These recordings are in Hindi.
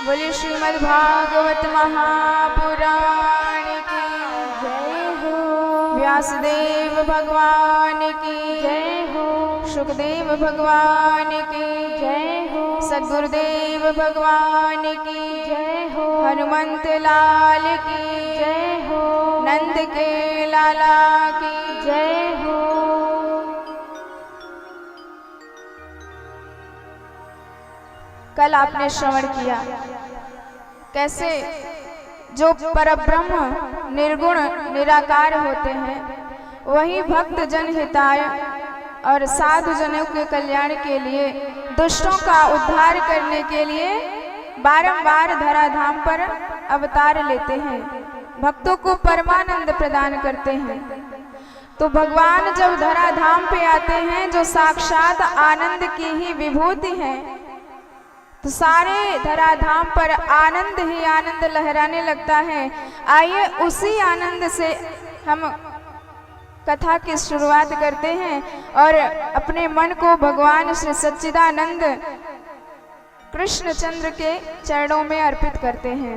बोलिए श्रीमद् भागवत महापुराण की जय हो। व्यासदेव भगवान की जय हो। सुखदेव भगवान की जय हो। सद्गुरुदेव भगवान की जय हो। हनुमंत लाल की जय हो। नंद के लाला की जय हो। कल आपने श्रवण किया कैसे जो परब्रह्म निर्गुण निराकार होते हैं वही भक्त जन हिताय और साधु जनों के कल्याण के लिए दुष्टों का उद्धार करने के लिए बारंबार धराधाम पर अवतार लेते हैं, भक्तों को परमानंद प्रदान करते हैं। तो भगवान जब धराधाम पे आते हैं जो साक्षात आनंद की ही विभूति है, तो सारे धराधाम पर आनंद ही आनंद लहराने लगता है। आइए उसी आनंद से हम कथा की शुरुआत करते हैं और अपने मन को भगवान श्री सच्चिदानंद कृष्णचंद्र के चरणों में अर्पित करते हैं।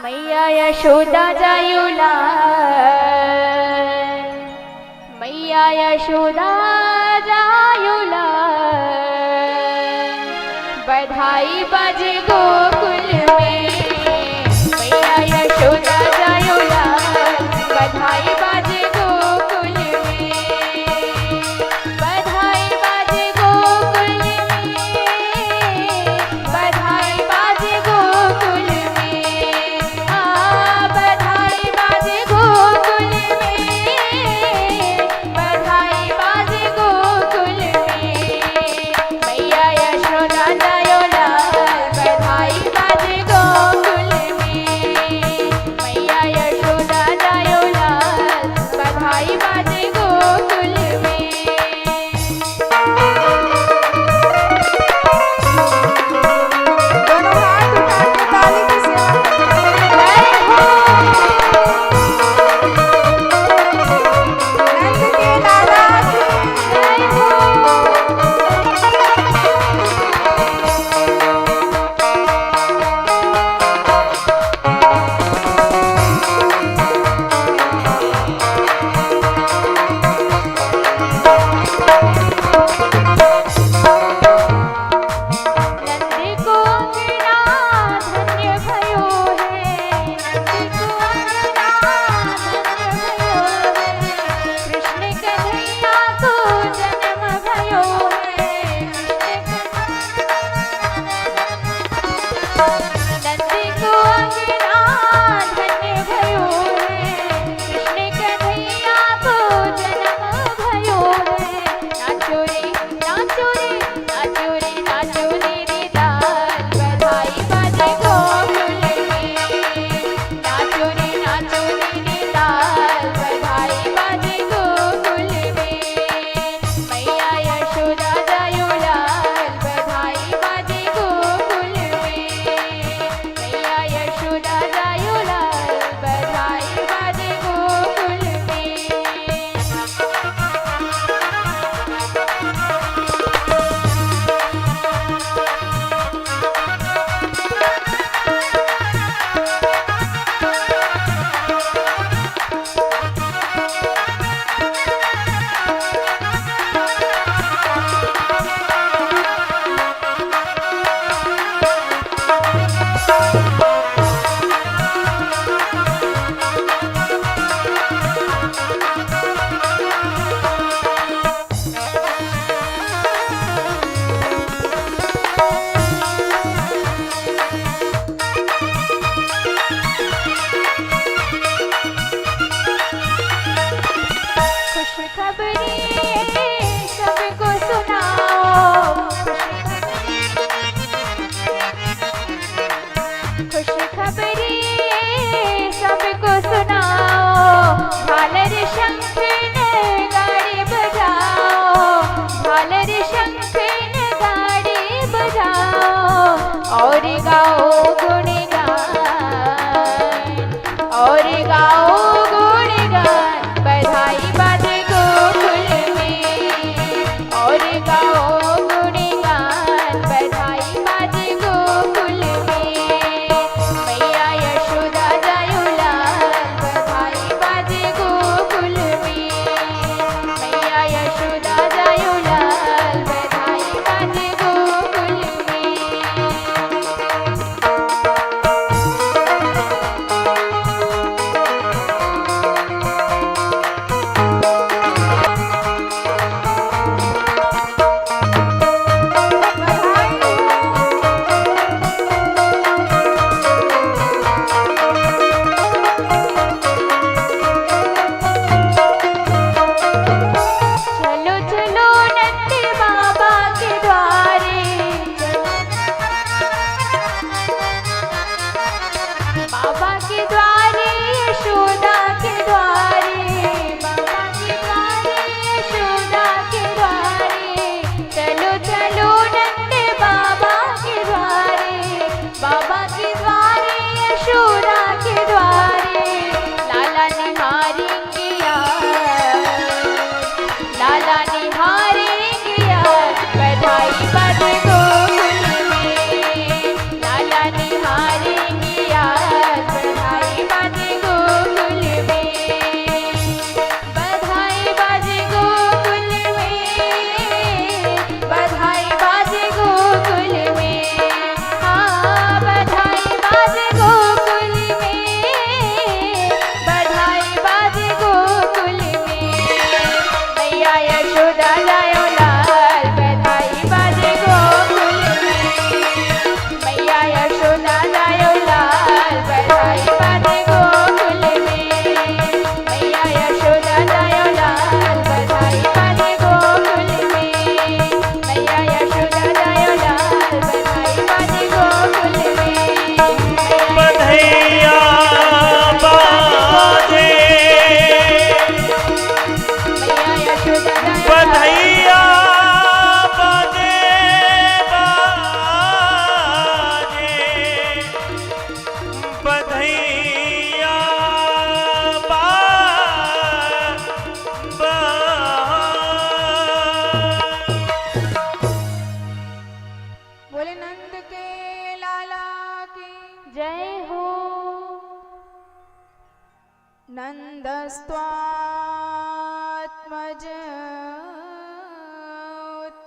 मैया यशोदा जायुला, मैया यशोदा जायुला, बधाई बाजे गोकुल में। मैया यशोदा जायुला, बधाई बाजे गोकुल में, बधाई बाजे गोकुल में, बधाई बाजे गोकुल में, बधाई बाजे गोकुल में, बधाई बाजे गोकुल में। मैया यशोदा जायुला,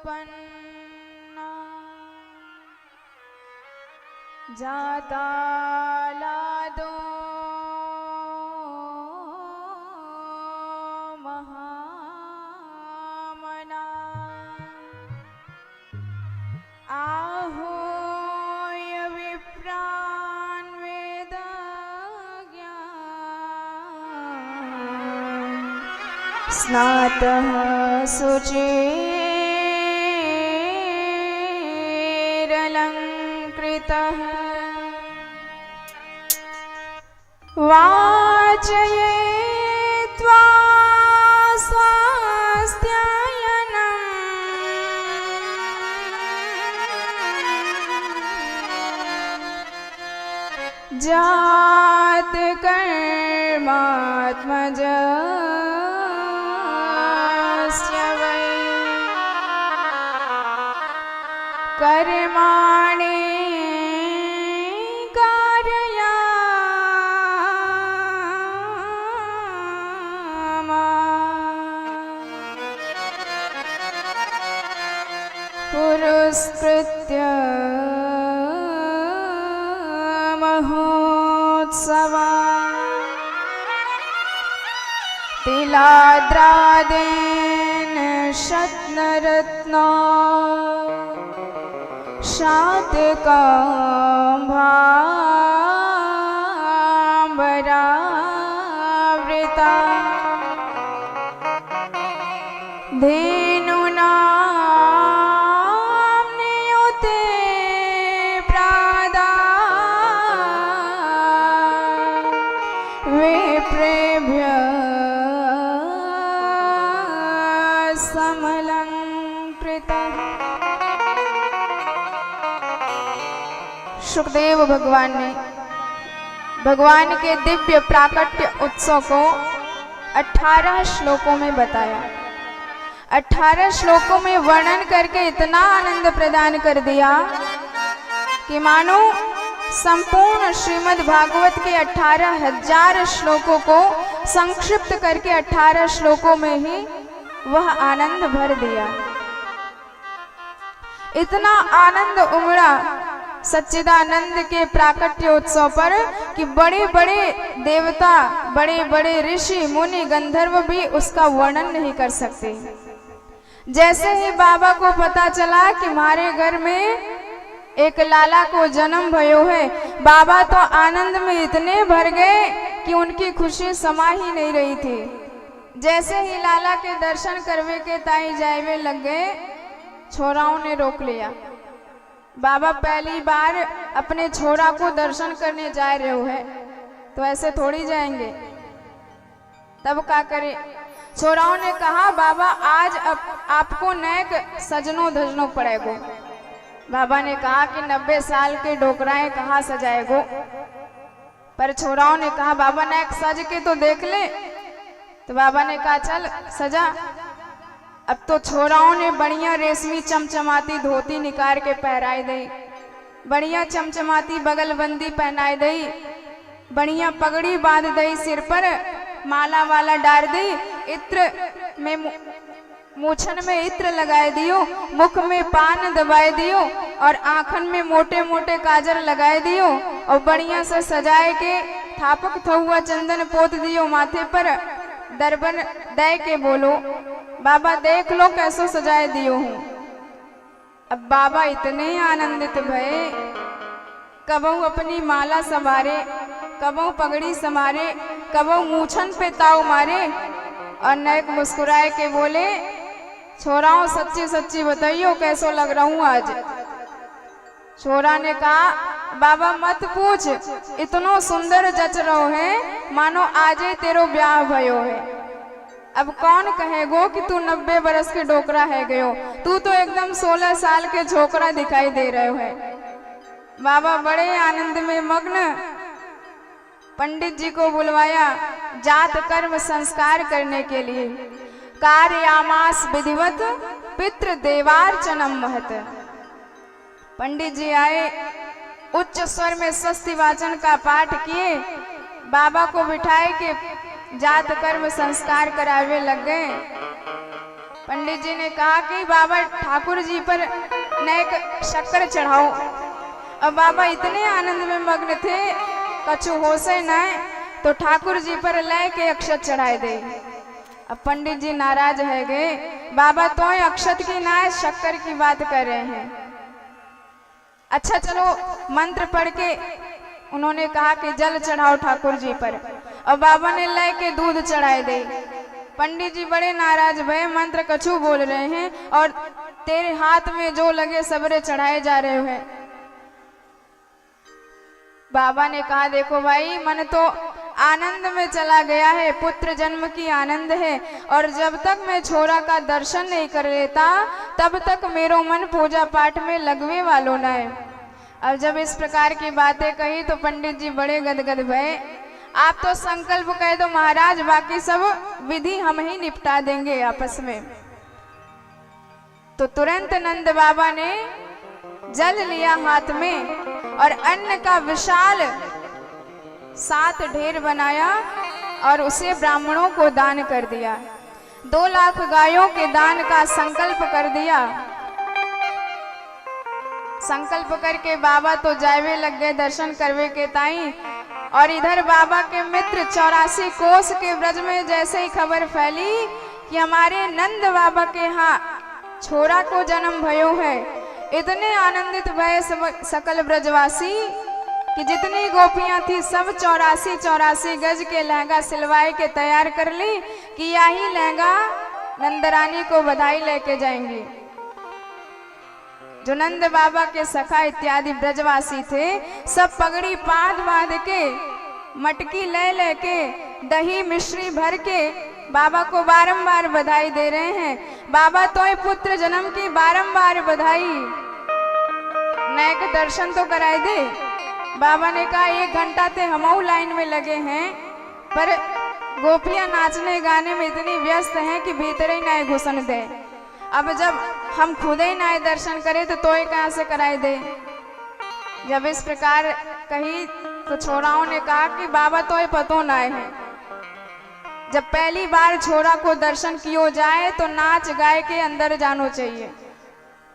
उत्पन्ना जाता लादो महामना आहोय विप्रान् वेदज्ञान् स्नातः शुचिरलङ्कृतः वाचयेत्वा स्वास्थ्यायनम् जातकर्मात्मजस्य वै कर्माणि पुरस्कृत्य महोत्सवा तिलाद्रादेन शतनरत्ना शातकाम्भाम्बरावृता धेनुना सुखदेव भगवान ने भगवान के दिव्य प्राकट्य उत्सव को 18 श्लोकों में बताया। 18 श्लोकों में वर्णन करके इतना आनंद प्रदान कर दिया कि मानो संपूर्ण श्रीमद् भागवत के 18,000 श्लोकों को संक्षिप्त करके 18 श्लोकों में ही वह आनंद भर दिया। इतना आनंद उमड़ा सच्चिदानंद के प्राकट्य उत्सव पर कि बड़े बड़े देवता, बड़े बड़े ऋषि मुनि गंधर्व भी उसका वर्णन नहीं कर सकते। जैसे ही बाबा को पता चला कि हमारे घर में एक लाला को जन्म भयो है, बाबा तो आनंद में इतने भर गए कि उनकी खुशी समा ही नहीं रही थी। जैसे ही लाला के दर्शन करवे के ताई जायवे लग गए, छोराओं ने रोक लिया। बाबा पहली बार अपने छोरा को दर्शन करने जा रहे हो है, तो ऐसे थोड़ी जाएंगे। तब क्या करे, छोराओं ने कहा बाबा आज आपको नैक सजनो धजनो पड़ेगो। बाबा ने कहा कि 90 साल के डोकराएं कहाँ सजाएगो। पर छोराओं ने कहा बाबा नैक सज के तो देख ले। तो बाबा ने कहा चल सजा। अब तो छोराओं ने बढ़िया रेशमी चमचमाती धोती निकाल के पहराई दी, बढ़िया चमचमाती बगलबंदी पहनाई दी, बढ़िया पगड़ी बांध दी, सिर पर माला वाला डाल दी, इत्र में मूछन में इत्र लगाए दियो, मुख में पान दबाए दियो और आंखन में मोटे मोटे काजल लगाए दियो और बढ़िया से सजाए के थापक थहुआ चंदन पोत दियो माथे पर। दर्पण दे के बोलो बाबा देख लो कैसो सजाए दियो हूँ। अब बाबा इतने आनंदित भये, कबहू अपनी माला संभारे, कबहू पगड़ी संभारे, कबहू मूछन पे ताव मारे और नैक मुस्कुराए के बोले छोराओं सच्ची सच्ची बताइयो कैसो लग रहा हूँ आज। छोरा ने कहा बाबा मत पूछ, इतनो सुंदर जच रहो है मानो आजे तेरो ब्याह भयो है। अब कौन कहेगो कि तू 90 बरस के डोकरा है गयो, तू तो एकदम 16 साल के झोकरा दिखाई दे रहे है। बाबा बड़े आनंद में मग्न पंडित जी को बुलवाया जात कर्म संस्कार करने के लिए। कार्यामास विधिवत पितृ देवार्चनम महत। पंडित जी आए, उच्च स्वर में स्वस्ति वाचन का पाठ किए, बाबा को बिठाए के जात कर्म संस्कार करावे लग गए। पंडित जी ने कहा कि बाबा ठाकुर जी पर नेक शक्कर चढ़ाओ। अब बाबा इतने आनंद में मग्न थे कछु होशे न, तो ठाकुर जी पर लय के अक्षत चढ़ाए दे। अब पंडित जी नाराज है गए, बाबा तो अक्षत की ना शक्कर की बात कर रहे हैं। अच्छा चलो मंत्र पढ़ के उन्होंने कहा कि जल चढ़ाओ ठाकुर जी पर, और बाबा ने लय के दूध चढ़ाए दे। पंडित जी बड़े नाराज भय, मंत्र कछु बोल रहे हैं और तेरे हाथ में जो लगे सबरे चढ़ाए जा रहे हैं। बाबा ने कहा देखो भाई, मन तो आनंद में चला गया है, पुत्र जन्म की आनंद है, और जब तक मैं छोरा का दर्शन नहीं कर लेता तब तक मेरो मन पूजा पाठ में लगवे वालों न है। अब जब इस प्रकार की बातें कही तो पंडित जी बड़े गदगद भये। आप तो संकल्प कह दो महाराज, बाकी सब विधि हम ही निपटा देंगे आपस में। तो तुरंत नंद बाबा ने जल लिया हाथ में और अन्न का विशाल 7 ढेर बनाया और उसे ब्राह्मणों को दान कर दिया। 2 लाख गायों के दान का संकल्प कर दिया। संकल्प करके बाबा तो जावे लग गए दर्शन करवे के ताई, और इधर बाबा के मित्र 84 कोस के ब्रज में जैसे ही खबर फैली कि हमारे नंद बाबा के यहाँ छोरा को जन्म भयो है, इतने आनंदित भये सकल ब्रजवासी कि जितनी गोपियां थी सब 84 गज के लहंगा सिलवाए के तैयार कर ली कि यही लहंगा नंदरानी को बधाई लेके जाएंगी। जो नंद बाबा के सखा इत्यादि ब्रजवासी थे सब पगड़ी बांध के मटकी ले के दही मिश्री भर के बाबा को बारंबार बधाई दे रहे हैं। बाबा तो पुत्र जन्म की बारंबार बधाई, नैक दर्शन तो कराए दे। बाबा ने कहा 1 घंटा ते हमऊ लाइन में लगे हैं, पर गोपियां नाचने गाने में इतनी व्यस्त हैं कि भीतर ही ना घुसन दे। अब जब हम खुद ही ना दर्शन करें तो तोय कहां से कराए दे। जब इस प्रकार कही तो छोराओं ने कहा कि बाबा तोय पतो ना है, जब पहली बार छोरा को दर्शन कियो जाए तो नाच गाए के अंदर जानो चाहिए।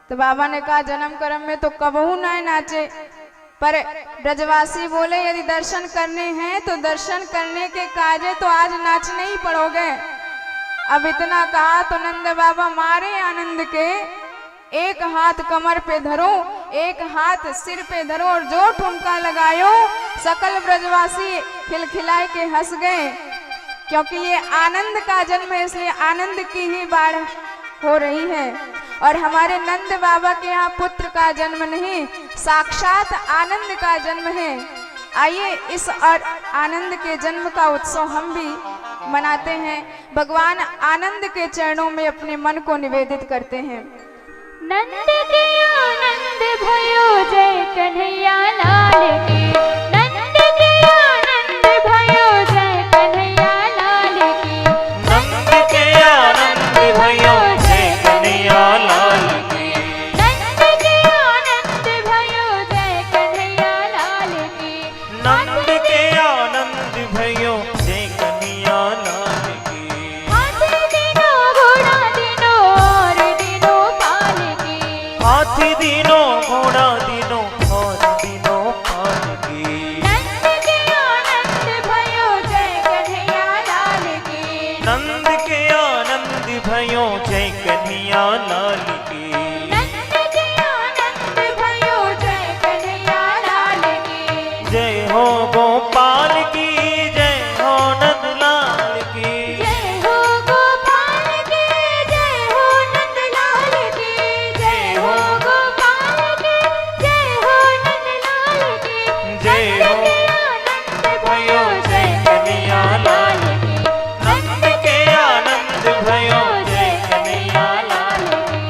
तो बाबा ने कहा जन्म कर्म में तो कबहू ना नाचे, पर ब्रजवासी बोले यदि दर्शन करने हैं तो दर्शन करने के काजे तो आज नाचने ही पड़ोगे। अब इतना कहा तो नंद बाबा मारे आनंद के, एक हाथ कमर पे धरो, एक हाथ सिर पे धरो और जो ठुमका लगायो, सकल ब्रजवासी खिलखिलाए के हंस गए, क्योंकि ये आनंद का जन्म है, इसलिए आनंद की ही बाढ़ हो रही है। और हमारे नंद बाबा के यहाँ पुत्र का जन्म नहीं, साक्षात आनंद का जन्म है। आइए इस और आनंद के जन्म का उत्सव हम भी मनाते हैं, भगवान आनंद के चरणों में अपने मन को निवेदित करते हैं। नंद के आनंद भयो जय कन्हैया लाल की, नंद के आनंद भयो जय कन्हैया लाल की, नंद के आनंद भयो जय कन्हैया लाल की, नंद के आनंद भयो जय कन्हैया लाल की, नंद के आनंद भयो जय कन्हैया लाल की। हाथी दिनो घोड़ा दिनो और दिनो पाल की, हाथी दिनो घोड़ा दिनो और दिनो पाल की, नंद के आनंद भयो जय कन्हैया लाल की, नंद के आनंद भयो जय कन्हैया लाल की, नंद के आनंद भयो जय कन्हैया लाल की, जय हो गोपाल की, जय हो नंद लाल की, जय हो गोपाल की, जय हो नंद लाल की, जय हो गोपाल की, जय हो नंद लाल की, जय हो भयो जय कन्हैया लाल की, नंद के आनंद भयो जय कन्हैया लाल की।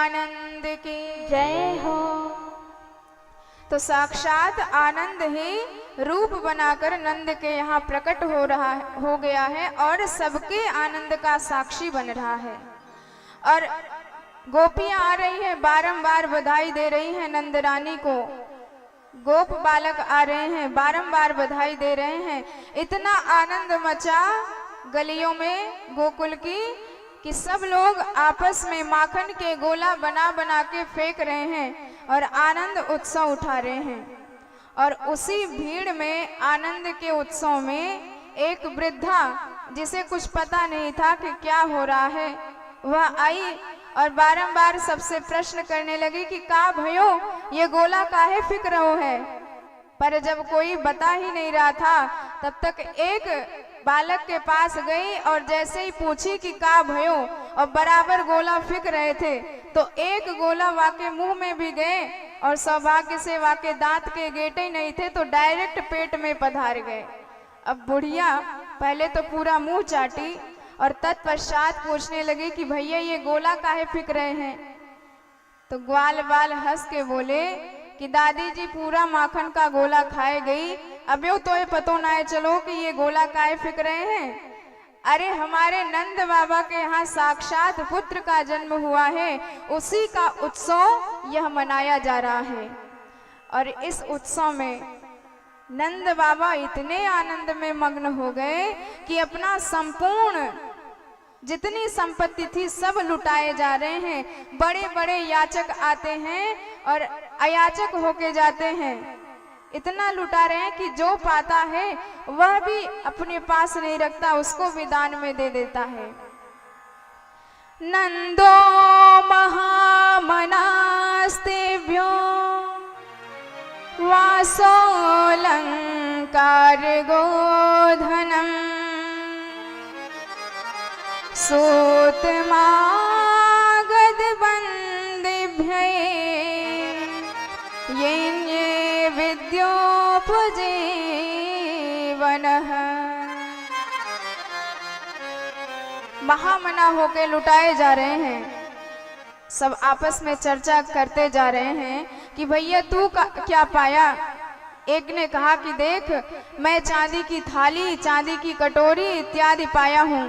सच्चिदानंद की जय हो। तो साक्षात आनंद ही रूप बनाकर नंद के यहाँ प्रकट हो गया है और सबके आनंद का साक्षी बन रहा है। और गोपियां आ रही हैं, बारंबार बधाई दे रही हैं नंद रानी को। गोप बालक आ रहे हैं, बारंबार बधाई दे रहे हैं। इतना आनंद मचा गलियों में गोकुल की कि सब लोग आपस में माखन के गोला बना बना के फेंक रहे हैं और आनंद उत्सव उठा रहे हैं। और उसी भीड़ में आनंद के उत्सव में एक वृद्धा, जिसे कुछ पता नहीं था कि क्या हो रहा है, वह आई और बारंबार सबसे प्रश्न करने लगी कि का भयो, ये गोला काहे फेंक रहो है। पर जब कोई बता ही नहीं रहा था, तब तक एक बालक के पास गई और जैसे ही पूछी कि का भयो, और बराबर गोला फेंक रहे थे, तो एक गोला वाके मुंह में भी गए और सौभाग्य से वाके दांत के गेटे ही नहीं थे, तो डायरेक्ट पेट में पधार गए। अब बुढ़िया पहले तो पूरा मुंह चाटी और तत्पश्चात पूछने लगे कि भैया ये गोला काहे फेंक रहे हैं। तो ग्वाल बाल हंस के बोले कि दादी जी पूरा माखन का गोला खाए गई, अब यो तो ये पतो ना है चलो कि ये गोला काहे फेंक रहे हैं। अरे हमारे नंद बाबा के यहाँ साक्षात पुत्र का जन्म हुआ है, उसी का उत्सव यह मनाया जा रहा है। और इस उत्सव में नंद बाबा इतने आनंद में मग्न हो गए कि अपना संपूर्ण जितनी संपत्ति थी सब लुटाए जा रहे हैं। बड़े बड़े याचक आते हैं और अयाचक होके जाते हैं। इतना लुटा रहे हैं कि जो पाता है वह भी अपने पास नहीं रखता, उसको भी दान में दे देता है। नंदो महामनास्तेभ्यो वासोऽलङ्कार गोधनम् सूतमागधवन्देभ्यै येन्ये विद्योपजीवनः। महामना होके लुटाए जा रहे हैं। सब आपस में चर्चा करते जा रहे हैं कि भैया तू क्या पाया। एक ने कहा कि देख मैं चांदी की थाली, चांदी की कटोरी इत्यादि पाया हूँ।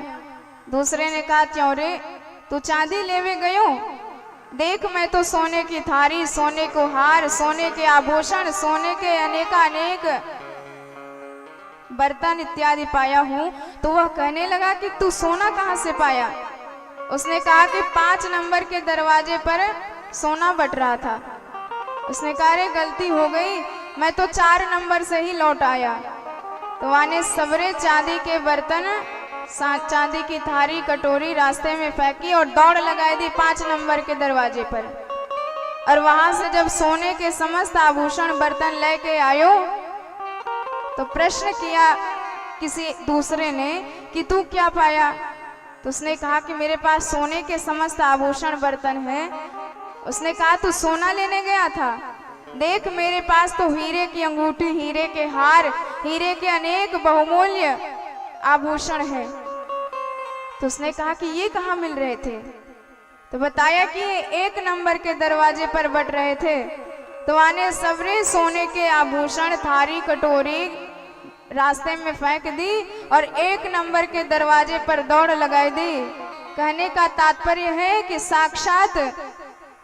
दूसरे ने कहा क्यों रे, तू चांदी लेवे गयो, देख मैं तो सोने की थाली, सोने को हार, सोने के आभूषण, सोने के अनेकानेक बर्तन इत्यादि पाया हूँ। तो वह कहने लगा कि तू सोना कहाँ से पाया। उसने कहा कि 5 नंबर के दरवाजे पर सोना बट रहा था। उसने कहा रे गलती हो गई, मैं तो 4 नंबर से ही लौट आया। तो वाने सबरे चांदी के बर्तन, चांदी की थाली कटोरी रास्ते में फेंकी और दौड़ लगाई दी 5 नंबर के दरवाजे पर। और वहां से जब सोने के समस्त आभूषण बर्तन लेके आयो तो प्रश्न किया किसी दूसरे ने कि तू क्या पाया। तो उसने कहा कि मेरे पास सोने के समस्त आभूषण बर्तन हैं। उसने कहा तू सोना लेने गया था, देख मेरे पास तो हीरे की अंगूठी, हीरे के हार, हीरे के अनेक बहुमूल्य आभूषण है। तो उसने कहा कि ये कहाँ मिल रहे थे। तो बताया कि 1 नंबर के दरवाजे पर बट रहे थे। तो आने सबरे सोने के आभूषण, थारी कटोरी रास्ते में फेंक दी और 1 नंबर के दरवाजे पर दौड़ लगाई दी। कहने का तात्पर्य है कि साक्षात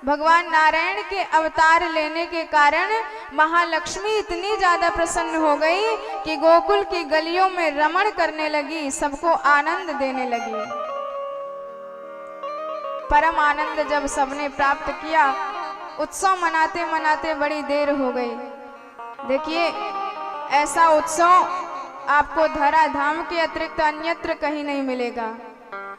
भगवान नारायण के अवतार लेने के कारण महालक्ष्मी इतनी ज्यादा प्रसन्न हो गई कि गोकुल की गलियों में रमण करने लगी, सबको आनंद देने लगी। परम आनंद जब सबने प्राप्त किया, उत्सव मनाते मनाते बड़ी देर हो गई। देखिए ऐसा उत्सव आपको धरा धाम के अतिरिक्त अन्यत्र कहीं नहीं मिलेगा।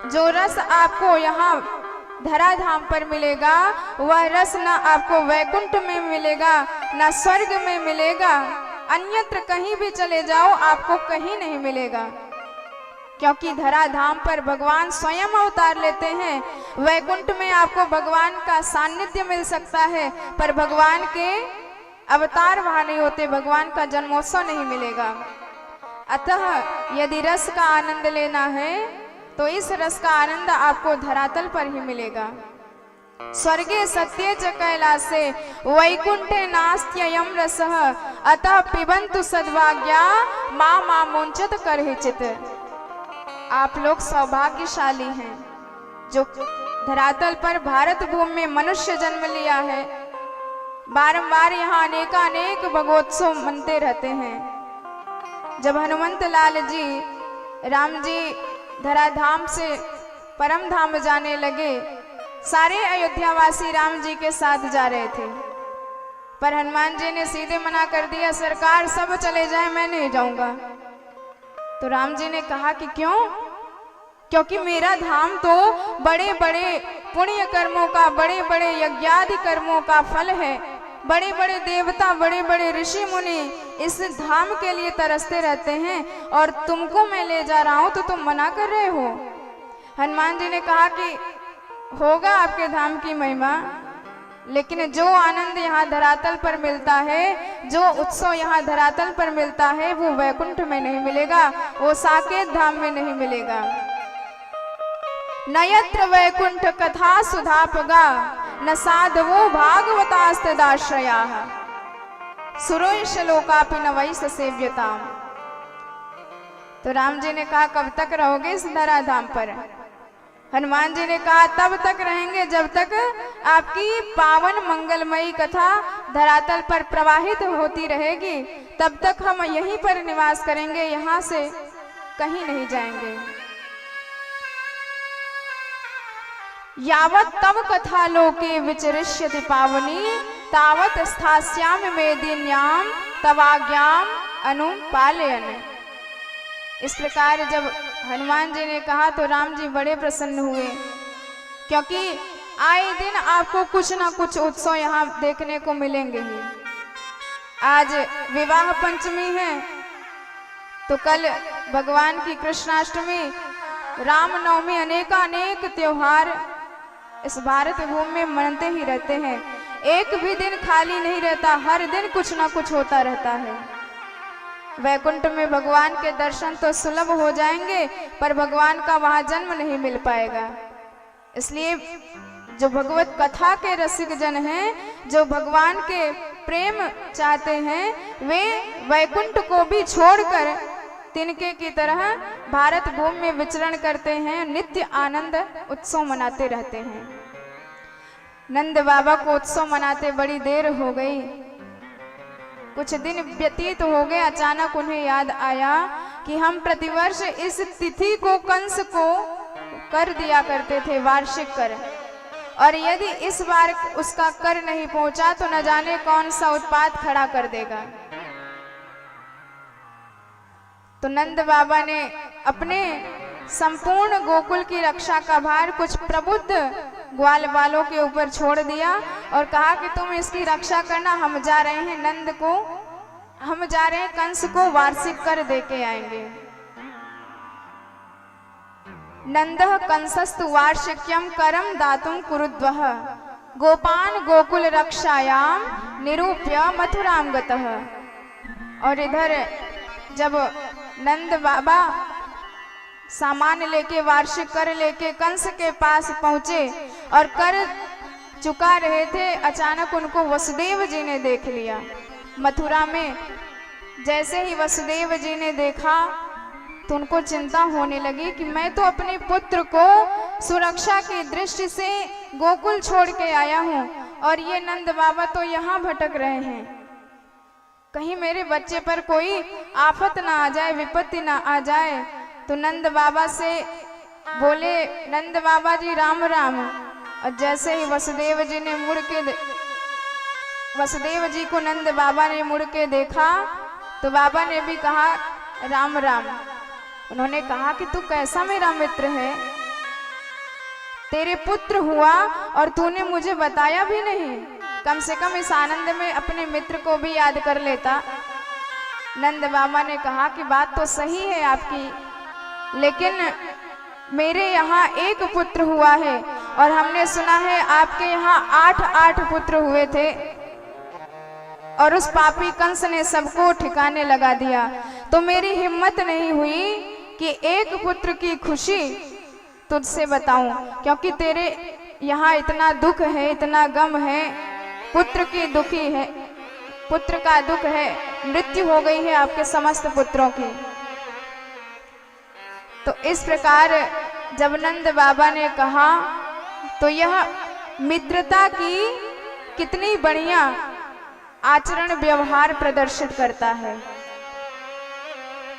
जो रस आपको यहाँ धराधाम पर मिलेगा वह रस न आपको वैकुंठ में मिलेगा न स्वर्ग में मिलेगा। अन्यत्र कहीं भी चले जाओ आपको कहीं नहीं मिलेगा, क्योंकि धराधाम पर भगवान स्वयं अवतार लेते हैं। वैकुंठ में आपको भगवान का सानिध्य मिल सकता है, पर भगवान के अवतार वहां नहीं होते, भगवान का जन्मोत्सव नहीं मिलेगा। अतः यदि रस का आनंद लेना है तो इस रस का आनंद आपको धरातल पर ही मिलेगा। स्वर्गे सत्ये च कैलासे वैकुंठे नास्त्ययं रसः अतः पिबन्तु सद्भाग्या मां मुंचत करहिचित। आप लोग सौभाग्यशाली हैं जो धरातल पर भारत भूमि में मनुष्य जन्म लिया है। बारंबार यहाँ अनेक भगवोत्सव मनते रहते हैं। जब हनुमंत लाल जी राम जी धराधाम से परम धाम जाने लगे, सारे अयोध्यावासी राम जी के साथ जा रहे थे, पर हनुमान जी ने सीधे मना कर दिया, सरकार सब चले जाए, मैं नहीं जाऊंगा। तो राम जी ने कहा कि क्यों? क्योंकि मेरा धाम तो बड़े बड़े पुण्य कर्मों का, बड़े बड़े यज्ञादि कर्मों का फल है। बड़े बड़े देवता, बड़े बड़े ऋषि मुनि इस धाम के लिए तरसते रहते हैं और तुमको मैं ले जा रहा हूं तो तुम मना कर रहे हो। हनुमान जी ने कहा कि होगा आपके धाम की महिमा, लेकिन जो आनंद यहाँ धरातल पर मिलता है, जो उत्सव यहाँ धरातल पर मिलता है, वो वैकुंठ में नहीं मिलेगा, वो साकेत धाम में नहीं मिलेगा। नयत्र वैकुंठ कथा सुधापगा न साधवो भागवतास्तदाश्रयाः सुरोष लोकापि न वैस सेव्यताम। तो राम जी ने कहा कब तक रहोगे इस धराधाम पर? हनुमान जी ने कहा तब तक रहेंगे जब तक आपकी पावन मंगलमयी कथा धरातल पर प्रवाहित होती रहेगी, तब तक हम यहीं पर निवास करेंगे, यहाँ से कहीं नहीं जाएंगे। यावत् तव कथा लोके विचरिष्यति पावनी तावत् स्थास्यामि मेदिन्याम तवाज्ञाम अनुपालयन्। इस प्रकार जब हनुमान जी ने कहा तो राम जी बड़े प्रसन्न हुए, क्योंकि आए दिन आपको कुछ ना कुछ उत्सव यहाँ देखने को मिलेंगे ही। आज विवाह पंचमी है तो कल भगवान की कृष्णाष्टमी, रामनवमी, अनेक त्योहार इस भारत भूमि में मनते ही रहते हैं। एक भी दिन खाली नहीं रहता, हर दिन कुछ ना कुछ होता रहता है। वैकुंठ में भगवान के दर्शन तो सुलभ हो जाएंगे, पर भगवान का वहां जन्म नहीं मिल पाएगा। इसलिए जो भगवत कथा के रसिक जन हैं, जो भगवान के प्रेम चाहते हैं, वे वैकुंठ को भी छोड़कर तिनके की तरह भारत भूमि में विचरण करते हैं, नित्य आनंद उत्सव मनाते रहते हैं। नंद बाबा को उत्सव मनाते बड़ी देर हो गई, कुछ दिन व्यतीत हो गए। अचानक उन्हें याद आया कि हम प्रतिवर्ष इस तिथि को कंस को कर दिया करते थे, वार्षिक कर, और यदि इस बार उसका कर नहीं पहुंचा तो न जाने कौन सा उत्पात खड़ा कर देगा। तो नंद बाबा ने अपने संपूर्ण गोकुल की रक्षा का भार कुछ प्रबुद्ध ग्वाल बालों के ऊपर छोड़ दिया और कहा कि तुम इसकी रक्षा करना, हम जा रहे हैं नंद को, हम जा रहे हैं कंस को वार्षिक कर दे के आएंगे। नंदः कंसस्तु वार्षिक्यम करम दातुम कुरुद्वः गोपान गोकुल रक्षायाम निरूप्य मथुराम गतः। और इधर जब नंद बाबा सामान लेके, वार्षिक कर लेके कंस के पास पहुंचे और कर चुका रहे थे, अचानक उनको वसुदेव जी ने देख लिया मथुरा में। जैसे ही वसुदेव जी ने देखा तो उनको चिंता होने लगी कि मैं तो अपने पुत्र को सुरक्षा की दृष्टि से गोकुल छोड़ के आया हूँ और ये नंद बाबा तो यहाँ भटक रहे हैं, कहीं मेरे बच्चे पर कोई आफत ना आ जाए, विपत्ति ना आ जाए। तो नंद बाबा से बोले, नंद बाबा जी राम राम। और जैसे ही वसुदेव जी ने वसुदेव जी को नंद बाबा ने मुड़ के देखा तो बाबा ने भी कहा राम राम। उन्होंने कहा कि तू कैसा मेरा मित्र है, तेरे पुत्र हुआ और तूने मुझे बताया भी नहीं, कम से कम इस आनंद में अपने मित्र को भी याद कर लेता। नंद बाबा ने कहा कि बात तो सही है आपकी, लेकिन मेरे यहाँ एक पुत्र हुआ है और हमने सुना है आपके यहाँ 8 पुत्र हुए थे और उस पापी कंस ने सबको ठिकाने लगा दिया। तो मेरी हिम्मत नहीं हुई कि एक पुत्र की खुशी तुझसे बताऊं, क्योंकि तेरे यहाँ इतना दुख है, इतना गम है, पुत्र की दुखी है, पुत्र का दुख है, मृत्यु हो गई है आपके समस्त पुत्रों की। तो इस प्रकार जब नंद बाबा ने कहा तो यह मित्रता की कितनी बढ़िया आचरण व्यवहार प्रदर्शित करता है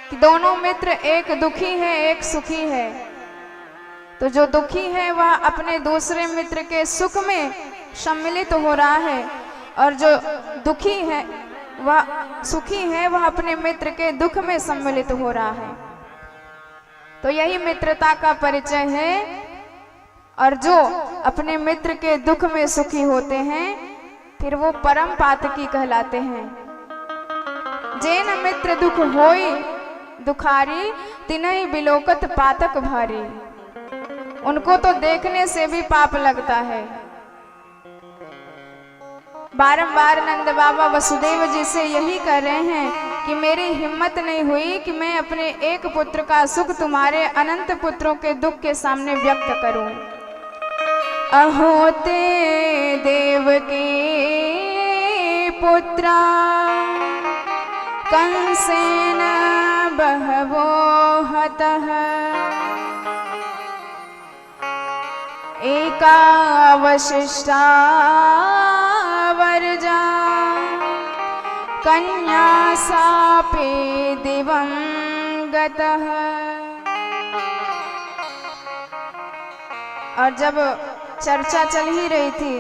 कि दोनों मित्र, एक दुखी है एक सुखी है। तो जो दुखी है वह अपने दूसरे मित्र के सुख में सम्मिलित हो रहा है और जो दुखी है वह सुखी है, वह अपने मित्र के दुख में सम्मिलित हो रहा है। तो यही मित्रता का परिचय है। और जो अपने मित्र के दुख में सुखी होते हैं फिर वो परम पातकी कहलाते हैं। जेन मित्र दुख होई दुखारी, तिनहि बिलोकत पातक भारी। उनको तो देखने से भी पाप लगता है। बारंबार नंद बाबा वसुदेव जी से यही कह रहे हैं कि मेरी हिम्मत नहीं हुई कि मैं अपने एक पुत्र का सुख तुम्हारे अनंत पुत्रों के दुख के सामने व्यक्त करूं। अहो ते देव के पुत्रा कंसेन बहवो हतः, एकावशिष्टा वर्जा कन्या सापे दिवं गतः। और जब चर्चा चल ही रही थी,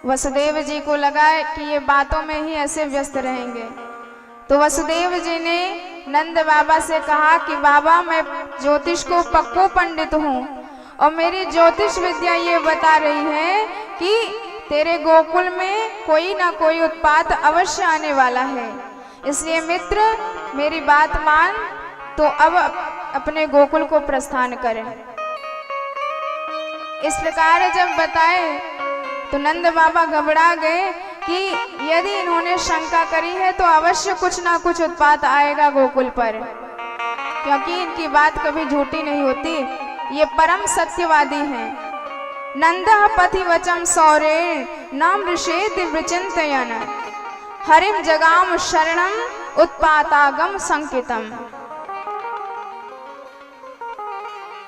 वसुदेव जी को लगा कि ये बातों में ही ऐसे व्यस्त रहेंगे, तो वसुदेव जी ने नंद बाबा से कहा कि बाबा मैं ज्योतिष को पक्को पंडित हूँ और मेरी ज्योतिष विद्या ये बता रही है कि तेरे गोकुल में कोई ना कोई उत्पात अवश्य आने वाला है। इसलिए मित्र मेरी बात मान, तो अब अपने गोकुल को प्रस्थान करें। इस प्रकार जब बताए तो नंद बाबा घबरा गए कि यदि इन्होंने शंका करी है तो अवश्य कुछ ना कुछ उत्पात आएगा गोकुल पर, क्योंकि इनकी बात कभी झूठी नहीं होती, ये परम सत्यवादी हैं। नंदः पथिवचम सौरे नाम ऋषेति विचिन्तयन्, हरिम जगाम शरणम उत्पातागम संकितम।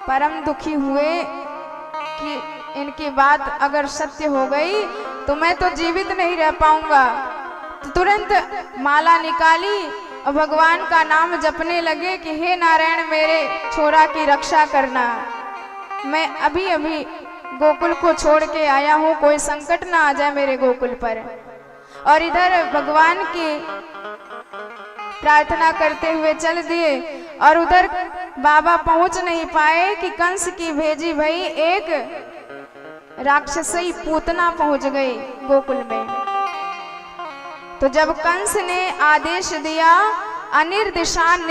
परम दुखी हुए कि इनकी बात अगर सत्य हो गई तो मैं तो जीवित नहीं रह पाऊंगा। तो तुरंत माला निकाली और भगवान का नाम जपने लगे कि हे नारायण मेरे छोरा की रक्षा करना, मैं अभी अभी गोकुल को छोड़ के आया हूँ, कोई संकट ना आ जाए मेरे गोकुल पर। और इधर भगवान की प्रार्थना करते हुए चल दिए और उधर बाबा पहुंच नहीं पाए कि कंस की भेजी भई एक राक्षसी पूतना पहुंच गई गोकुल में। तो जब कंस ने आदेश दिया अनिर्दिशान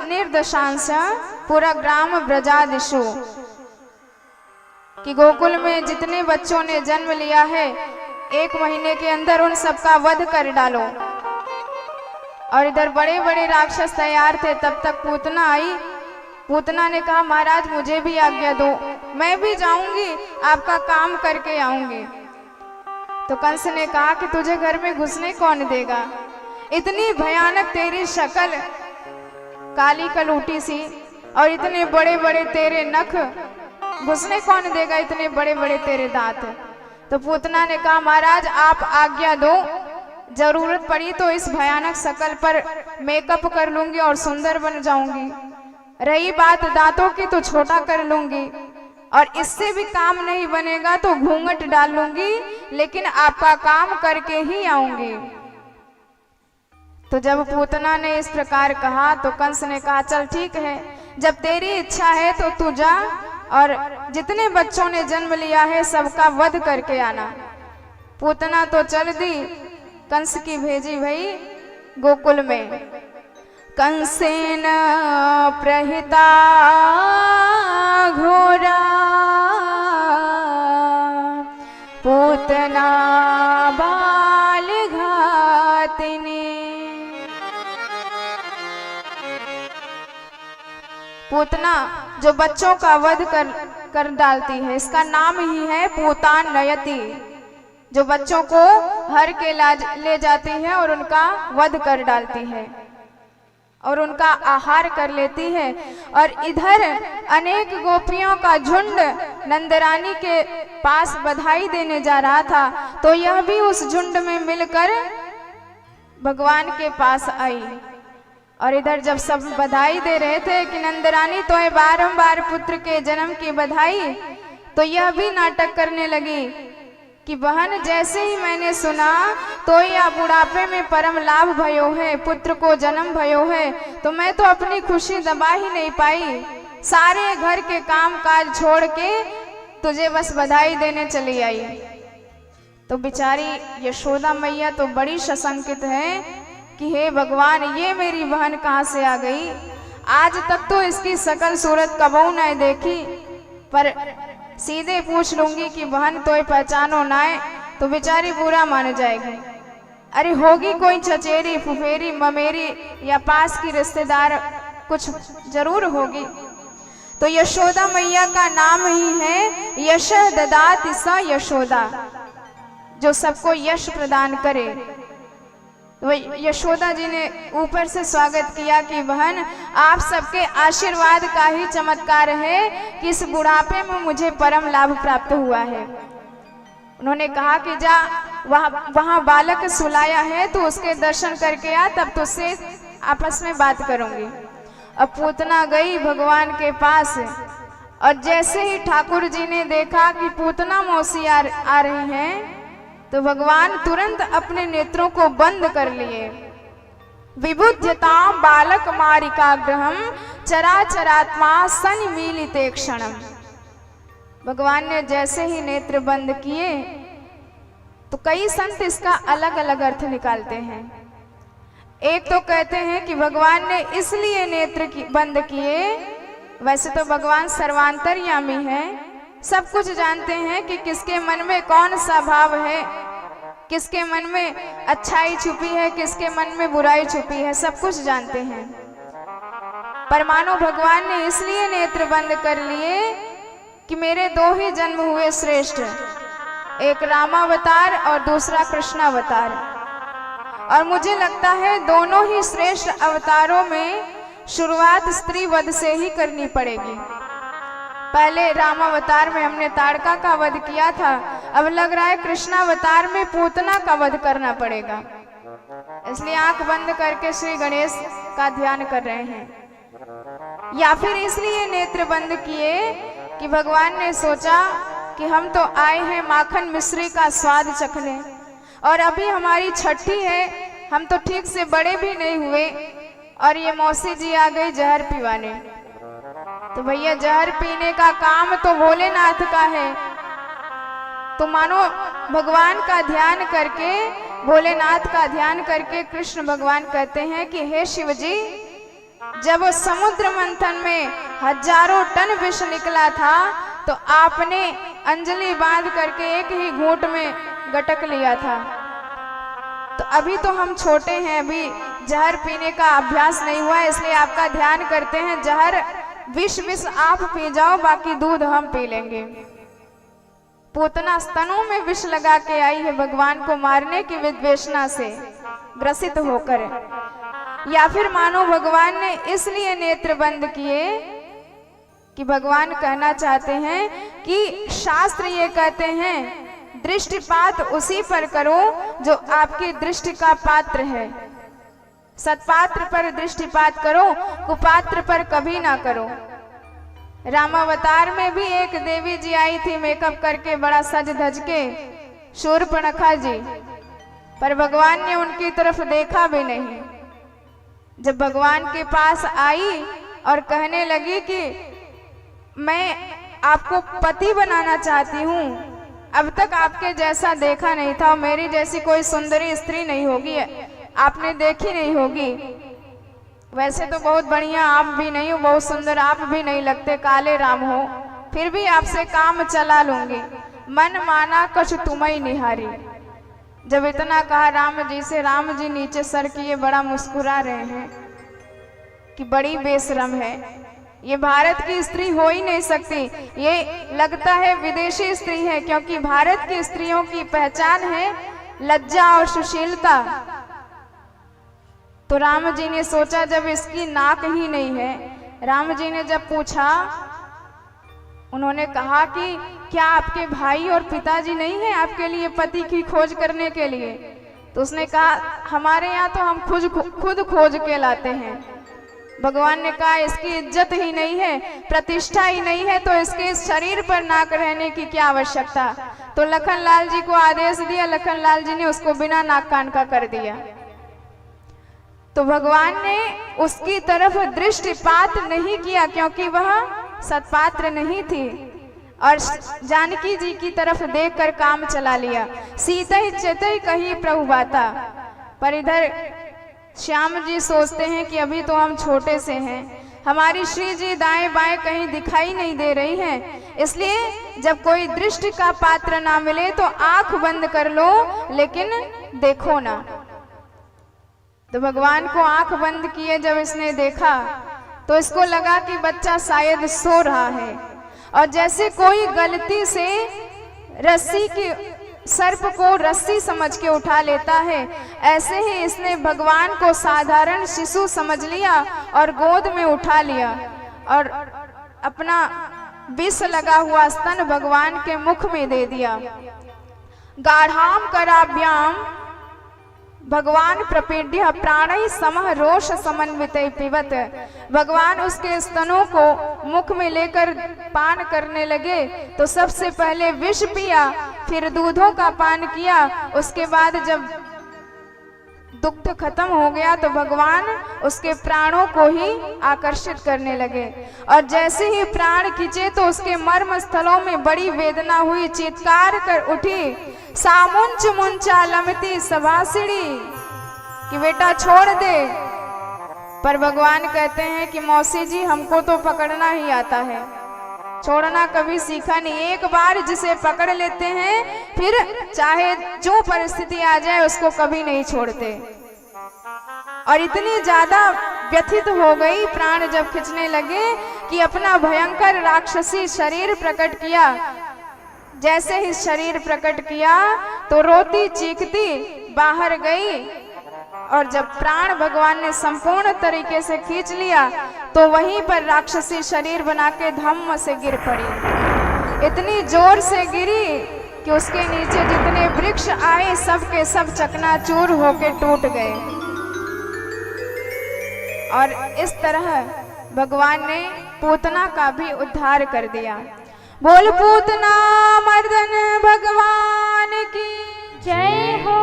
निर्दशांश पूरा ग्राम ब्रजादिशु, कि गोकुल में जितने बच्चों ने जन्म लिया है 1 महीने के अंदर उन सबका वध कर डालो। और इधर बड़े बड़े राक्षस तैयार थे, तब तक पूतना आई। पूतना ने कहा महाराज मुझे भी आज्ञा दो, मैं भी जाऊंगी, आपका काम करके आऊंगी। तो कंस ने कहा कि तुझे घर में घुसने कौन देगा, इतनी भयानक तेरी शक्ल काली कलूटी सी और इतने बड़े बड़े तेरे नख, घुसने कौन देगा इतने बड़े बड़े तेरे दांत। तो पूतना ने कहा महाराज आप आज्ञा दो, जरूरत पड़ी तो इस भयानक शक्ल पर मेकअप कर लूंगी और सुंदर बन जाऊंगी, रही बात दांतों की तो छोटा कर लूंगी, और इससे भी काम नहीं बनेगा तो घूंघट डाल लूंगी, लेकिन आपका काम करके ही आऊंगी। तो जब पूतना ने इस प्रकार कहा तो कंस ने कहा चल ठीक है, जब तेरी इच्छा है तो तू जा और जितने बच्चों ने जन्म लिया है सबका वध करके आना। पूतना तो चल दी कंस की भेजी भई गोकुल में। कंसेन प्रहिता घोरा पूतना बाल घातिनी। पूतना जो बच्चों का वध कर डालती है। इसका नाम ही है पूतान नयति, जो बच्चों को हर के ले जाती है और उनका वध कर डालती है और उनका आहार कर लेती है। और इधर अनेक गोपियों का झुंड नंदरानी के पास बधाई देने जा रहा था, तो यह भी उस झुंड में मिलकर भगवान के पास आई। और इधर जब सब बधाई दे रहे थे कि नंदरानी तो है बारंबार पुत्र के जन्म की बधाई, तो यह भी नाटक करने लगी कि बहन जैसे ही मैंने सुना तो या बुढ़ापे में परम लाभ भयो है, पुत्र को जन्म भयो है, तो मैं तो अपनी खुशी दबा ही नहीं पाई, सारे घर के काम काज छोड़ के तुझे बस बधाई देने चली आई। तो बेचारी यशोदा मैया तो बड़ी सशंकित है कि हे भगवान, ये मेरी बहन कहाँ से आ गई, आज तक तो इसकी शकल सूरत कबहू न देखी, पर सीधे पूछ लूंगी कि बहन तो पहचानो ना है तो बेचारी बुरा मान जाएगी। अरे होगी कोई चचेरी फुफेरी ममेरी या पास की रिश्तेदार, कुछ जरूर होगी। तो यशोदा मैया का नाम ही है यश ददाति स यशोदा, जो सबको यश प्रदान करे। तो यशोदा जी ने ऊपर से स्वागत किया कि बहन आप सबके आशीर्वाद का ही चमत्कार है कि इस बुढ़ापे में मुझे परम लाभ प्राप्त हुआ है। उन्होंने कहा कि जा वहाँ बालक सुलाया है तो उसके दर्शन करके आ, तब तो उससे आपस में बात करूंगी। अब पूतना गई भगवान के पास, और जैसे ही ठाकुर जी ने देखा कि पूतना मौसी आ रही हैं, तो भगवान तुरंत अपने नेत्रों को बंद कर लिए। विबुध्यताम बालक मारिकाग्रहम चराचरात्मा सन्मीलिते क्षणम। भगवान ने जैसे ही नेत्र बंद किए तो कई संत इसका अलग अलग अर्थ निकालते हैं। एक तो कहते हैं कि भगवान ने इसलिए नेत्र बंद किए, वैसे तो भगवान सर्वांतर्यामी है, सब कुछ जानते हैं कि किसके मन में कौन सा भाव है, किसके मन में अच्छाई छुपी है, किसके मन में बुराई छुपी है, सब कुछ जानते हैं। पर मानो भगवान ने इसलिए नेत्र बंद कर लिए कि मेरे दो ही जन्म हुए श्रेष्ठ, एक रामावतार और दूसरा कृष्णावतार, और मुझे लगता है दोनों ही श्रेष्ठ अवतारों में शुरुआत स्त्री वध से ही करनी पड़ेगी। पहले रामावतार में हमने ताड़का का वध किया था, अब लग रहा है कृष्णावतार में पूतना का वध करना पड़ेगा। इसलिए आंख बंद करके श्री गणेश का ध्यान कर रहे हैं। या फिर इसलिए नेत्र बंद किए कि भगवान ने सोचा कि हम तो आए हैं माखन मिश्री का स्वाद चखने, और अभी हमारी छठी है, हम तो ठीक से बड़े भी नहीं हुए, और ये मौसी जी आ गई जहर पिवाने। तो भैया जहर पीने का काम तो भोलेनाथ का है, तो मानो भगवान का ध्यान करके, भोलेनाथ का ध्यान करके कृष्ण भगवान कहते हैं कि हे शिव जी, जब समुद्र मंथन में हजारों टन विष निकला था तो आपने अंजलि बांध करके एक ही घूंट में गटक लिया था। तो अभी तो हम छोटे हैं, अभी जहर पीने का अभ्यास नहीं हुआ, इसलिए आपका ध्यान करते हैं, जहर विष आप पी जाओ, बाकी दूध हम पी लेंगे। पूतना स्तनों में विष लगा के आई है भगवान को मारने की विद्वेषणा से ग्रसित होकर। या फिर मानो भगवान ने इसलिए नेत्र बंद किए कि भगवान कहना चाहते हैं कि शास्त्र ये कहते हैं दृष्टिपात उसी पर करो जो आपकी दृष्टि का पात्र है, सत्पात्र पर दृष्टिपात करो, कुपात्र पर कभी ना करो। रामावतार में भी एक देवी जी आई थी मेकअप करके, बड़ा सज धज के, शूर्पणखा जी, पर भगवान ने उनकी तरफ देखा भी नहीं। जब भगवान के पास आई और कहने लगी कि मैं आपको पति बनाना चाहती हूँ, अब तक आपके जैसा देखा नहीं था, मेरी जैसी कोई सुंदरी स्त्री नहीं होगी, आपने देखी नहीं होगी। वैसे तो बहुत बढ़िया आप भी नहीं हो, बहुत सुंदर आप भी नहीं लगते, काले राम हो, फिर भी आपसे काम चला लूंगी, मन माना कछु तुम्हें निहारी। जब इतना कहा राम जी से, राम जी नीचे सर किए बड़ा मुस्कुरा रहे हैं कि बड़ी बेशरम है, ये भारत की स्त्री हो ही नहीं सकती, ये लगता है विदेशी स्त्री है, क्योंकि भारत की स्त्रियों की पहचान है लज्जा और सुशीलता। तो राम जी ने सोचा जब इसकी नाक ही नहीं है, राम जी ने जब पूछा, उन्होंने कहा कि क्या आपके भाई और पिताजी नहीं है आपके लिए पति की खोज करने के लिए? तो उसने कहा हमारे यहाँ तो हम खुद खोज के लाते हैं। भगवान ने कहा इसकी इज्जत ही नहीं है, प्रतिष्ठा ही नहीं है, तो इसके इस शरीर पर नाक रहने की क्या आवश्यकता। तो लखन लाल जी को आदेश दिया, लखन लाल जी ने उसको बिना नाक कान का कर दिया। तो भगवान ने उसकी तरफ दृष्टिपात नहीं किया, क्योंकि वह सत्पात्र नहीं थी, और जानकी जी की तरफ देखकर काम चला लिया। सीता ही चेतई कही प्रभु बाता। पर इधर श्याम जी सोचते हैं कि अभी तो हम छोटे से हैं, हमारी श्री जी दाएं बाएं कहीं दिखाई नहीं दे रही हैं, इसलिए जब कोई दृष्टि का पात्र ना मिले तो आंख बंद कर लो, लेकिन देखो ना। तो भगवान को आंख बंद किए जब इसने देखा तो इसको लगा कि बच्चा शायद सो रहा है, और जैसे कोई गलती से रस्सी की सर्प को रस्सी समझ के उठा लेता है, ऐसे ही इसने भगवान को साधारण शिशु समझ लिया और गोद में उठा लिया, और अपना विष लगा हुआ स्तन भगवान के मुख में दे दिया। गाढ़ाम कराभ्याम भगवान प्रपीड्य प्राणै समः रोष समन्वित पिबत। भगवान उसके स्तनों को मुख में लेकर पान करने लगे, तो सबसे पहले विष पिया, फिर दूधों का पान किया, उसके बाद जब दुग्ध खत्म हो गया तो भगवान उसके प्राणों को ही आकर्षित करने लगे, और जैसे ही प्राण खींचे तो उसके मर्म स्थलों में बड़ी वेदना हुई, चित्कार कर उठी, सामुंच मुंचा लमती सभासिड़ी, कि बेटा छोड़ दे। पर भगवान कहते हैं कि मौसी जी हमको तो पकड़ना ही आता है, छोड़ना कभी सीखा नहीं। एक बार जिसे पकड़ लेते हैं फिर चाहे जो परिस्थिति आ जाए उसको कभी नहीं छोड़ते। और इतनी ज्यादा व्यथित हो गई प्राण जब खींचने लगे कि अपना भयंकर राक्षसी शरीर प्रकट किया। जैसे ही शरीर प्रकट किया तो रोती चीखती बाहर गई, और जब प्राण भगवान ने संपूर्ण तरीके से खींच लिया तो वहीं पर राक्षसी शरीर बना के धम्म से गिर पड़ी। इतनी जोर से गिरी कि उसके नीचे जितने वृक्ष आए सब के सब चकनाचूर होके टूट गए। और इस तरह भगवान ने पूतना का भी उद्धार कर दिया। बोल पूतना मर्दन भगवान की जय हो।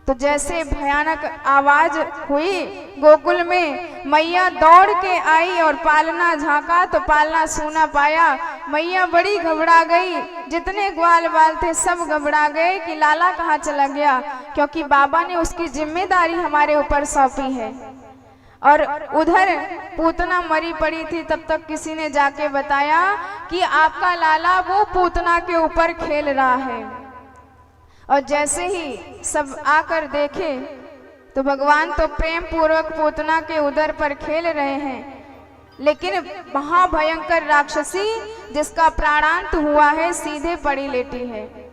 तो जैसे भयानक आवाज हुई गोकुल में, मैया दौड़ के आई और पालना झांका तो पालना सूना पाया। मैया बड़ी घबरा गई, जितने ग्वाल बाल थे सब घबरा गए कि लाला कहाँ चला गया, क्योंकि बाबा ने उसकी जिम्मेदारी हमारे ऊपर सौंपी है। और उधर पूतना मरी पड़ी थी, तब तक किसी ने जाके बताया कि आपका लाला वो पूतना के ऊपर खेल रहा है। और जैसे ही सब आकर देखे तो भगवान तो प्रेम पूर्वक पूतना के उदर पर खेल रहे हैं, लेकिन महाभयंकर राक्षसी जिसका प्राणांत हुआ है सीधे पड़ी लेटी है,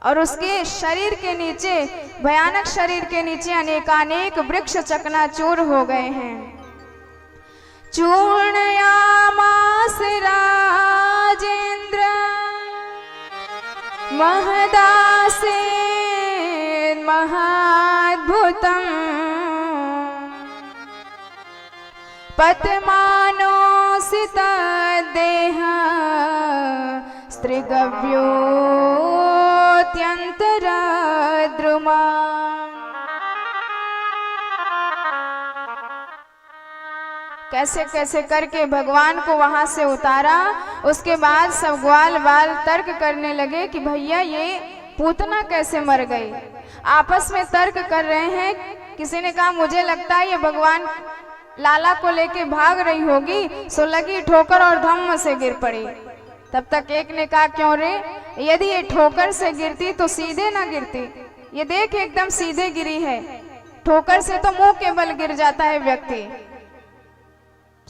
और उसके शरीर के नीचे, भयानक शरीर के नीचे अनेकानेक वृक्ष चकनाचूर हो गए हैं। चूर्णयामास राजेंद्र महदासे महाद्भुतम् पतमानोऽसि तद्देह स्त्रीगव्योऽत्यन्तरद्रुमा। कैसे कैसे करके भगवान को वहां से उतारा। उसके बाद सब ग्वाल बाल तर्क करने लगे कि भैया ये पूतना कैसे मर गई। आपस में तर्क कर रहे हैं। किसी ने कहा मुझे लगता है ये भगवान लाला को लेके भाग रही होगी, सो लगी ठोकर और धम्म से गिर पड़ी। तब तक एक ने कहा क्यों रे, यदि ये ठोकर से गिरती तो सीधे ना गिरती, ये देख एकदम सीधे गिरी है। ठोकर से तो मुंह के बल गिर जाता है व्यक्ति,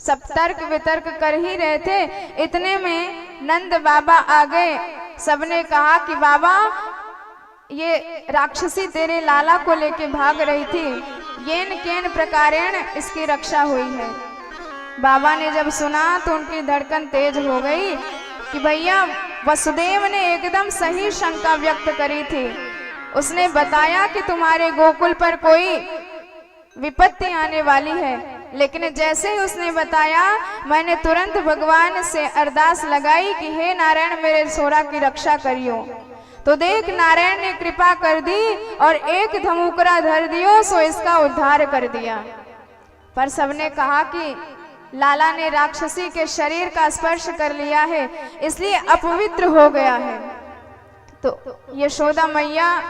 सब तर्क वितर्क कर ही रहे थे। इतने में नंद बाबा आ गए। सबने कहा कि बाबा, ये राक्षसी तेरे लाला को लेके भाग रही थी, येन केन प्रकारेण इसकी रक्षा हुई है। बाबा ने जब सुना तो उनकी धड़कन तेज हो गई कि भैया, वसुदेव ने एकदम सही शंका व्यक्त करी थी। उसने बताया कि तुम्हारे गोकुल पर कोई विपत्ति आने वाली है, लेकिन जैसे ही उसने बताया, मैंने तुरंत भगवान से अरदास लगाई कि हे नारायण, मेरे सोरा की रक्षा करियो। तो देख, नारायण ने कृपा कर दी और एक धमुकरा धर दियो, सो इसका उद्धार कर दिया। पर सबने कहा कि लाला ने राक्षसी के शरीर का स्पर्श कर लिया है, इसलिए अपवित्र हो गया है। तो यशोदा मैया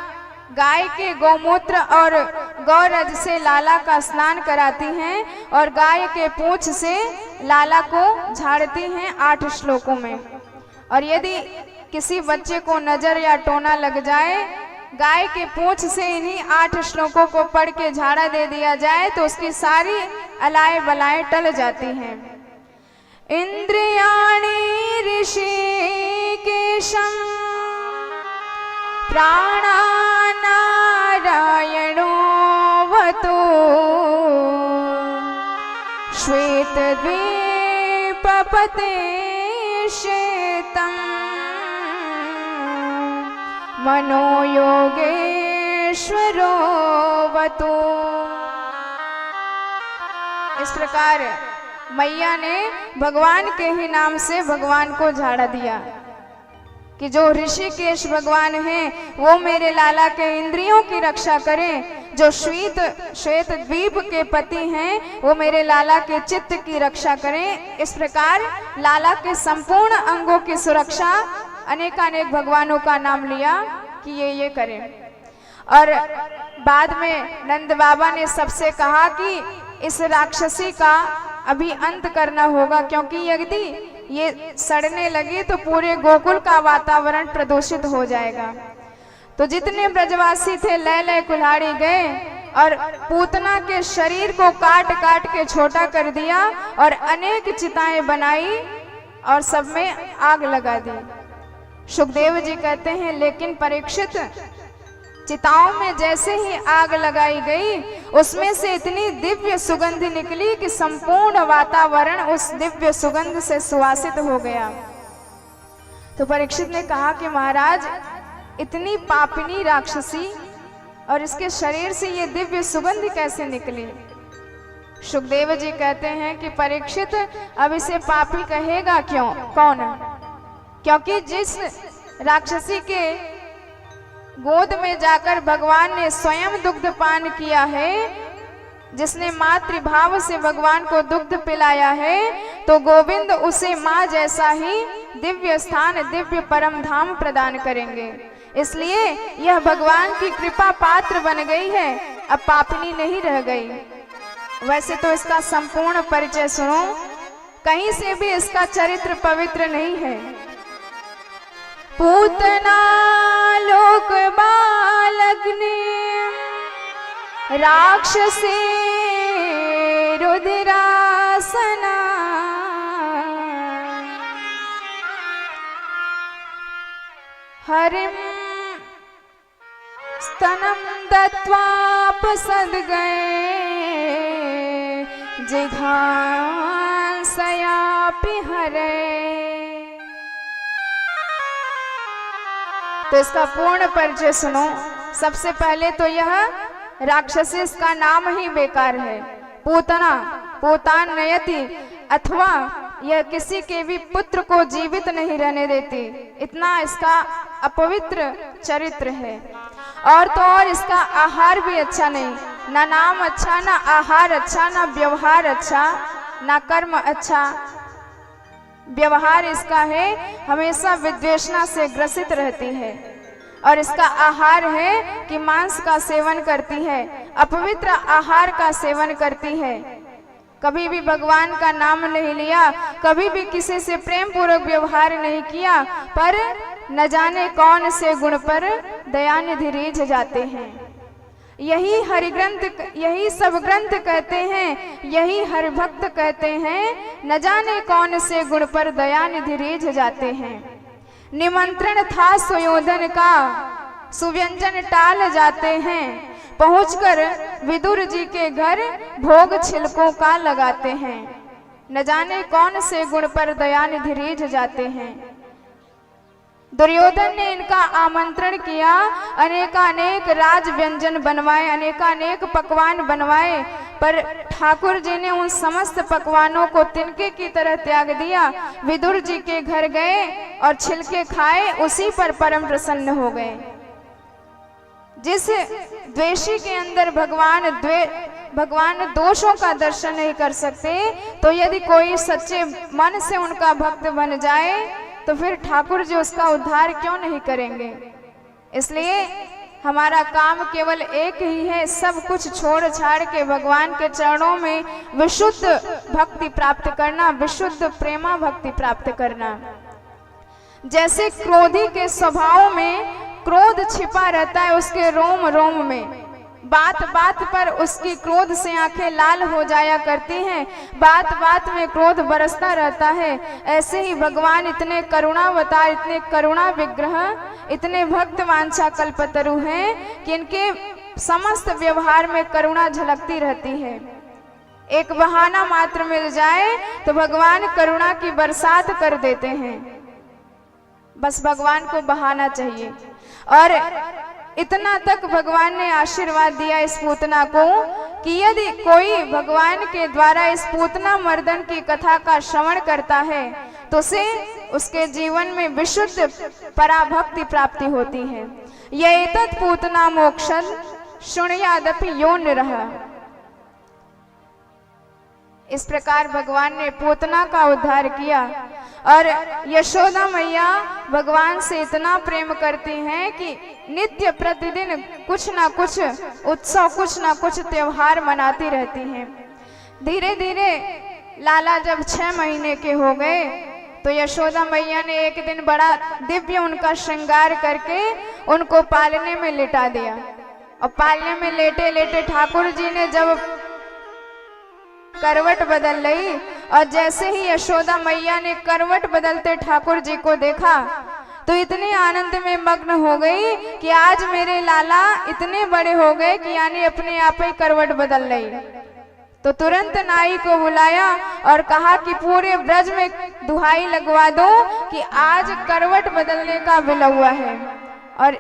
गाय के गौमूत्र और गौरज से लाला का स्नान कराती हैं और गाय के पूंछ से लाला को झाड़ती हैं 8 श्लोकों में। और यदि किसी बच्चे को नजर या टोना लग जाए, गाय के पूंछ से इन्हीं 8 श्लोकों को पढ़ के झाड़ा दे दिया जाए तो उसकी सारी अलाए बलाएं टल जाती हैं। इंद्रियाणि ऋषिकेशं प्राणानारायणो वतो श्वेतद्वीपपते शेतं मनोयोगेश्वरो वतो। इस प्रकार मैया ने भगवान के ही नाम से भगवान को झाड़ा दिया कि जो ऋषिकेश भगवान हैं वो मेरे लाला के इंद्रियों की रक्षा करें, जो श्वेत द्वीप के पति हैं वो मेरे लाला के चित्त की रक्षा करें। इस प्रकार लाला के संपूर्ण अंगों की सुरक्षा अनेकानेक भगवानों का नाम लिया कि ये करें। और बाद में नंद बाबा ने सबसे कहा कि इस राक्षसी का अभी अंत करना होगा, क्योंकि यदि ये सड़ने लगी तो पूरे गोकुल का वातावरण प्रदूषित हो जाएगा। तो जितने ब्रजवासी थे लय लय कुल्हाड़ी गए और पूतना के शरीर को काट काट के छोटा कर दिया और अनेक चिताएं बनाई और सब में आग लगा दी। सुखदेव जी कहते हैं, लेकिन परीक्षित, चिताओं में जैसे ही आग लगाई गई उसमें से इतनी दिव्य सुगंध निकली कि संपूर्ण वातावरण उस दिव्य सुगंध से सुवासित हो गया। तो परीक्षित ने कहा कि महाराज, इतनी पापिनी राक्षसी और इसके शरीर से ये दिव्य सुगंध कैसे निकली? सुखदेव जी कहते हैं कि परीक्षित, अब इसे पापी कहेगा क्यों? कौन? क्योंकि जिस राक्षसी के गोद में जाकर भगवान ने स्वयं दुग्ध पान किया है, जिसने मातृभाव से भगवान को दुग्ध पिलाया है, तो गोविंद उसे माँ जैसा ही दिव्य स्थान, दिव्य परम धाम प्रदान करेंगे। इसलिए यह भगवान की कृपा पात्र बन गई है, अब पापिनी नहीं रह गई। वैसे तो इसका संपूर्ण परिचय सुनो, कहीं से भी इसका चरित्र पवित्र नहीं है। पूतना लोक बालग्नि राक्षसी रुधिरासना हरिम स्तनम दत्वापसद गए जिघांसयापि हरे। तो इसका पूर्ण परिचय सुनो। सबसे पहले तो यह राक्षसी, इसका नाम ही बेकार है। पूतना, पूतान नयति, अथवा यह किसी के भी पुत्र को जीवित नहीं रहने देती, इतना इसका अपवित्र चरित्र है। और तो और इसका आहार भी अच्छा नहीं, ना नाम अच्छा, ना आहार अच्छा, ना व्यवहार अच्छा, ना कर्म अच्छा। व्यवहार इसका है हमेशा विद्वेषणा से ग्रसित रहती है। और इसका आहार है कि मांस का सेवन करती है, अपवित्र आहार का सेवन करती है। कभी भी भगवान का नाम नहीं लिया, कभी भी किसी से प्रेम पूर्वक व्यवहार नहीं किया, पर न जाने कौन से गुण पर दयानिधि रीझ जाते हैं। यही हरि ग्रंथ, यही सब ग्रंथ कहते हैं, यही हरि भक्त कहते हैं। न जाने कौन से गुण पर दया निधि रीझ जाते हैं। निमंत्रण था सुयोधन का, सुव्यंजन टाल जाते हैं। पहुंचकर विदुर जी के घर भोग छिलकों का लगाते हैं। न जाने कौन से गुण पर दया निधि रीझ जाते हैं। दुर्योधन ने इनका आमंत्रण किया, अनेकानेक राज व्यंजन बनवाए, अनेकानेक पकवान बनवाए, पर ठाकुर जी ने उन समस्त पकवानों को तिनके की तरह त्याग दिया। विदुर जी के घर गए और छिलके खाए, उसी पर परम प्रसन्न हो गए। जिस द्वेषी के अंदर भगवान दोषों का दर्शन नहीं कर सकते, तो यदि कोई सच्चे मन से उनका भक्त बन जाए तो फिर ठाकुर जी उसका उद्धार क्यों नहीं करेंगे। इसलिए हमारा काम केवल एक ही है, सब कुछ छोड़ छाड़ के भगवान के चरणों में विशुद्ध भक्ति प्राप्त करना, विशुद्ध प्रेमा भक्ति प्राप्त करना। जैसे क्रोधी के स्वभाव में क्रोध छिपा रहता है उसके रोम रोम में, बात बात पर उसकी क्रोध से आंखें लाल हो जाया करती हैं, बात बात में क्रोध बरसता रहता है। ऐसे ही भगवान इतने करुणावतार, इतने करुणा विग्रह, इतने भक्त वांछा कल्पतरु हैं कि इनके समस्त व्यवहार में करुणा झलकती रहती है। एक बहाना मात्र मिल जाए तो भगवान करुणा की बरसात कर देते हैं। बस भगवान को बहाना चाहिए। और इतना तक भगवान ने आशीर्वाद दिया इस पूतना को कि यदि कोई भगवान के द्वारा इस पूतना मर्दन की कथा का श्रवण करता है तो उसे उसके जीवन में विशुद्ध पराभक्ति प्राप्ति होती है। ये एतत् पूतना मोक्षद शृणुयादपि यो निरः। इस प्रकार भगवान ने पूतना का उद्धार किया। और यशोदा मैया भगवान से इतना प्रेम करती हैं कि नित्य प्रतिदिन कुछ ना कुछ उत्सव, कुछ ना कुछ त्योहार मनाती रहती हैं। धीरे धीरे लाला जब 6 महीने के हो गए तो यशोदा मैया ने एक दिन बड़ा दिव्य उनका श्रृंगार करके उनको पालने में लिटा दिया। और पालने में लेटे लेटे ठाकुर जी ने जब करवट बदल ली, और जैसे ही यशोदा मैया ने करवट बदलते ठाकुर जी को देखा तो इतने आनंद में मग्न हो गई कि आज मेरे लाला इतने बड़े हो गए कि यानी अपने आप ही करवट बदल रही। तो तुरंत नाई को बुलाया और कहा कि पूरे ब्रज में दुहाई लगवा दो कि आज करवट बदलने का विलौआ है। और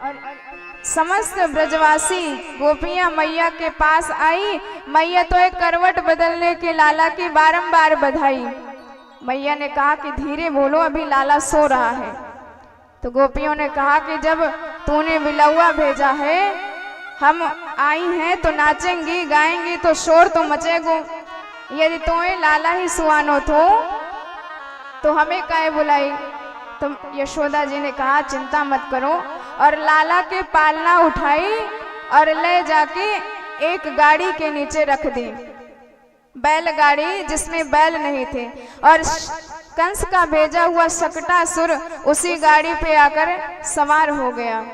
समस्त ब्रजवासी गोपियां मैया के पास आई। मैया तो एक करवट बदलने के लाला की बारंबार बधाई। मैया ने कहा कि धीरे बोलो, अभी लाला सो रहा है। तो गोपियों ने कहा कि जब तूने विलौआ भेजा है, हम आई हैं तो नाचेंगी गाएंगी तो शोर तो मचेगो। यदि तुम्हें लाला ही सुहानो तो हमें काहे बुलाई। तो यशोदा जी ने कहा चिंता मत करो, और लाला के पालना उठाई और ले जाके एक गाड़ी के नीचे रख दी, बैलगाड़ी जिसमें बैल नहीं थे। और कंस का भेजा हुआ शकटासुर उसी गाड़ी पे आकर सवार हो गया,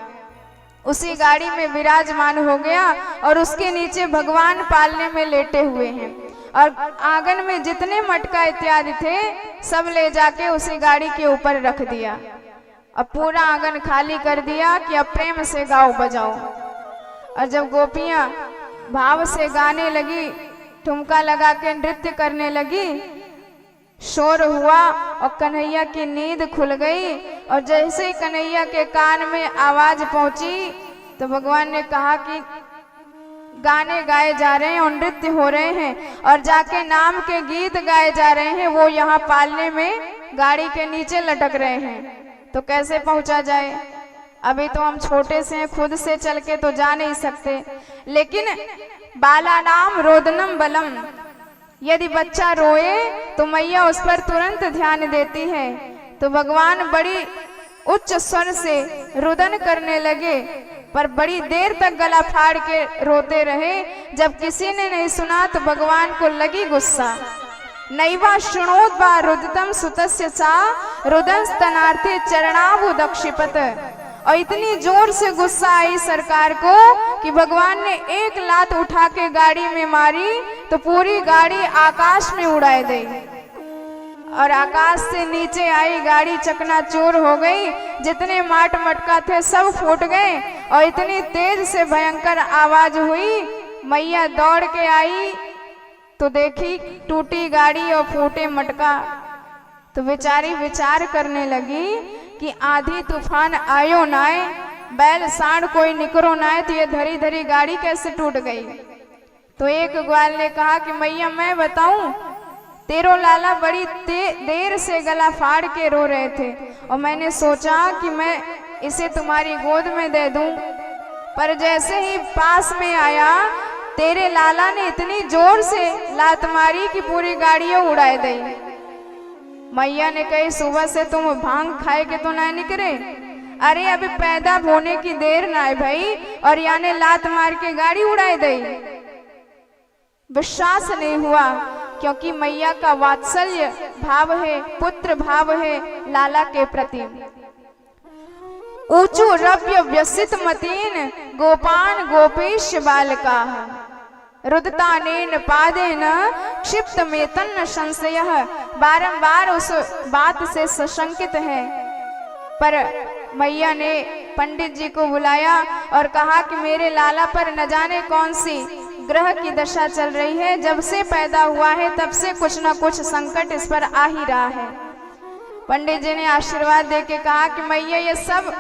उसी गाड़ी में विराजमान हो गया और उसके नीचे भगवान पालने में लेटे हुए हैं। और आंगन में जितने मटका इत्यादि थे सब ले जाके उसी गाड़ी के ऊपर रख दिया। अब पूरा आंगन खाली कर दिया कि अब प्रेम से गाओ बजाओ। और जब गोपियां भाव से गाने लगी, ठुमका लगा के नृत्य करने लगी, शोर हुआ और कन्हैया की नींद खुल गई। और जैसे ही कन्हैया के कान में आवाज पहुंची तो भगवान ने कहा कि गाने गाए जा रहे हैं और नृत्य हो रहे हैं और जाके नाम के गीत गाए जा रहे हैं, वो यहाँ पालने में गाड़ी के नीचे लटक रहे हैं। तो कैसे पहुंचा जाए? अभी तो हम छोटे से हैं, खुद से चल के तो जा नहीं सकते। लेकिन बाला नाम रोदनम बलम, यदि बच्चा रोए तो मैया उस पर तुरंत ध्यान देती है। तो भगवान बड़ी उच्च स्वर से रुदन करने लगे, पर बड़ी देर तक गला फाड़ के रोते रहे। जब किसी ने नहीं सुना तो भगवान को लगी गुस्सा। नैवा शृणोद वा रुदितम सुतस्य सा रुदन स्तनार्थे चरणाभु दक्षिपत। और इतनी जोर से गुस्सा आई सरकार को कि भगवान ने एक लात उठा के गाड़ी में मारी तो पूरी गाड़ी आकाश में उड़ाई दी और आकाश से नीचे आई गाड़ी चकनाचूर हो गई। जितने माट मटका थे सब फूट गए और इतनी तेज से भयंकर आवाज हुई। मैया दौड़ के आई तो देखी टूटी गाड़ी और फूटे मटका, तो बेचारी विचार करने लगी कि आधी तूफान आयो ना आए, बैल सांड कोई निकरो ना आए, तो ये धरी धरी गाड़ी कैसे टूट गई। तो एक ग्वाल ने कहा कि मैया मैं बताऊं, तेरो लाला बड़ी देर से गला फाड़ के रो रहे थे और मैंने सोचा कि मैं इसे तुम्हारी गोद में दे दूं, पर जैसे ही पास में आया तेरे लाला ने इतनी जोर से लात मारी कि पूरी गाड़ियां उड़ाए दी। मैया ने कही सुबह से तुम भांग खाए के तो ना निकले, अरे अभी पैदा होने की देर ना है भाई और याने लात मार के गाड़ी उड़ाए दी। विश्वास नहीं हुआ क्योंकि मैया का वात्सल्य भाव है, पुत्र भाव है लाला के प्रति। ऊंचू रव्य व्यसित मतीन गोपान गोपेश बालका रुदतानेन पादेन क्षिप्त में तन्न संशय। बारंबार उस बात से सशंकित है, पर मैया ने पंडित जी को बुलाया और कहा कि मेरे लाला पर न जाने कौन सी ग्रह की दशा चल रही है, जब से पैदा हुआ है तब से कुछ न कुछ संकट इस पर आ ही रहा है। पंडित जी ने आशीर्वाद देके कहा कि मैया ये सब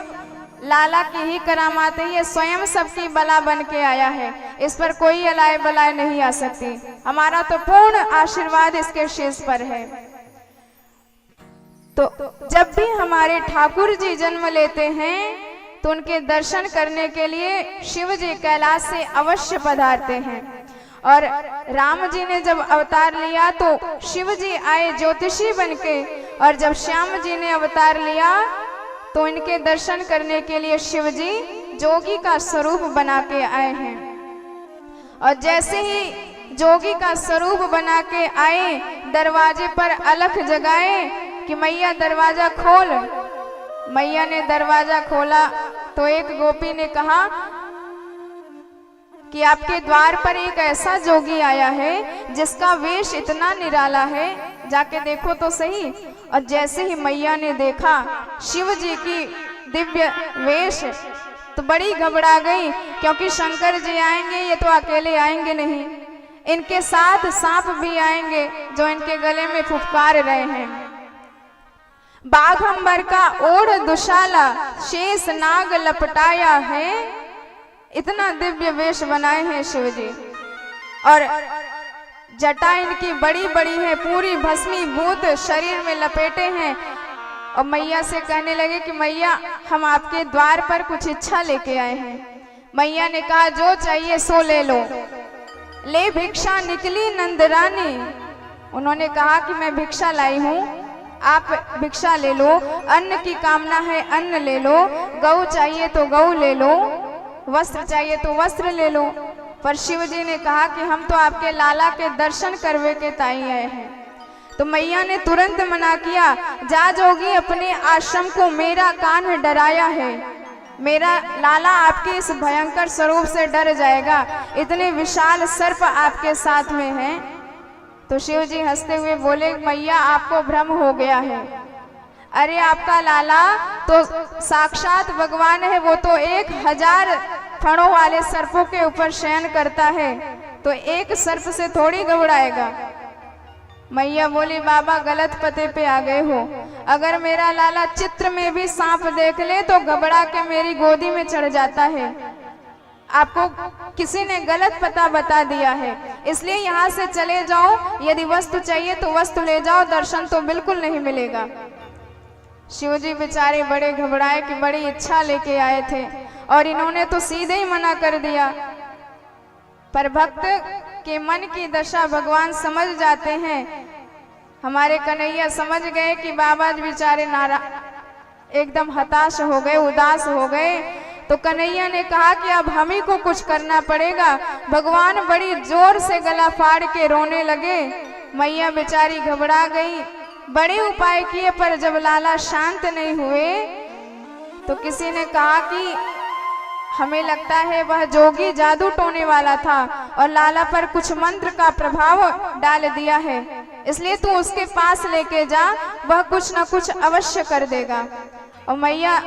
लाला की ही करामात है, ये स्वयं सबकी बला बन के आया है, इस पर कोई अलाय बलाय नहीं आ सकती, हमारा तो पूर्ण आशीर्वाद इसके शीश पर है। तो जब भी हमारे ठाकुर जी जन्म लेते हैं तो उनके दर्शन करने के लिए शिव जी कैलाश से अवश्य पधारते हैं। और राम जी ने जब अवतार लिया तो शिव जी आए ज्योतिषी बनके, और जब श्याम जी ने अवतार लिया तो इनके दर्शन करने के लिए शिव जी जोगी का स्वरूप बना के आए हैं। और जैसे ही जोगी का स्वरूप बना के आए, दरवाजे पर अलख जगाए कि मैया दरवाजा खोल। मैया ने दरवाजा खोला तो एक गोपी ने कहा कि आपके द्वार पर एक ऐसा जोगी आया है जिसका वेश इतना निराला है, जाके देखो तो सही। और जैसे ही मैया ने देखा शिव जी की दिव्य वेश तो बड़ी घबरा गई, क्योंकि शंकर जी आएंगे ये तो अकेले आएंगे नहीं, इनके साथ सांप भी आएंगे जो इनके गले में फुफकार रहे हैं। बाघंबर का ओढ़ दुशाला शेष नाग लपटाया है, इतना दिव्य वेश बनाए हैं शिव जी। और जटा इनकी बड़ी बड़ी है, पूरी भस्मीभूत शरीर में लपेटे हैं। और मैया से कहने लगे कि मैया हम आपके द्वार पर कुछ इच्छा लेके आए हैं। मैया ने कहा जो चाहिए सो ले लो। ले भिक्षा निकली नंदरानी, उन्होंने कहा कि मैं भिक्षा लाई हूँ, आप भिक्षा ले लो। अन्न की कामना है अन्न ले लो, गौ चाहिए तो गौ ले लो, वस्त्र चाहिए तो वस्त्र ले लो। पर शिव जी ने कहा कि हम तो आपके लाला के दर्शन करवे के ताई आए हैं। तो मैया ने तुरंत मना किया, जा जोगी अपने आश्रम को, मेरा कान डराया है, मेरा लाला आपके इस भयंकर स्वरूप से डर जाएगा, इतने विशाल सर्प आपके साथ में हैं। तो शिव जी हंसते हुए बोले मैया आपको भ्रम हो गया है, अरे आपका लाला तो साक्षात भगवान है, वो तो 1000 फणों वाले सर्पों के ऊपर शयन करता है, तो एक सर्प से थोड़ी घबराएगा। मैया बोली बाबा गलत पते पे आ गए हो, अगर मेरा लाला चित्र में भी सांप देख ले तो घबरा के मेरी गोदी में चढ़ जाता है, आपको किसी ने गलत पता बता दिया है, इसलिए यहाँ से चले जाओ, यदि वस्तु चाहिए तो वस्तु ले जाओ, दर्शन तो बिल्कुल नहीं मिलेगा। शिवजी बेचारे बड़े घबराए कि बड़ी इच्छा लेके आए थे और इन्होंने तो सीधे ही मना कर दिया। पर भक्त के मन की दशा भगवान समझ जाते हैं। हमारे कन्हैया समझ गए कि बाबा जी बेचारे एकदम हताश हो गए, उदास हो गए। तो कन्हैया ने कहा कि अब हम ही को कुछ करना पड़ेगा। भगवान बड़ी जोर से गला फाड़ के रोने लगे। मैया बेचारी घबरा गई, बड़े उपाय किए पर जब लाला शांत नहीं हुए तो किसी ने कहा कि हमें लगता है वह जोगी जादू टोने वाला था और लाला पर कुछ मंत्र का प्रभाव डाल दिया है, इसलिए तू उसके पास लेके जा, वह कुछ न कुछ अवश्य कर देगा। और मैया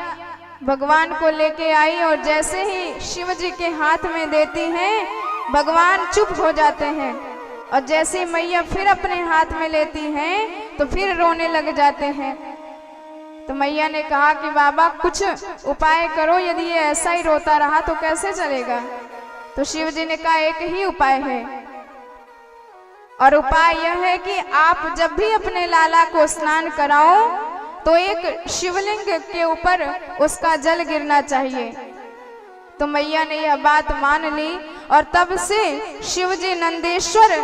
भगवान को लेके आई और जैसे ही शिव जी के हाथ में देती हैं, भगवान चुप हो जाते हैं। और जैसे ही मैया फिर अपने हाथ में लेती हैं तो फिर रोने लग जाते हैं। तो मैया ने कहा कि बाबा कुछ उपाय करो, यदि ये ऐसा ही रोता रहा तो कैसे चलेगा। तो शिव जी ने कहा एक ही उपाय है, और उपाय यह है कि आप जब भी अपने लाला को स्नान कराओ तो एक शिवलिंग के ऊपर उसका जल गिरना चाहिए। तो मैया ने यह बात मान ली और तब से शिव जी नंदेश्वर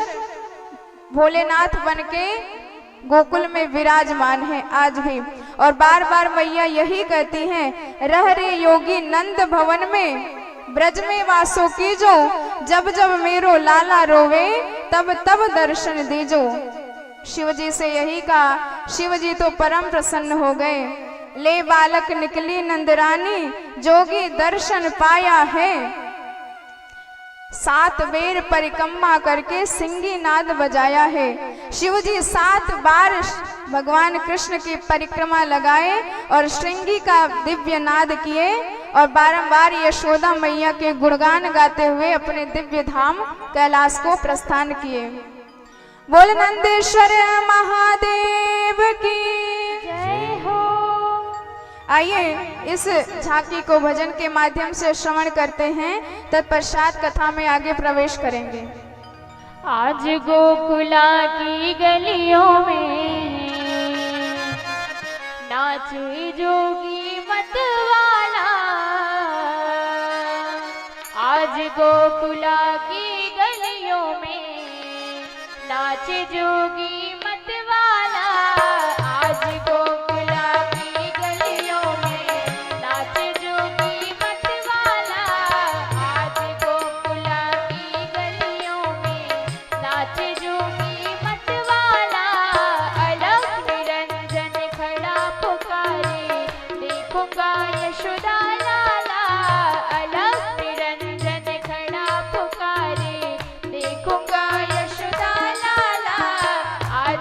भोलेनाथ बनके गोकुल में विराजमान है आज भी। और बार बार मैया यही कहती हैं, रह रे योगी नंद भवन में ब्रज में वासो कीजो, जब जब मेरो लाला रोवे तब तब दर्शन दीजो। शिव जी से यही कहा, शिव जी तो परम प्रसन्न हो गए। ले बालक निकली नंदरानी, जोगी दर्शन पाया है। 7 बेर परिक्रमा करके सिंगी नाद बजाया है। शिव जी 7 बार भगवान कृष्ण की परिक्रमा लगाए और श्रृंगी का दिव्य नाद किए और बारंबार यशोदा मैया के गुणगान गाते हुए अपने दिव्य धाम कैलाश को प्रस्थान किए। बोल नंदेश्वर महादेव की जय हो। आइए इस झांकी को भजन के माध्यम से श्रवण करते हैं, तत्पश्चात कथा में आगे प्रवेश करेंगे। आज गोकुला की गलियों में नाचे जोगी मतवाला, आज गोकुला की गलियों में नाचे जोगी मतवाला, आज गोकुला की गलियों में नाचे जोगी मतवाला, आज गोकुला की गलियों में नाचे जोगी मतवाला। अलग निरंजन खड़ा पुकारे, देखूंगा यशोदा लाला, अलग निरंजन खड़ा पुकारे, देखूंगा यशोदा लाला। आज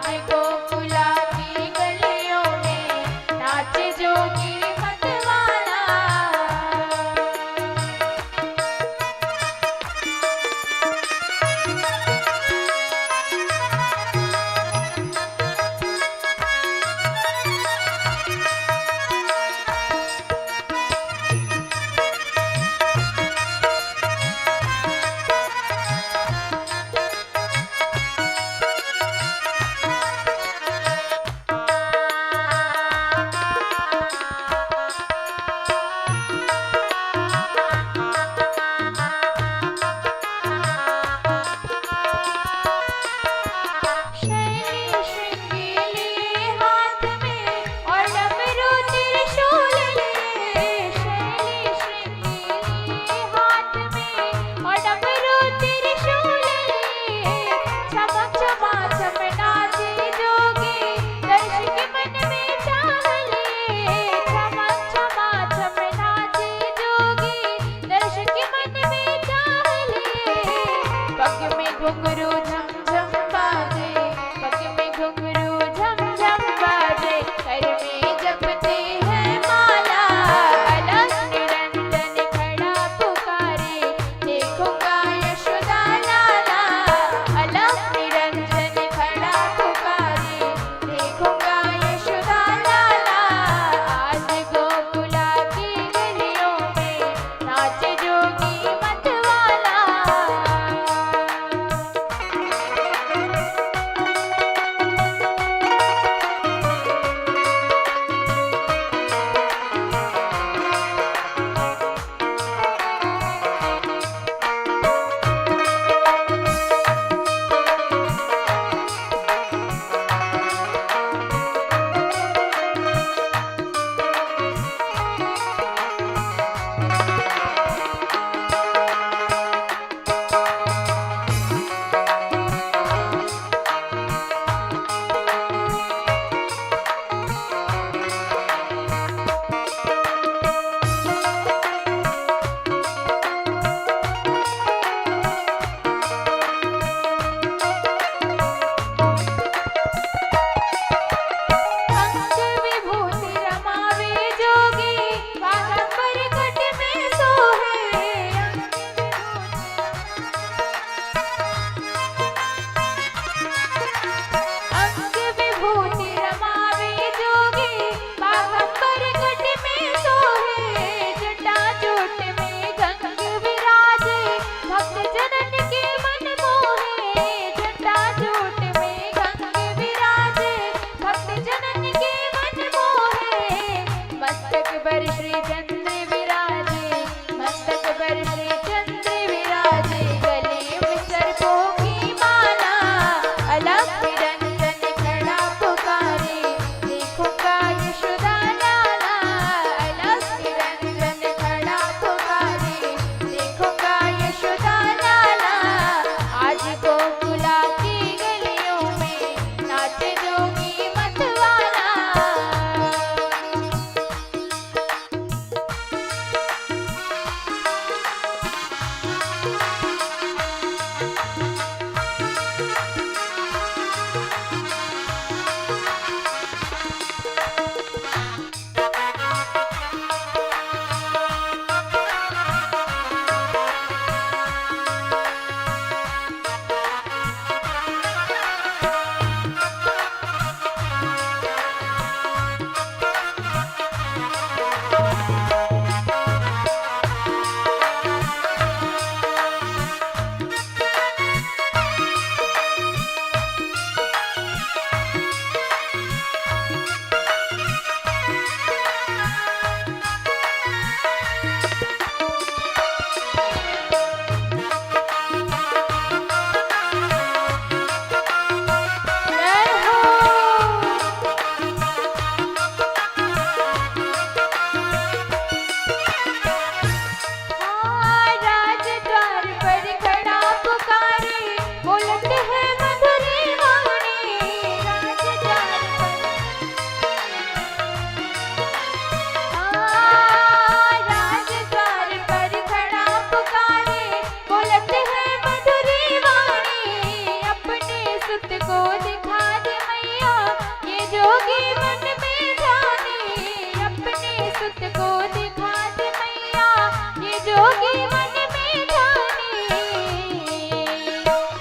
जोगी मन में ठाने,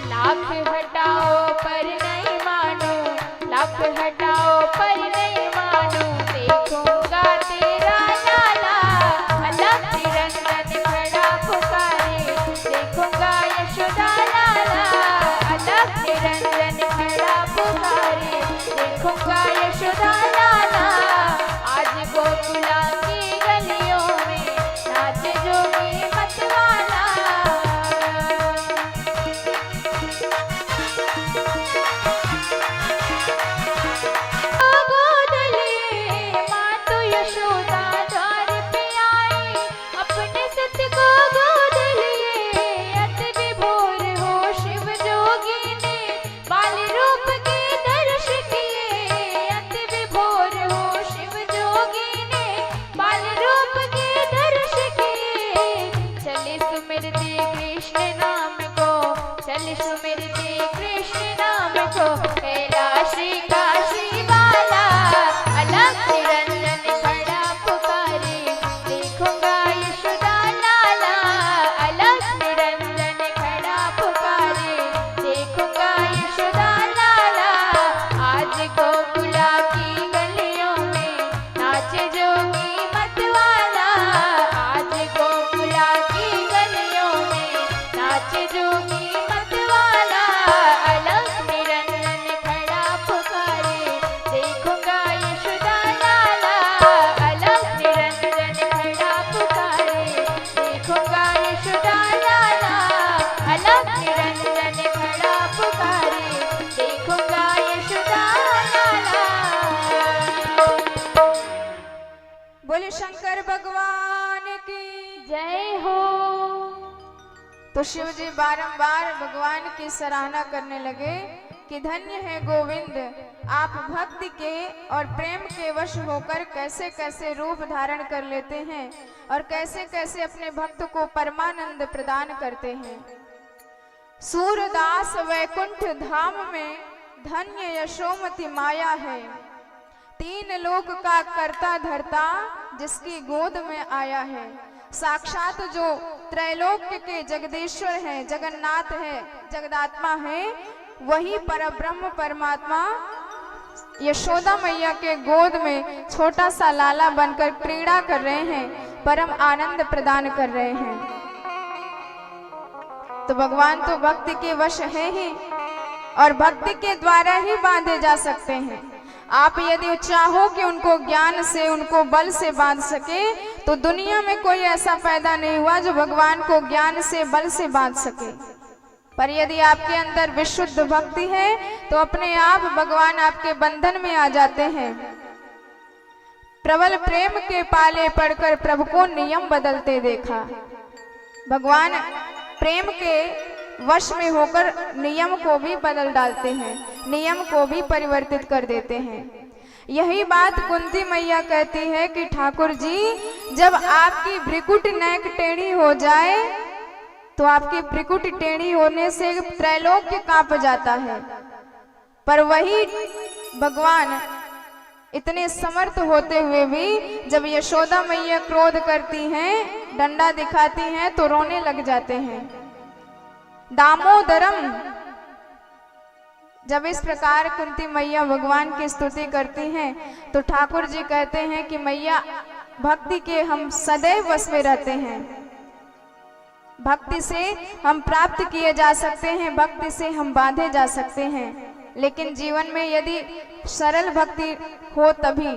लाख हटाओ पर नहीं मानो, लाख हटाओ पर नहीं मानो, देखूंगा तेरा लाला, अलग निरंजन खड़ा पुकारे, देखूंगा यशोदा लाला, अलग निरंजन खड़ा पुकारे, देखूंगा यशोदा लाला। आज गोकुला की गलियों में नाचे जोगी मतवाला। गोद लिए माँ तो यशोदा द्वार पे आई, अपने सत्य को गोद लिए अति विभोर हो शिव जोगी ने, बाल रूप के दर्श किए, अति विभोर हो शिव जोगी ने, बाल रूप के दर्श किए। चले सुमिरते कृष्ण नाम को, चले सुमिरते कृष्ण नाम को, कैलाशी काशी वाला, अलग निरंजन खड़ा पुकारे, देखूंगा यशोदा लाला, अलग निरंजन खड़ा पुकारे, देखूंगा यशोदा लाला। आज गोकुला की गलियों में नाचे जोगी मतवाला, आज गोकुला की गलियों में नाचे जोगी मतवाला, अलग निरंजन खड़ा पुकारे, देखूंगा यशोदा लाला, अलग निरंजन खड़ा पुकारे, देखूंगा यशोदा लाला, अलग निरंजन खड़ा पुकारे, देखूंगा यशोदा लाला। बोले शंकर भगवान की। जय हो। तो शिव जी बारंबार भगवान की सराहना करने लगे कि धन्य है गोविंद, आप भक्ति के और प्रेम के वश होकर कैसे कैसे रूप धारण कर लेते हैं और कैसे कैसे अपने भक्त को परमानंद प्रदान करते हैं। सूरदास वैकुंठ धाम में धन्य यशोमती माया है, तीन लोक का करता धरता जिसकी गोद में आया है। साक्षात जो त्रैलोक्य के जगदीश्वर हैं, जगन्नाथ है, जगदात्मा है, वही परब्रह्म परमात्मा यशोदा मैया के गोद में छोटा सा लाला बनकर क्रीड़ा कर रहे हैं, परम आनंद प्रदान कर रहे हैं। तो भगवान तो भक्ति के वश है ही और भक्ति के द्वारा ही बांधे जा सकते हैं। आप यदि चाहो कि उनको ज्ञान से, उनको बल से बांध सके, तो दुनिया में कोई ऐसा पैदा नहीं हुआ जो भगवान को ज्ञान से, बल से बांध सके। पर यदि आपके अंदर विशुद्ध भक्ति है तो अपने आप भगवान आपके बंधन में आ जाते हैं। प्रबल प्रेम के पाले पड़कर प्रभु को नियम बदलते देखा। भगवान प्रेम के वश में होकर नियम को भी बदल डालते हैं, नियम को भी परिवर्तित कर देते हैं। यही बात कुंती मैया कहती है कि ठाकुर जी, जब आपकी भ्रिकुट नेक टेढ़ी हो जाए तो आपकी भ्रिकुट टेढ़ी होने से त्रैलोक्य कांप जाता है, पर वही भगवान इतने समर्थ होते हुए भी जब यशोदा मैया क्रोध करती हैं, डंडा दिखाती हैं, तो रोने लग जाते हैं। दामोदरम, जब इस प्रकार कुंती मैया भगवान की स्तुति करती हैं तो ठाकुर जी कहते हैं कि मैया, भक्ति के हम सदैव वश में रहते हैं, भक्ति से हम प्राप्त किए जा सकते हैं, भक्ति से हम बांधे जा सकते हैं। लेकिन जीवन में यदि सरल भक्ति हो तभी,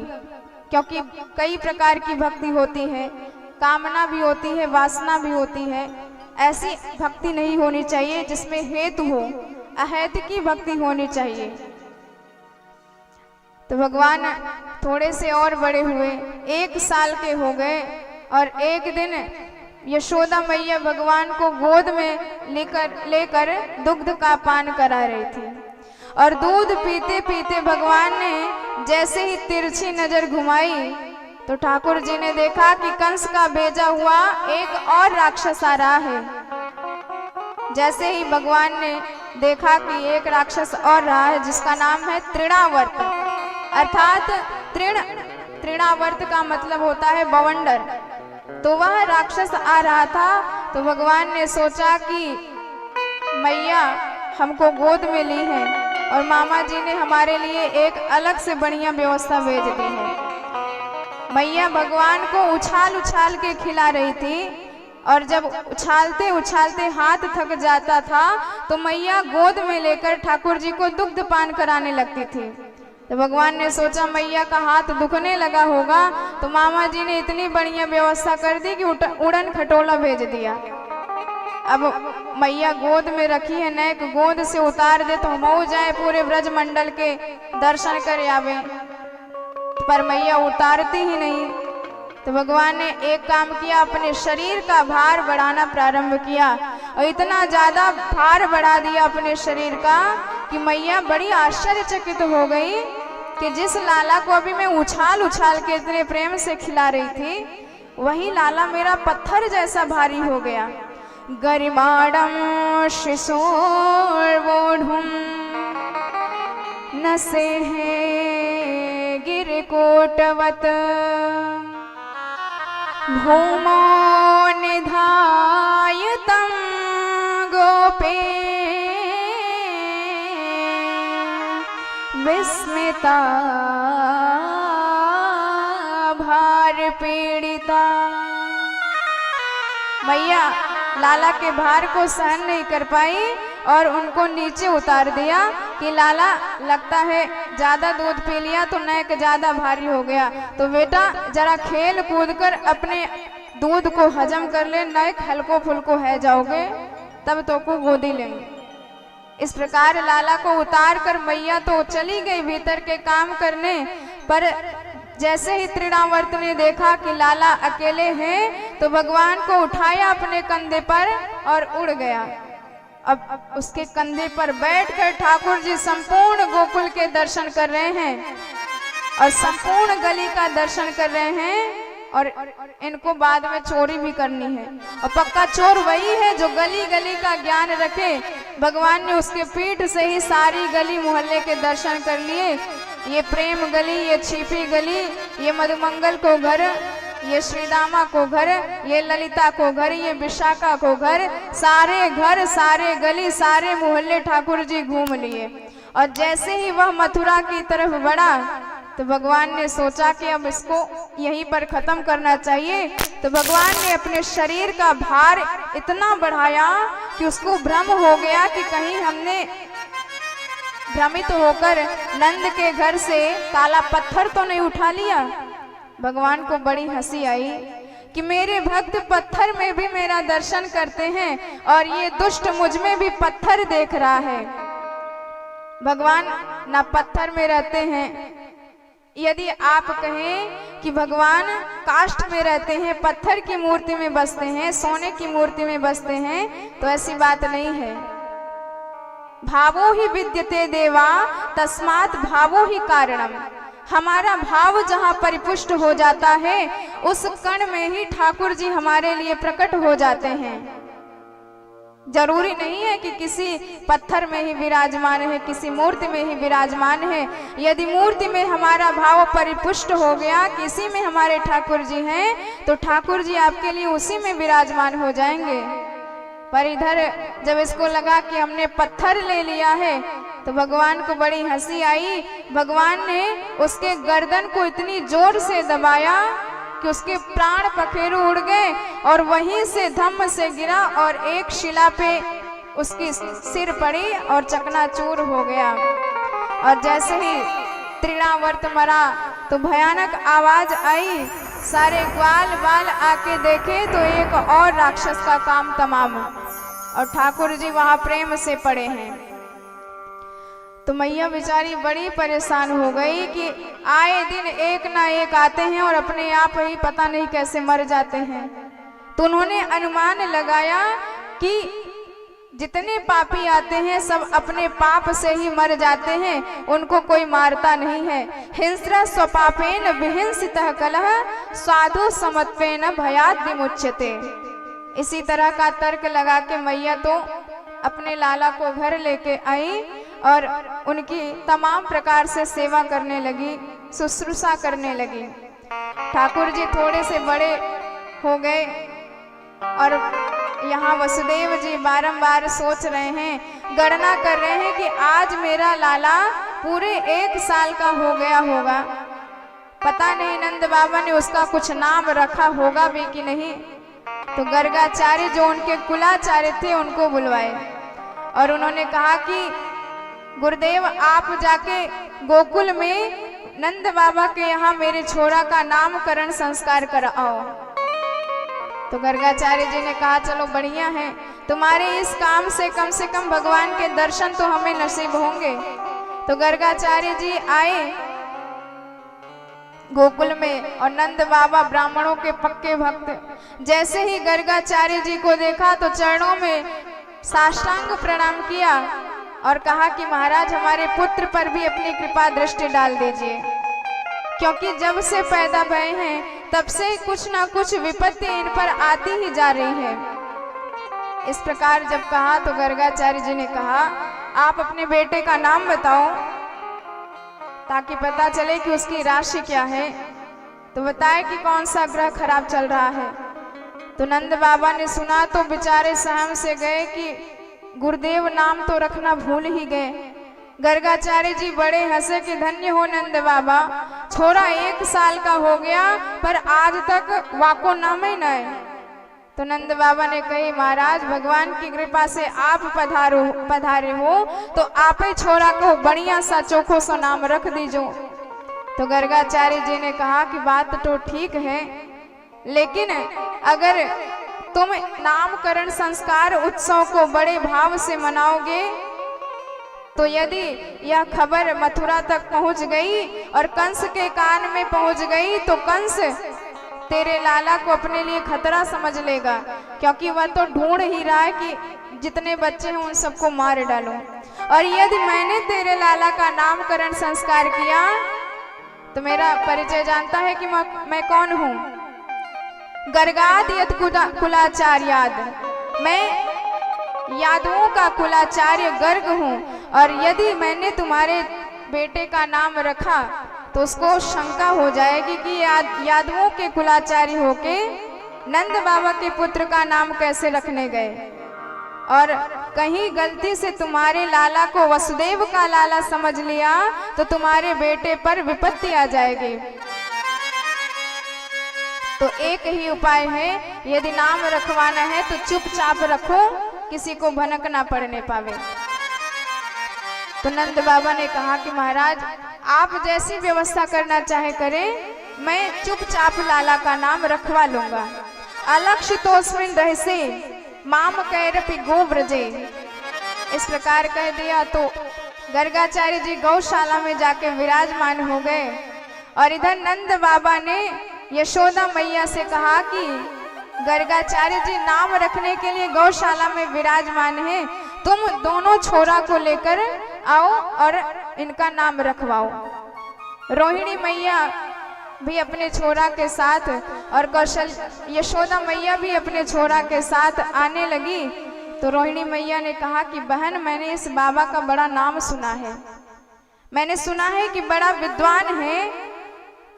क्योंकि कई प्रकार की भक्ति होती है, कामना भी होती है, वासना भी होती है। ऐसी भक्ति नहीं होनी चाहिए जिसमें हेतु हो, अहेतु की भक्ति होनी चाहिए। तो भगवान थोड़े से और बड़े हुए, 1 साल के हो गए और एक दिन यशोदा मैया भगवान को गोद में लेकर दुग्ध का पान करा रही थी और दूध पीते पीते भगवान ने जैसे ही तिरछी नजर घुमाई तो ठाकुर जी ने देखा कि कंस का भेजा हुआ एक और राक्षस आ रहा है। जैसे ही भगवान ने देखा कि एक राक्षस और रहा है जिसका नाम है तृणावर्त, अर्थात तृणावर्त का मतलब होता है बवंडर। तो वह राक्षस आ रहा था। तो भगवान ने सोचा कि मैया हमको गोद में ली है और मामा जी ने हमारे लिए एक अलग से बढ़िया व्यवस्था भेज दी है। मैया भगवान को उछाल उछाल के खिला रही थी और जब उछालते उछालते हाथ थक जाता था तो मैया गोद में लेकर ठाकुर जी को दुग्ध पान कराने लगती थी। तो भगवान ने सोचा मैया का हाथ दुखने लगा होगा, तो मामा जी ने इतनी बढ़िया व्यवस्था कर दी कि उड़न खटोला भेज दिया। अब मैया गोद में रखी है, नेक गोद से उतार दे तो हम जाए पूरे ब्रज मंडल के दर्शन कर आवे, पर मैया उतारती ही नहीं। तो भगवान ने एक काम किया, अपने शरीर का भार बढ़ाना प्रारंभ किया और इतना ज्यादा भार बढ़ा दिया अपने शरीर का कि मैया बड़ी आश्चर्यचकित हो गई कि जिस लाला को अभी मैं उछाल उछाल के इतने प्रेम से खिला रही थी, वही लाला मेरा पत्थर जैसा भारी हो गया। गरिमाडम शिशोर्वोढुम नसे है गिरकोटवत भूमो निधायतं गोपे विस्मिता भार पीड़िता। मैया लाला के भार को सहन नहीं कर पाई और उनको नीचे उतार दिया कि लाला लगता है ज्यादा दूध पी लिया तो नेक ज्यादा भारी हो गया, तो बेटा जरा खेल कूद कर अपने दूध को हजम कर ले, नेक हल्को फुल्को है जाओगे तब तो को गोदी लेंगे। इस प्रकार लाला को उतार कर मैया तो चली गई भीतर के काम करने, पर जैसे ही तृणावर्त ने देखा कि लाला अकेले हैं तो भगवान को उठाया अपने कंधे पर और उड़ गया। अब उसके कंधे पर बैठकर ठाकुर जी संपूर्ण गोकुल के दर्शन कर रहे हैं और संपूर्ण गली का दर्शन कर रहे हैं, और इनको बाद में चोरी भी करनी है। और पक्का चोर वही है जो गली गली का ज्ञान रखे। भगवान ने उसके पीठ से ही सारी गली मोहल्ले के दर्शन कर लिए। ये प्रेम गली, ये छिपी गली, ये मधुमंगल को घर, ये श्रीदामा को घर, ये ललिता को घर, ये विशाखा को घर, सारे गली सारे मोहल्ले ठाकुर जी घूम लिए। और जैसे ही वह मथुरा की तरफ बढ़ा तो भगवान ने सोचा कि अब इसको यहीं पर खत्म करना चाहिए। तो भगवान ने अपने शरीर का भार इतना बढ़ाया कि उसको भ्रम हो गया कि कहीं हमने भ्रमित होकर नंद के घर से काला पत्थर तो नहीं उठा लिया। भगवान को बड़ी हंसी आई कि मेरे भक्त पत्थर में भी मेरा दर्शन करते हैं और ये दुष्ट मुझ में भी पत्थर देख रहा है। भगवान ना पत्थर में रहते हैं। यदि आप कहें कि भगवान काष्ठ में रहते हैं, पत्थर की मूर्ति में बसते हैं, सोने की मूर्ति में बसते हैं, तो ऐसी बात नहीं है। भावो ही विद्यते देवा तस्मात् भावो ही कारणम। हमारा भाव जहाँ परिपुष्ट हो जाता है उस कण में ही ठाकुर जी हमारे लिए प्रकट हो जाते हैं। जरूरी नहीं है कि किसी पत्थर में ही विराजमान है, किसी मूर्ति में ही विराजमान है। यदि मूर्ति में हमारा भाव परिपुष्ट हो गया, किसी में हमारे ठाकुर जी हैं, तो ठाकुर जी आपके लिए उसी में विराजमान हो जाएंगे। पर इधर जब इसको लगा कि हमने पत्थर ले लिया है तो भगवान को बड़ी हंसी आई। भगवान ने उसके गर्दन को इतनी जोर से दबाया कि उसके प्राण पखेरु उड़ गए और वहीं से धम्म से गिरा और एक शिला पे उसकी सिर पड़ी और चकनाचूर हो गया। और जैसे ही तृणावर्त मरा तो भयानक आवाज आई। सारे ग्वाल बाल आके देखे तो एक और राक्षस का काम तमाम, और ठाकुर जी वहां प्रेम से पड़े हैं। तो मैया बेचारी बड़ी परेशान हो गई कि आए दिन एक ना एक आते हैं और अपने आप ही पता नहीं कैसे मर जाते हैं। तो उन्होंने अनुमान लगाया कि जितने पापी आते हैं सब अपने पाप से ही मर जाते हैं, उनको कोई मारता नहीं है। हिंस्र स्वपापेन विहिंसितः कलह साधु समत्वेन भयात् विमुच्यते। इसी तरह का तर्क लगा के मैया तो अपने लाला को घर लेके आई और उनकी तमाम प्रकार से सेवा करने लगी, शुश्रूषा करने लगी। ठाकुर जी थोड़े से बड़े हो गए और यहाँ वसुदेव जी बारंबार सोच रहे हैं, गणना कर रहे हैं कि आज मेरा लाला पूरे 1 साल का हो गया होगा। पता नहीं नंद बाबा ने उसका कुछ नाम रखा होगा भी कि नहीं। तो गर्गाचार्य जो उनके कुलाचार्य थे उनको बुलवाए और उन्होंने कहा कि गुरुदेव आप जाके गोकुल में नंद बाबा के यहाँ मेरे छोरा का नामकरण संस्कार कराओ। तो गर्गाचार्य जी ने कहा चलो बढ़िया है, तुम्हारे इस काम से कम भगवान के दर्शन तो हमें नसीब होंगे। तो गर्गाचार्य जी आए गोकुल में और नंद बाबा ब्राह्मणों के पक्के भक्त। जैसे ही गर्गाचार्य जी को देखा तो चरणों में साष्टांग प्रणाम किया और कहा कि महाराज हमारे पुत्र पर भी अपनी कृपा दृष्टि डाल दीजिए, क्योंकि जब से पैदा भये हैं तब से कुछ ना कुछ विपत्ति इन पर आती ही जा रही है। इस प्रकार जब कहा तो गर्गाचार्य जी ने कहा आप अपने बेटे का नाम बताओ ताकि पता चले कि उसकी राशि क्या है। तो बताए कि कौन सा ग्रह खराब चल रहा है। तो नंद बाबा ने सुना तो बेचारे सहम से गए कि गुरुदेव नाम तो रखना भूल ही गए। गर्गाचार्य जी बड़े हंसे कि धन्य हो नंद बाबा, छोरा 1 साल का हो गया पर आज तक वाको नाम ही न है। तो नंद बाबा ने कही महाराज भगवान की कृपा से आप पधारे हो तो आप ही छोरा को बढ़िया सा चोखो सा नाम रख दीजो। तो गर्गाचार्य जी ने कहा कि बात तो ठीक है, लेकिन अगर तुम नामकरण संस्कार उत्सव को बड़े भाव से मनाओगे तो यदि यह खबर मथुरा तक पहुंच गई और कंस के कान में पहुंच गई तो कंस तेरे लाला को अपने लिए खतरा समझ लेगा, क्योंकि वह तो ढूंढ ही रहा है कि जितने बच्चे हैं उन सबको मार डालूं। और यदि मैंने तेरे लाला का नामकरण संस्कार किया तो मेरा परिचय जानता है कि मैं कौन हूँ। गर्गाद यत कुलाचार्याद, मैं यादवों का कुलाचार्य गर्ग हूँ। और यदि मैंने तुम्हारे बेटे का नाम रखा तो उसको शंका हो जाएगी कि यादवों के कुलाचार्य होके नंद बाबा के पुत्र का नाम कैसे रखने गए, और कहीं गलती से तुम्हारे लाला को वसुदेव का लाला समझ लिया तो तुम्हारे बेटे पर विपत्ति आ जाएगी। तो एक ही उपाय है, यदि नाम रखवाना है तो चुपचाप रखो, किसी को भनक ना पड़ने पावे। तो नंद बाबा ने कहा कि महाराज आप जैसी व्यवस्था करना चाहे करें, मैं चुपचाप लाला का नाम रखवा लूंगा। अलक्षितोस्मिन् रहसे माम कैरपि गोव्रजे, इस प्रकार कह दिया। तो गर्गाचार्य जी गौशाला में जाके विराजमान हो गए और इधर नंद बाबा ने यशोदा मैया से कहा कि गर्गाचार्य जी नाम रखने के लिए गौशाला में विराजमान है, तुम दोनों छोरा को लेकर आओ और इनका नाम रखवाओ। रोहिणी मैया भी अपने छोरा के साथ और यशोदा मैया भी अपने छोरा के साथ आने लगी। तो रोहिणी मैया ने कहा कि बहन मैंने इस बाबा का बड़ा नाम सुना है, मैंने सुना है कि बड़ा विद्वान है,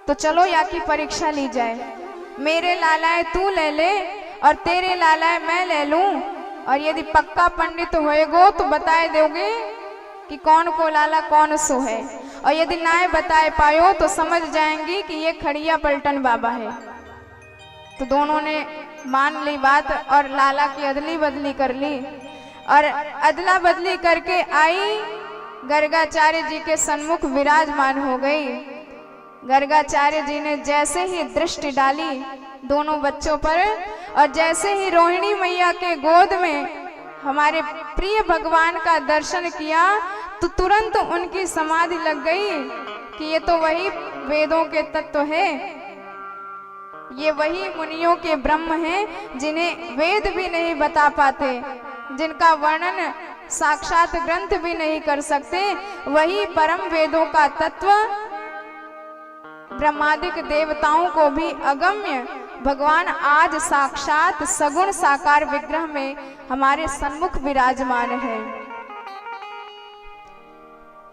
तो चलो या की परीक्षा ली जाए। मेरे लालाए तू ले ले और तेरे लालाए मैं ले लूं, और यदि पक्का पंडित होएगो तो बताए दोगे कि कौन को लाला कौन सो है, और यदि ना बताए पायो तो समझ जाएंगी कि ये खड़िया पलटन बाबा है। तो दोनों ने मान ली बात और लाला की अदली बदली कर ली, और अदला बदली करके आई गर्गाचार्य जी के सन्मुख विराजमान हो गई। गर्गाचार्य जी ने जैसे ही दृष्टि डाली दोनों बच्चों पर, और जैसे ही रोहिणी मैया के गोद में हमारे प्रिय भगवान का दर्शन किया तो तुरंत उनकी समाधि लग गई कि ये तो वही वेदों के तत्व है, ये वही मुनियों के ब्रह्म हैं जिन्हें वेद भी नहीं बता पाते, जिनका वर्णन साक्षात ग्रंथ भी नहीं कर सकते। वही परम वेदों का तत्व ब्रह्मादिक देवताओं को भी अगम्य भगवान आज साक्षात सगुण साकार विग्रह में हमारे सन्मुख विराजमान है।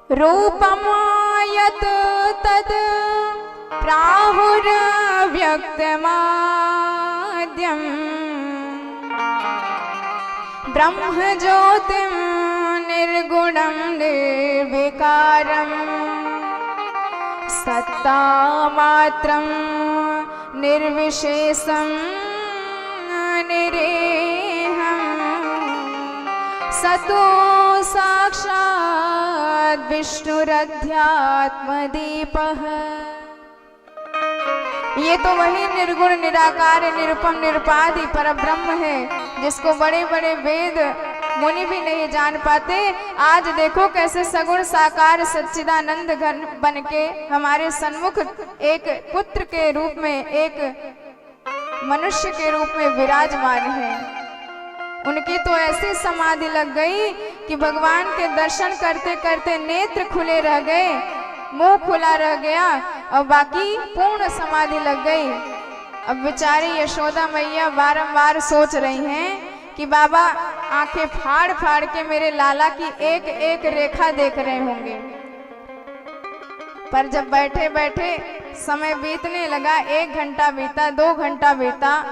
रूपमायत तद प्राहुर व्यक्तमादिति नित्यं ब्रह्म ज्योतिं निर्गुणं निर्विकारं सत्ता मात्रं निर्विशेषं निरेहं सतो साक्षात् विष्णुरध्यात्मदीपः। ये तो वही निर्गुण निराकार निरुपम निरुपाधि परब्रह्म है जिसको बड़े बड़े वेद मुनि भी नहीं जान पाते। आज देखो कैसे सगुण साकार सच्चिदानंद घन बन के हमारे सन्मुख एक पुत्र के रूप में, एक मनुष्य के रूप में विराजमान है। उनकी तो ऐसी समाधि लग गई कि भगवान के दर्शन करते करते नेत्र खुले रह गए, मुंह खुला रह गया और बाकी पूर्ण समाधि लग गई। अब बेचारी यशोदा मैया बारंबार सोच रही हैं कि बाबा आंखें फाड़ फाड़ के मेरे लाला की एक एक रेखा देख रहे होंगे। पर जब बैठे बैठे समय बीतने लगा, 1 घंटा बीता, 2 घंटा बीता,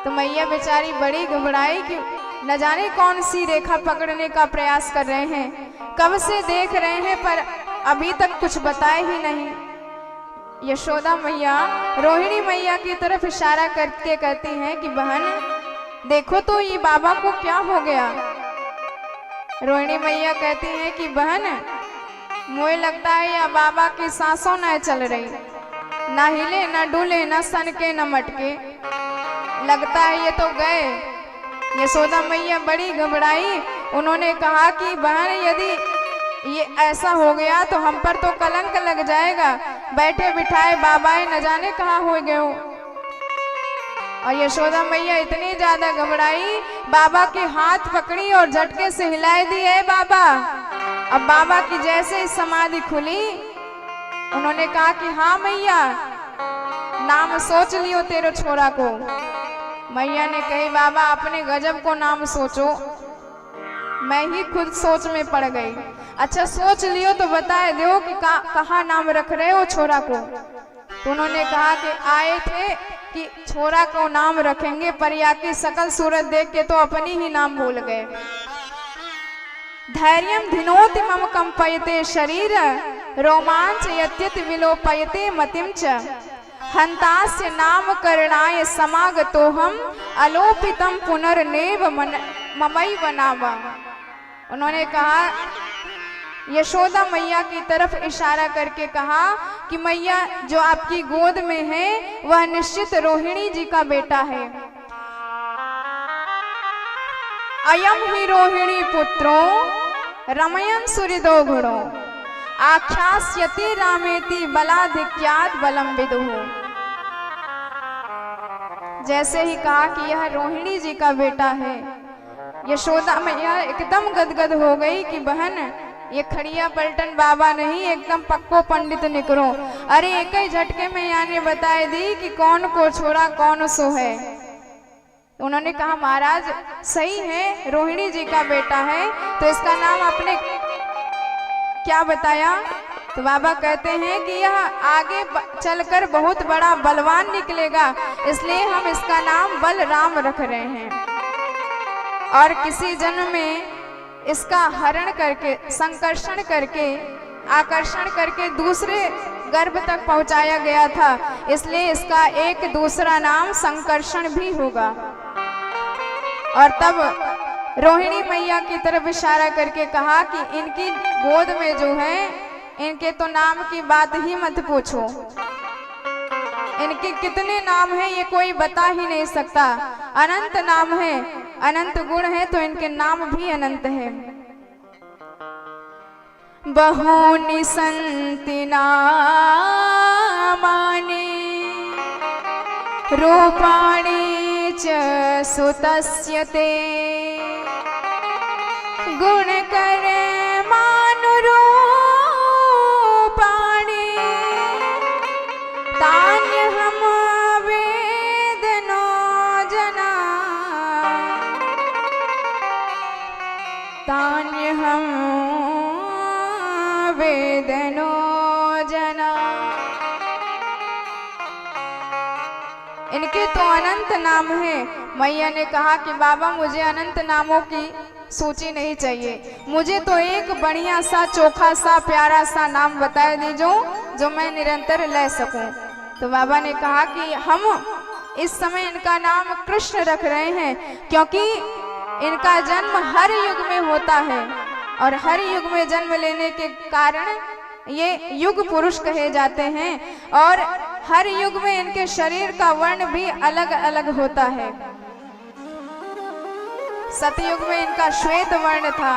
तो मैया बेचारी बड़ी घबराई कि न जाने कौन सी रेखा पकड़ने का प्रयास कर रहे हैं, कब से देख रहे हैं पर अभी तक कुछ बताए ही नहीं। यशोदा मैया रोहिणी मैया की तरफ इशारा करके कहती हैं कि बहन देखो तो ये बाबा को क्या हो गया। रोहिणी मैया कहती हैं कि बहन मुझे लगता है या बाबा की सांसों न चल रही, ना हिले ना डूले ना सनके न मटके, लगता है ये तो गए। यशोदा मैया बड़ी घबराई। उन्होंने कहा कि बहन यदि ये ऐसा हो गया तो हम पर तो कलंक लग जाएगा, बैठे बिठाए बाबाए न जाने कहाँ हो गए हो। और यशोदा मैया इतनी ज्यादा घबराई, बाबा के हाथ पकड़ी और झटके से हिलाए दी, है बाबा। अब बाबा की जैसे ही समाधि खुली, उन्होंने कहा कि हाँ मैया, नाम सोच लियो तेरे छोरा को। मैया ने कही बाबा अपने गजब को नाम सोचो, मैं ही खुद सोच में पड़ गई। अच्छा सोच लियो तो बताए दो कि कहाँ नाम रख रहे हो छोरा को। तो उन्होंने कहा कि आए थे कि छोरा को नाम रखेंगे, पर या की सकल सूरत देख के तो अपनी ही नाम भूल गए। धैर्यं धिनोति मम कंपयते शरीर रोमांच यत्यत विलोपयते मतिं च हंतास्य नाम करणाय समागतोहम अलोपितम पुनर्नेव ममैव नाम। उन्होंने कहा, यशोदा मैया की तरफ इशारा करके कहा कि मैया जो आपकी गोद में है वह निश्चित रोहिणी जी का बेटा है। अयम ही रोहिणी पुत्रो रमयन सुहृदो गुणो आख्यास्यति रामेति बलाधिक्यात् बलम विदुः। जैसे ही कहा कि यह रोहिणी जी का बेटा है, यशोदा मैया एकदम गदगद हो गई कि बहन ये खड़िया पलटन बाबा नहीं, एकदम पक्को पंडित निकलो। अरे एक ही झटके में यानी बताए दी कि कौन को छोड़ा कौन सो है। उन्होंने कहा महाराज सही है, रोहिणी जी का बेटा है, तो इसका नाम आपने क्या बताया? तो बाबा कहते हैं कि यह आगे चलकर बहुत बड़ा बलवान निकलेगा, इसलिए हम इसका नाम बलराम रख रहे हैं। और किसी जन्म में इसका हरण करके, संकर्षण करके, आकर्षण करके दूसरे गर्भ तक पहुंचाया गया था, इसलिए इसका एक दूसरा नाम संकर्षण भी होगा। और तब रोहिणी मैया की तरफ इशारा करके कहा कि इनकी गोद में जो है, इनके तो नाम की बात ही मत पूछो, इनके कितने नाम हैं ये कोई बता ही नहीं सकता। अनंत नाम है, अनंत गुण है, तो इनके नाम भी अनंत है। बहूनि सन्ति नामानि रूपाणि च सुतस्य ते गुणकर्मानुरूपाणि तान्यहं वेदनो जना तान्यहं वेदनो जना। इसके तो अनंत नाम है। मैया ने कहा कि बाबा मुझे अनंत नामों की सूची नहीं चाहिए, मुझे तो एक बढ़िया सा चोखा सा प्यारा सा नाम बता दीजो जो मैं निरंतर ले सकूं। तो बाबा ने कहा कि हम इस समय इनका नाम कृष्ण रख रहे हैं, क्योंकि इनका जन्म हर युग में होता है और हर युग में जन्म लेने के कारण ये युग पुरुष कहे जाते हैं। और हर युग में इनके शरीर का वर्ण भी अलग अलग होता है। सतयुग में इनका श्वेत वर्ण था,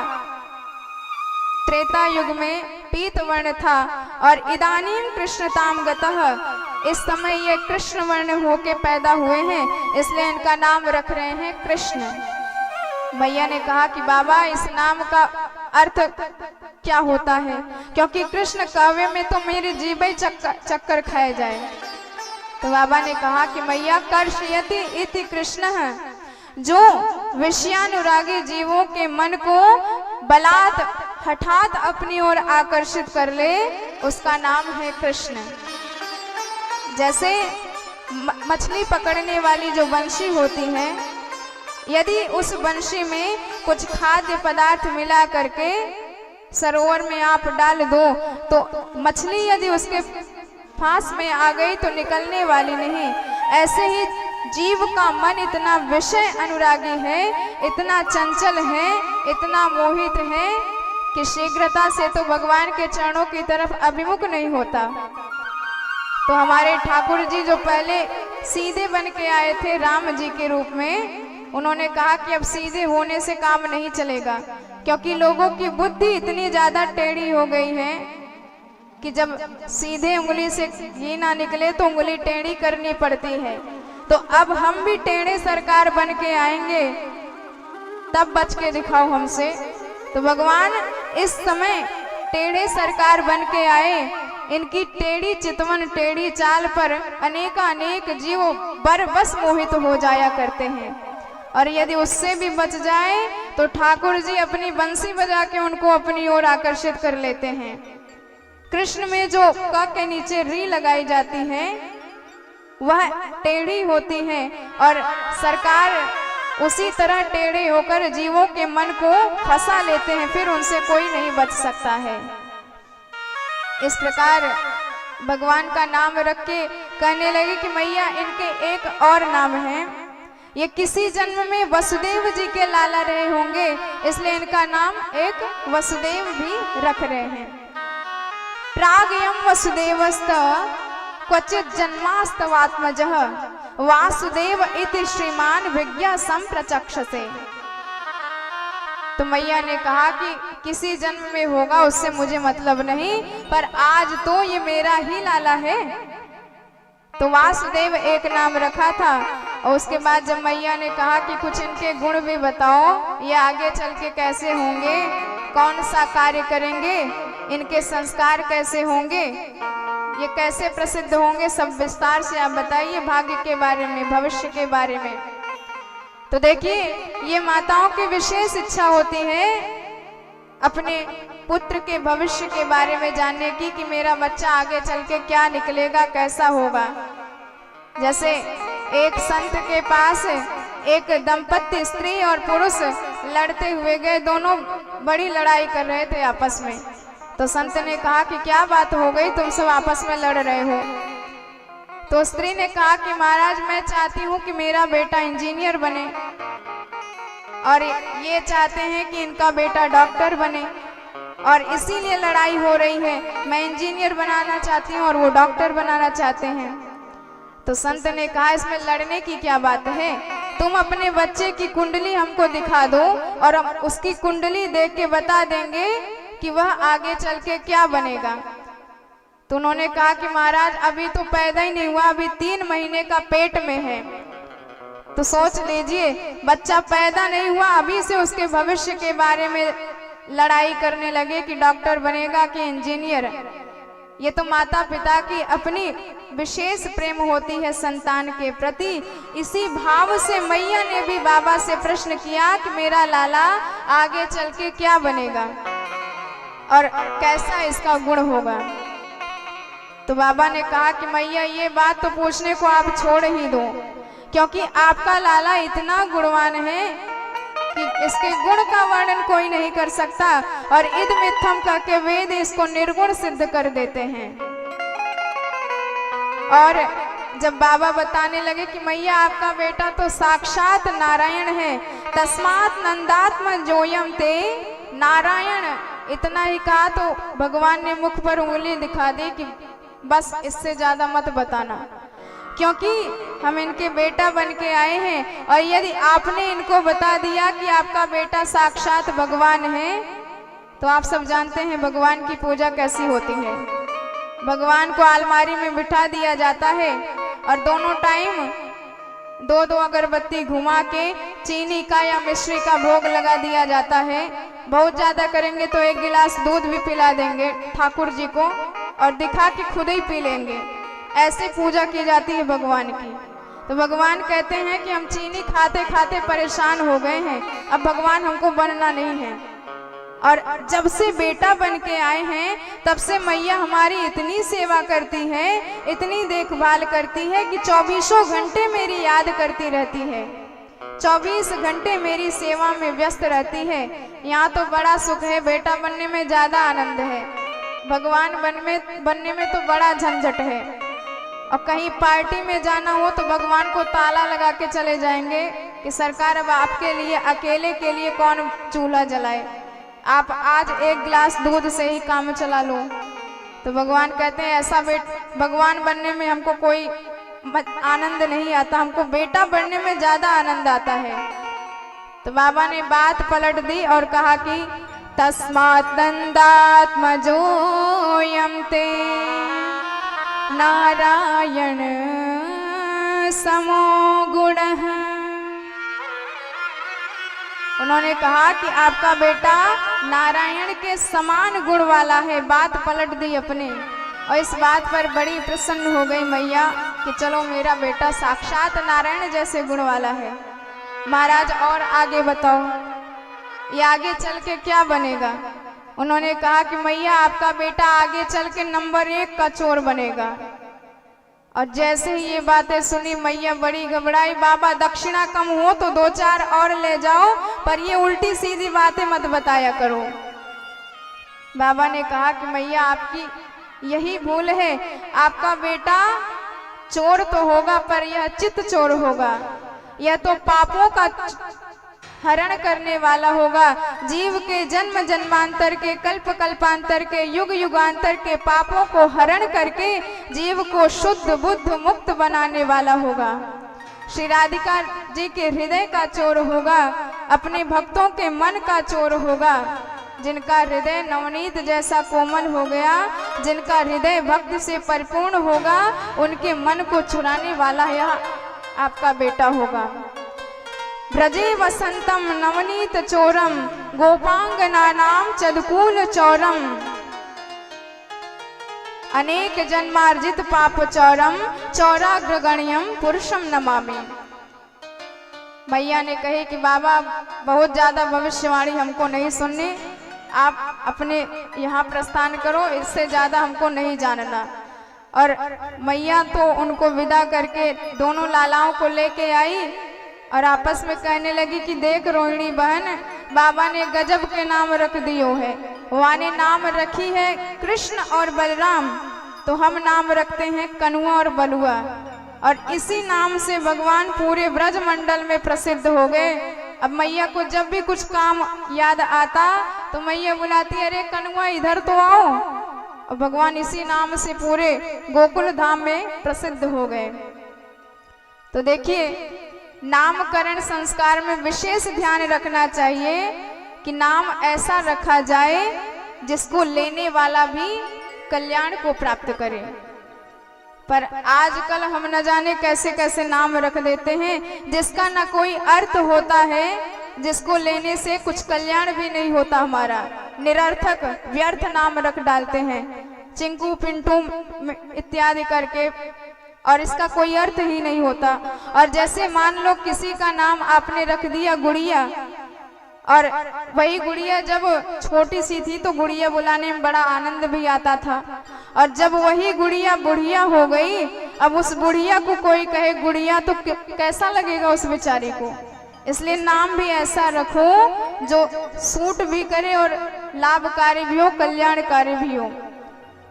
त्रेता युग में पीत वर्ण था और इदानीम कृष्णताम गतः, इस समय ये कृष्ण वर्ण होके पैदा हुए हैं, इसलिए इनका नाम रख रहे हैं कृष्ण। मैया ने कहा कि बाबा इस नाम का अर्थ क्या होता है, क्योंकि कृष्ण काव्य में तो मेरी जीभ चक्कर खाए जाए। तो बाबा ने कहा कि मैया कर्षयति इति कृष्ण है, जो विषयानुरागी जीवों के मन को बलात् हठात अपनी ओर आकर्षित कर ले, उसका नाम है कृष्ण। जैसे मछली पकड़ने वाली जो बंशी होती है, यदि उस बंशी में कुछ खाद्य पदार्थ मिला करके सरोवर में आप डाल दो तो मछली यदि उसके फांस में आ गई तो निकलने वाली नहीं। ऐसे ही जीव का मन इतना विषय अनुरागी है, इतना चंचल है, इतना मोहित है कि शीघ्रता से तो भगवान के चरणों की तरफ अभिमुख नहीं होता। तो हमारे ठाकुर जी जो पहले सीधे बन के आए थे राम जी के रूप में, उन्होंने कहा कि अब सीधे होने से काम नहीं चलेगा, क्योंकि लोगों की बुद्धि इतनी ज्यादा टेढ़ी हो गई है कि जब सीधे उंगली से घी ना निकले तो उंगली टेढ़ी करनी पड़ती है। तो अब हम भी टेढ़े सरकार बन के आएंगे, तब बच के दिखाओ हमसे। तो भगवान इस समय टेढ़े सरकार बन के आए, इनकी टेढ़ी चितवन टेढ़ी चाल पर अनेक जीव बरबस मोहित हो जाया करते हैं, और यदि उससे भी बच जाए तो ठाकुर जी अपनी बंसी बजा के उनको अपनी ओर आकर्षित कर लेते हैं। कृष्ण में जो क के नीचे री लगाई जाती है वह टेढ़ी होती है, और सरकार उसी तरह टेढ़े होकर जीवों के मन को फंसा लेते हैं, फिर उनसे कोई नहीं बच सकता है। इस प्रकार भगवान का नाम रख के कहने लगे कि मैया इनके एक और नाम है, ये किसी जन्म में वसुदेव जी के लाला रहे होंगे, इसलिए इनका नाम एक वसुदेव भी रख रहे हैं। प्रागयम वसुदेवस्त क्वचित जन्मास्तवात्मजः वासुदेव इति श्रीमान विज्ञा संप्रचक्षसे। तो मैया ने कहा कि किसी जन्म में होगा उससे मुझे मतलब नहीं, पर आज तो ये मेरा ही लाला है। तो वासुदेव एक नाम रखा था, और उसके बाद जब मैया ने कहा कि कुछ इनके गुण भी बताओ, ये आगे चल के कैसे होंगे, कौन सा कार्य करेंगे, इनके संस्कार कैसे होंगे, ये कैसे प्रसिद्ध होंगे, सब विस्तार से आप बताइए भाग्य के बारे में, भविष्य के बारे में। तो देखिए ये माताओं की विशेष इच्छा होती है अपने पुत्र के भविष्य के बारे में जानने की, कि मेरा बच्चा आगे चल के क्या निकलेगा, कैसा होगा। जैसे एक संत के पास एक दंपत्ति स्त्री और पुरुष लड़ते हुए गए, दोनों बड़ी लड़ाई कर रहे थे आपस में। तो संत ने कहा कि क्या बात हो गई, तुम सब आपस में लड़ रहे हो। तो स्त्री ने कहा कि महाराज मैं चाहती हूँ कि मेरा बेटा इंजीनियर बने, और ये चाहते हैं कि इनका बेटा डॉक्टर बने, और इसीलिए लड़ाई हो रही है। मैं इंजीनियर बनाना चाहती हूँ और वो डॉक्टर बनाना चाहते हैं। तो संत ने कहा इसमें लड़ने की क्या बात है, तुम अपने बच्चे की कुंडली हमको दिखा दो और हम उसकी कुंडली देख के बता देंगे कि वह आगे चल के क्या बनेगा। तो उन्होंने कहा कि महाराज अभी तो पैदा ही नहीं हुआ, अभी 3 महीने का पेट में है। तो सोच लीजिए बच्चा पैदा नहीं हुआ, अभी से उसके भविष्य के बारे में लड़ाई करने लगे कि डॉक्टर बनेगा कि इंजीनियर। ये तो माता पिता की अपनी विशेष प्रेम होती है संतान के प्रति। इसी भाव से मैया ने भी बाबा से प्रश्न किया कि मेरा लाला आगे चल के क्या बनेगा और कैसा इसका गुण होगा। तो बाबा ने कहा कि मैया ये बात तो पूछने को आप छोड़ ही दो, क्योंकि आपका लाला इतना गुणवान है कि इसके गुण का वर्णन कोई नहीं कर सकता। और इद मिथम कह के वेद इसको निर्गुण सिद्ध कर देते हैं। और जब बाबा बताने लगे कि मैया आपका बेटा तो साक्षात नारायण है, तस्मात् नंदात्म जोयम ते नारायण, इतना ही कहा तो भगवान ने मुख पर उंगली दिखा दी कि बस इससे ज्यादा मत बताना, क्योंकि हम इनके बेटा बन के आए हैं। और यदि आपने इनको बता दिया कि आपका बेटा साक्षात भगवान है, तो आप सब जानते हैं भगवान की पूजा कैसी होती है। भगवान को अलमारी में बिठा दिया जाता है और दोनों टाइम दो दो अगरबत्ती घुमा के चीनी का या मिश्री का भोग लगा दिया जाता है। बहुत ज्यादा करेंगे तो एक गिलास दूध भी पिला देंगे ठाकुर जी को और दिखा के खुद ही पी लेंगे। ऐसे पूजा की जाती है भगवान की। तो भगवान कहते हैं कि हम चीनी खाते खाते परेशान हो गए हैं, अब भगवान हमको बनना नहीं है। और जब से बेटा बन के आए हैं तब से मैया हमारी इतनी सेवा करती है, इतनी देखभाल करती है कि 24 घंटे मेरी याद करती रहती है, 24 घंटे मेरी सेवा में व्यस्त रहती है। यहाँ तो बड़ा सुख है, बेटा बनने में ज्यादा आनंद है, भगवान बनने में तो बड़ा झंझट है। और कहीं पार्टी में जाना हो तो भगवान को ताला लगा के चले जाएंगे कि सरकार अब आपके लिए अकेले के लिए कौन चूल्हा जलाए, आप आज एक गिलास दूध से ही काम चला लो। तो भगवान कहते हैं ऐसा भगवान बनने में हमको कोई आनंद नहीं आता, हमको बेटा बनने में ज्यादा आनंद आता है। तो बाबा ने बात पलट दी और कहा कि तस्मात् नंदात्मजोयं ते नारायण समो गुणः। उन्होंने कहा कि आपका बेटा नारायण के समान गुण वाला है। बात पलट दी अपने, और इस बात पर बड़ी प्रसन्न हो गई मैया कि चलो मेरा बेटा साक्षात नारायण जैसे गुण वाला है। महाराज और आगे बताओ, ये आगे चल के क्या बनेगा? उन्होंने कहा कि मैया आपका बेटा आगे चल के नंबर 1 का चोर बनेगा। और जैसे ही ये बातें सुनी मैया बड़ी घबराई। बाबा दक्षिणा कम हो तो 2-4 और ले जाओ, पर ये उल्टी सीधी बातें मत बताया करो। बाबा ने कहा कि मैया आपकी यही भूल है, आपका बेटा चोर तो होगा पर यह चित्त चोर होगा, यह तो पापों का हरण करने वाला होगा। जीव के जन्म जन्मांतर के कल्प कल्पांतर के युग युगांतर के पापों को हरण करके जीव को शुद्ध बुद्ध मुक्त बनाने वाला होगा। श्री राधिका जी के हृदय का चोर होगा, अपने भक्तों के मन का चोर होगा। जिनका हृदय नवनीत जैसा कोमल हो गया, जिनका हृदय भक्ति से परिपूर्ण होगा, उनके मन को चुराने वाला यह आपका बेटा होगा। ब्रजे वसंतम नवनीत चोरम गोपांगनानाम चदकूल चौरम अनेक जन्मार्जित पाप चौरम चौराग्रगण्यम पुरुषम नमामि। मैया ने कही कि बाबा बहुत ज्यादा भविष्यवाणी हमको नहीं सुननी, आप अपने यहाँ प्रस्थान करो, इससे ज्यादा हमको नहीं जानना। और मैया तो उनको विदा करके दोनों लालाओं को लेके आई और आपस में कहने लगी कि देख रोहिणी बहन, बाबा ने गजब के नाम रख दियो है। वहाँ ने नाम रखी है कृष्ण और बलराम, तो हम नाम रखते हैं कनुआ और बलुआ। और इसी नाम से भगवान पूरे ब्रज मंडल में प्रसिद्ध हो गए। अब मैया को जब भी कुछ काम याद आता तो मैया बुलाती, अरे कनुआ इधर तो आओ। और भगवान इसी नाम से पूरे गोकुल धाम में प्रसिद्ध हो गए। तो देखिए, नामकरण संस्कार में विशेष ध्यान रखना चाहिए कि नाम ऐसा रखा जाए जिसको लेने वाला भी कल्याण को प्राप्त करे। पर आजकल हम न जाने कैसे कैसे नाम रख देते हैं जिसका न कोई अर्थ होता है, जिसको लेने से कुछ कल्याण भी नहीं होता हमारा। निरर्थक व्यर्थ नाम रख डालते हैं, चिंकू पिंटू इत्यादि करके, और इसका कोई अर्थ ही नहीं होता। और जैसे मान लो किसी का नाम आपने रख दिया गुड़िया, और वही गुड़िया जब छोटी सी थी तो गुड़िया बुलाने में बड़ा आनंद भी आता था, और जब वही गुड़िया बुढ़िया हो गई अब उस बुढ़िया को कोई कहे गुड़िया तो कैसा लगेगा उस बेचारी को। इसलिए नाम भी ऐसा रखो जो सूट भी करे और लाभकारी भी हो, कल्याणकारी भी हो।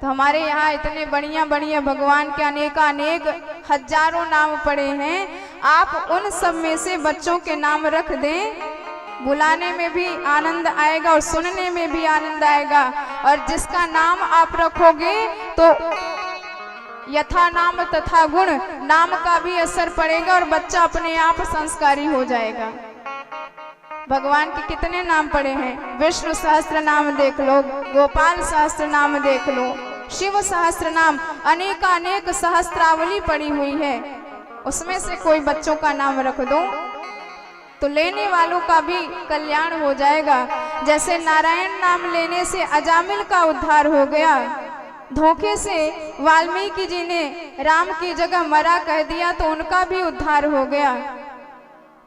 तो हमारे यहाँ इतने बढ़िया बढ़िया भगवान के अनेक हजारों नाम पड़े हैं। आप उन सब में से बच्चों के नाम रख दें, बुलाने में भी आनंद आएगा और सुनने में भी आनंद आएगा। और जिसका नाम आप रखोगे तो यथा नाम तथा गुण, नाम का भी असर पड़ेगा और बच्चा अपने आप संस्कारी हो जाएगा। भगवान के कितने नाम पड़े हैं, विष्णु सहस्त्र नाम देख लो, गोपाल सहस्त्र नाम देख लो, शिव सहस्त्र नाम, अनेक सहस्त्रावली पड़ी हुई है। उसमें से कोई बच्चों का नाम रख दो तो लेने वालों का भी कल्याण हो जाएगा। जैसे नारायण नाम लेने से अजामिल का उद्धार हो गया, धोखे से वाल्मीकि जी ने राम की जगह मरा कह दिया तो उनका भी उद्धार हो गया।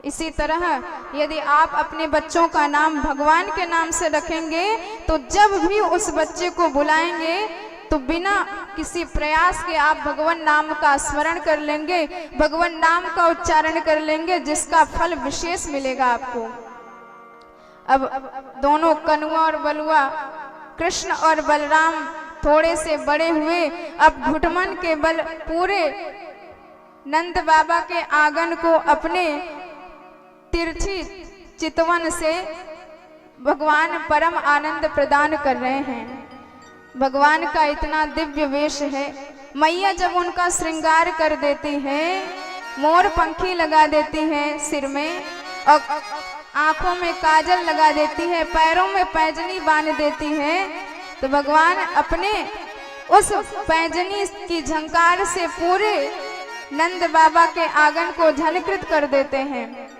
इसी तरह यदि आप अपने बच्चों का नाम भगवान के नाम से रखेंगे तो जब भी उस बच्चे को बुलाएंगे तो बिना किसी प्रयास के आप भगवान नाम का स्मरण कर लेंगे, भगवान नाम का उच्चारण कर लेंगे, जिसका फल विशेष मिलेगा आपको। अब दोनों कनुआ और बलुआ, कृष्ण और बलराम थोड़े से बड़े हुए। अब घुटमन के बल पूरे नंद बाबा के आंगन को अपने तिरछी चितवन से भगवान परम आनंद प्रदान कर रहे हैं। भगवान का इतना दिव्य वेश है। मैया जब उनका श्रृंगार कर देती है, मोर पंखी लगा देती है सिर में और आंखों में काजल लगा देती है, पैरों में पैजनी बांध देती है, तो भगवान अपने उस पैजनी की झंकार से पूरे नंद बाबा के आंगन को झलकृत कर देते हैं।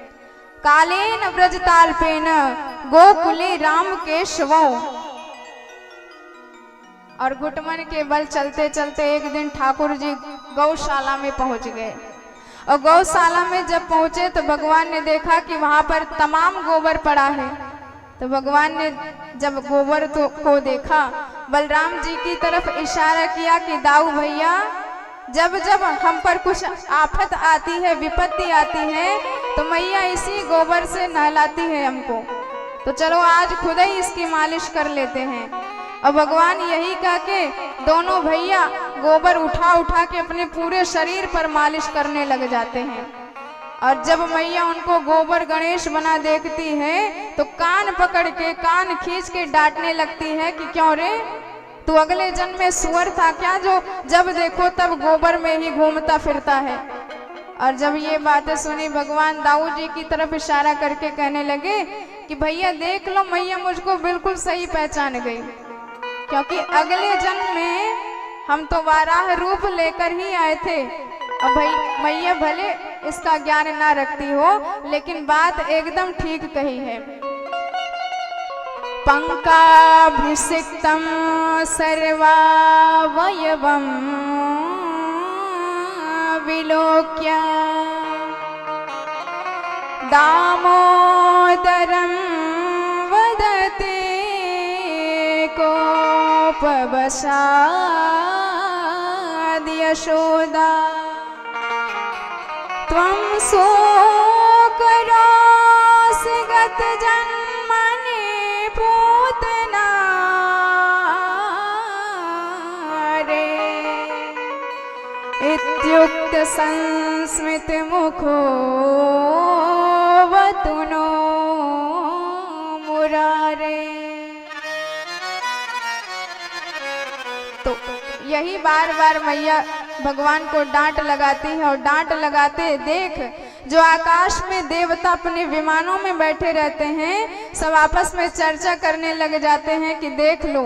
कालेन व्रजताल्पेन गोकुले राम के शवो। और घुटमन के बल चलते चलते एक दिन ठाकुर जी गौशाला में पहुंच गए। और गौशाला में जब पहुंचे तो भगवान ने देखा कि वहां पर तमाम गोबर पड़ा है। तो भगवान ने जब गोबर को देखा, बलराम जी की तरफ इशारा किया कि दाऊ भैया, जब जब हम पर कुछ आफत आती है, विपत्ति आती है, तो मैया इसी गोबर से नहलाती है हमको, तो चलो आज खुद ही इसकी मालिश कर लेते हैं। और भगवान यही कह के दोनों भैया गोबर उठा उठा के अपने पूरे शरीर पर मालिश करने लग जाते हैं। और जब मैया उनको गोबर गणेश बना देखती है तो कान पकड़ के, कान खींच के डांटने लगती है कि क्यों रे, तू अगले जन्म में सुअर था क्या, जो जब देखो तब गोबर में ही घूमता फिरता है। और जब ये बातें सुनी, भगवान दाऊ जी की तरफ इशारा करके कहने लगे कि भैया देख लो, मैया मुझको बिल्कुल सही पहचान गई, क्योंकि अगले जन्म में हम तो वाराह रूप लेकर ही आए थे। अब भाई मैया भले इसका ज्ञान ना रखती हो, लेकिन बात एकदम ठीक कही है। पंकाभिषिक्तम सर्वावयवम विलोक्य दामोदरम वदते कोपवशाद् यशोदा त्वं शोकरासगत जन्मने पूतना रे इत्युक्त संस्मित मुखो वतुनो मुरारे। तो यही बार बार मैया भगवान को डांट लगाती है। और डांट लगाते देख जो आकाश में देवता अपने विमानों में बैठे रहते हैं, सब आपस में चर्चा करने लग जाते हैं कि देख लो,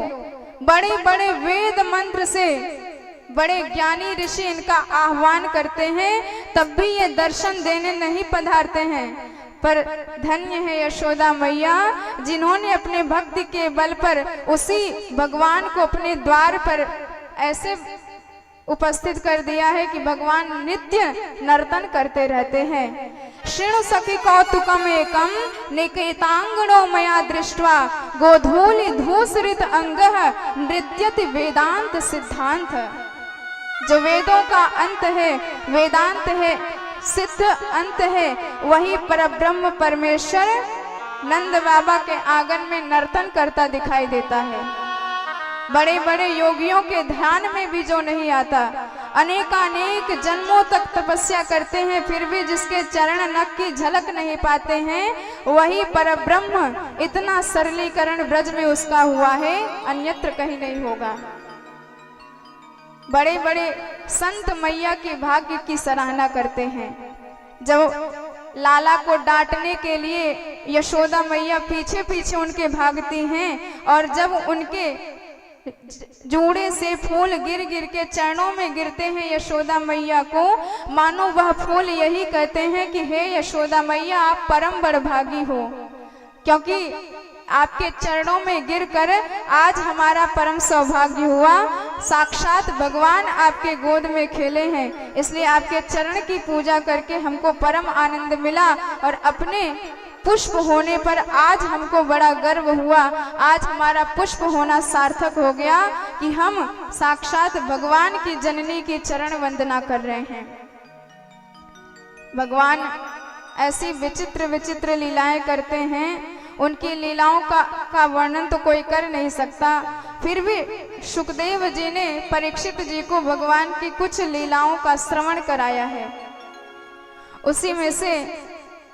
बड़े बड़े वेद मंत्र से बड़े ज्ञानी ऋषि इनका आह्वान करते हैं, तब भी ये दर्शन देने नहीं पधारते हैं। पर धन्य है यशोदा मैया, जिन्होंने अपने भक्ति के बल पर उसी भगवान को अपने द्वार पर ऐसे उपस्थित कर दिया है कि भगवान नित्य नर्तन करते रहते हैं। शृणु सखी कौतुकम एकम निकेतांगणो मया दृष्ट्वा गोधूलि धूसरित अंगः नृत्यति वेदांत सिद्धांत। जो वेदों का अंत है, वेदांत है, सिद्ध अंत है, वही परब्रह्म परमेश्वर नंद बाबा के आंगन में नर्तन करता दिखाई देता है। बड़े बड़े योगियों के ध्यान में भी जो नहीं आता, अनेकानेक जन्मों तक तपस्या करते हैं, फिर भी जिसके चरण नख की झलक नहीं पाते हैं, वही परब्रह्म। इतना सरलीकरण ब्रज में उसका हुआ है, अन्यत्र कहीं नहीं होगा। बड़े बड़े संत मैया के भाग्य की सराहना करते हैं। जब लाला को डांटने के लिए यशोदा मैया पीछे पीछे उनके भागती हैं, और जब उनके जूड़े से फूल गिर गिर के चरणों में गिरते हैं यशोदा मैया को, मानो वह फूल यही कहते हैं कि हे यशोदा मैया, आप परम बड़भागी हो, क्योंकि आपके चरणों में गिरकर आज हमारा परम सौभाग्य हुआ। साक्षात भगवान आपके गोद में खेले हैं, इसलिए आपके चरण की पूजा करके हमको परम आनंद मिला, और अपने पुष्प होने पर आज हमको बड़ा गर्व हुआ। आज हमारा पुष्प होना सार्थक हो गया कि हम साक्षात भगवान की जननी की चरण वंदना कर रहे हैं। भगवान ऐसी विचित्र विचित्र लीलाएं करते हैं, उनकी लीलाओं का वर्णन तो कोई कर नहीं सकता। फिर भी सुखदेव जी ने परीक्षित जी को भगवान की कुछ लीलाओं का श्रवण कराया है। उसी में से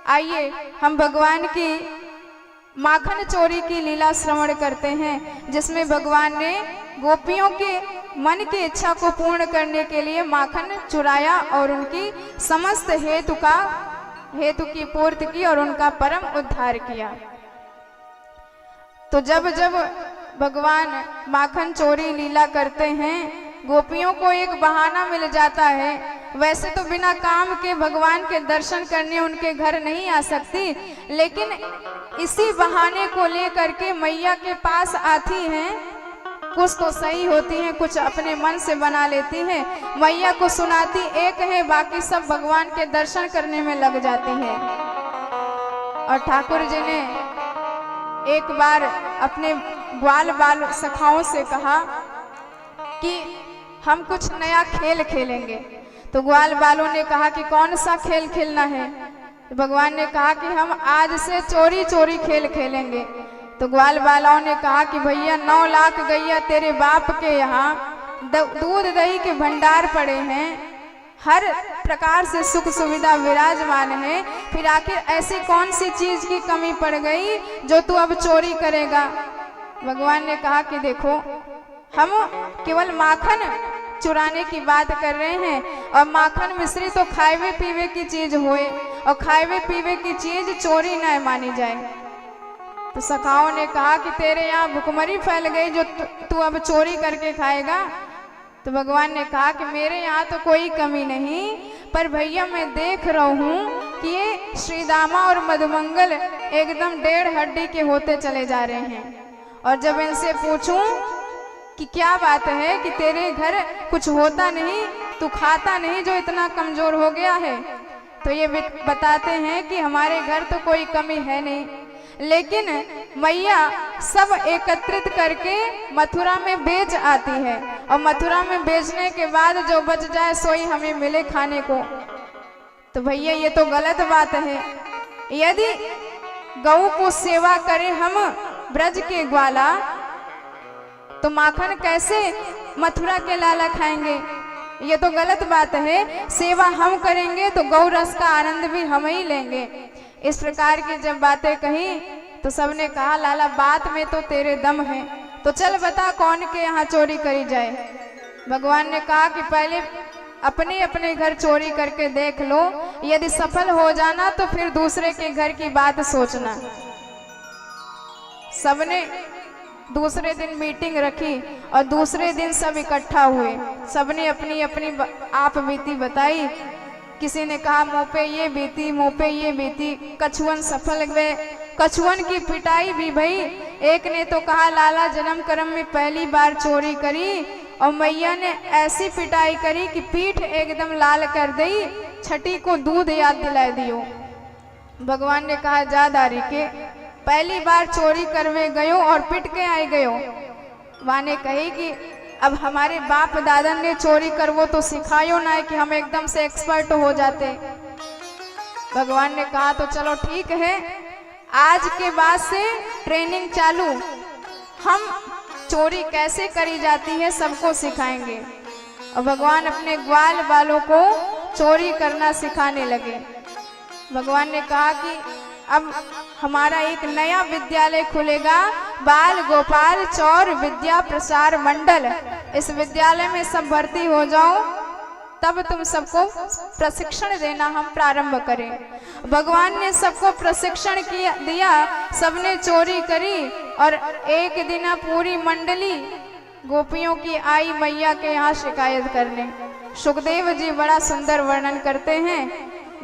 आइए हम भगवान की माखन चोरी की लीला श्रवण करते हैं, जिसमें भगवान ने गोपियों के मन की इच्छा को पूर्ण करने के लिए माखन चुराया और उनकी समस्त हेतु की पूर्ति की और उनका परम उद्धार किया। तो जब जब भगवान माखन चोरी लीला करते हैं, गोपियों को एक बहाना मिल जाता है। वैसे तो बिना काम के भगवान के दर्शन करने उनके घर नहीं आ सकती, लेकिन इसी बहाने को लेकर के मैया के पास आती हैं। कुछ तो सही होती हैं, कुछ अपने मन से बना लेती हैं। मैया को सुनाती एक है, बाकी सब भगवान के दर्शन करने में लग जाती हैं। और ठाकुर जी ने एक बार अपने ग्वाल बाल सखाओं से कहा कि हम कुछ नया खेल खेलेंगे। तो ग्वाल बालों ने कहा कि कौन सा खेल खेलना है? तो भगवान ने कहा कि हम आज से चोरी चोरी खेल खेलेंगे। तो ग्वाल बालों ने कहा कि भैया 9 लाख गैया तेरे बाप के यहाँ दूध दही के भंडार पड़े हैं, हर प्रकार से सुख सुविधा विराजमान है, फिर आखिर ऐसी कौन सी चीज की कमी पड़ गई जो तू अब चोरी करेगा? भगवान ने कहा कि देखो, हम केवल माखन चुराने की बात कर रहे हैं, और माखन मिश्री तो खाए पीवे की चीज होए, और खाए पीवे की चीज चोरी न मानी जाए। तो सखाओं ने कहा कि तेरे यहाँ भुखमरी फैल गई जो तू अब चोरी करके खाएगा। तो भगवान ने कहा कि मेरे यहाँ तो कोई कमी नहीं, पर भैया मैं देख रहा हूँ कि ये श्रीदामा और मधुमंगल एकदम 1.5 हड्डी के होते चले जा रहे हैं। और जब इनसे पूछूं कि क्या बात है कि तेरे घर कुछ होता नहीं, तू खाता नहीं जो इतना कमजोर हो गया है, तो ये बताते हैं कि हमारे घर तो कोई कमी है नहीं, लेकिन मैया सब एकत्रित करके मथुरा में बेच आती है, और मथुरा में बेचने के बाद जो बच जाए सोई हमें मिले खाने को। तो भैया ये तो गलत बात है। यदि गऊ को सेवा करें हम ब्रज के ग्वाला, तो माखन कैसे मथुरा के लाला खाएंगे? ये तो गलत बात है। सेवा हम करेंगे तो गौ रस का आनंद भी हम ही लेंगे। इस प्रकार की जब बातें कही तो सबने कहा लाला बात में तो तेरे दम है, तो चल बता कौन के यहाँ चोरी करी जाए। भगवान ने कहा कि पहले अपने अपने घर चोरी करके देख लो, यदि सफल हो जाना तो फिर दूसरे के घर की बात सोचना। सबने दूसरे दिन मीटिंग रखी और दूसरे दिन सब इकट्ठा हुए। सबने अपनी अपनी आप बीती बताई। किसी ने कहा मुँह पे ये बीती, मुँह पे ये बीती। कछुअन सफल गए, कछुअन की पिटाई भी भई। एक ने तो कहा लाला जन्म कर्म में पहली बार चोरी करी, और मैया ने ऐसी पिटाई करी कि पीठ एकदम लाल कर दी, छठी को दूध याद दिला दियो। भगवान ने कहा जा दारी के, पहली बार चोरी करवे गयो और पिट के आई गयो। वाने कही कि अब हमारे बाप दादा ने चोरी कर वो तो सिखायो ना है कि हम एकदम से एक्सपर्ट हो जाते। भगवान ने कहा तो चलो ठीक है, आज के बाद से ट्रेनिंग चालू, हम चोरी कैसे करी जाती है सबको सिखाएंगे। और भगवान अपने ग्वाल बालों को चोरी करना सिखाने लगे। भगवान ने कहा कि अब हमारा एक नया विद्यालय खुलेगा, बाल गोपाल चौर विद्या प्रसार मंडल। इस विद्यालय में सब भर्ती हो जाओ, तब तुम सबको प्रशिक्षण देना हम प्रारंभ करें। भगवान ने सबको प्रशिक्षण दिया, सबने चोरी करी और एक दिन पूरी मंडली गोपियों की आई मैया के यहाँ शिकायत करने। सुखदेव जी बड़ा सुंदर वर्णन करते हैं।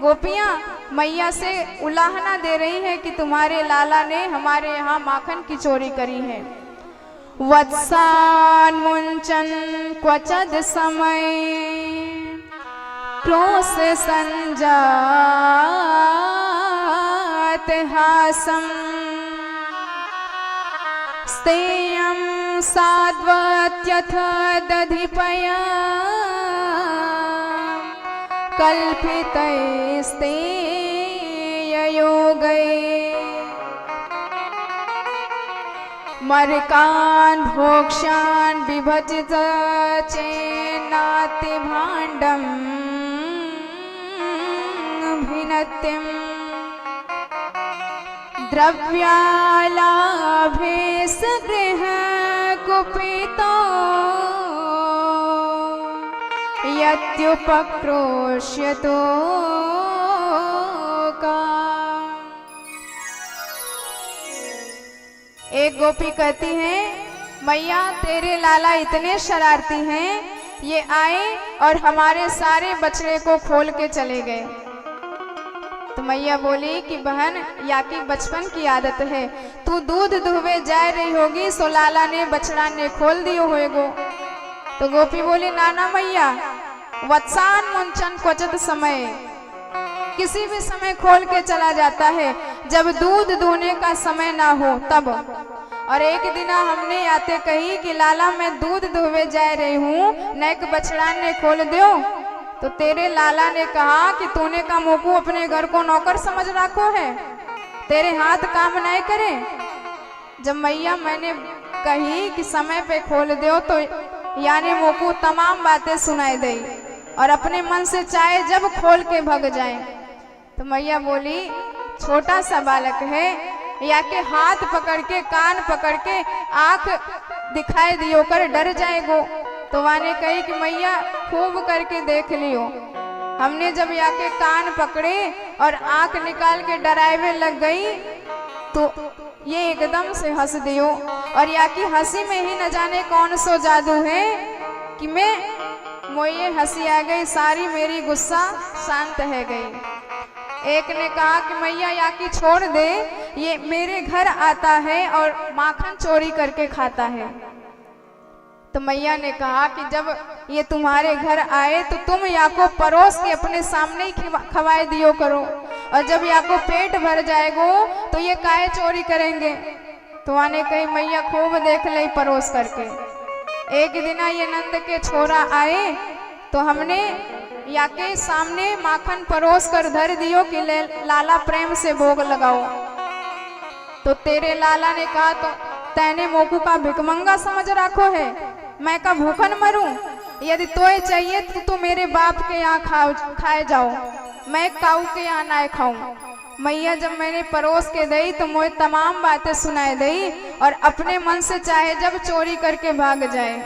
गोपियां मैया से उलाहना दे रही हैं कि तुम्हारे लाला ने हमारे यहाँ माखन की चोरी करी है। वत्सान मुंचन क्वचद समय क्रोश संजात हासम स्तेयं साद्वत्यथ दधिपया कल्पितैस्ते योगै मर्कान् भोक्ष्यान् विभजित चेन्नाति भाण्डम् भिन्नतिम् द्रव्यालाभे सगृह कुपितो यत्युपक्रोश्यतो का। एक गोपी कहती है, मैया तेरे लाला इतने शरारती हैं, ये आए और हमारे सारे बछड़े को खोल के चले गए। तो मैया बोली कि बहन या की बचपन की आदत है, तू दूध दुहवे जा रही होगी सो लाला ने बछड़ा ने खोल दियो होएगो। तो गोपी बोली नाना मैया, वत्सान मुंचन क्वचत समय, किसी भी समय खोल के चला जाता है, जब दूध दूहने का समय ना हो तब। और एक दिन हमने आते कही कि लाला मैं दूध दुहवे जा रही हूँ, नेक बछड़ा ने खोल दियो। तो तेरे लाला ने कहा कि तूने का मोकू अपने घर को नौकर समझ रखो है, तेरे हाथ काम नहीं करे। जब मैया मैंने कही कि समय पे खोल दियो तो यानी मोकू तमाम बातें सुनाई दे और अपने मन से चाहे जब खोल के भग जाए। तो मैया बोली छोटा सा बालक है, या के हाथ पकड़ के कान पकड़ के आंख दिखाई दियो कर डर जाएगो। तो वाने कही कि मैया खूब करके देख लियो। हमने जब या के कान पकड़े और आंख निकाल के डरावे लग गई तो ये एकदम से हंस दियो, और या की हंसी में ही न जाने कौन सो जादू है कि मैं मोये हंसी आ गई, सारी मेरी गुस्सा शांत है गई। एक ने कहा कि मैया या की छोड़ दे, ये मेरे घर आता है और माखन चोरी करके खाता है। तो मैया ने कहा कि जब ये तुम्हारे घर आए तो तुम या को परोस के अपने सामने ही खवाए दियो करो, और जब या को पेट भर जाएगो तो ये काहे चोरी करेंगे। तो आने कही मैया खूब देख ले परोस करके। एक दिन ये नंद के छोरा आए तो हमने या के सामने माखन परोस कर धर दियो कि लाला प्रेम से भोग लगाओ। तो तेरे लाला ने कहा तो तैने मोकू का भिकमंगा समझ रखो है, मैं का भूखन मरूं, यदि तोय चाहिए तो तू मेरे बाप के यहाँ खाए जाओ, मैं काऊ के यहाँ ना खाऊं। मैया जब मैंने परोस के दी तो मुझे तमाम बातें सुनाई दी और अपने मन से चाहे जब चोरी करके भाग जाए।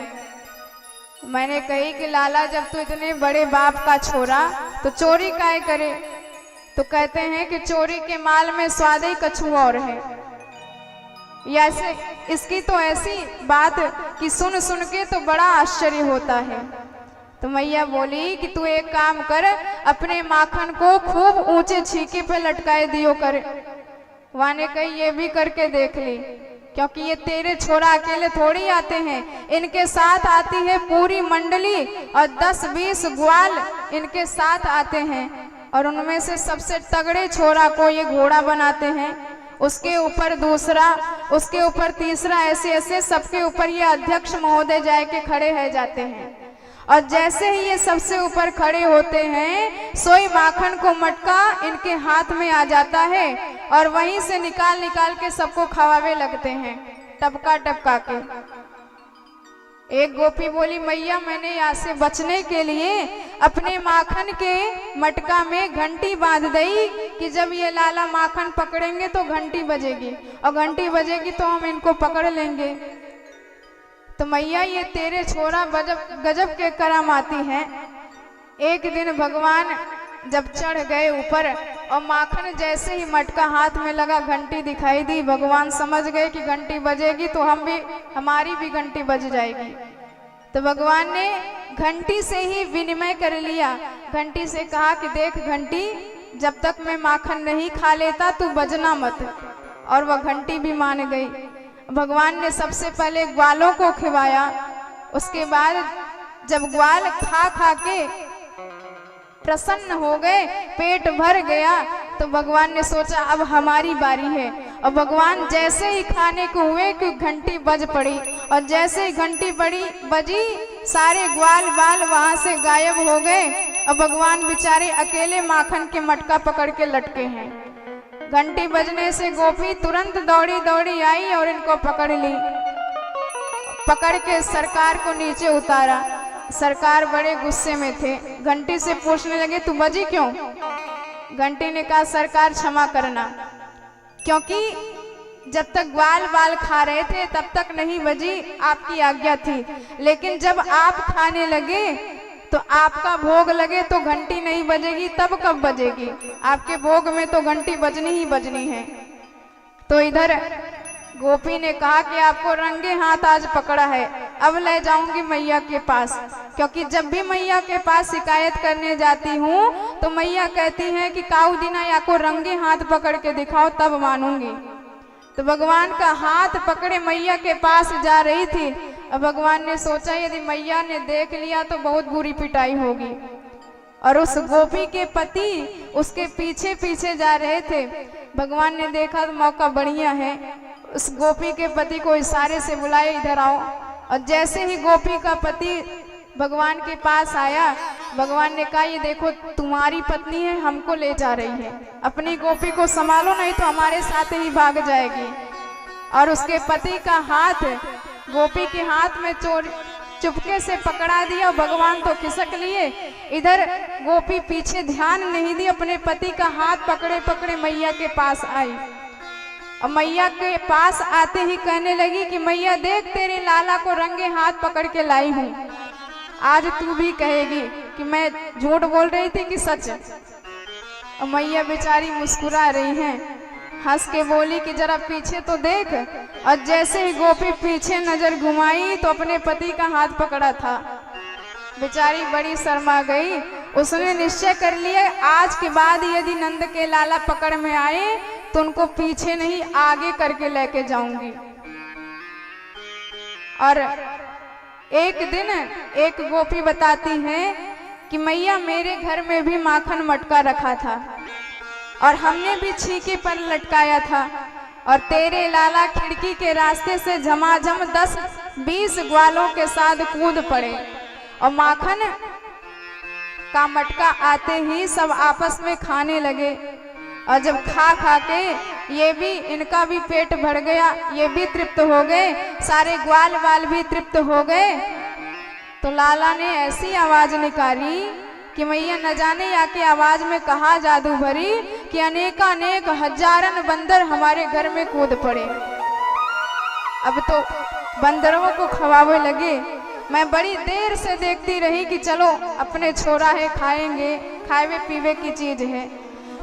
मैंने कही कि लाला जब तू इतने बड़े बाप का छोरा तो चोरी काहे करे। तो कहते हैं कि चोरी के माल में स्वाद ही कछु और है। ऐसे इसकी तो ऐसी बात कि सुन सुन के तो बड़ा आश्चर्य होता है। तो मैया बोली कि तू एक काम कर, अपने माखन को खूब ऊंचे छीके पे लटकाए दियो कर। वाने कही ये भी करके देख ली, क्योंकि ये तेरे छोरा अकेले थोड़ी आते हैं, इनके साथ आती है पूरी मंडली और 10-20 ग्वाल इनके साथ आते हैं, और उनमें से सबसे तगड़े छोरा को ये घोड़ा बनाते हैं, उसके ऊपर दूसरा, उसके ऊपर तीसरा, ऐसे ऐसे सबके ऊपर ये अध्यक्ष महोदय जाके खड़े हैं जाते हैं। और जैसे ही ये सबसे ऊपर खड़े होते हैं, सोई माखन को मटका इनके हाथ में आ जाता है और वहीं से निकाल निकाल के सबको खवावे लगते हैं, टपका टपका के। एक गोपी बोली, मैया मैंने यहाँ से बचने के लिए अपने माखन के मटका में घंटी बांध दी कि जब ये लाला माखन पकड़ेंगे तो घंटी बजेगी, और घंटी बजेगी तो हम इनको पकड़ लेंगे। तो मैया ये तेरे छोरा गजब के करामाती हैं। एक दिन भगवान जब चढ़ गए ऊपर और माखन जैसे ही मटका हाथ में लगा, घंटी दिखाई दी। भगवान समझ गए कि घंटी बजेगी तो हमारी भी घंटी बज जाएगी। तो भगवान ने घंटी से ही विनिमय कर लिया। घंटी से कहा कि देख घंटी, जब तक मैं माखन नहीं खा लेता तू बजना मत। और वह घंटी भी मान गई। भगवान ने सबसे पहले ग्वालों को खिलाया। उसके बाद जब ग्वाल खा खा के प्रसन्न हो गए, पेट भर गया, तो भगवान ने सोचा अब हमारी बारी है। और भगवान जैसे ही खाने को हुए कि घंटी बज पड़ी, और जैसे ही घंटी बजी सारे ग्वाल बाल वहां से गायब हो गए। और भगवान बेचारे अकेले माखन के मटका पकड़ के लटके हैं। घंटी बजने से गोपी तुरंत दौड़ी दौड़ी आई और इनको पकड़ ली। पकड़ के सरकार को नीचे उतारा। सरकार बड़े गुस्से में थे। घंटी से पूछने लगे, तू बजी क्यों? घंटी ने कहा, सरकार क्षमा करना, क्योंकि जब तक ग्वाल बाल खा रहे थे तब तक नहीं बजी, आपकी आज्ञा थी। लेकिन जब आप खाने लगे तो आपका भोग लगे तो घंटी नहीं बजेगी, तब कब बजेगी? आपके भोग में तो घंटी बजनी ही बजनी है। तो इधर गोपी ने कहा कि आपको रंगे हाथ आज पकड़ा है, अब ले जाऊंगी मैया के पास, क्योंकि जब भी मैया के पास शिकायत करने जाती हूँ तो मैया कहती हैं कि काऊ दीना या को रंगे हाथ पकड़ के दिखाओ तब मानूंगी। तो भगवान का हाथ पकड़े मैया के पास जा रही थी। अब भगवान ने सोचा यदि मैया ने देख लिया तो बहुत बुरी पिटाई होगी। और उस गोपी के पति उसके पीछे पीछे जा रहे थे। भगवान ने देखा तो मौका बढ़िया है, उस गोपी के पति को इशारे से बुलाए, इधर आओ। और जैसे ही गोपी का पति भगवान के पास आया, भगवान ने कहा, ये देखो तुम्हारी पत्नी है, हमको ले जा रही है, अपनी गोपी को संभालो नहीं तो हमारे साथ ही भाग जाएगी। और उसके पति का हाथ गोपी के हाथ में चुपके से पकड़ा दिया। भगवान तो खिसक लिए। इधर गोपी पीछे ध्यान नहीं दी, अपने पति का हाथ पकड़े पकड़े मैया के पास आई। और मैया के पास आते ही कहने लगी कि मैया देख, तेरे लाला को रंगे हाथ पकड़ के लाई हूँ, आज तू भी कहेगी कि मैं झूठ बोल रही थी कि सच। और मैया बेचारी मुस्कुरा रही हैं, हंस के बोली कि जरा पीछे तो देख। और जैसे ही गोपी पीछे नजर घुमाई तो अपने पति का हाथ पकड़ा था। बेचारी बड़ी शर्मा गई। उसने निश्चय कर लिया, आज के बाद यदि नंद के लाला पकड़ में आए तो उनको पीछे नहीं आगे करके लेके जाऊंगी। और एक दिन एक गोपी बताती है कि मैया मेरे घर में भी माखन मटका रखा था और हमने भी छीके पर लटकाया था, और तेरे लाला खिड़की के रास्ते से झमाझम 10-20 ग्वालों के साथ कूद पड़े और माखन का मटका आते ही सब आपस में खाने लगे। और जब खा खा के ये भी, इनका भी पेट भर गया, ये भी तृप्त हो गए, सारे ग्वाल वाल भी तृप्त हो गए। तो लाला ने ऐसी आवाज निकाली कि मैया न जाने आके आवाज में कहा जादू भरी कि अनेक हजारन बंदर हमारे घर में कूद पड़े। अब तो बंदरों को खवावे लगे। मैं बड़ी देर से देखती रही कि चलो अपने छोरा है, खाएंगे, खाए पीवे की चीज है।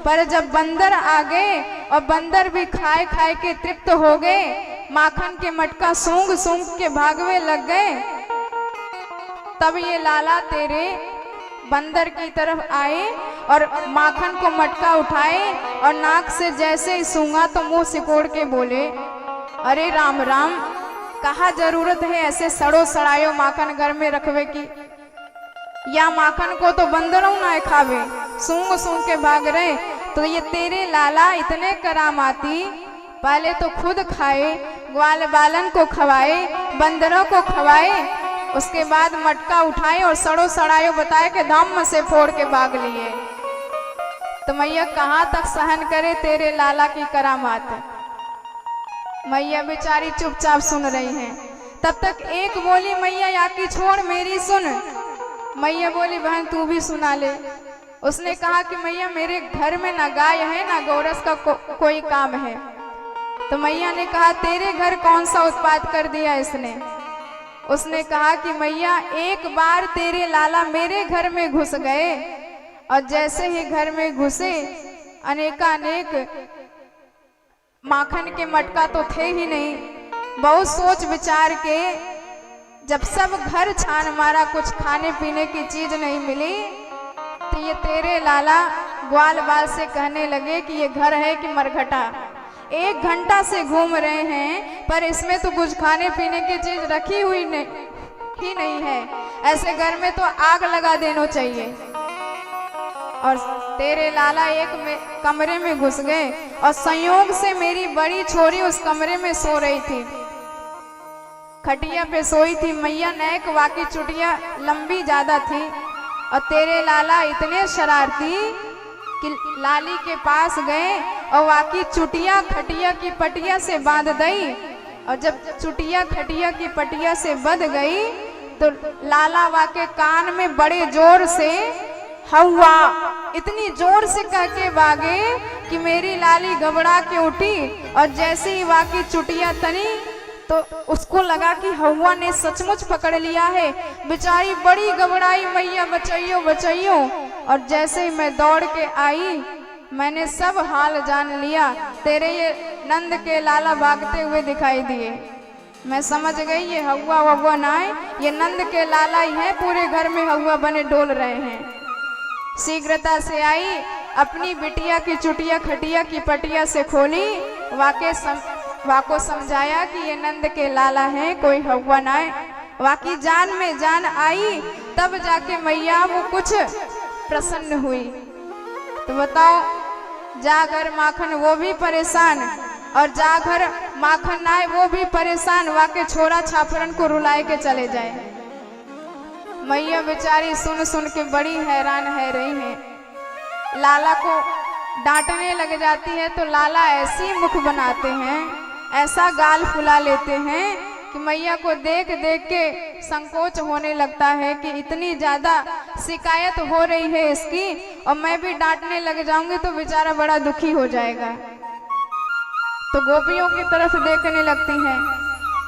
पर जब बंदर आ गए और बंदर भी खाए खाए के तृप्त हो गए, माखन के मटका सूंघ सूंघ के भागवे लग गए, तब ये लाला तेरे बंदर की तरफ आए और माखन को मटका उठाए और नाक से जैसे ही सूंघा तो मुंह सिकोड़ के बोले, अरे राम राम, कहा जरूरत है ऐसे सड़ो सड़ायो माखन घर में रखवे की, या माखन को तो बंदरों ना खावे, सूंघ सूंघ के भाग रहे। तो ये तेरे लाला इतने करामाती पहले तो खुद खाए, ग्वाल बालन को खवाए, बंदरों को खवाए, उसके बाद मटका उठाए और सड़ो सड़ायो बताए कि धम्म से फोड़ के भाग लिए। तो मैया कहाँ तक सहन करे तेरे लाला की करामात। मैया बेचारी चुपचाप सुन रही हैं। तब तक एक बोली, मैया याकी छोड़ मेरी सुन। मैया बोली, बहन तू भी सुना ले। उसने कहा कि मैया मेरे घर में ना गाय है ना गोरस का कोई काम है। तो मैया ने कहा तेरे घर कौन सा उत्पात कर दिया इसने। उसने कहा कि मैया एक बार तेरे लाला मेरे घर में घुस गए और जैसे ही घर में घुसे अनेकानेक माखन के मटका तो थे ही नहीं। बहुत सोच विचार के जब सब घर छान मारा, कुछ खाने पीने की चीज नहीं मिली, तो ये तेरे लाला ग्वाल बाल से कहने लगे कि ये घर है कि मरघटा। 1 घंटा से घूम रहे हैं पर इसमें तो कुछ खाने पीने की चीज रखी हुई नहीं है। ऐसे घर में तो आग लगा देना चाहिए। और तेरे लाला एक कमरे में घुस गए और संयोग से मेरी बड़ी छोरी उस कमरे में सो रही थी, खटिया पे सोई थी। मैया नेक वाकी चुटिया लंबी ज्यादा थी और तेरे लाला इतने शरारती कि लाली के पास गए और वाकी चुटिया खटिया की पटिया से बांध दी। और जब चुटिया खटिया की पटिया से बंध गई तो लाला वाके कान में बड़े जोर से हवा, इतनी जोर से कह के भागे कि मेरी लाली घबरा के उठी। और जैसे ही वाकी चुटिया तनी तो उसको लगा कि हवा ने सचमुच पकड़ लिया है। बेचारी बड़ी घबराई, मैया बचाइयो बचाइयो। और जैसे ही मैं दौड़ के आई मैंने सब हाल जान लिया। तेरे ये नंद के लाला भागते हुए दिखाई दिए। मैं समझ गई ये हवा ववा ना है, ये नंद के लाला ही है, पूरे घर में हवा बने डोल रहे हैं। शीघ्रता से आई, अपनी बिटिया की चुटिया खटिया की पटिया से खोली, वाको समझाया कि ये नंद के लाला हैं, कोई हवा ना है। वाकी जान में जान आई, तब जाके मैया वो कुछ प्रसन्न हुई। तो बताओ, जा घर माखन वो भी परेशान और जा घर माखन ना है वो भी परेशान, वाके छोरा छापरन को रुलाए के चले जाए। मैया बेचारी सुन सुन के बड़ी हैरान है रही हैं। लाला को डांटने लग जाती है तो लाला ऐसी मुख बनाते हैं, ऐसा गाल फुला लेते हैं कि मैया को देख देख के संकोच होने लगता है कि इतनी ज्यादा शिकायत हो रही है इसकी और मैं भी डांटने लग जाऊंगी तो बेचारा बड़ा दुखी हो जाएगा। तो गोपियों की तरफ देखने लगती हैं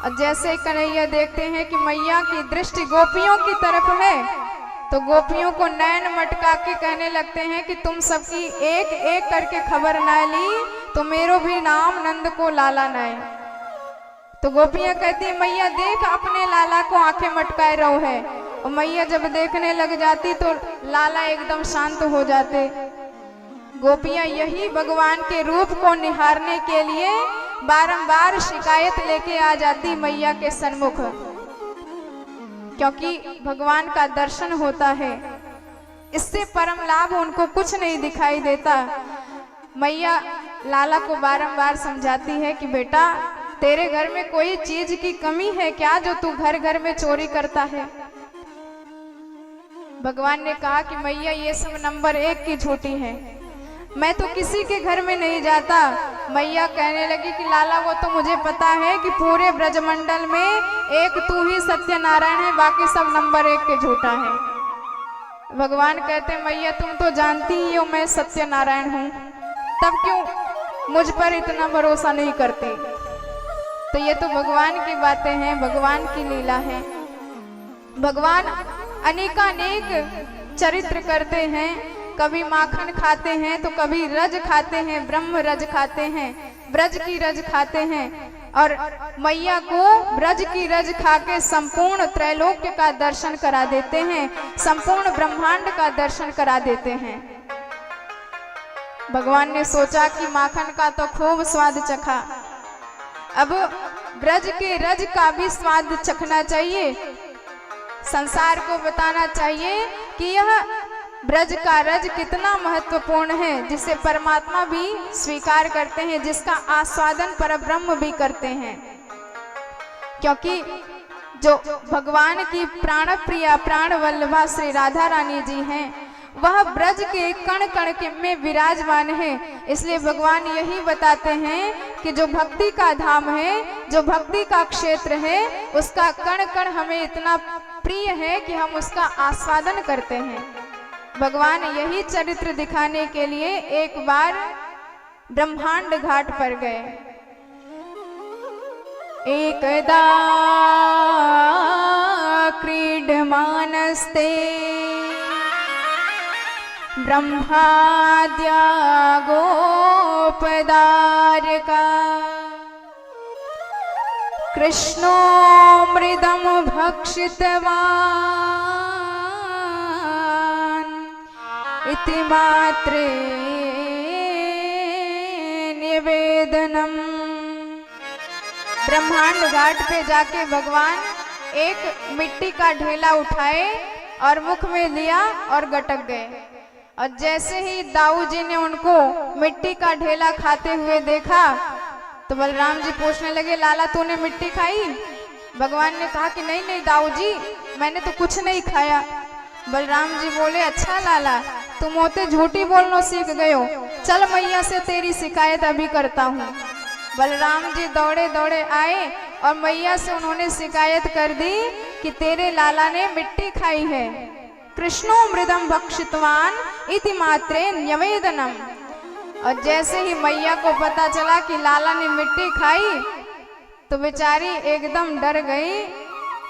और जैसे कन्हैया देखते हैं कि मैया की दृष्टि गोपियों की तरफ है तो गोपियों को नैन मटका के कहने लगते हैं कि तुम सबकी एक एक करके खबर ना ली तो मेरो भी नाम नंद को लाला नाय। तो गोपियां कहती है मैया देख अपने लाला को आंखें मटकाए रहो है। और मैया जब देखने लग जाती तो लाला एकदम शांत हो जाते। गोपियां यही भगवान के रूप को निहारने के लिए बारंबार शिकायत लेके आ जाती मैया के सन्मुख, क्योंकि भगवान का दर्शन होता है, इससे परम लाभ उनको कुछ नहीं दिखाई देता। मैया लाला को बारंबार समझाती है कि बेटा तेरे घर में कोई चीज की कमी है क्या जो तू घर घर में चोरी करता है। भगवान ने कहा कि मैया ये सब नंबर 1 की झूठी है, मैं तो किसी के घर में नहीं जाता। मैया कहने लगी कि लाला वो तो मुझे पता है कि पूरे ब्रजमंडल में एक तू ही सत्यनारायण है, बाकी सब नंबर 1 के झूठा है। भगवान कहते मैया तुम तो जानती ही हो मैं सत्यनारायण हूँ, तब क्यों मुझ पर इतना भरोसा नहीं करती। तो ये तो भगवान की बातें हैं, भगवान की लीला है। भगवान अनेकानेक चरित्र करते हैं, कभी माखन खाते हैं तो कभी रज खाते हैं, ब्रह्म रज खाते हैं, ब्रज की रज खाते हैं। और मैया को ब्रज की रज खा के संपूर्ण त्रैलोक्य का दर्शन करा देते हैं, संपूर्ण ब्रह्मांड का दर्शन करा देते हैं। भगवान ने सोचा कि माखन का तो खूब स्वाद चखा, अब ब्रज के रज का भी स्वाद चखना चाहिए। संसार को बताना चाहिए कि यह ब्रज का रज कितना महत्वपूर्ण है, जिसे परमात्मा भी स्वीकार करते हैं, जिसका आस्वादन परब्रह्म भी करते हैं। क्योंकि जो भगवान की प्राण प्रिया प्राण वल्लभा श्री राधा रानी जी हैं, वह ब्रज के कण कण के में विराजमान है। इसलिए भगवान यही बताते हैं कि जो भक्ति का धाम है, जो भक्ति का क्षेत्र है, उसका कण कण हमें इतना प्रिय है कि हम उसका आस्वादन करते हैं। भगवान यही चरित्र दिखाने के लिए एक बार ब्रह्मांड घाट पर गए। एकदा क्रीडमानस्ते ब्रह्माद्या गोपदारका कृष्णो मृदम भक्षितवान् इति मात्रे निवेदनम। ब्रह्मांड घाट पे जाके भगवान एक मिट्टी का ढेला उठाए और मुख में लिया और गटक गए। और जैसे ही दाऊ जी ने उनको मिट्टी का ढेला खाते हुए देखा तो बलराम जी पूछने लगे, लाला तूने मिट्टी खाई? भगवान ने कहा कि नहीं नहीं दाऊ जी, मैंने तो कुछ नहीं खाया। बलराम जी बोले, अच्छा लाला तुम होते झूठी बोलना सीख गए हो, चल मैया से तेरी शिकायत अभी करता हूँ। बलराम जी दौड़े दौड़े आए और मैया से उन्होंने शिकायत कर दी कि तेरे लाला ने मिट्टी खाई है। कृष्णो मृदम भक्षितवान इति मात्रे निवेदनम। और जैसे ही मैया को पता चला कि लाला ने मिट्टी खाई तो बेचारी एकदम डर गई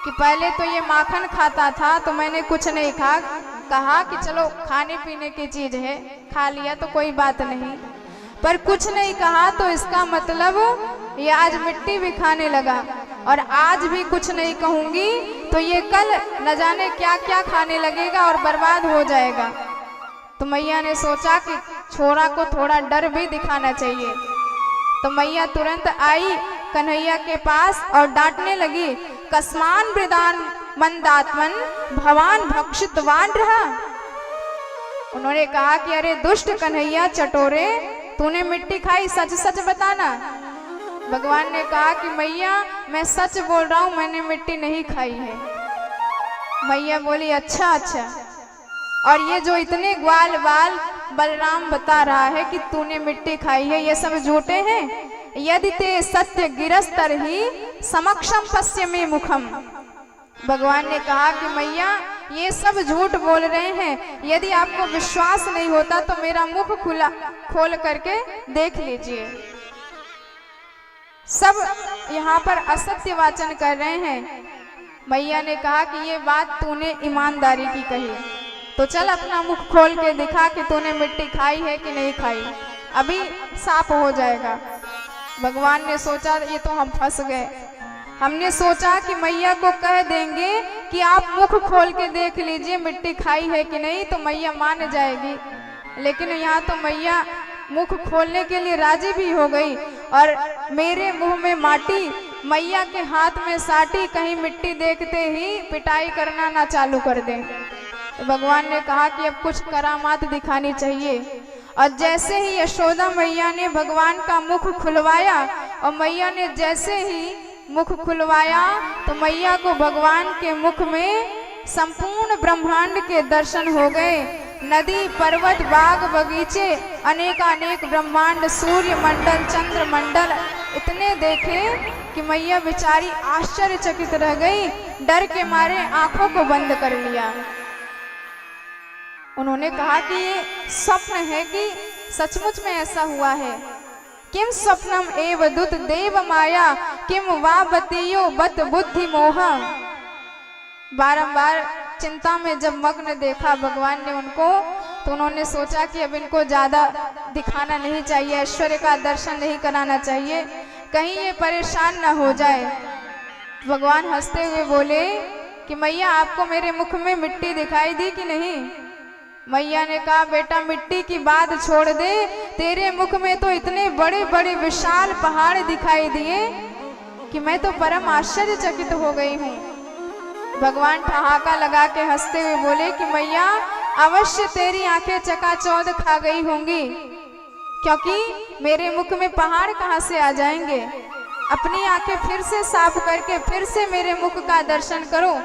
कि पहले तो ये माखन खाता था तो मैंने कुछ नहीं कहा कि चलो खाने पीने की चीज है, खा लिया तो कोई बात नहीं, पर कुछ नहीं कहा तो इसका मतलब ये आज मिट्टी भी खाने लगा और आज भी कुछ नहीं कहूंगी तो ये कल न जाने क्या क्या खाने लगेगा और बर्बाद हो जाएगा। तो मैया ने सोचा कि छोरा को थोड़ा डर भी दिखाना चाहिए। तो मैया तुरंत आई कन्हैया के पास और डांटने लगी, कस्मान वृदान मंदात्मन भवान भक्षितवान रहा। उन्होंने कहा कि अरे दुष्ट कन्हैया चटोरे, तूने मिट्टी खाई, सच सच बताना। भगवान ने कहा कि मैया मैं सच बोल रहा हूँ, मैंने मिट्टी नहीं खाई है। मैया बोली अच्छा अच्छा। और ये जो इतने ग्वाल बाल बलराम बता रहा है कि तूने मिट्टी खाई है, ये सब झूठे हैं। यदि ते सत्य गिरस्तर ही समक्षम पश्य में मुखम। भगवान ने कहा कि मैया ये सब झूठ बोल रहे हैं, यदि आपको विश्वास नहीं होता तो मेरा मुख खोल करके देख लीजिए। सब यहाँ पर असत्य वाचन कर रहे हैं। मैया ने कहा कि ये बात तूने ईमानदारी की कही, तो चल अपना मुख खोल के दिखा कि तूने मिट्टी खाई है कि नहीं खाई, अभी साफ हो जाएगा। भगवान ने सोचा ये तो हम फंस गए। हमने सोचा कि मैया को कह देंगे कि आप मुख खोल के देख लीजिए मिट्टी खाई है कि नहीं, तो मैया मान जाएगी। लेकिन यहाँ तो मैया मुख खोलने के लिए राजी भी हो गई और मेरे मुंह में माटी, मैया के हाथ में साटी, कहीं मिट्टी देखते ही पिटाई करना ना चालू कर दें। तो भगवान ने कहा कि अब कुछ करामात दिखानी चाहिए। और जैसे ही यशोदा मैया ने भगवान का मुख खुलवाया और मैया ने जैसे ही मुख खुलवाया तो मैया को भगवान के मुख में संपूर्ण ब्रह्मांड के दर्शन हो गए। नदी पर्वत बाग बगीचे अनेकानेक ब्रह्मांड सूर्य मंडल चंद्र मंडल इतने देखे कि मैया बेचारी आश्चर्यचकित रह गई, डर के मारे आंखों को बंद कर लिया। उन्होंने कहा कि ये स्वप्न है कि सचमुच में ऐसा हुआ है। किम स्वप्नम एव दुत देव माया किम वा बतियो बत बुद्धि मोहा। बारंबार चिंता में जब मग्न देखा भगवान ने उनको, तो उन्होंने सोचा कि अब इनको ज्यादा दिखाना नहीं चाहिए, ऐश्वर्य का दर्शन नहीं कराना चाहिए, कहीं ये परेशान ना हो जाए। भगवान हंसते हुए बोले कि मैया आपको मेरे मुख में मिट्टी दिखाई दी कि नहीं? मैया ने कहा बेटा मिट्टी की बात छोड़ दे, तेरे मुख में तो इतने बड़े बड़े विशाल पहाड़ दिखाई दिए कि मैं तो परम आश्चर्यचकित हो गई हूँ। भगवान ठहाका लगा के हंसते हुए बोले कि मैया अवश्य तेरी आंखें चकाचौंध खा गई होंगी, क्योंकि मेरे मुख में पहाड़ कहाँ से आ जाएंगे। अपनी आंखें फिर से साफ करके फिर से मेरे मुख का दर्शन करो।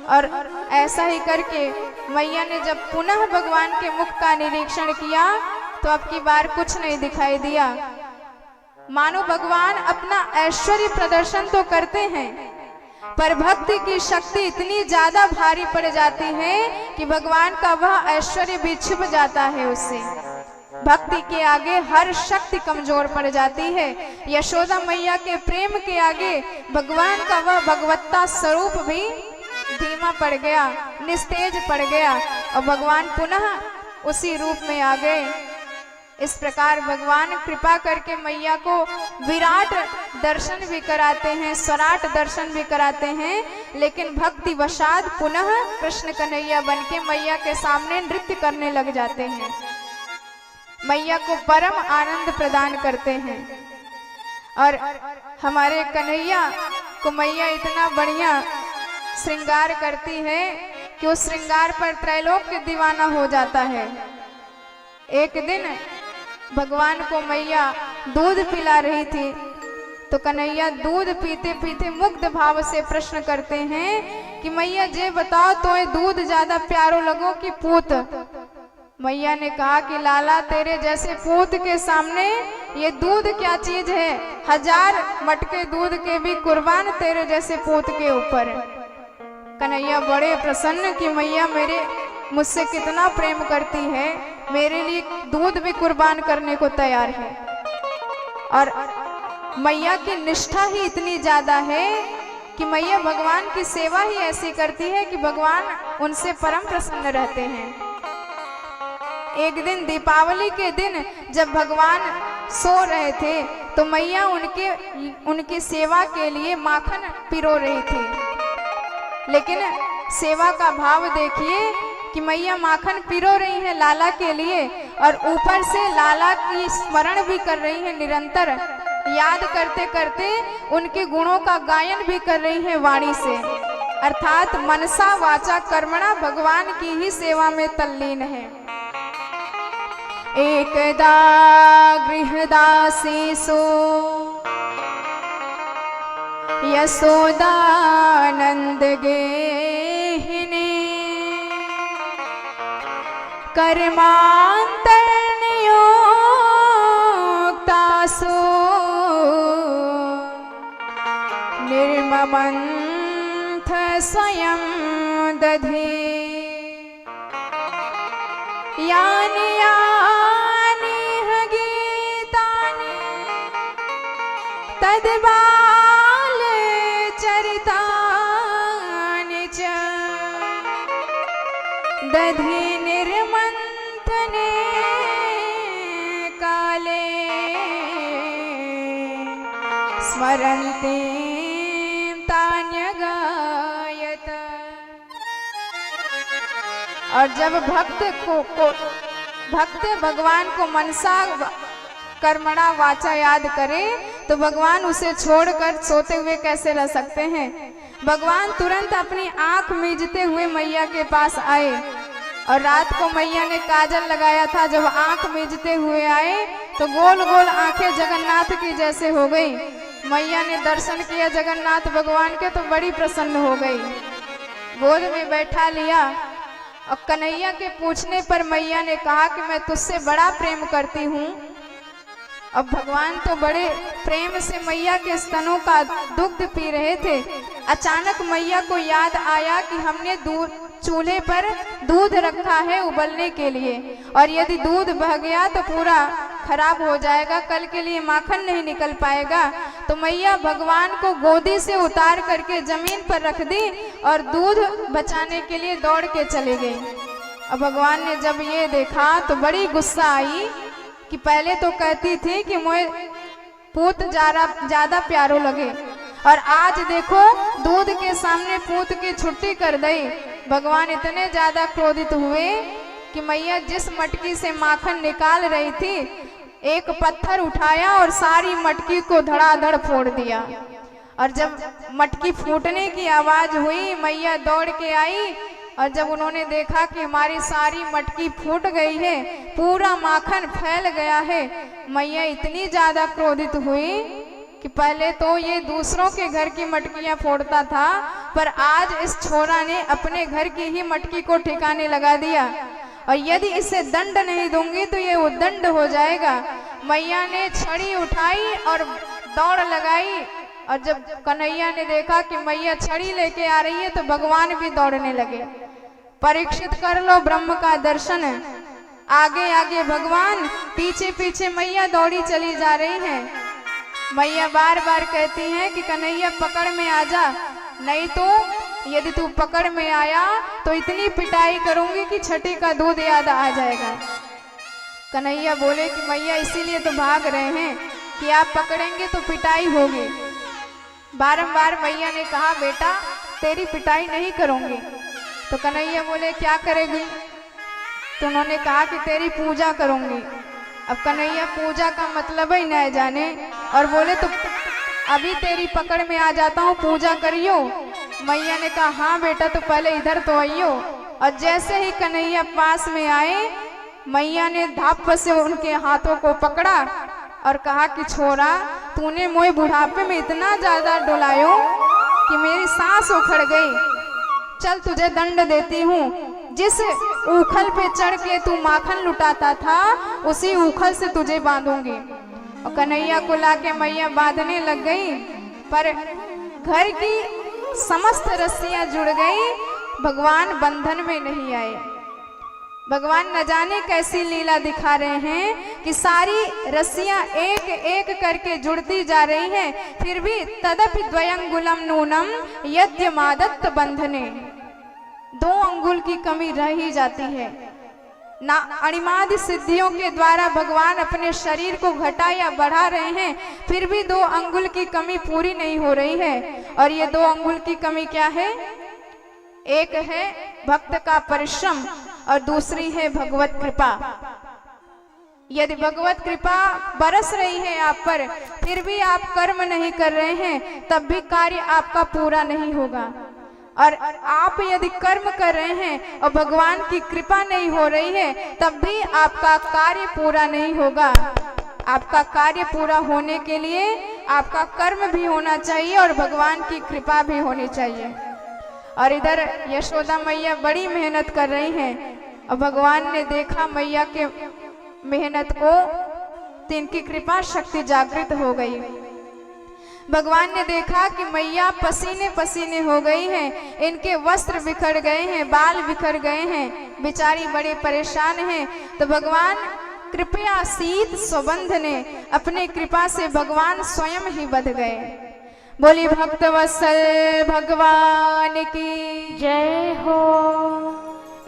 और ऐसा ही करके मैया ने जब पुनः भगवान के मुख का निरीक्षण किया तो अब की बार कुछ नहीं दिखाई दिया। मानो भगवान अपना ऐश्वर्य प्रदर्शन तो करते हैं, पर भक्ति की शक्ति इतनी ज्यादा भारी पड़ जाती है कि भगवान का वह ऐश्वर्य भी छिप जाता है उससे। भक्ति के आगे हर शक्ति कमजोर पड़ जाती है। यशोदा मैया के प्रेम के आगे भगवान का वह भगवत्ता स्वरूप भी धीमा पड़ गया, निस्तेज पड़ गया और भगवान पुनः उसी रूप में आ गए। इस प्रकार भगवान कृपा करके मैया को विराट दर्शन भी कराते हैं, स्वराट दर्शन भी कराते हैं, लेकिन भक्ति वशात पुनः कृष्ण कन्हैया बनके मैया के सामने नृत्य करने लग जाते हैं, मैया को परम आनंद प्रदान करते हैं। और हमारे कन्हैया को मैया इतना बढ़िया श्रृंगार करती है कि उस श्रृंगार पर त्रैलोक्य दीवाना हो जाता है। एक दिन भगवान को मैया दूध पिला रही थी तो कन्हैया दूध पीते पीते मुग्ध भाव से प्रश्न करते हैं कि मैया जे बताओ तो ये दूध ज्यादा प्यारो लगो कि पूत। मैया ने कहा कि लाला तेरे जैसे पूत के सामने ये दूध क्या चीज है, 1000 मटके दूध के भी कुर्बान तेरे जैसे पूत के ऊपर। कन्हैया बड़े प्रसन्न कि मैया मेरे मुझसे कितना प्रेम करती है, मेरे लिए दूध भी कुर्बान करने को तैयार है। और मैया की निष्ठा ही इतनी ज्यादा है कि मैया भगवान की सेवा ही ऐसी करती है कि भगवान उनसे परम प्रसन्न रहते हैं। एक दिन दीपावली के दिन जब भगवान सो रहे थे तो मैया उनकी सेवा के लिए माखन पिरो रही थी, लेकिन सेवा का भाव देखिए कि मैया माखन पिरो रही है लाला के लिए और ऊपर से लाला की स्मरण भी कर रही है, निरंतर याद करते करते उनके गुणों का गायन भी कर रही है वाणी से, अर्थात मनसा वाचा कर्मणा भगवान की ही सेवा में तल्लीन है। एकदा गृहदासीसु यशोदानंद गेहिनी कर्मांतर नियोक्तासु निर्ममंथ स्वयं दधि यानि यानि गीतानि तद्बाल चरितानि च दधि निर्मंथने काले स्मरन्ति तान्यगायत। और जब भक्त भगवान को मनसा कर्मणा वाचा याद करे तो भगवान उसे छोड़कर सोते हुए कैसे रह सकते हैं। भगवान तुरंत अपनी आंख मीजते हुए मैया के पास आए और रात को मैया ने काजल लगाया था, जब आंख मीजते हुए आए तो गोल गोल आंखें जगन्नाथ की जैसे हो गई। मैया ने दर्शन किया जगन्नाथ भगवान के तो बड़ी प्रसन्न हो गई, गोद में बैठा लिया और कन्हैया के पूछने पर मैया ने कहा कि मैं तुझसे बड़ा प्रेम करती हूँ। अब भगवान तो बड़े प्रेम से मैया के स्तनों का दुग्ध पी रहे थे। अचानक मैया को याद आया कि हमने चूल्हे पर दूध रखा है उबलने के लिए, और यदि दूध बह गया तो पूरा खराब हो जाएगा, कल के लिए माखन नहीं निकल पाएगा। तो मैया भगवान को गोदी से उतार करके जमीन पर रख दी और दूध बचाने के लिए दौड़ के चले गई। और भगवान ने जब ये देखा तो बड़ी गुस्सा आई कि पहले तो कहती थी कि मुझे पूत ज्यादा प्यारो लगे, और आज देखो दूध के सामने पूत की छुट्टी कर दी। भगवान इतने ज्यादा क्रोधित हुए कि मैया जिस मटकी से माखन निकाल रही थी एक पत्थर उठाया और सारी मटकी को धड़ाधड़ फोड़ दिया। और जब मटकी फूटने की आवाज हुई मैया दौड़ के आई और जब उन्होंने देखा कि हमारी सारी मटकी फूट गई है, पूरा माखन फैल गया है, मैया इतनी ज्यादा क्रोधित हुई कि पहले तो ये दूसरों के घर की मटकियां फोड़ता था, पर आज इस छोरा ने अपने घर की ही मटकी को ठिकाने लगा दिया, और यदि इसे दंड नहीं दूंगी तो ये उद्दंड हो जाएगा। मैया ने छड़ी उठाई और दौड़ लगाई, और जब कन्हैया ने देखा कि मैया छड़ी लेके आ रही है तो भगवान भी दौड़ने लगे। परीक्षित कर लो ब्रह्म का दर्शन, आगे आगे भगवान, पीछे पीछे मैया दौड़ी चली जा रही हैं। मैया बार बार कहती हैं कि कन्हैया पकड़ में आ जा, नहीं तो यदि तू पकड़ में आया तो इतनी पिटाई करूंगी कि छठी का दूध याद आ जाएगा। कन्हैया बोले कि मैया इसीलिए तो भाग रहे हैं कि आप पकड़ेंगे तो पिटाई होगी। बारंबार मैया ने कहा बेटा तेरी पिटाई नहीं करूंगी। तो कन्हैया बोले क्या करेगी? तो उन्होंने कहा कि तेरी पूजा करूंगी। अब कन्हैया पूजा का मतलब ही न जाने, और बोले तो अभी तेरी पकड़ में आ जाता हूँ, पूजा करियो। मैया ने कहा हाँ बेटा तो पहले इधर तो आइयो। और जैसे ही कन्हैया पास में आए, मैया ने धाप से उनके हाथों को पकड़ा और कहा कि छोरा तूने मोए बुढ़ापे में इतना ज्यादा डुलायो कि मेरी सांस उखड़ गई, चल तुझे दंड देती हूँ। जिस उखल पे चढ़ के तू माखन लुटाता था उसी उखल से तुझे बांधूंगी। और कन्हैया को लाके मैया बांधने लग गई, पर घर की समस्त रस्सियां जुड़ गई, भगवान बंधन में नहीं आए। भगवान न जाने कैसी लीला दिखा रहे हैं कि सारी रस्सियां एक एक करके जुड़ती जा रही हैं, फिर भी तदपि द्वयंगुलम नूनम यद्यमादत्त बंधने, 2 अंगुल की कमी रह ही जाती है। ना अणिमादि सिद्धियों के द्वारा भगवान अपने शरीर को घटा या बढ़ा रहे हैं, फिर भी 2 अंगुल की कमी पूरी नहीं हो रही है। और ये 2 अंगुल की कमी क्या है? एक है भक्त का परिश्रम और दूसरी है भगवत कृपा। यदि भगवत कृपा बरस रही है आप पर, फिर भी आप कर्म नहीं कर रहे हैं, तब भी कार्य आपका पूरा नहीं होगा। और आप यदि कर्म कर रहे हैं और भगवान की कृपा नहीं हो रही है, तब भी आपका कार्य पूरा नहीं होगा। आपका कार्य पूरा होने के लिए आपका कर्म भी होना चाहिए और भगवान की कृपा भी होनी चाहिए। और इधर यशोदा मैया बड़ी मेहनत कर रही हैं, और भगवान ने देखा मैया के मेहनत को, तो इनकी कृपा शक्ति जागृत हो गई। भगवान ने देखा कि मैया पसीने पसीने हो गई हैं, इनके वस्त्र बिखर गए हैं, बाल बिखर गए हैं, बेचारी बड़े परेशान हैं। तो भगवान कृपया शीत सुबंध ने अपने कृपा से भगवान स्वयं ही बध गए। बोली भक्तवत्सल भगवान की जय हो।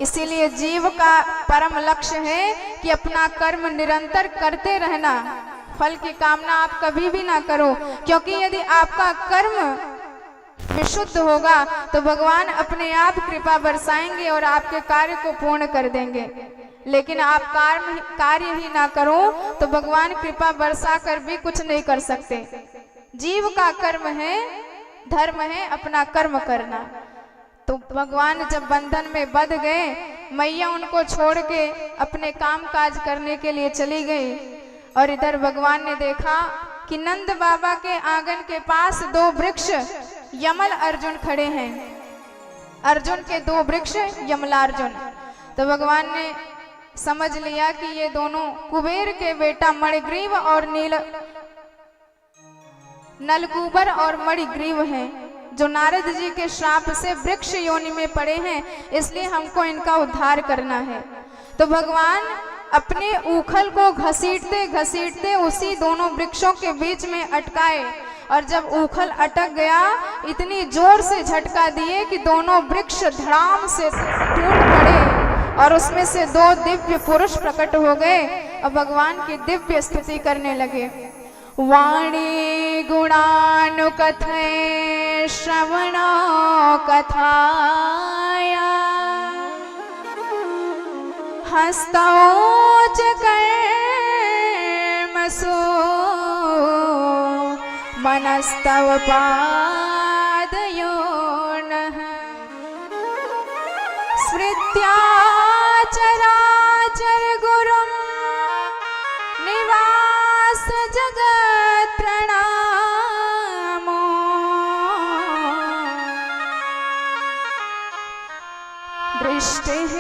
इसीलिए जीव का परम लक्ष्य है कि अपना कर्म निरंतर करते रहना, फल की कामना आप कभी भी ना करो, क्योंकि यदि आपका कर्म विशुद्ध होगा तो भगवान अपने आप कृपा बरसाएंगे और आपके कार्य को पूर्ण कर देंगे। लेकिन आप कार्य ही ना करो तो भगवान कृपा बरसा कर भी कुछ नहीं कर सकते। जीव का कर्म है, धर्म है अपना कर्म करना। तो भगवान जब बंधन में बंध गए, मैया उनको छोड़ के अपने काम काज करने के लिए चली गई। और इधर भगवान ने देखा कि नंद बाबा के आंगन के पास 2 वृक्ष यमल अर्जुन खड़े हैं। अर्जुन के 2 वृक्ष यमलार्जुन। तो भगवान ने समझ लिया कि ये दोनों कुबेर के बेटा मणिग्रीव और नलकूबर और मणिग्रीव हैं, जो नारद जी के श्राप से वृक्ष योनि में पड़े हैं, इसलिए हमको इनका उद्धार करना है। तो भगवान अपने ऊखल को घसीटते घसीटते उसी दोनों वृक्षों के बीच में अटकाए, और जब ऊखल अटक गया इतनी जोर से झटका दिए कि दोनों वृक्ष धड़ाम से टूट पड़े और उसमें से 2 दिव्य पुरुष प्रकट हो गए और भगवान की दिव्य स्तुति करने लगे। वाणी गुणानुकथय श्रवणो कथाया हस्तौच कर्मसु मनस्तव पादयोनः चराचर गुरुं निवास जगत प्रणामो। दृष्टिः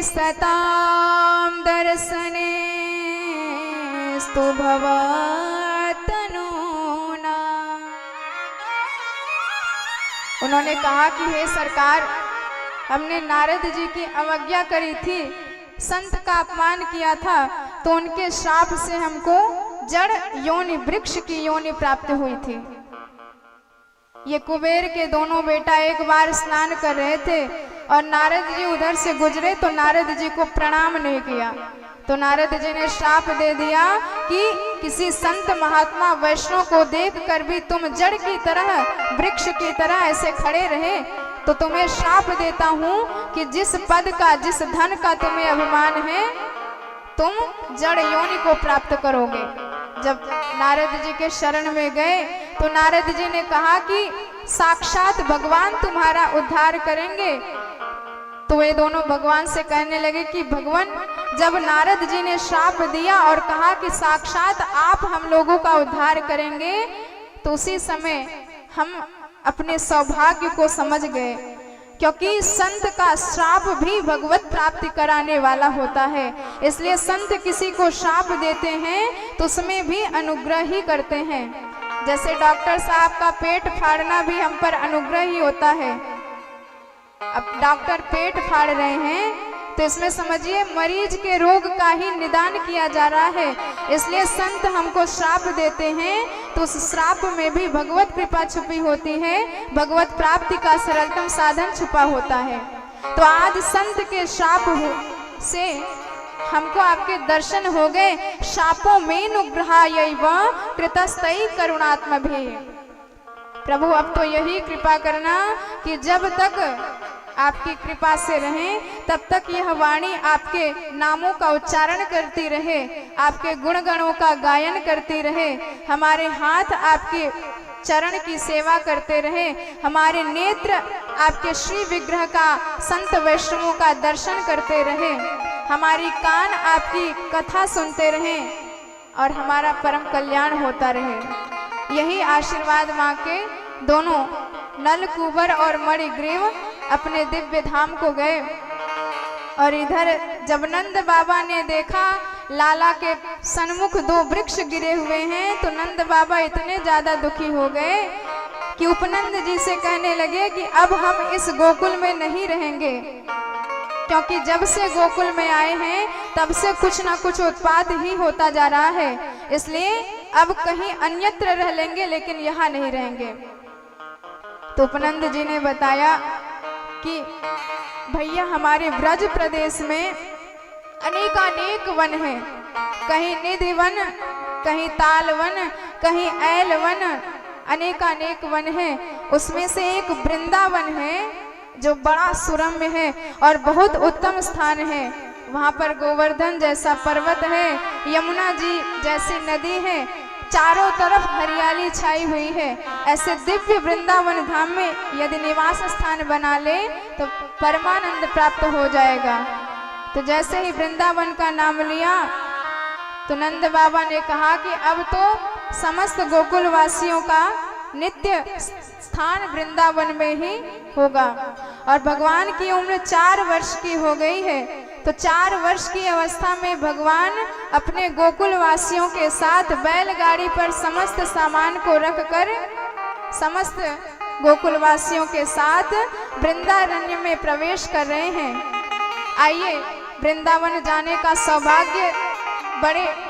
सतां दर्शने स्तु भवतनूना। उन्होंने कहा कि हे सरकार, हमने नारद जी की अवज्ञा करी थी, संत का अपमान किया था, तो उनके श्राप से हमको जड़ योनि वृक्ष की योनि प्राप्त हुई थी। ये कुबेर के दोनों बेटा एक बार स्नान कर रहे थे और नारद जी उधर से गुजरे तो नारद जी को प्रणाम नहीं किया, तो नारद जी ने श्राप दे दिया कि किसी संत महात्मा वैष्णव को देखकर भी तुम जड़ की तरह वृक्ष की तरह ऐसे खड़े रहे, तो तुम्हें श्राप देता हूं कि जिस पद का जिस धन का तुम्हें अभिमान है तुम जड़ योनि को प्राप्त करोगे। जब नारद जी के शरण में गए तो नारद जी ने कहा कि साक्षात भगवान तुम्हारा उद्धार करेंगे। तो वे दोनों भगवान से कहने लगे कि भगवान, जब नारद जी ने श्राप दिया और कहा कि साक्षात आप हम लोगों का उद्धार करेंगे, तो उसी समय हम अपने सौभाग्य को समझ गए, क्योंकि संत का श्राप भी भगवत प्राप्ति कराने वाला होता है। इसलिए संत किसी को श्राप देते हैं तो उसमें भी अनुग्रह ही करते हैं। जैसे डॉक्टर साहब का पेट फाड़ना भी हम पर अनुग्रह ही होता है। अब डॉक्टर पेट फाड़ रहे हैं तो इसमें समझिए मरीज के रोग का ही निदान किया जा रहा है। इसलिए संत हमको श्राप देते हैं तो उस श्राप में भी भगवत कृपा छुपी होती है, भगवत प्राप्ति का सरलतम साधन छुपा होता है। तो आज संत के श्राप से हमको आपके दर्शन हो गए। शापो में नुग्रहायैव कृतस्तै करुणात्मभिः। प्रभु अब तो यही कृपा करना कि जब तक आपकी कृपा से रहें तब तक यह वाणी आपके नामों का उच्चारण करती रहे, आपके गुणगणों का गायन करती रहे, हमारे हाथ आपके चरण की सेवा करते रहे, हमारे नेत्र आपके श्री विग्रह का संत वैष्णवों का दर्शन करते रहे, हमारी कान आपकी कथा सुनते रहें और हमारा परम कल्याण होता रहे। यही आशीर्वाद माँ के दोनों नलकूबर और मणिग्रीव अपने दिव्य धाम को गए। और इधर जब नंद बाबा ने देखा लाला के सन्मुख दो वृक्ष गिरे हुए हैं तो नंद बाबा इतने ज्यादा दुखी हो गए कि उपनंद जी से कहने लगे कि अब हम इस गोकुल में नहीं रहेंगे, क्योंकि जब से गोकुल में आए हैं तब से कुछ ना कुछ उत्पात ही होता जा रहा है। इसलिए अब कहीं अन्यत्र रह लेंगे लेकिन यहाँ नहीं रहेंगे। तो उपनंद जी ने बताया कि भैया हमारे ब्रज प्रदेश में अनेकानेक वन हैं, कहीं निधि वन, कहीं ताल वन, कहीं ऐल वन, अनेकानेक वन हैं। उसमें से एक वृंदावन है जो बड़ा सुरम्य है और बहुत उत्तम स्थान है। वहाँ पर गोवर्धन जैसा पर्वत है, यमुना जी जैसी नदी है, चारों तरफ हरियाली छाई हुई है। ऐसे दिव्य वृंदावन धाम में यदि निवास स्थान बना ले तो परमानंद प्राप्त हो जाएगा। तो जैसे ही वृंदावन का नाम लिया तो नंद बाबा ने कहा कि अब तो समस्त गोकुल वासियों का नित्य स्थान वृंदावन में ही होगा। और भगवान की उम्र 4 वर्ष की हो गई है, तो 4 वर्ष की अवस्था में भगवान अपने गोकुल वासियों के साथ बैलगाड़ी पर समस्त सामान को रखकर समस्त गोकुल वासियों के साथ वृंदारण्य में प्रवेश कर रहे हैं। आइए, वृंदावन जाने का सौभाग्य बड़े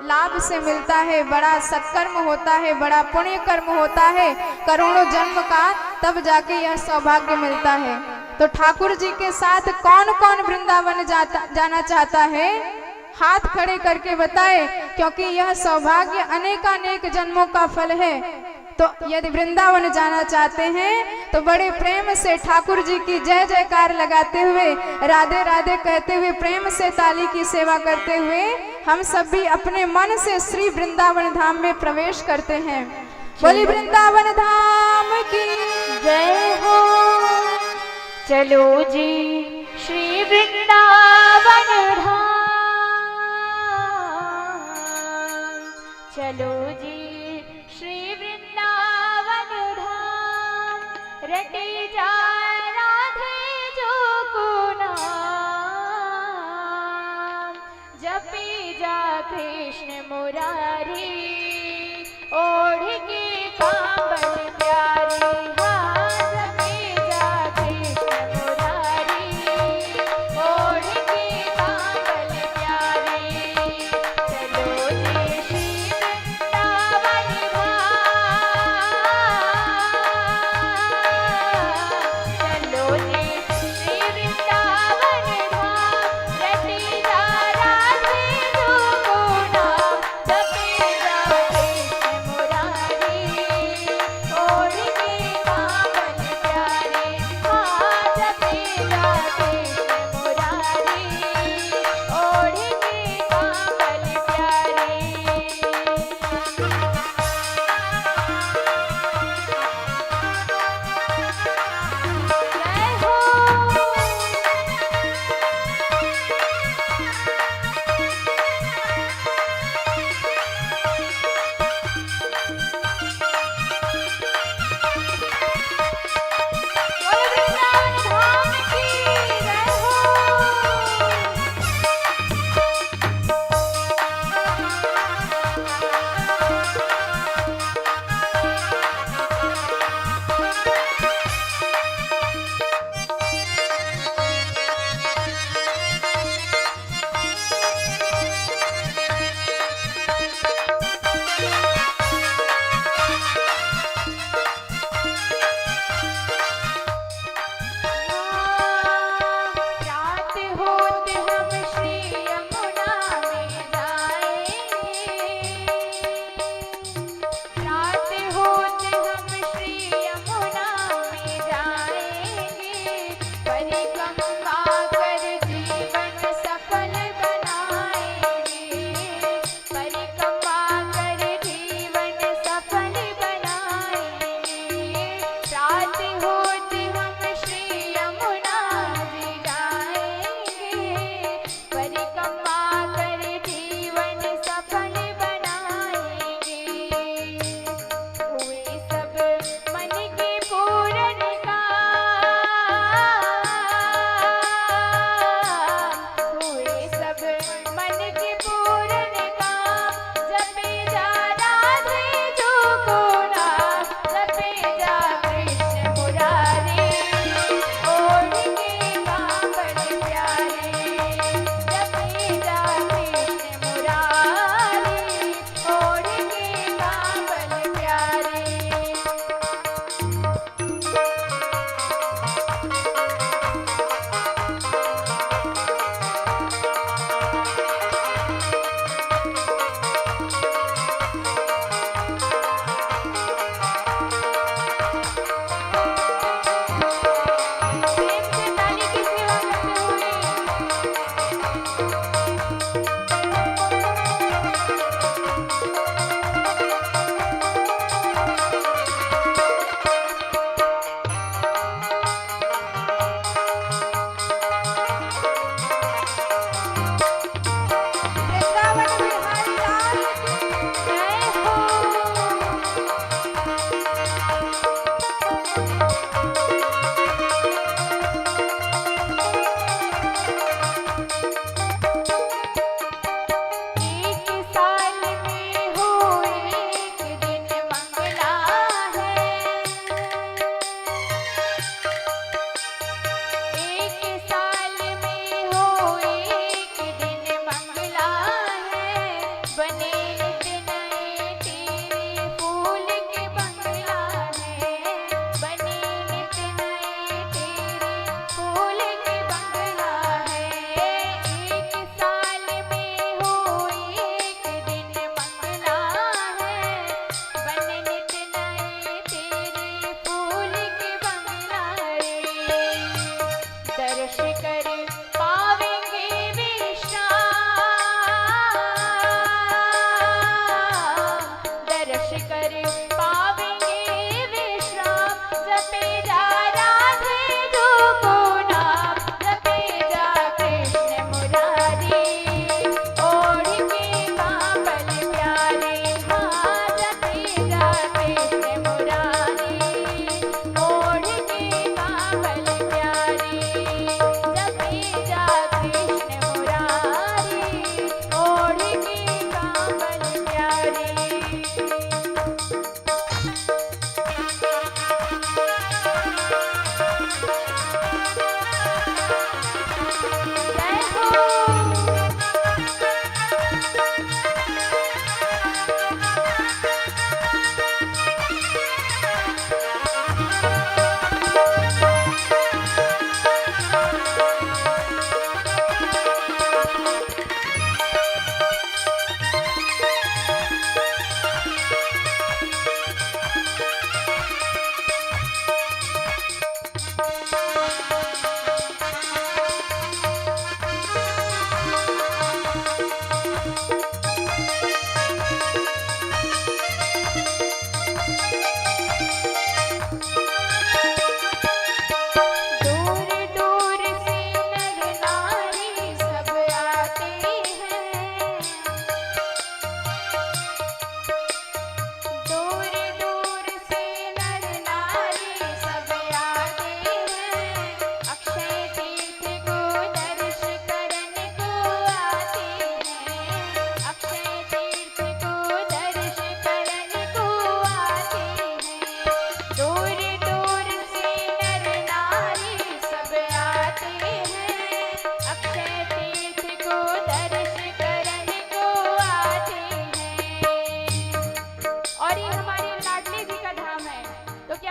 लाभ से मिलता है, बड़ा सत्कर्म होता है, बड़ा पुण्य कर्म होता है, करोड़ों जन्म का, तब जाके यह सौभाग्य मिलता है। तो ठाकुर जी के साथ कौन कौन वृंदावन जाना चाहता है? हाथ खड़े करके बताए, क्योंकि यह सौभाग्य अनेकानेक जन्मों का फल है। तो यदि वृंदावन जाना चाहते हैं तो बड़े प्रेम से ठाकुर जी की जय जयकार लगाते हुए, राधे राधे कहते हुए, प्रेम से ताली की सेवा करते हुए हम सब भी अपने मन से श्री वृंदावन धाम में प्रवेश करते हैं। बोली वृंदावन धाम की जय हो। चलो जी वृंदावन धाम, चलो जी श्री वृंदावन धाम, रटे जा राधे जो को नाम, जपी जा कृष्ण मुरारी, ओढ़ के कांबल प्यारी, हाँ जपी जा कृष्ण मुरारी, ओढ़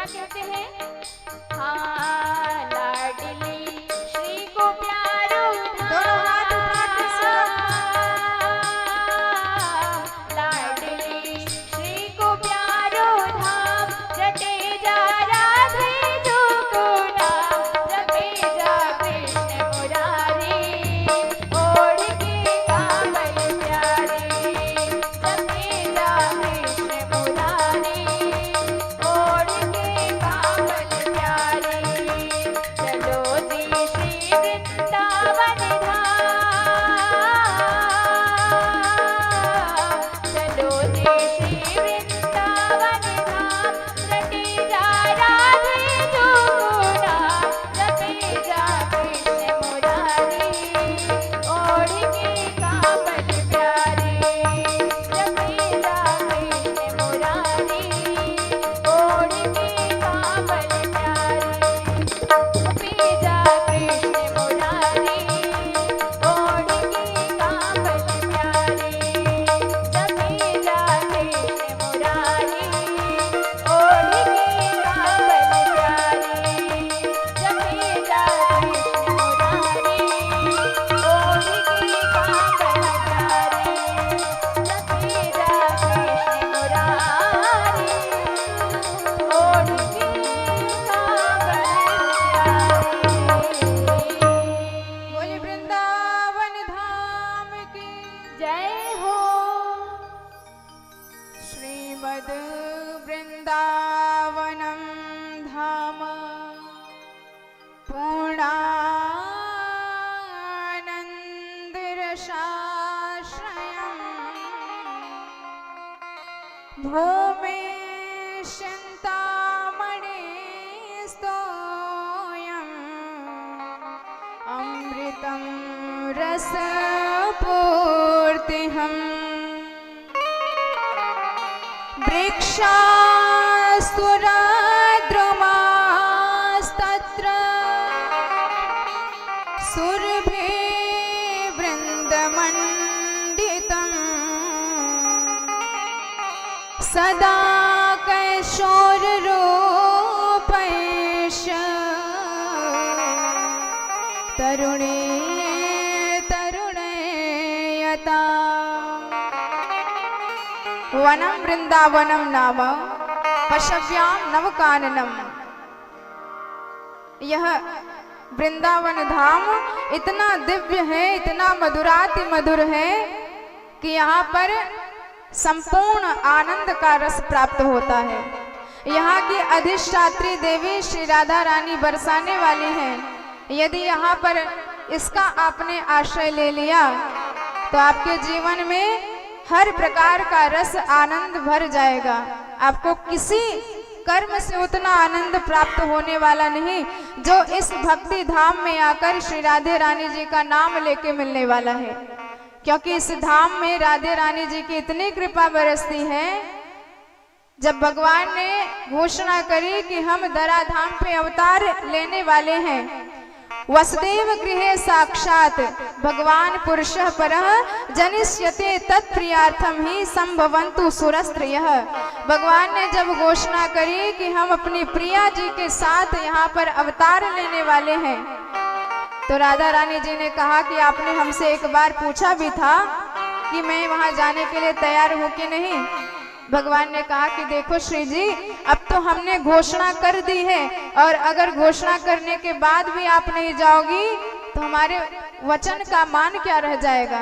क्या कहते हैं? हाँ, लाडली श्री को प्यारो दोनों हाथ उठा के लाडली श्री को प्यारो धाम, रटे जा राधे जो को नाम, जपे जा कृष्ण मुरारी, ओढ़ के कांवल प्यारी, जपे जा कृष्ण मुरारी, ओढ़ के कांवल प्यारी। चलो जी श्री वृंदावन धाम, चलो जी श्री वृंदावन धाम, रटे जा राधे जो नाम, जपे जा कृष्ण मुरारी, ओढ़ के कांवल प्यारी, जपे जा कृष्ण मुरारी, ओढ़ के कांवल प्यारी, जपे जा कृष्ण मुरारी, ओढ़ के कांवल प्यारी, जपे जा कृष्ण मुरारी, ओढ़ के कांवल प्यारी, जपे जा कृष्ण मुरारी, ओढ़ के कांवल प्यारी, जपे जा कृष्ण मुरारी, ओढ़ के कांवल प्यारी। बोले वृंदावन धाम की जय हो। श्रीमद् वृंदावनम धाम पूर्णानंदरसाश्रयम् भूमे चिन्तामणिस्तोयम् अमृतं रसपूर्तिहम् वृक्षास्तुराद्रुमास्तत्र सुरभिवृन्दमण्डितम् सदा कैशोररूपैष तरुणे तरुणयता वनम वृंदावनम नाम पशव्याम नवकाननम। यह वृंदावन धाम इतना दिव्य है, इतना मधुराति मधुर है कि यहाँ पर संपूर्ण आनंद का रस प्राप्त होता है। यहाँ की अधिष्ठात्री देवी श्री राधा रानी बरसाने वाली हैं। यदि यहाँ पर इसका आपने आश्रय ले लिया तो आपके जीवन में हर प्रकार का रस आनंद भर जाएगा। आपको किसी कर्म से उतना आनंद प्राप्त होने वाला नहीं जो इस भक्ति धाम में आकर श्री राधे रानी जी का नाम लेके मिलने वाला है। क्योंकि इस धाम में राधे रानी जी की इतनी कृपा बरसती है। जब भगवान ने घोषणा करी कि हम धराधाम पे अवतार लेने वाले हैं, वसुदेव गृहे साक्षात भगवान पुरुषः परः जनिष्यते तत्प्रियार्थम ही संभवन्तु सुरस्त्रयः। भगवान ने जब घोषणा करी कि हम अपनी प्रिया जी के साथ यहाँ पर अवतार लेने वाले हैं, तो राधा रानी जी ने कहा कि आपने हमसे एक बार पूछा भी था कि मैं वहाँ जाने के लिए तैयार हूँ कि नहीं। भगवान ने कहा कि देखो श्री जी, अब तो हमने घोषणा कर दी है और अगर घोषणा करने के बाद भी आप नहीं जाओगी तो हमारे वचन का मान क्या रह जाएगा।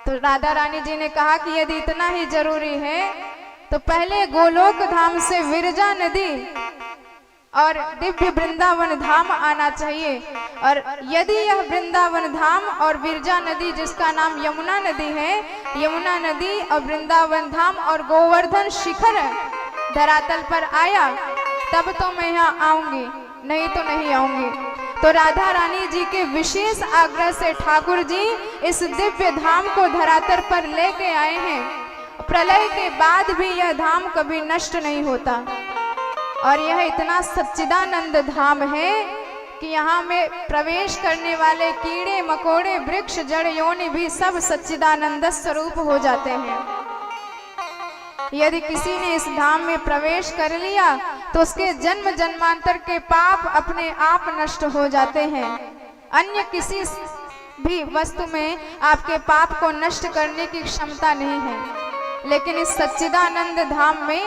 तो राधा रानी जी ने कहा कि यदि इतना ही जरूरी है तो पहले गोलोक धाम से विरजा नदी और दिव्य वृंदावन धाम आना चाहिए। और यदि यह वृंदावन धाम और विरजा नदी जिसका नाम यमुना नदी है, यमुना नदी और वृंदावन धाम और गोवर्धन शिखर धरातल पर आया तब तो मैं यहाँ आऊंगी, नहीं तो नहीं आऊंगी। तो राधा रानी जी के विशेष आग्रह से ठाकुर जी इस दिव्य धाम को धरातल पर लेके आए हैं। प्रलय के बाद भी यह धाम कभी नष्ट नहीं होता और यह इतना सच्चिदानंद धाम है कि यहाँ में प्रवेश करने वाले कीड़े मकोड़े वृक्ष जड़ योनि भी सब सच्चिदानंद स्वरूप हो जाते हैं। यदि किसी ने इस धाम में प्रवेश कर लिया तो उसके जन्म जन्मांतर के पाप अपने आप नष्ट हो जाते हैं। अन्य किसी भी वस्तु में आपके पाप को नष्ट करने की क्षमता नहीं है, लेकिन इस सच्चिदानंद धाम में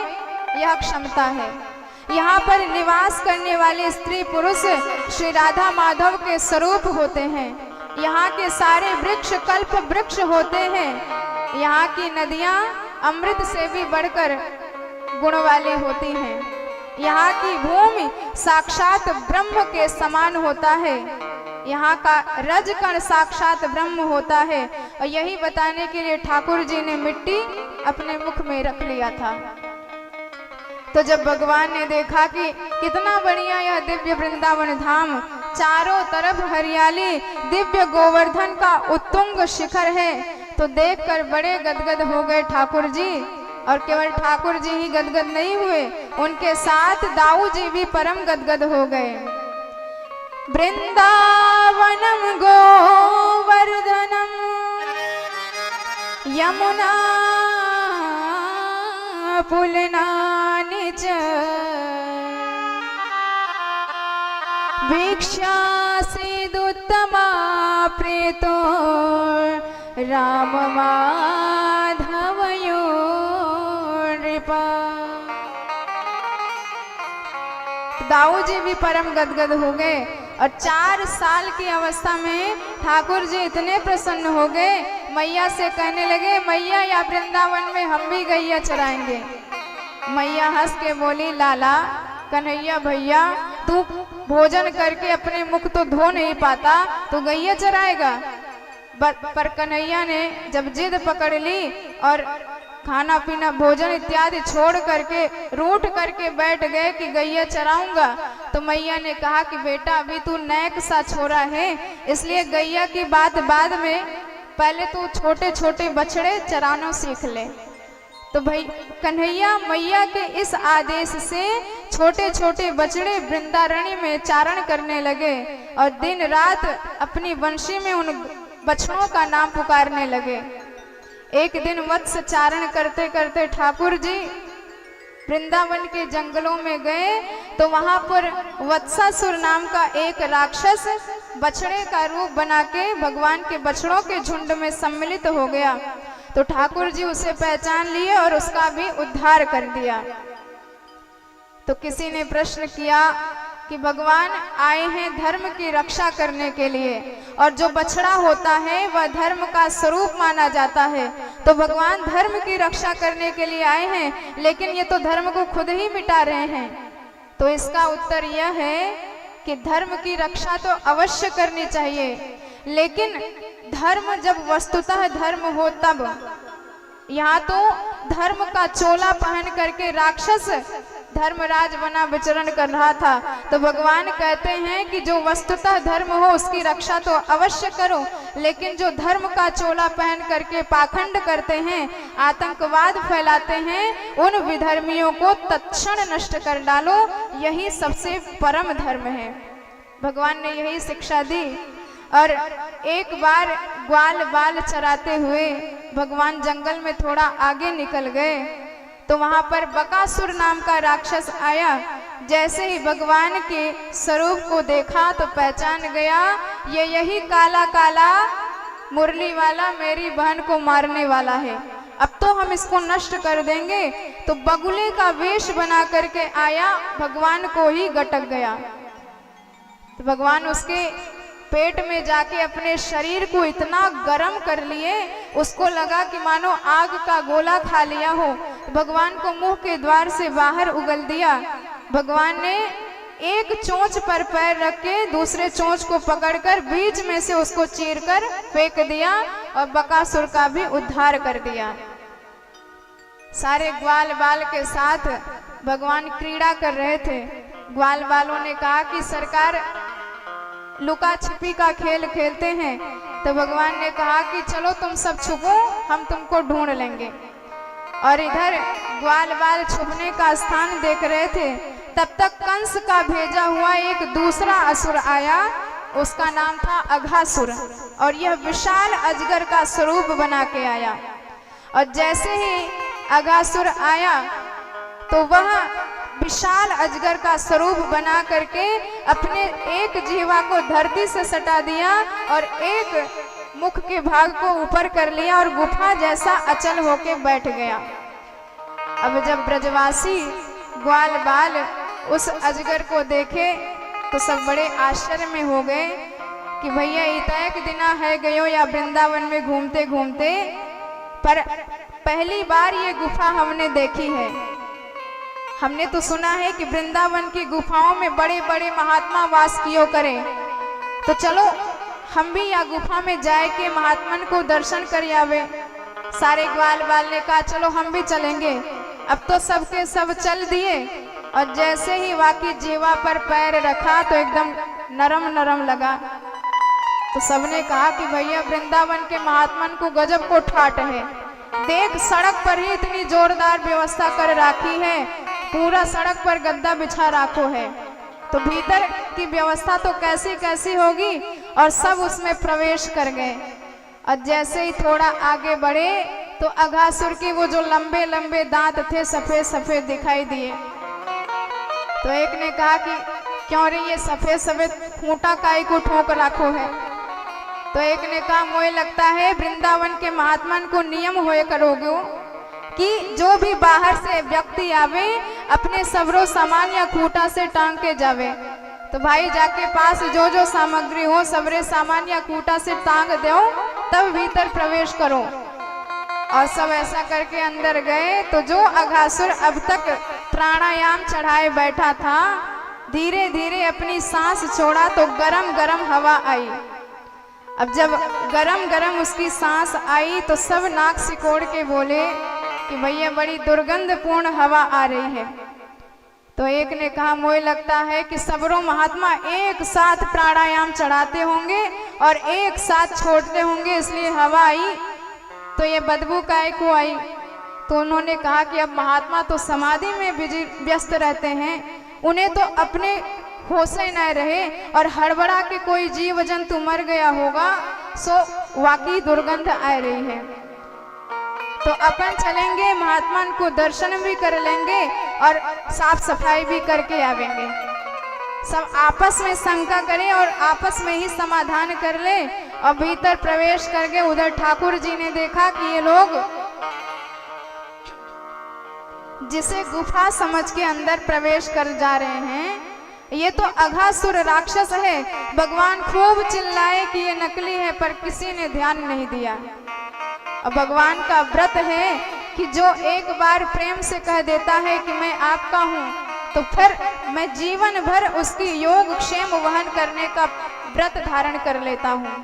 यह क्षमता है। यहाँ पर निवास करने वाले स्त्री पुरुष श्री राधा माधव के स्वरूप होते हैं। यहाँ के सारे वृक्ष कल्प वृक्ष होते हैं। यहाँ की नदियाँ अमृत से भी बढ़कर गुण वाली होती हैं। यहाँ की भूमि साक्षात ब्रह्म के समान होता है। यहाँ का रजकण साक्षात ब्रह्म होता है। और यही बताने के लिए ठाकुर जी ने मिट्टी अपने मुख में रख लिया था। तो जब भगवान ने देखा कि कितना बढ़िया यह दिव्य वृंदावन धाम, चारों तरफ हरियाली, दिव्य गोवर्धन का उत्तुंग शिखर है, तो देखकर बड़े गदगद हो गए ठाकुर जी। और केवल ठाकुर जी ही गदगद नहीं हुए, उनके साथ दाऊ जी भी परम गदगद हो गए। वृंदावनम गोवर्धनम यमुना पुलनानि च वीक्ष्यासीदुत्तमा प्रेतो राम माधवयो नृपा। दाऊ जी भी परम गदगद हो गए। और 4 साल की अवस्था में ठाकुर जी इतने प्रसन्न हो गए, मैया से कहने लगे, मैया या वृंदावन में हम भी गैया चराएंगे। मैया हंस के बोली, लाला कन्हैया भैया, तू भोजन करके अपने मुख तो धो नहीं पाता, तो गैया चराएगा। पर कन्हैया ने जब जिद पकड़ ली और खाना पीना भोजन इत्यादि छोड़ करके रूठ करके बैठ गए कि गैया चराऊंगा, तो मैया ने कहा कि बेटा अभी तू नैक सा छोरा है, इसलिए गैया की बात बाद में, पहले तू छोटे छोटे बछड़े चराना सीख ले। तो भाई कन्हैया मैया के इस आदेश से छोटे छोटे बछड़े वृंदारण्य में चारण करने लगे और दिन रात अपनी वंशी में उन बछड़ों का नाम पुकारने लगे। एक दिन वत्स चारण करते करते ठाकुर जी वृंदावन के जंगलों में गए, तो वहां पर वत्सासुर नाम का एक राक्षस बछड़े का रूप बना के भगवान के बछड़ों के झुंड में सम्मिलित हो गया। तो ठाकुर जी उसे पहचान लिए और उसका भी उद्धार कर दिया। तो किसी ने प्रश्न किया कि भगवान आए हैं धर्म की रक्षा करने के लिए, और जो बछड़ा होता है वह धर्म का स्वरूप माना जाता है, तो भगवान धर्म की रक्षा करने के लिए आए हैं, लेकिन ये तो धर्म को खुद ही मिटा रहे हैं। तो इसका उत्तर यह है कि धर्म की रक्षा तो अवश्य करनी चाहिए, लेकिन धर्म जब वस्तुतः धर्म हो तब। यहाँ तो धर्म का चोला पहन करके राक्षस धर्मराज बना विचरण कर रहा था, तो भगवान कहते हैं कि जो वस्तुतः धर्म हो उसकी रक्षा तो अवश्य करो, लेकिन जो धर्म का चोला पहन करके पाखंड करते हैं, आतंकवाद फैलाते हैं, उन विधर्मियों को तत्क्षण नष्ट कर डालो, यही सबसे परम धर्म है। भगवान ने यही शिक्षा दी। और एक बार ग्वाल बाल चराते हुए भगवान जंगल में थोड़ा आगे निकल गए, तो वहां पर बकासुर नाम का राक्षस आया। जैसे ही भगवान के स्वरूप को देखा तो पहचान गया, ये यही काला काला मुरली वाला मेरी बहन को मारने वाला है, अब तो हम इसको नष्ट कर देंगे। तो बगुले का वेश बना करके आया, भगवान को ही गटक गया। तो भगवान उसके पेट में जाके अपने शरीर को इतना गर्म कर लिए, उसको लगा कि मानो आग का गोला खा लिया हो। भगवान को मुंह के द्वार से बाहर उगल दिया। भगवान ने एक चोंच पर पैर रख के दूसरे चोंच को पकड़कर बीच में से उसको चीरकर फेंक दिया और बकासुर का भी उद्धार कर दिया। सारे ग्वाल बाल के साथ भगवान क्रीड़ा कर रहे थे। ग्वाल बालों ने कहा कि सरकार लुका छिपी का खेल खेलते हैं, तो भगवान ने कहा कि चलो तुम सब छुपो, हम तुमको ढूंढ लेंगे। और इधर ग्वाल बाल छुपने का स्थान देख रहे थे, तब तक कंस का भेजा हुआ एक दूसरा असुर आया, उसका नाम था अघासुर, और यह विशाल अजगर का स्वरूप बना के आया। और जैसे ही अघासुर आया तो वह विशाल अजगर का स्वरूप बना करके अपने एक जीवा को धरती से सटा दिया और एक मुख के भाग को ऊपर कर लिया और गुफा जैसा अचल होके बैठ गया। अब जब ब्रजवासी ग्वाल बाल उस अजगर को देखे तो सब बड़े आश्चर्य में हो गए कि भैया इतने दिना है गयो या वृंदावन में घूमते घूमते, पर पहली बार ये गुफा हमने देखी है। हमने तो सुना है कि वृंदावन की गुफाओं में बड़े बड़े महात्मा वास कियो करें, तो चलो हम भी या गुफा में जाए के महात्मन को दर्शन कर आवे। सारे ग्वाल बाल ने कहा चलो हम भी चलेंगे। अब तो सबके सब चल दिए और जैसे ही वाकी जीवा पर पैर रखा तो एकदम नरम नरम लगा। तो सबने कहा कि भैया वृंदावन के महात्मन को गजब को ठाट है, देख सड़क पर ही इतनी जोरदार व्यवस्था कर रखी है, पूरा सड़क पर गद्दा बिछा रखो है, तो भीतर की व्यवस्था तो कैसी कैसी होगी। और सब उसमें प्रवेश कर गए और जैसे ही थोड़ा आगे बढ़े तो अघासुर की वो जो लंबे लंबे दांत थे सफेद सफेद दिखाई दिए। तो एक ने कहा कि क्यों रे ये सफेद सफेद खूंटा काई को ठोक रखो है। तो एक ने कहा मुझे लगता है वृंदावन के महात्मन को नियम होए करोगे कि जो भी बाहर से व्यक्ति आवे अपने सबरो सामान या खूंटा से टांग के जावे। तो भाई जाके पास जो जो सामग्री हो सबरे सामान या खूंटा से टांग दो तब भीतर प्रवेश करो। और सब ऐसा करके अंदर गए तो जो अघासुर अब तक प्राणायाम चढ़ाए बैठा था धीरे धीरे अपनी सांस छोड़ा तो गरम गरम हवा आई। अब जब गरम गरम उसकी सांस आई तो सब नाक सिकोड़ के बोले कि भैया बड़ी दुर्गंधपूर्ण हवा आ रही है। तो एक ने कहा मुझे लगता है कि सबरों महात्मा एक साथ प्राणायाम चढ़ाते होंगे और एक साथ छोड़ते होंगे इसलिए हवा आई। तो ये बदबू काय को आई। तो उन्होंने कहा कि अब महात्मा तो समाधि में व्यस्त रहते हैं, उन्हें तो अपने होश ही न रहे और हड़बड़ा के कोई जीव जंतु मर गया होगा, सो वाकई दुर्गंध आ रही है। तो अपन चलेंगे महात्मा को दर्शन भी कर लेंगे और साफ सफाई भी करके आवेंगे। सब आपस में शंका करें और आपस में ही समाधान कर ले। और भीतर प्रवेश करके उधर ठाकुर जी ने देखा कि ये लोग जिसे गुफा समझ के अंदर प्रवेश कर जा रहे हैं ये तो अघासुर राक्षस है। भगवान खूब चिल्लाए कि ये नकली है पर किसी ने ध्यान नहीं दिया। और भगवान का व्रत है कि जो एक बार प्रेम से कह देता है कि मैं आपका हूँ तो फिर मैं जीवन भर उसकी योग क्षेम वहन करने का व्रत धारण कर लेता हूँ।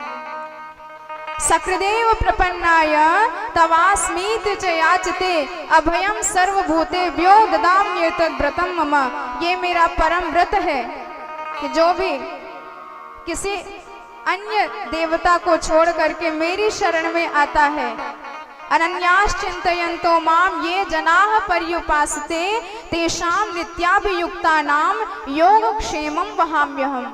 सकृदेव प्रपन्नाय तवास्मीति च याचते अभयम सर्वभूतेभ्यो ददाम्येत व्रतम मम। ये मेरा परम व्रत है कि जो भी किसी अन्य देवता को छोड़ करके मेरी शरण में आता है, अनन्यास चिंतयन्तो माम ये जनाः पर्युपासते तेषां नित्याभियुक्तानां योगक्षेमं वहाम्यहम्।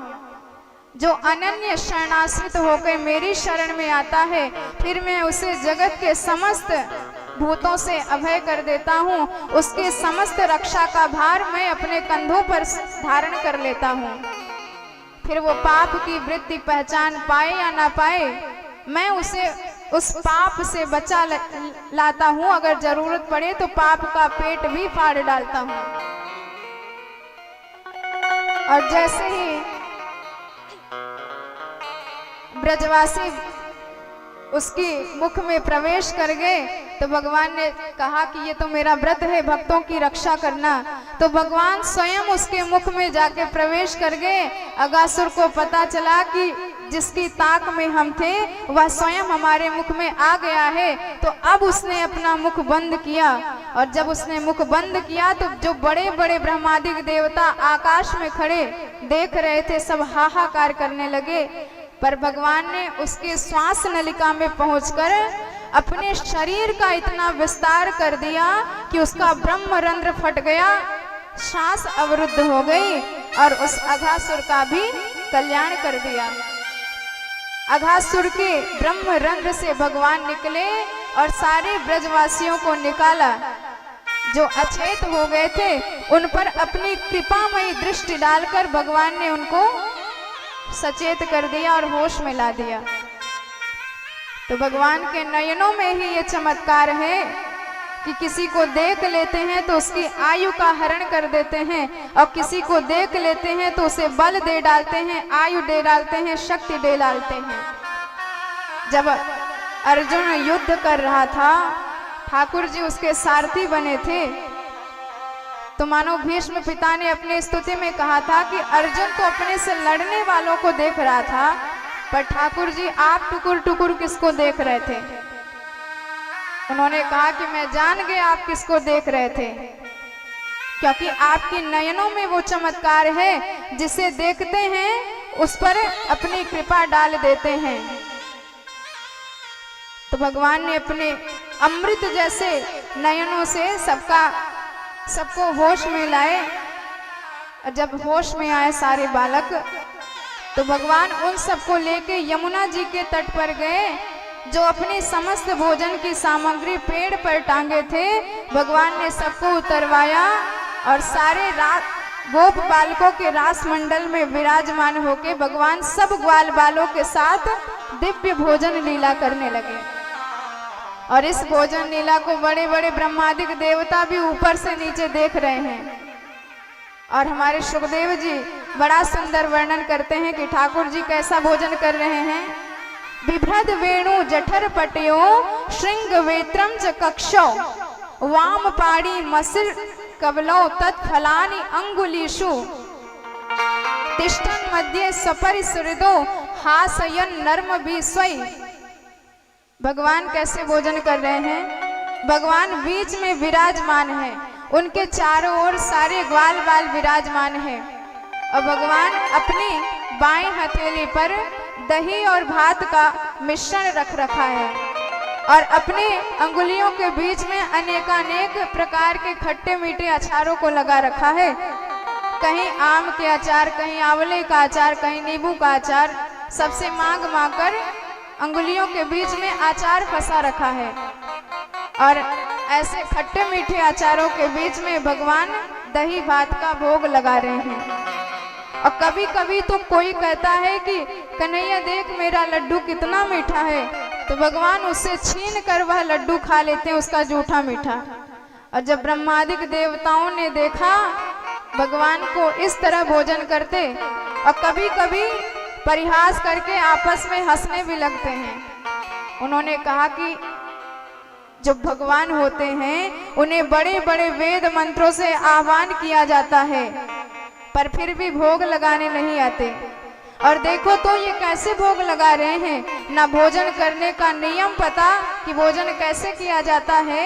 जो अनन्य शरणाश्रित होकर मेरी शरण में आता है फिर मैं उसे जगत के समस्त भूतों से अभय कर देता हूँ, उसके समस्त रक्षा का भार मैं अपने कंधों पर धारण कर लेता हूँ। फिर वो पाप की वृत्ति पहचान पाए या ना पाए मैं उसे उस पाप से बचा लाता हूँ। अगर जरूरत पड़े तो पाप का पेट भी फाड़ डालता हूँ। और जैसे ही ब्रजवासी उसकी मुख में प्रवेश कर गए तो भगवान ने कहा कि ये तो मेरा व्रत है भक्तों की रक्षा करना। तो भगवान स्वयं उसके मुख में जाके प्रवेश कर गए। अघासुर को पता चला कि जिसकी ताक में हम थे वह स्वयं हमारे मुख में आ गया है। तो अब उसने अपना मुख बंद किया और जब उसने मुख बंद किया तो जो बड़े बड़े ब्रह्मादिक देवता आकाश में खड़े देख रहे थे सब हाहाकार करने लगे। पर भगवान ने उसके श्वास नलिका में पहुंचकर अपने शरीर का इतना विस्तार कर दिया कि उसका ब्रह्मरंध्र फट गया, सांस अवरुद्ध हो गई और उस अघासुर का भी कल्याण कर दिया। अघासुर के ब्रह्मरंध्र से भगवान निकले और सारे ब्रजवासियों को निकाला। जो अचेत हो गए थे उन पर अपनी कृपामयी दृष्टि डालकर भगवान ने उनको सचेत कर दिया और होश में ला दिया। तो भगवान के नयनों में ही ये चमत्कार है कि किसी को देख लेते हैं तो उसकी आयु का हरण कर देते हैं, और किसी को देख लेते हैं तो उसे बल दे डालते हैं, आयु दे डालते हैं, शक्ति दे डालते हैं। जब अर्जुन युद्ध कर रहा था, ठाकुर जी उसके सारथी बने थे, तो मानो भीष्म पिता ने अपनी स्तुति में कहा था कि अर्जुन तो अपने से लड़ने वालों को देख रहा था, पर ठाकुर जी आप टुकुर टुकुर किसको देख रहे थे। उन्होंने कहा कि मैं जान गया आप किसको देख रहे थे, क्योंकि आपकी नयनों में वो चमत्कार है जिसे देखते हैं उस पर अपनी कृपा डाल देते हैं। तो भगवान ने अपने अमृत जैसे नयनों से सबको होश में लाए। जब होश में आए सारे बालक, तो भगवान उन सबको लेके यमुना जी के तट पर गए। जो अपनी समस्त भोजन की सामग्री पेड़ पर टांगे थे, भगवान ने सबको उतरवाया और सारे गोप बालकों के रास मंडल में विराजमान होके भगवान सब ग्वाल बालों के साथ दिव्य भोजन लीला करने लगे। और इस भोजन लीला को बड़े बड़े ब्रह्मादिक देवता भी ऊपर से नीचे देख रहे हैं। और हमारे सुखदेव जी बड़ा सुंदर वर्णन करते हैं कि ठाकुर जी कैसा भोजन कर रहे हैं। बिभ्रद वेणु जठर पटयो श्रृंग वेत्रम च कक्षो वाम पाड़ी मसिर कवलो तत्फलानि अंगुलीषु तिष्ठन मध्य सपरिसृदो हासयन नर्म भी स्वई। भगवान कैसे भोजन कर रहे हैं। भगवान बीच में विराजमान है, उनके चारों ओर सारे ग्वाल बाल विराजमान है, और भगवान अपनी बाएं हथेली पर दही और भात का मिश्रण रख रखा है, और अपने अंगुलियों के बीच में अनेकानेक प्रकार के खट्टे मीठे अचारों को लगा रखा है। कहीं आम के अचार, कहीं आंवले का अचार, कहीं नींबू का अचार, सबसे मांग मांग कर अंगुलियों के बीच में अचार फंसा रखा है। और ऐसे खट्टे मीठे अचारों के बीच में भगवान दही भात का भोग लगा रहे हैं। और कभी कभी तो कोई कहता है कि कन्हैया देख मेरा लड्डू कितना मीठा है, तो भगवान उससे छीन कर वह लड्डू खा लेते हैं, उसका जूठा मीठा। और जब ब्रह्मादिक देवताओं ने देखा भगवान को इस तरह भोजन करते, और कभी कभी परिहास करके आपस में हंसने भी लगते हैं। उन्होंने कहा कि जो भगवान होते हैं उन्हें बड़े बड़े वेद मंत्रों से आह्वान किया जाता है, पर फिर भी भोग लगाने नहीं आते। और देखो तो ये कैसे भोग लगा रहे हैं, ना भोजन करने का नियम पता कि भोजन कैसे किया जाता है,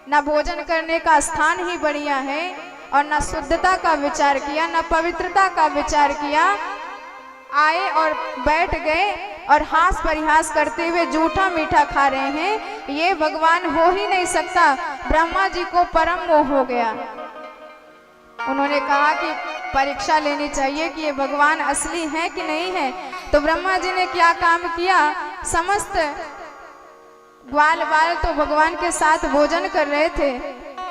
ना भोजन करने का स्थान ही बढ़िया है, और ना शुद्धता का विचार किया, ना पवित्रता का विचार किया। आए और बैठ गए और हास परिहास करते हुए जूठा मीठा खा रहे हैं। ये भगवान हो ही नहीं सकता। ब्रह्मा जी को परम मोह हो गया। उन्होंने कहा कि परीक्षा लेनी चाहिए कि ये भगवान असली है कि नहीं है। तो ब्रह्मा जी ने क्या काम किया, समस्त ग्वाल बाल तो भगवान के साथ भोजन कर रहे थे,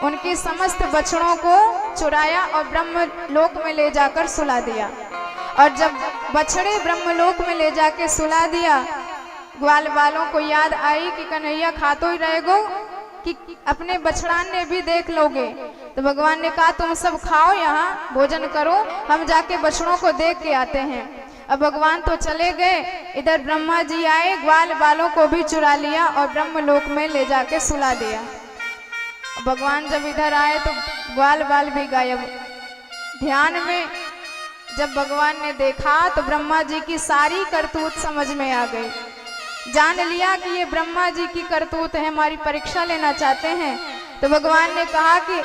उनकी समस्त बछड़ों को चुराया और ब्रह्मलोक में ले जाकर सुला दिया। और जब बछड़े ब्रह्मलोक में ले जाके सुला दिया, ग्वाल बालों को याद आई कि कन्हैया खा तो ही रहेगो कि अपने बछड़ान ने भी देख लोगे। तो भगवान ने कहा तुम सब खाओ, यहाँ भोजन करो, हम जाके बछड़ों को देख के आते हैं। अब भगवान तो चले गए, इधर ब्रह्मा जी आए, ग्वाल बालों को भी चुरा लिया और ब्रह्मलोक में ले जाके सुला दिया। भगवान जब इधर आए तो ग्वाल बाल भी गायब। ध्यान में जब भगवान ने देखा तो ब्रह्मा जी की सारी करतूत समझ में आ गई। जान लिया कि ये ब्रह्मा जी की करतूत है, हमारी परीक्षा लेना चाहते हैं। तो भगवान ने कहा कि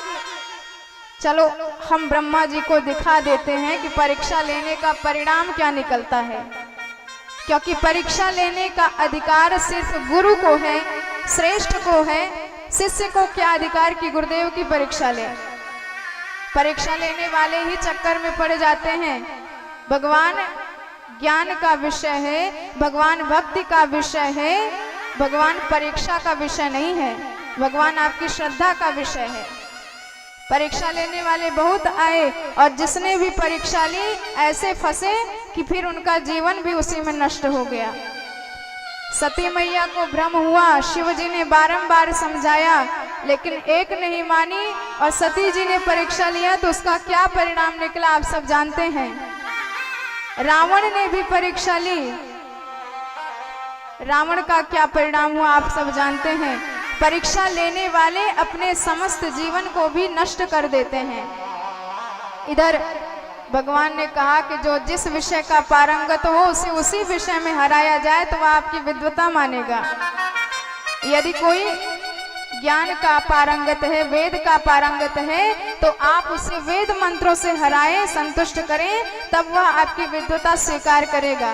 चलो हम ब्रह्मा जी को दिखा देते हैं कि परीक्षा लेने का परिणाम क्या निकलता है, क्योंकि परीक्षा लेने का अधिकार सिर्फ गुरु को है, श्रेष्ठ को है। शिष्य को क्या अधिकार कि गुरुदेव की परीक्षा ले। परीक्षा लेने वाले ही चक्कर में पड़ जाते हैं। भगवान ज्ञान का विषय है, भगवान भक्ति का विषय है, भगवान परीक्षा का विषय नहीं है, भगवान आपकी श्रद्धा का विषय है। परीक्षा लेने वाले बहुत आए और जिसने भी परीक्षा ली ऐसे फंसे कि फिर उनका जीवन भी उसी में नष्ट हो गया। सती मैया को भ्रम हुआ, शिव जी ने बारंबार समझाया लेकिन एक नहीं मानी और सती जी ने परीक्षा लिया तो उसका क्या परिणाम निकला आप सब जानते हैं। रावण ने भी परीक्षा ली, रावण का क्या परिणाम हुआ आप सब जानते हैं। परीक्षा लेने वाले अपने समस्त जीवन को भी नष्ट कर देते हैं। इधर भगवान ने कहा कि जो जिस विषय का पारंगत हो उसे उसी विषय में हराया जाए तो वह आपकी विद्वता मानेगा। यदि कोई ज्ञान का पारंगत है, वेद का पारंगत है, तो आप उसे वेद मंत्रों से हराएं, संतुष्ट करें, तब वह आपकी विद्वता स्वीकार करेगा।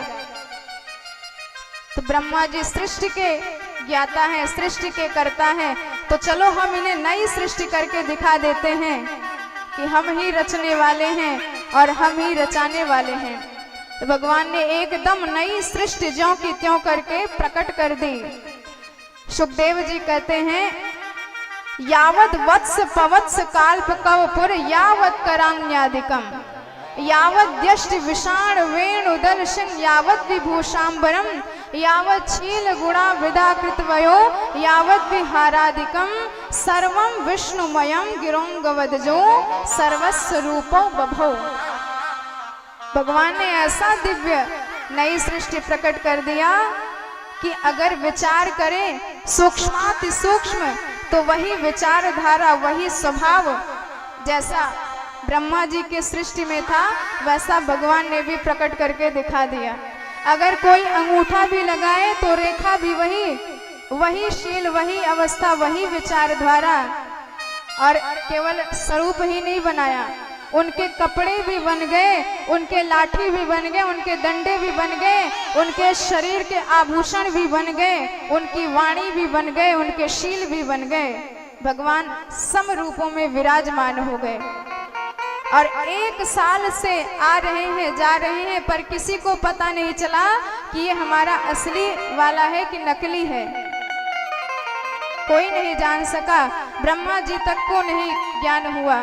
तो ब्रह्मा जी सृष्टि के ज्ञाता हैं, सृष्टि के करता हैं, तो चलो हम इन्हें नई सृष्टि करके दिखा देते हैं कि हम ही रचने वाले हैं और हम ही रचाने वाले हैं। तो भगवान ने एकदम नई सृष्टि ज्यों की त्यों करके प्रकट कर दी। सुखदेव जी कहते हैं, यावत वत्स पवत्स काल्प कवपुर यावत करान्यादिकम यावत यष्ट विषाण वेणुदल सिंह यावत विभूषांबरम यावत शील गुणा विदा कृतवयो यावत विहारादिकम सर्वम विष्णुमयम गिरोंगवदजो सर्वस्व रूपो बभो। भगवान ने ऐसा दिव्य नई सृष्टि प्रकट कर दिया कि अगर विचार करें सूक्ष्माति सूक्ष्म तो वही विचारधारा, वही स्वभाव जैसा ब्रह्मा जी के सृष्टि में था वैसा भगवान ने भी प्रकट करके दिखा दिया। अगर कोई अंगूठा भी लगाए तो रेखा भी वही शील, वही अवस्था, वही विचारधारा, और केवल स्वरूप ही नहीं बनाया, उनके कपड़े भी बन गए, उनके लाठी भी बन गए, उनके डंडे भी बन गए, उनके शरीर के आभूषण भी बन गए, उनकी वाणी भी बन गए, उनके शील भी बन गए। भगवान सम रूपों में विराजमान हो गए और 1 साल से आ रहे हैं, जा रहे हैं, पर किसी को पता नहीं चला कि ये हमारा असली वाला है कि नकली है। कोई नहीं जान सका, ब्रह्मा जी तक को नहीं ज्ञान हुआ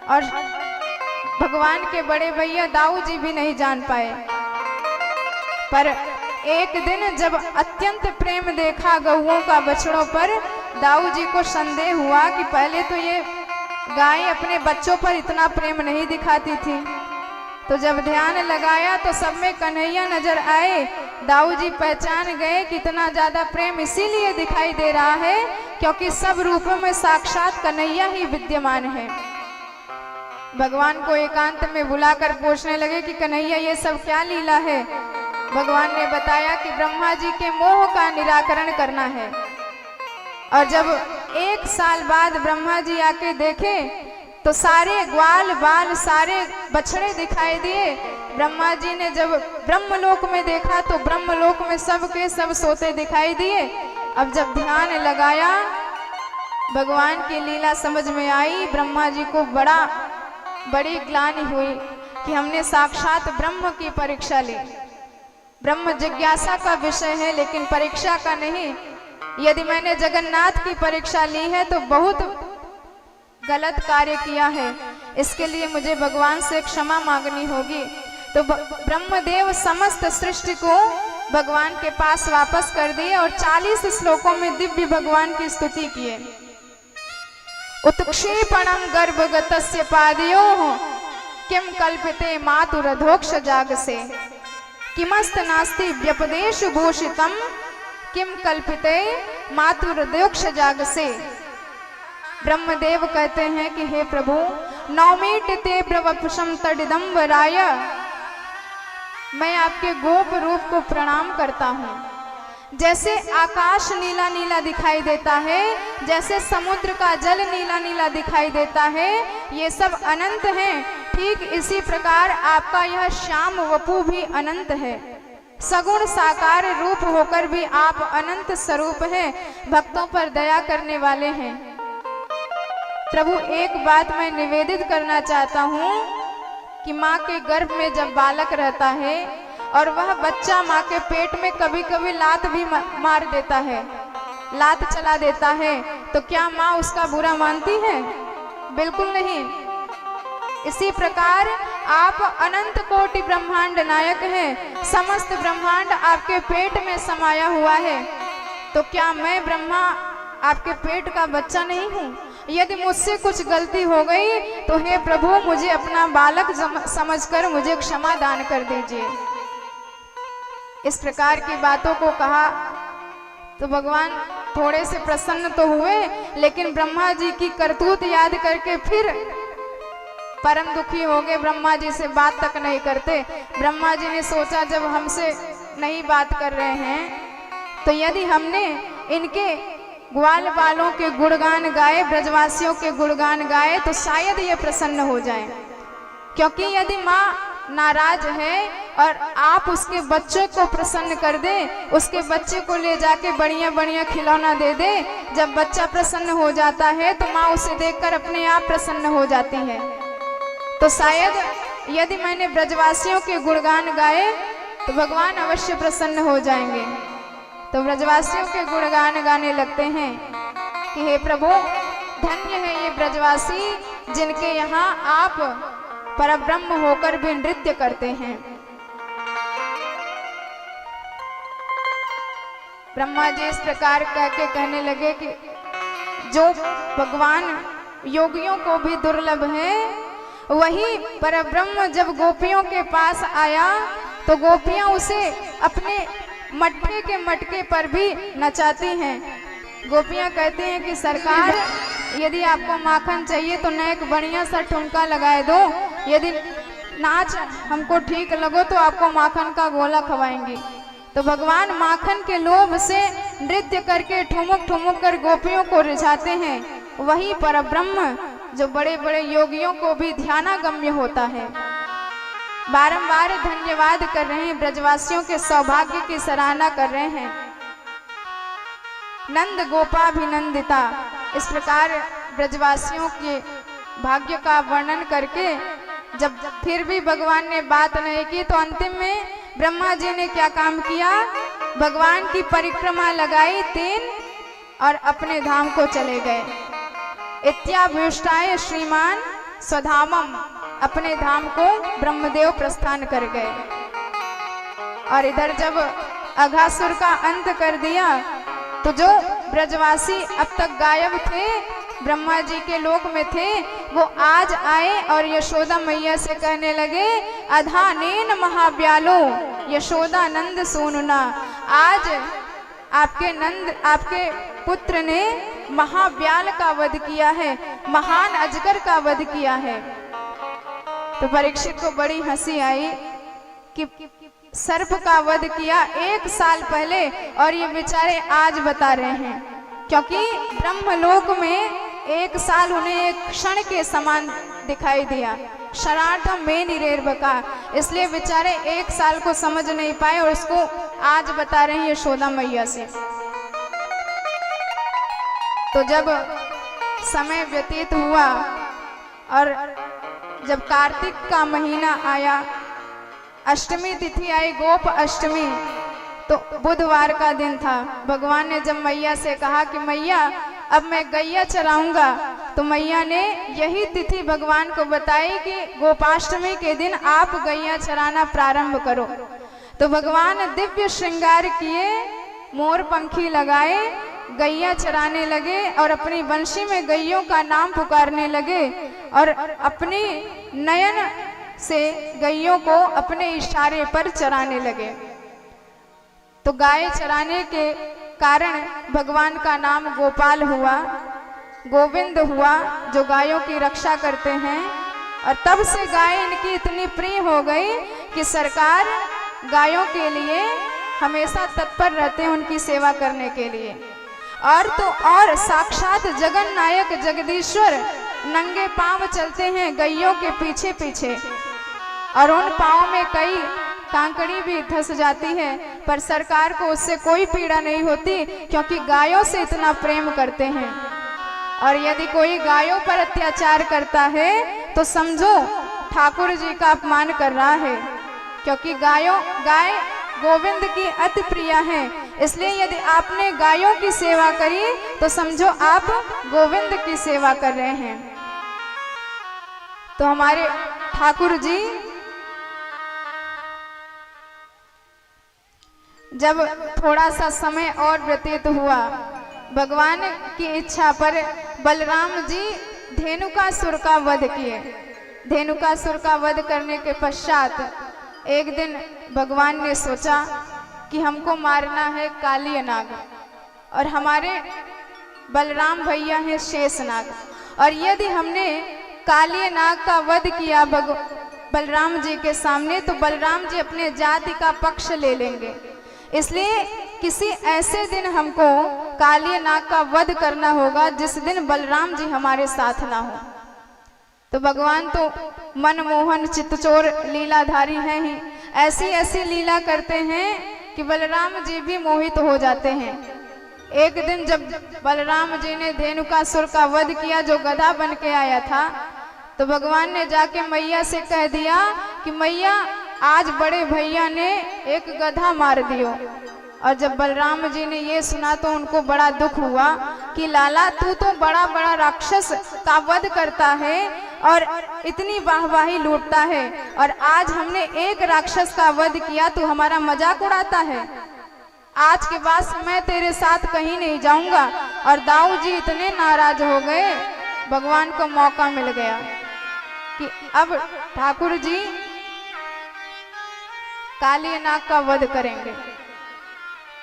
और भगवान के बड़े भैया दाऊ जी भी नहीं जान पाए। पर एक दिन जब अत्यंत प्रेम देखा गौओं का बछड़ों पर, दाऊ जी को संदेह हुआ कि पहले तो ये गाय अपने बच्चों पर इतना प्रेम नहीं दिखाती थी। तो जब ध्यान लगाया तो सब में कन्हैया नजर आए। दाऊ जी पहचान गए कि इतना ज्यादा प्रेम इसीलिए दिखाई दे रहा है क्योंकि सब रूपों में साक्षात कन्हैया ही विद्यमान है। भगवान को एकांत में बुलाकर पूछने लगे कि कन्हैया ये सब क्या लीला है। भगवान ने बताया कि ब्रह्मा जी के मोह का निराकरण करना है। और जब 1 साल बाद ब्रह्मा जी आके देखे तो सारे ग्वाल बाल, सारे बछड़े दिखाई दिए। ब्रह्मा जी ने जब ब्रह्मलोक में देखा तो ब्रह्मलोक में सब के सब सोते दिखाई दिए। अब जब ध्यान लगाया, भगवान की लीला समझ में आई। ब्रह्मा जी को बड़ी ग्लानि हुई कि हमने साक्षात ब्रह्म की परीक्षा ली। ब्रह्म जिज्ञासा का विषय है लेकिन परीक्षा का नहीं। यदि मैंने जगन्नाथ की परीक्षा ली है तो बहुत गलत कार्य किया है, इसके लिए मुझे भगवान से क्षमा मांगनी होगी। तो ब्रह्मदेव समस्त सृष्टि को भगवान के पास वापस कर दिए और 40 श्लोकों में दिव्य भगवान की स्तुति किए। उत्क्षेपणं गर्भगतस्य पादयोः किम कल्पते मातुरधोक्ष जागसे किमस्त नास्ति व्यपदेश भूषितम किम कल्पिते मातुरधोक्ष जागसे। ब्रह्मदेव कहते हैं कि हे प्रभु, नौमीट ते प्रवपुषम तडिदम्बराय, मैं आपके गोप रूप को प्रणाम करता हूँ। जैसे आकाश नीला नीला दिखाई देता है, जैसे समुद्र का जल नीला नीला दिखाई देता है, ये सब अनंत हैं, ठीक इसी प्रकार आपका यह श्याम वपु भी अनंत है। सगुण साकार रूप होकर भी आप अनंत स्वरूप हैं, भक्तों पर दया करने वाले हैं। प्रभु, एक बात मैं निवेदित करना चाहता हूँ कि माँ के गर्भ में जब बालक रहता है और वह बच्चा माँ के पेट में कभी कभी लात भी मार देता है, लात चला देता है, तो क्या माँ उसका बुरा मानती है? बिल्कुल नहीं। इसी प्रकार आप अनंत कोटि ब्रह्मांड नायक हैं, समस्त ब्रह्मांड आपके पेट में समाया हुआ है। तो क्या मैं ब्रह्मा आपके पेट का बच्चा नहीं हूँ? यदि मुझसे कुछ गलती हो गई तो हे प्रभु, मुझे अपना बालक समझकर मुझे क्षमा दान कर दीजिए। इस प्रकार की बातों को कहा तो भगवान थोड़े से प्रसन्न तो हुए, लेकिन ब्रह्मा जी की करतूत याद करके फिर परम दुखी हो गए। ब्रह्मा जी से बात तक नहीं करते। ब्रह्मा जी ने सोचा, जब हमसे नहीं बात कर रहे हैं तो यदि हमने इनके ग्वाल बालों के गुणगान गाए, ब्रजवासियों के गुणगान गाए, तो शायद ये प्रसन्न हो जाए। क्योंकि यदि माँ नाराज है और आप उसके बच्चे को प्रसन्न कर दे, उसके बच्चे को ले जाके बढ़िया बढ़िया खिलौना दे दे, जब बच्चा प्रसन्न हो जाता है तो माँ उसे देखकर अपने आप प्रसन्न हो जाती है। तो शायद यदि मैंने ब्रजवासियों के गुणगान गाए तो भगवान अवश्य प्रसन्न हो जाएंगे। तो ब्रजवासियों के गुणगान गाने लगते हैं कि हे प्रभु, धन्य है ये ब्रजवासी जिनके यहाँ आप परब्रह्म होकर भी नृत्य करते हैं। ब्रह्मा जी इस प्रकार कह के कहने लगे कि जो भगवान योगियों को भी दुर्लभ है, वही परब्रह्म जब गोपियों के पास आया तो गोपियां उसे अपने मटके के मटके पर भी नचाती हैं। गोपियां कहती हैं कि सरकार, यदि आपको माखन चाहिए तो न एक बढ़िया सा ठुमका लगाए दो, यदि नाच हमको ठीक लगो तो आपको माखन का गोला खवाएंगी। तो भगवान माखन के लोभ से नृत्य करके ठुमुक ठुमुक कर गोपियों को रिझाते हैं। वही परब्रह्म जो बड़े बड़े योगियों को भी ध्यानागम्य होता है। बारंबार धन्यवाद कर रहे हैं, ब्रजवासियों के सौभाग्य की सराहना कर रहे हैं। नंद गोपाभिनंदिता, इस प्रकार ब्रजवासियों के भाग्य का वर्णन करके जब फिर भी भगवान ने बात नहीं की तो अंतिम में ब्रह्मा जी ने क्या काम किया, भगवान की परिक्रमा लगाई 3 और अपने धाम को चले गए। इत्याभीष्टाय श्रीमान स्वधामम, अपने धाम को ब्रह्मदेव प्रस्थान कर गए। और इधर जब अघासुर का अंत कर दिया तो जो ब्रजवासी अब तक गायब थे, ब्रह्मा जी के लोक में थे, वो आज आए और यशोदा मैया से कहने लगे, अधानेन महाव्यालो यशोदा नंद सोनुना, आज आपके पुत्र ने महाव्याल का वध किया है, महान अजगर का वध किया है। तो परीक्षित को बड़ी हंसी आई कि सर्प का वध किया 1 साल पहले और ये बेचारे आज बता रहे हैं, क्योंकि ब्रह्मलोक में 1 साल उन्हें एक क्षण के समान दिखाई दिया। शराठ में निरेर बका, इसलिए बेचारे 1 साल को समझ नहीं पाए और उसको आज बता रहे हैं यशोदा मैया से। तो जब समय व्यतीत हुआ और जब कार्तिक का महीना आया, अष्टमी तिथि आई, गोप अष्टमी, तो बुधवार का दिन था। भगवान ने जब मैया से कहा कि मैया अब मैं गैया चराऊंगा, तो मैया ने यही तिथि भगवान को बताई कि गोपाष्टमी के दिन आप गैया चराना प्रारंभ करो। तो भगवान दिव्य श्रृंगार किए, मोर पंखी लगाए, गैया चराने लगे और अपनी बंशी में गैयों का नाम पुकारने लगे और अपनी नयन से गैयों को अपने इशारे पर चराने लगे। तो गाय चराने के कारण भगवान का नाम गोपाल हुआ, गोविंद हुआ, जो गायों की रक्षा करते हैं। और तब से गाय इनकी इतनी प्रिय हो गई कि सरकार गायों के लिए हमेशा तत्पर रहते हैं, उनकी सेवा करने के लिए। और तो और साक्षात जगन नायक जगदीश्वर नंगे पांव चलते हैं गैयों के पीछे पीछे, और उन पांव में कई कांकड़ी भी धंस जाती है, पर सरकार को उससे कोई पीड़ा नहीं होती, क्योंकि गायों से इतना प्रेम करते हैं। और यदि कोई गायों पर अत्याचार करता है तो समझो ठाकुर जी का अपमान कर रहा है, क्योंकि गाय गोविंद की अति प्रिय है। इसलिए यदि आपने गायों की सेवा करी तो समझो आप गोविंद की सेवा कर रहे हैं। तो हमारे ठाकुर जी जब थोड़ा सा समय और व्यतीत हुआ, भगवान की इच्छा पर बलराम जी धेनुकासुर का वध किए। धेनुकासुर का वध करने के पश्चात एक दिन भगवान ने सोचा कि हमको मारना है काली नाग, और हमारे बलराम भैया हैं शेषनाग, और यदि हमने काली नाग का वध किया बलराम जी के सामने तो बलराम जी अपने जाति का पक्ष ले लेंगे। इसलिए किसी ऐसे दिन हमको काली नाग का वध करना होगा जिस दिन बलराम जी हमारे साथ ना हो। तो भगवान तो मनमोहन चित्तचोर लीलाधारी हैं ही, ऐसी ऐसी लीला करते हैं कि बलराम जी भी मोहित हो जाते हैं। एक दिन जब बलराम जी ने धेनुकासुर का वध किया जो गधा बन के आया था, तो भगवान ने जाके मैया से कह दिया कि मैया आज बड़े भैया ने एक गधा मार दियो। और जब बलराम जी ने ये सुना तो उनको बड़ा दुख हुआ कि लाला तू तो बड़ा बड़ा राक्षस का वध करता है और इतनी वाहवाही लूटता है, और आज हमने एक राक्षस का वध किया, तू हमारा मजाक उड़ाता है। आज के बाद मैं तेरे साथ कहीं नहीं जाऊंगा। और दाऊ जी इतने नाराज हो गए, भगवान को मौका मिल गया कि अब ठाकुर जी काली नाग का वध करेंगे।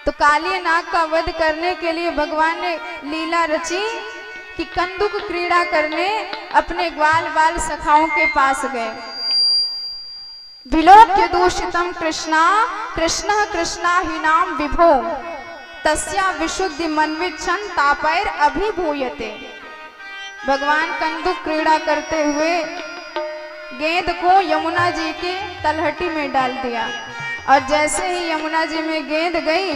तो काली नाग का वध करने के लिए भगवान ने लीला रची कि कंदुक क्रीड़ा करने अपने ग्वाल बाल सखाओं के पास गए। विलोक्य दूषितम कृष्णा कृष्ण कृष्णा ही नाम विभो तस्या विशुद्धि मनविच्छन तापैर अभिभूयते। भगवान कंदुक क्रीड़ा करते हुए गेंद को यमुना जी के तलहटी में डाल दिया, और जैसे ही यमुना जी में गेंद गई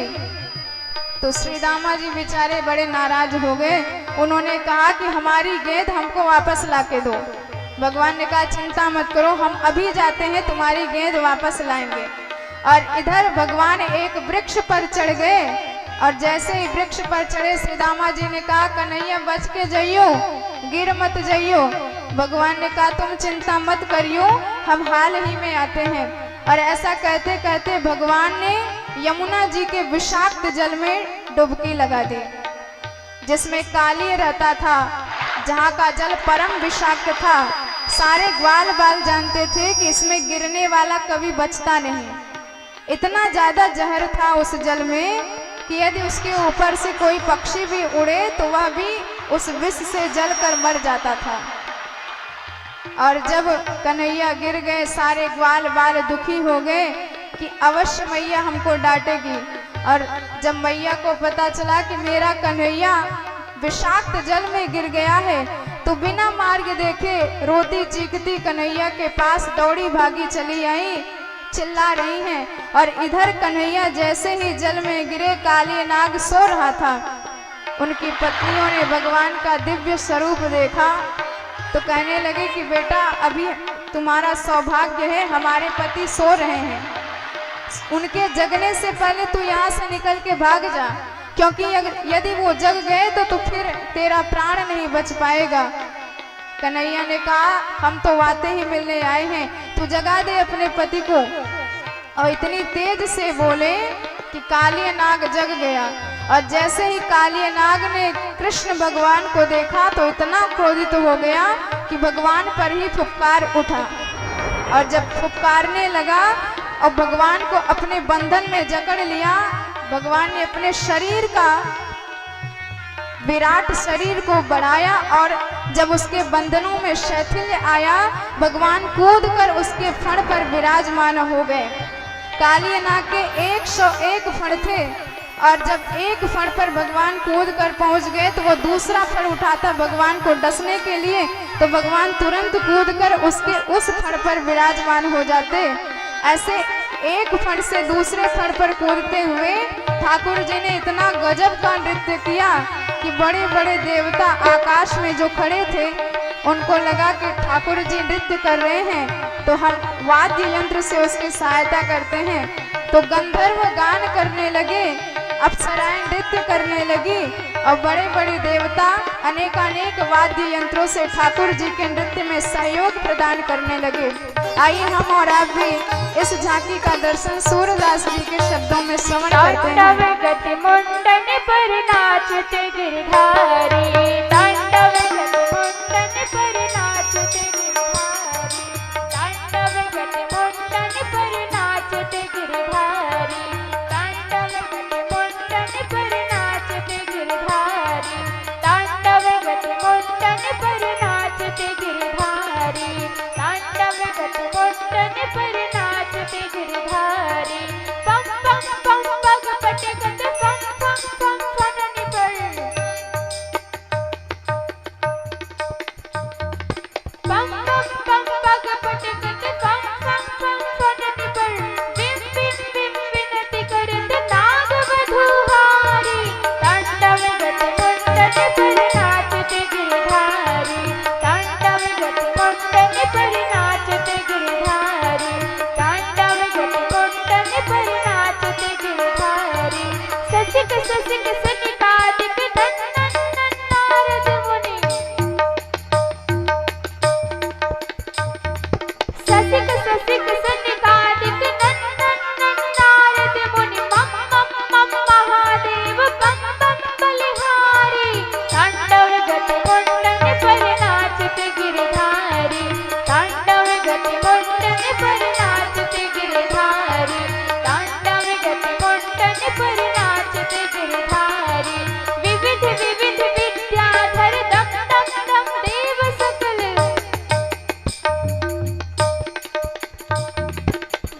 तो श्री दामा जी बेचारे बड़े नाराज हो गए। उन्होंने कहा कि हमारी गेंद हमको वापस लाके दो। भगवान ने कहा चिंता मत करो, हम अभी जाते हैं, तुम्हारी गेंद वापस लाएंगे। और इधर भगवान एक वृक्ष पर चढ़ गए, और जैसे ही वृक्ष पर चढ़े श्री दामा जी ने कहा कन्हैया बच के जाइयो, गिर मत जाइयो। भगवान ने कहा तुम चिंता मत करियो, हम हाल ही में आते हैं। और ऐसा कहते कहते भगवान ने यमुना जी के विषाक्त जल में डुबकी लगा दी, जिसमें काली रहता था, जहाँ का जल परम विषाक्त था। सारे ग्वाल बाल जानते थे कि इसमें गिरने वाला कभी बचता नहीं। इतना ज्यादा जहर था उस जल में कि यदि उसके ऊपर से कोई पक्षी भी उड़े तो वह भी उस विष से जलकर मर जाता था। और जब कन्हैया गिर गए, सारे ग्वाल बाल दुखी हो गए कि अवश्य मैया हमको डांटेगी। और जब मैया को पता चला कि मेरा कन्हैया विषाक्त जल में गिर गया है, तो बिना मार्ग देखे रोती चीखती कन्हैया के पास दौड़ी भागी चली आई, चिल्ला रही हैं। और इधर कन्हैया जैसे ही जल में गिरे, काली नाग सो रहा था। उनकी पत्नियों ने भगवान का दिव्य स्वरूप देखा तो कहने लगे कि बेटा अभी तुम्हारा सौभाग्य है, हमारे पति सो रहे हैं, उनके जगने से पहले तू यहाँ से निकल के भाग जा, क्योंकि यदि वो जग गए तो फिर तेरा प्राण नहीं बच पाएगा। कन्हैया ने कहा हम तो वाते ही मिलने आए हैं, तू जगा दे अपने पति को। और इतनी तेज से बोले कि काली नाग जग गया। और जैसे ही काली नाग ने कृष्ण भगवान को देखा तो इतना क्रोधित हो गया कि भगवान पर ही फुफकार उठा। और जब फुफकारने लगा और भगवान को अपने बंधन में जकड़ लिया, भगवान ने अपने शरीर का, विराट शरीर को बढ़ाया, और जब उसके बंधनों में शैथिल्य आया, भगवान कूदकर उसके फण पर विराजमान हो गए। काली नाग के 101 फण थे, और जब एक फण पर भगवान कूद कर पहुंच गए तो वो दूसरा फण उठाता भगवान को डसने के लिए, तो भगवान तुरंत कूद कर उसके उस फण पर विराजमान हो जाते। ऐसे एक फण से दूसरे फण पर कूदते हुए ठाकुर जी ने इतना गजब का नृत्य किया कि बड़े बड़े देवता आकाश में जो खड़े थे उनको लगा कि ठाकुर जी नृत्य कर रहे हैं तो हम वाद्य यंत्र से उसकी सहायता करते हैं। तो गंधर्व गान करने लगे, अप्सराएं नृत्य करने लगी, और बड़े बड़े देवता अनेकानेक वाद्य यंत्रों से ठाकुर जी के नृत्य में सहयोग प्रदान करने लगे। आइए हम और आप भी इस झांकी का दर्शन सूरदास जी के शब्दों में श्रवण करते तांडव हैं। गति मुंडन पर नाचते गिरधारी, तांडव गति मुंडन पर नाचते गिरधारी, तांडव गति मुंडन पर नाचते गिरधारी, तांडव गति मुंडन पर नाचते गिरधारी, तांडव गति मुंडन पर नाचते गिरधारी, तांडव गति मुंडन पर नाचते गिरधारी। पम पम पम पग पटकत पम पम पम फननि पर, पम पम पम पग पटकत पम पम पम फननि पर, बिम बिम बिम विनति करत नाग वधूहारी, तांडव गति मुंडन पर नाचते गिरधारी, तांडव गति मुंडन पर नाचते गिरधारी, तांडव गति मुंडन पर नाचते गिरधारी। ससिक ससिक सनिकादिक नन्नन नारद मुनि, ससिक ससिक सनिकादिक नन्नन नारद मुनि, मम मम मम महादेव बम बम बलिहारी, तांडव गति मुंडन पर नाचते गिरधारी, तांडव गति मुंडन पर नाचते गिरधारी, तांडव गति मुंडन पर नाचते गिरधारी। विविध विविध विद्याधर दम दम दम देव सकल,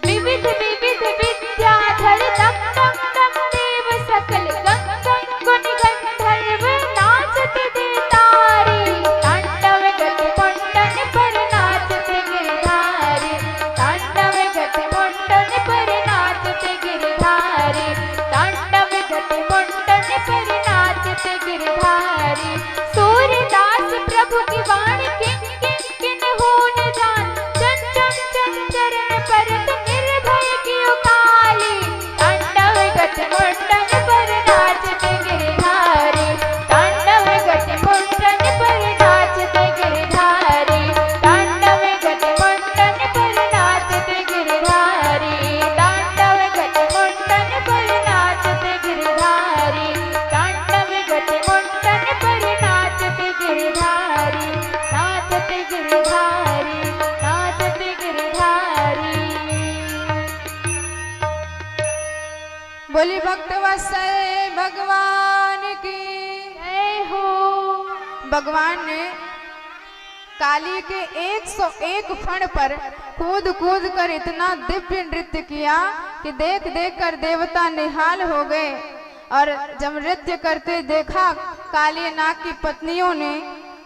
विविध विविध विद्याधर दम दम दम देव सकल, गंग गंग गुनि गंधर्व नाचते देतारी, तांडव गति मुंडन पर नाचते गिरधारी, तांडव गति मुंडन पर नाचते गिरधारी, तांडव गति मुंडन पर नाचते गिरधारी। सूरदास प्रभु की वाणी किन किन किन हो न जान, चन चन चन चरण परत निर्भय कियो काली, तांडव गति मुंडन पर नाचते गिरधारी, तांडव गति मुंडन पर नाचते गिरधारी, तांडव गति मुंडन पर नाचते गिरधारी, तांडव गति मुंडन पर नाचते गिरधारी, तांडव गति मुंडन पर नाचते गिरधारी, नाचते गिरधारी, नाचते गिरधारी। बोली भक्त वत्सल भगवान की जय हो। भगवान ने काली के 101 फण पर कूद कूद कर इतना दिव्य नृत्य किया कि देख देख कर देवता निहाल हो गए। और जब नृत्य करते देखा काली नाग की पत्नियों ने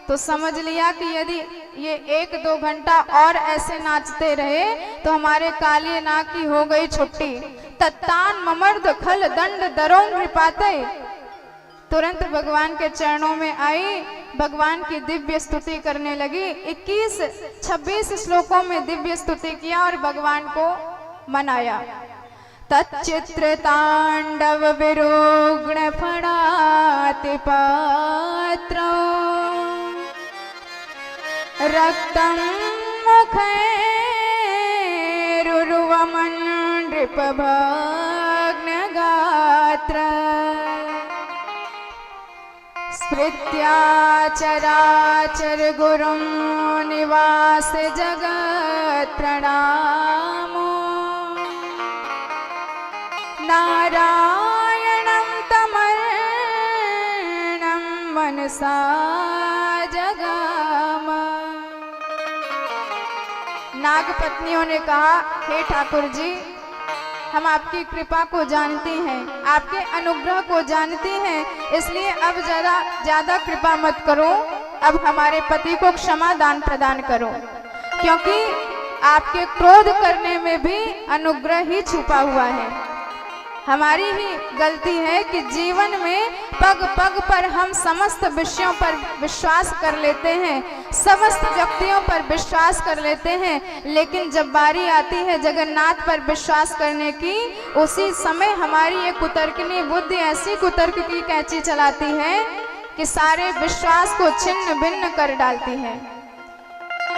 तो समझ लिया कि यदि ये 1-2 घंटा और ऐसे नाचते रहे तो हमारे काली नाग की हो गई छुट्टी। तत्तान ममर्द खल दंड दरों नृपाते, तुरंत भगवान के चरणों में आई, भगवान की दिव्य स्तुति करने लगी। 21-26 श्लोकों में दिव्य स्तुति किया और भगवान को मनाया। तच्चित्र तांडव विरुग्ण फणाति पात्र, रक्तं मुखे रुरुवमन् नृपभग्न गात्र, स्मृत्या चराचर गुरुं निवास जगत् प्रणामो, नारायणं तमर्णं मनसा जगाम। नाग पत्नियों ने कहा, हे ठाकुर जी, हम आपकी कृपा को जानती हैं, आपके अनुग्रह को जानती हैं, इसलिए अब ज्यादा कृपा मत करो, अब हमारे पति को क्षमा दान प्रदान करो, क्योंकि आपके क्रोध करने में भी अनुग्रह ही छुपा हुआ है। हमारी ही गलती है कि जीवन में पग पग पर हम समस्त विषयों पर विश्वास कर लेते हैं, समस्त व्यक्तियों पर विश्वास कर लेते हैं, लेकिन जब बारी आती है जगन्नाथ पर विश्वास करने की, उसी समय हमारी ये कुतर्कनी बुद्धि ऐसी कुतर्क की कैंची चलाती है कि सारे विश्वास को छिन्न भिन्न कर डालती है।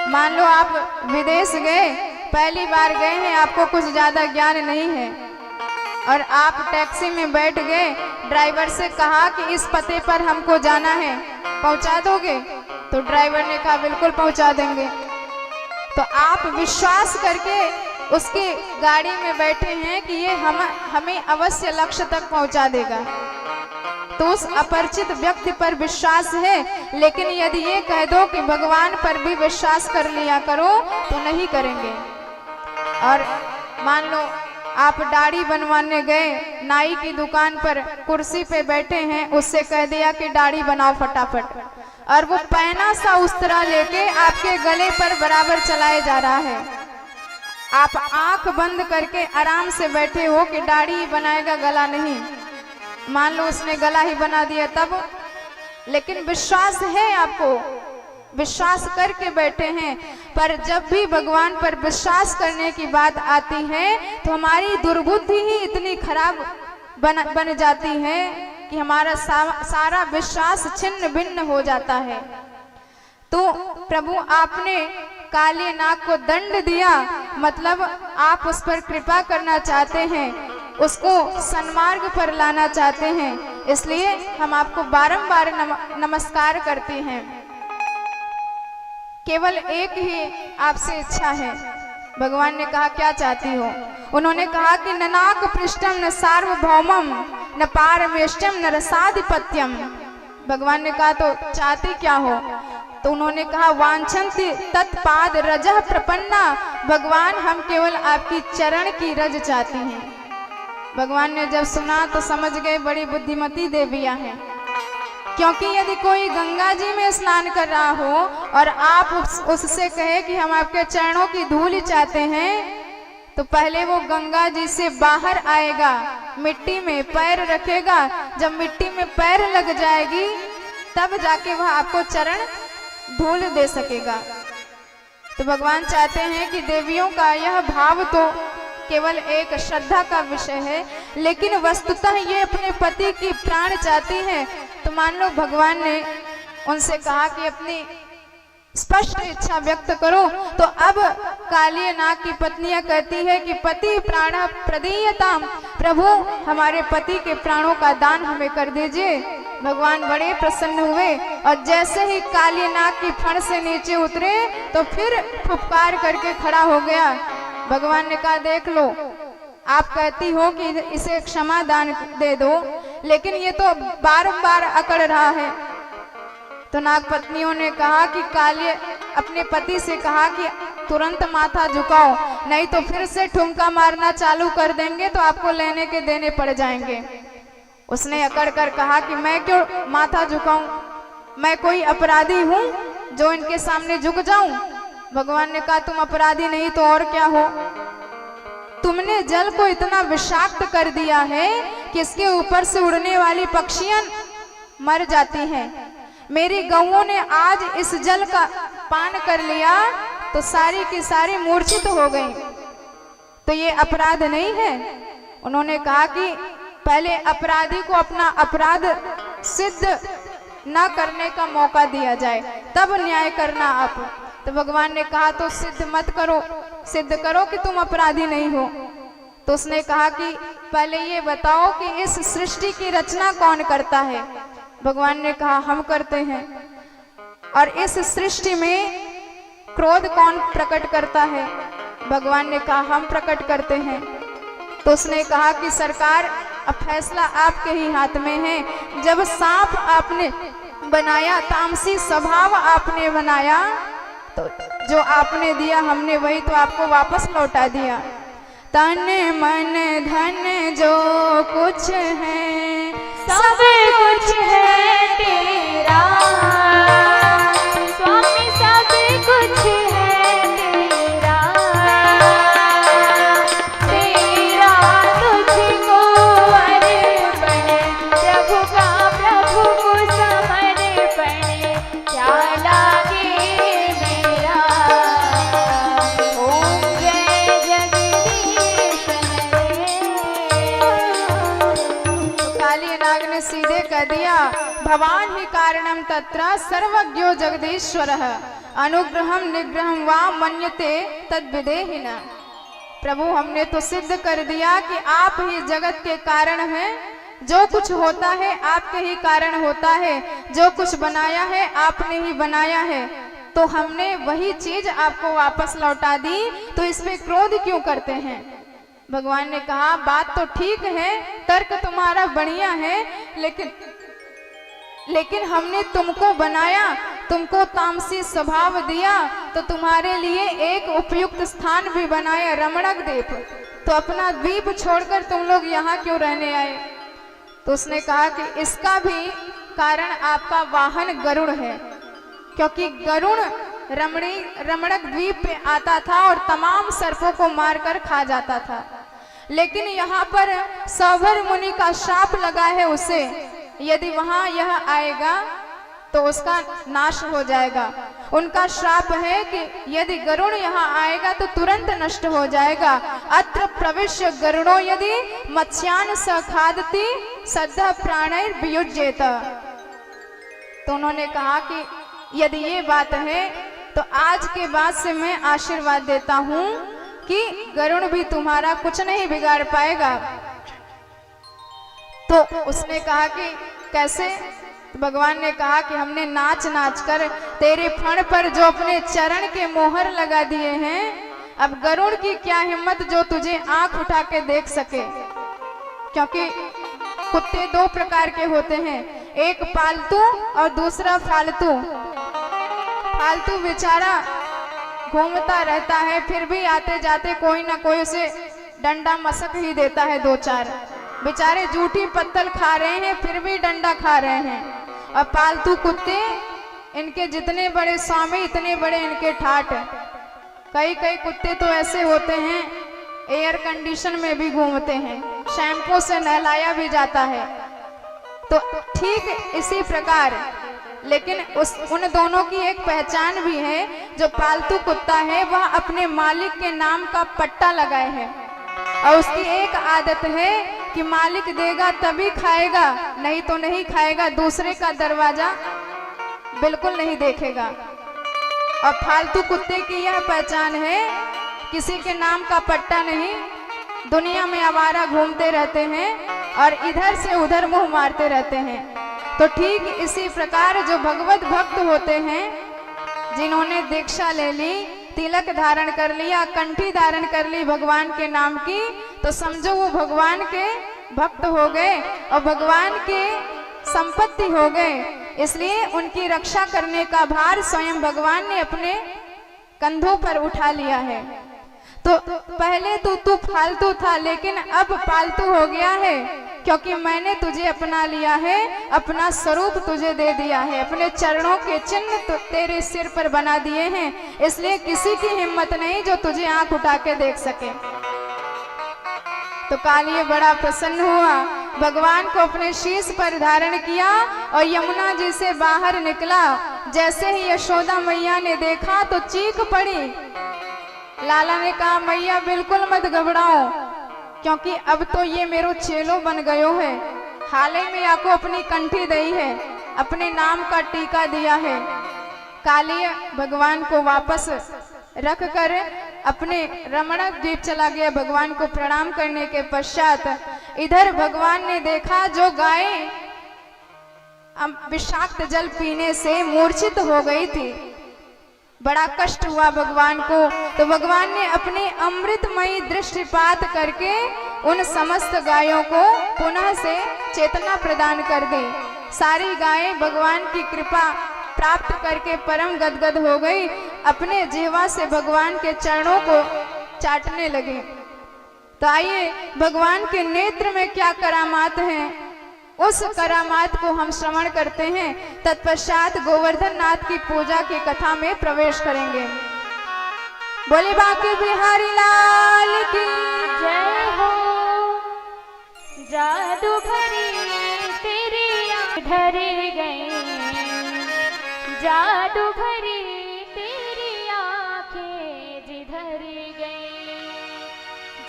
मान लो आप विदेश गए, पहली बार गए हैं, आपको कुछ ज़्यादा ज्ञान नहीं है और आप टैक्सी में बैठ गए, ड्राइवर से कहा कि इस पते पर हमको जाना है, पहुंचा दोगे? तो ड्राइवर ने कहा बिल्कुल पहुंचा देंगे। तो आप विश्वास करके उसकी गाड़ी में बैठे हैं कि ये हमें अवश्य लक्ष्य तक पहुंचा देगा। तो उस अपरिचित व्यक्ति पर विश्वास है, लेकिन यदि ये कह दो कि भगवान पर भी विश्वास कर लिया करो तो नहीं करेंगे। और मान लो आप दाढ़ी बनवाने गए, नाई की दुकान पर कुर्सी पे बैठे हैं, उससे कह दिया कि दाढ़ी बनाओ फटाफट, और वो पैना सा उस्तरा लेके आपके गले पर बराबर चलाए जा रहा है। आप आंख बंद करके आराम से बैठे हो कि दाढ़ी बनाएगा, गला नहीं। मान लो उसने गला ही बना दिया तब, लेकिन विश्वास है, आपको विश्वास करके बैठे हैं। पर जब भी भगवान पर विश्वास करने की बात आती है तो हमारी दुर्बुद्धि ही इतनी खराब बन जाती है कि हमारा सारा विश्वास छिन्न भिन्न हो जाता है। तो प्रभु आपने काले नाग को दंड दिया, मतलब आप उस पर कृपा करना चाहते हैं, उसको सन्मार्ग पर लाना चाहते हैं, इसलिए हम आपको बारंबार नमस्कार करते हैं। केवल एक ही आपसे इच्छा है। भगवान ने कहा क्या चाहती हो? उन्होंने कहा कि न नाक पृष्ठम न सार्वभौमम न पारमेष्टम न रसाधिपत्यम। भगवान ने कहा तो चाहती क्या हो? तो उन्होंने कहा वांछन्ति तत्पाद रजः प्रपन्ना। भगवान हम केवल आपकी चरण की रज चाहती हैं। भगवान ने जब सुना तो समझ गए बड़ी बुद्धिमती देवियां हैं, क्योंकि यदि कोई गंगा जी में स्नान कर रहा हो और आप उससे कहे कि हम आपके चरणों की धूल चाहते हैं, तो पहले वो गंगा जी से बाहर आएगा, मिट्टी में पैर रखेगा, जब मिट्टी में पैर लग जाएगी तब जाके वह आपको चरण धूल दे सकेगा। तो भगवान चाहते हैं कि देवियों का यह भाव तो केवल एक श्रद्धा का विषय है, लेकिन वस्तुतः ये अपने पति की प्राण चाहती हैं। तो मान लो भगवान ने उनसे कहा कि अपनी स्पष्ट इच्छा व्यक्त करो, तो अब काली नाग की पत्नियां कहती है कि पति प्राण प्रदीयताम, प्रभु हमारे पति के प्राणों का दान हमें कर दीजिए। भगवान बड़े प्रसन्न हुए और जैसे ही काली नाग की फण से नीचे उतरे तो फिर फुफकार करके खड़ा हो गया। भगवान ने कहा देख लो, आप कहती हो कि इसे क्षमा दान दे दो, लेकिन ये तो बारंबार अकड़ रहा है। तो नाग पत्नियों ने कहा कि काली अपने पति से कहा कि तुरंत माथा झुकाओ, नहीं तो फिर से ठुमका मारना चालू कर देंगे तो आपको लेने के देने पड़ जाएंगे। उसने अकड़ कर कहा कि मैं क्यों माथा झुकाऊं, मैं कोई अपराधी हूं जो इनके सामने झुक जाऊं? भगवान ने कहा तुम अपराधी नहीं तो और क्या हो? तुमने जल को इतना विषाक्त कर दिया है कि इसके ऊपर से उड़ने वाली पक्षियां मर जाती हैं। मेरी गौओं ने आज इस जल का पान कर लिया तो सारी की सारी मूर्छित हो गई, तो ये अपराध नहीं है। उन्होंने कहा कि पहले अपराधी को अपना अपराध सिद्ध न करने का मौका दिया जाए, तब न्याय करना आप। तो भगवान ने कहा तो सिद्ध मत करो, सिद्ध करो कि तुम अपराधी नहीं हो। तो उसने कहा कि पहले ये बताओ कि इस सृष्टि की रचना कौन करता है? भगवान ने कहा हम करते हैं। और इस सृष्टि में क्रोध कौन प्रकट करता है? भगवान ने कहा हम प्रकट करते हैं। तो उसने कहा कि सरकार अब फैसला आपके ही हाथ में है। जब सांप आपने बनाया, तामसी स्वभाव आपने बनाया, तो जो आपने दिया हमने वही तो आपको वापस लौटा दिया। तन मन धन जो कुछ है सब कुछ है तेरा, स्वामी सब कुछ है तेरा, तेरा तुझको अर्पण, प्रभु का प्रभु को समर्पण, क्या लागे मेरा। ओम जय जगदीश हरे। काली नाग ने सीधे कह दिया, भवान ही कारणम तत्र सर्वज्ञो जगदीश्वरः अनुग्रहम निग्रहम वा मन्यते तद्विदेहिना। प्रभु हमने तो सिद्ध कर दिया कि आप ही जगत के कारण हैं, जो कुछ होता है आपके ही कारण होता है, जो कुछ बनाया है आपने ही बनाया है, तो हमने वही चीज आपको वापस लौटा दी, तो इसमें क्रोध क्यों करते हैं। भगवान ने कहा बात तो ठीक है, तर्क तुम्हारा बढ़िया है, लेकिन हमने तुमको बनाया, तुमको तामसी स्वभाव दिया, तो तुम्हारे लिए एक उपयुक्त स्थान भी बनाया, रमणक द्वीप, तो अपना द्वीप छोड़कर तुम लोग यहाँ क्यों रहने आए। तो उसने कहा कि इसका भी कारण आपका वाहन गरुड़ है, क्योंकि गरुड़ रमणक द्वीप पे आता था और तमाम सर्पों को मारकर खा जाता था, लेकिन यहाँ पर सौभर मुनि का श्राप लगा है उसे, यदि वहां यह आएगा तो उसका नाश हो जाएगा। उनका श्राप है कि यदि गरुड़ यहाँ आएगा तो तुरंत नष्ट हो जाएगा। अत्र प्रविश्य गरुड़ो यदि मत्स्यान स खादति सद्ध प्राणैर वियुज्येत। तो उन्होंने कहा कि यदि ये बात है तो आज के बाद से मैं आशीर्वाद देता हूं कि गरुड़ भी तुम्हारा कुछ नहीं बिगाड़ पाएगा। तो उसने कहा कि कैसे। तो भगवान ने कहा कि हमने नाच नाच कर तेरे फण पर जो अपने चरण के मोहर लगा दिए हैं, अब गरुड़ की क्या हिम्मत जो तुझे आंख उठा के देख सके। क्योंकि कुत्ते दो प्रकार के होते हैं, एक पालतू और दूसरा फालतू। फालतू बेचारा घूमता रहता है, फिर भी आते जाते कोई ना कोई उसे डंडा मसक ही देता है, दो चार। बेचारे जूठी पत्तल खा रहे हैं फिर भी डंडा खा रहे हैं। और पालतू कुत्ते, इनके जितने बड़े स्वामी इतने बड़े इनके ठाट। कई कई कुत्ते तो ऐसे होते हैं एयर कंडीशन में भी घूमते हैं, शैम्पू से नहलाया भी जाता है। तो ठीक इसी प्रकार, लेकिन उन दोनों की एक पहचान भी है। जो पालतू कुत्ता है वह अपने मालिक के नाम का पट्टा लगाए है, और उसकी एक आदत है कि मालिक देगा तभी खाएगा, नहीं तो नहीं खाएगा, दूसरे का दरवाजा बिल्कुल नहीं देखेगा। और फालतू कुत्ते की यह पहचान है, किसी के नाम का पट्टा नहीं, दुनिया में आवारा घूमते रहते हैं और इधर से उधर मुंह मारते रहते हैं। तो ठीक इसी प्रकार जो भगवत भक्त होते हैं, जिन्होंने दीक्षा ले ली, तिलक धारण कर लिया, कंठी धारण कर ली भगवान के नाम की, तो समझो वो भगवान के भक्त हो गए और भगवान के संपत्ति हो गए। इसलिए उनकी रक्षा करने का भार स्वयं भगवान ने अपने कंधों पर उठा लिया है। तो पहले तो तू फालतू था, लेकिन अब पालतू हो गया है, क्योंकि मैंने तुझे अपना लिया है, अपना स्वरूप तुझे दे दिया है, अपने चरणों के चिन्ह तो तेरे सिर पर बना दिए हैं। इसलिए किसी की हिम्मत नहीं जो तुझे आंख उठा के देख सके। तो कालिए बड़ा प्रसन्न हुआ, भगवान को अपने शीश पर धारण किया और यमुना जी से बाहर निकला। जैसे ही यशोदा मैया ने देखा तो चीख पड़ी। लाला ने कहा मैया बिल्कुल मत घबराओ, क्योंकि अब तो ये मेरो चेलो बन गयो है। हाल ही में आपको अपनी कंठी दी है, अपने नाम का टीका दिया है। कालिय भगवान को वापस रख कर अपने रमणक द्वीप चला गया। भगवान को प्रणाम करने के पश्चात इधर भगवान ने देखा जो गाय विषाक्त जल पीने से मूर्छित हो गई थी, बड़ा कष्ट हुआ भगवान को। तो भगवान ने अपनी अमृतमयी दृष्टिपात करके उन समस्त गायों को पुनः से चेतना प्रदान कर दी। सारी गायें भगवान की कृपा प्राप्त करके परम गदगद हो गई, अपने जिह्वा से भगवान के चरणों को चाटने लगे। तो आइए भगवान के नेत्र में क्या करामात हैं, उस करामात को हम श्रवण करते हैं। तत्पश्चात गोवर्धन नाथ की पूजा की कथा में प्रवेश करेंगे। बोले बांके बिहारी लाल की जय हो। जादू भरी तेरी आँखें ढर गई, जादू भरी तेरी आँखें जिधर गई,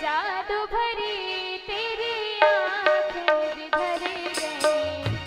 जादू भरी तेरी आँखें जिधर गई,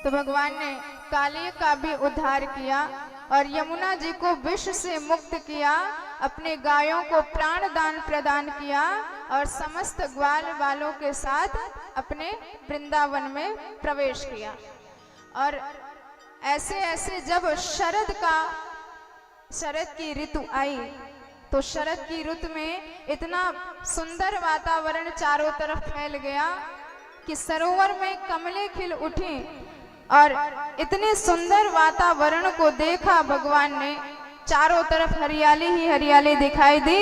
तो भगवान ने कालिय का भी उद्धार किया और यमुना जी को विष से मुक्त किया, अपने गायों को प्राण दान प्रदान किया और समस्त ग्वाल वालों के साथ अपने वृंदावन में प्रवेश किया। और ऐसे ऐसे जब शरद की ऋतु आई तो शरद की ऋतु में इतना सुंदर वातावरण चारों तरफ फैल गया कि सरोवर में कमलें खिल उठी और इतने सुंदर वातावरण को देखा भगवान ने। चारों तरफ हरियाली ही हरियाली दिखाई दी।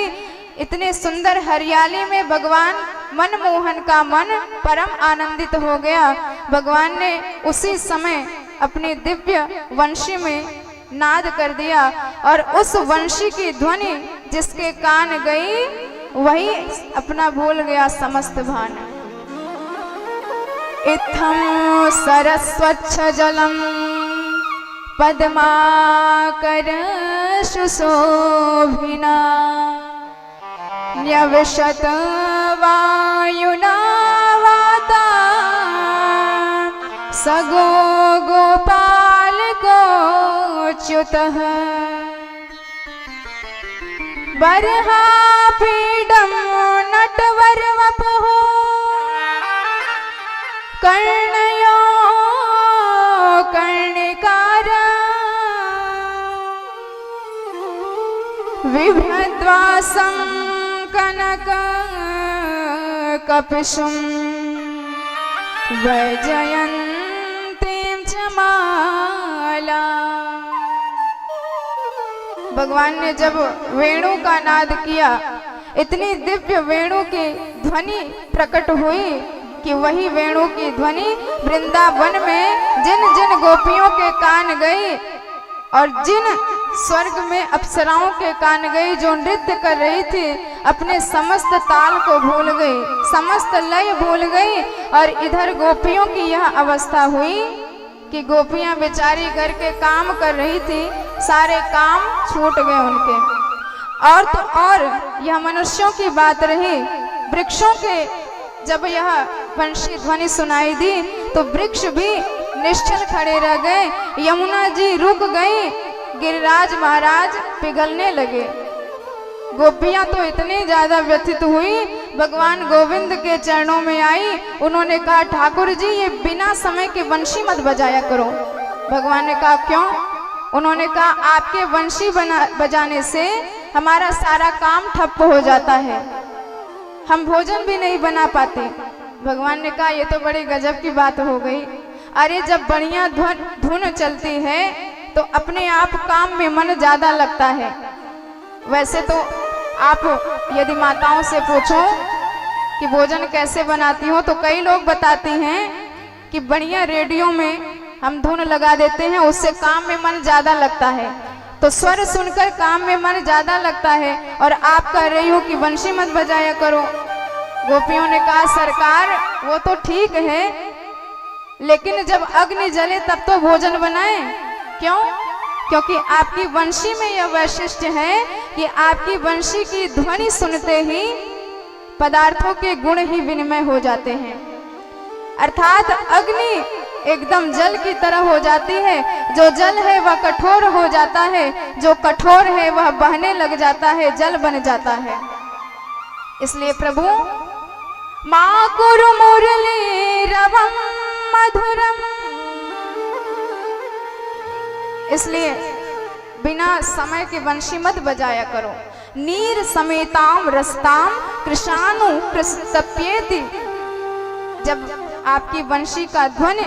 इतने सुंदर हरियाली में भगवान मनमोहन का मन परम आनंदित हो गया। भगवान ने उसी समय अपनी दिव्य वंशी में नाद कर दिया और उस वंशी की ध्वनि जिसके कान गई वही अपना भूल गया समस्त भान। इत्थं सरस्वच्छ जलम पद्माकर सुशोभिना न्यविशत वायुना वाता सगो गोपाल गोच्युतः बर्हापीडं नटवरवपुः कर्णयो कर्णिकारा बिभ्रद्वासं कनक कपिशुं वैजयन्तीं च माला। भगवान ने जब वेणु का नाद किया, इतनी दिव्य वेणु की ध्वनि प्रकट हुई कि वही वेणु की ध्वनि वृंदावन में जिन जिन गोपियों के कान गई और जिन स्वर्ग में अप्सराओं के कान गई जो नृत्य कर रही थी, अपने समस्त ताल को भूल गई, समस्त लय भूल गई। और इधर गोपियों की यह अवस्था हुई कि गोपियां बेचारी घर के काम कर रही थी, सारे काम छूट गए उनके। और तो और यह मनुष्यों की बात रही, वृक्षों के जब यह वंशी ध्वनि सुनाई दी तो वृक्ष भी निश्चल खड़े रह गए, यमुना जी रुक गई, गिरिराज महाराज पिघलने लगे। गोपियां तो इतनी ज्यादा व्यथित हुई, भगवान गोविंद के चरणों में आई। उन्होंने कहा, ठाकुर जी ये बिना समय के वंशी मत बजाया करो। भगवान ने कहा, क्यों? उन्होंने कहा, आपके वंशी बजाने से हमारा सारा काम ठप्प हो जाता है, हम भोजन भी नहीं बना पाते। भगवान ने कहा, ये तो बड़ी गजब की बात हो गई। अरे जब बढ़िया धुन चलती है तो अपने आप काम में मन ज्यादा लगता है। वैसे तो आप यदि माताओं से पूछो कि भोजन कैसे बनाती हो तो कई लोग बताती हैं कि बढ़िया रेडियो में हम धुन लगा देते हैं, उससे काम में मन ज्यादा लगता है। तो स्वर सुनकर काम में मन ज्यादा लगता है और आप कह रही हो कि वंशी मत बजाया करो। गोपियों ने कहा, सरकार वो तो ठीक है, लेकिन जब अग्नि जले तब तो भोजन बनाए। क्यों? क्योंकि आपकी वंशी में यह वैशिष्ट्य है कि आपकी वंशी की ध्वनि सुनते ही पदार्थों के गुण ही विनिमय हो जाते हैं। अर्थात अग्नि एकदम जल की तरह हो जाती है, जो जल है वह कठोर हो जाता है, जो कठोर है वह बहने लग जाता है, जल बन जाता है। इसलिए प्रभु माँ कुरु मुरली रवम मधुरम, इसलिए बिना समय के वंशी मत बजाया करो। नीर समेताम रस्ताम कृषाणु कृष्णप्येति, जब आपकी वंशी का ध्वनि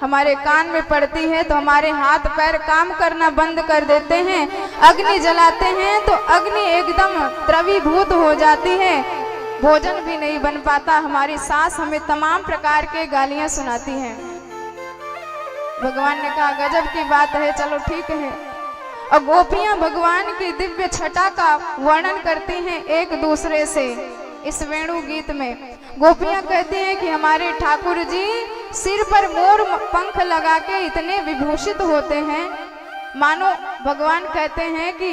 हमारे कान में पड़ती है तो हमारे हाथ पैर काम करना बंद कर देते हैं। अग्नि जलाते हैं तो अग्नि एकदम द्रवीभूत हो जाती है, भोजन भी नहीं बन पाता, हमारी सास हमें तमाम प्रकार के गालियां सुनाती हैं। भगवान ने कहा, गजब की बात है, चलो ठीक है। और गोपियां भगवान की दिव्य छटा का वर्णन करती हैं एक दूसरे से इस वेणु गीत में। गोपियां कहती हैं कि हमारे ठाकुर जी सिर पर मोर पंख लगा के इतने विभूषित होते हैं, मानो भगवान कहते हैं कि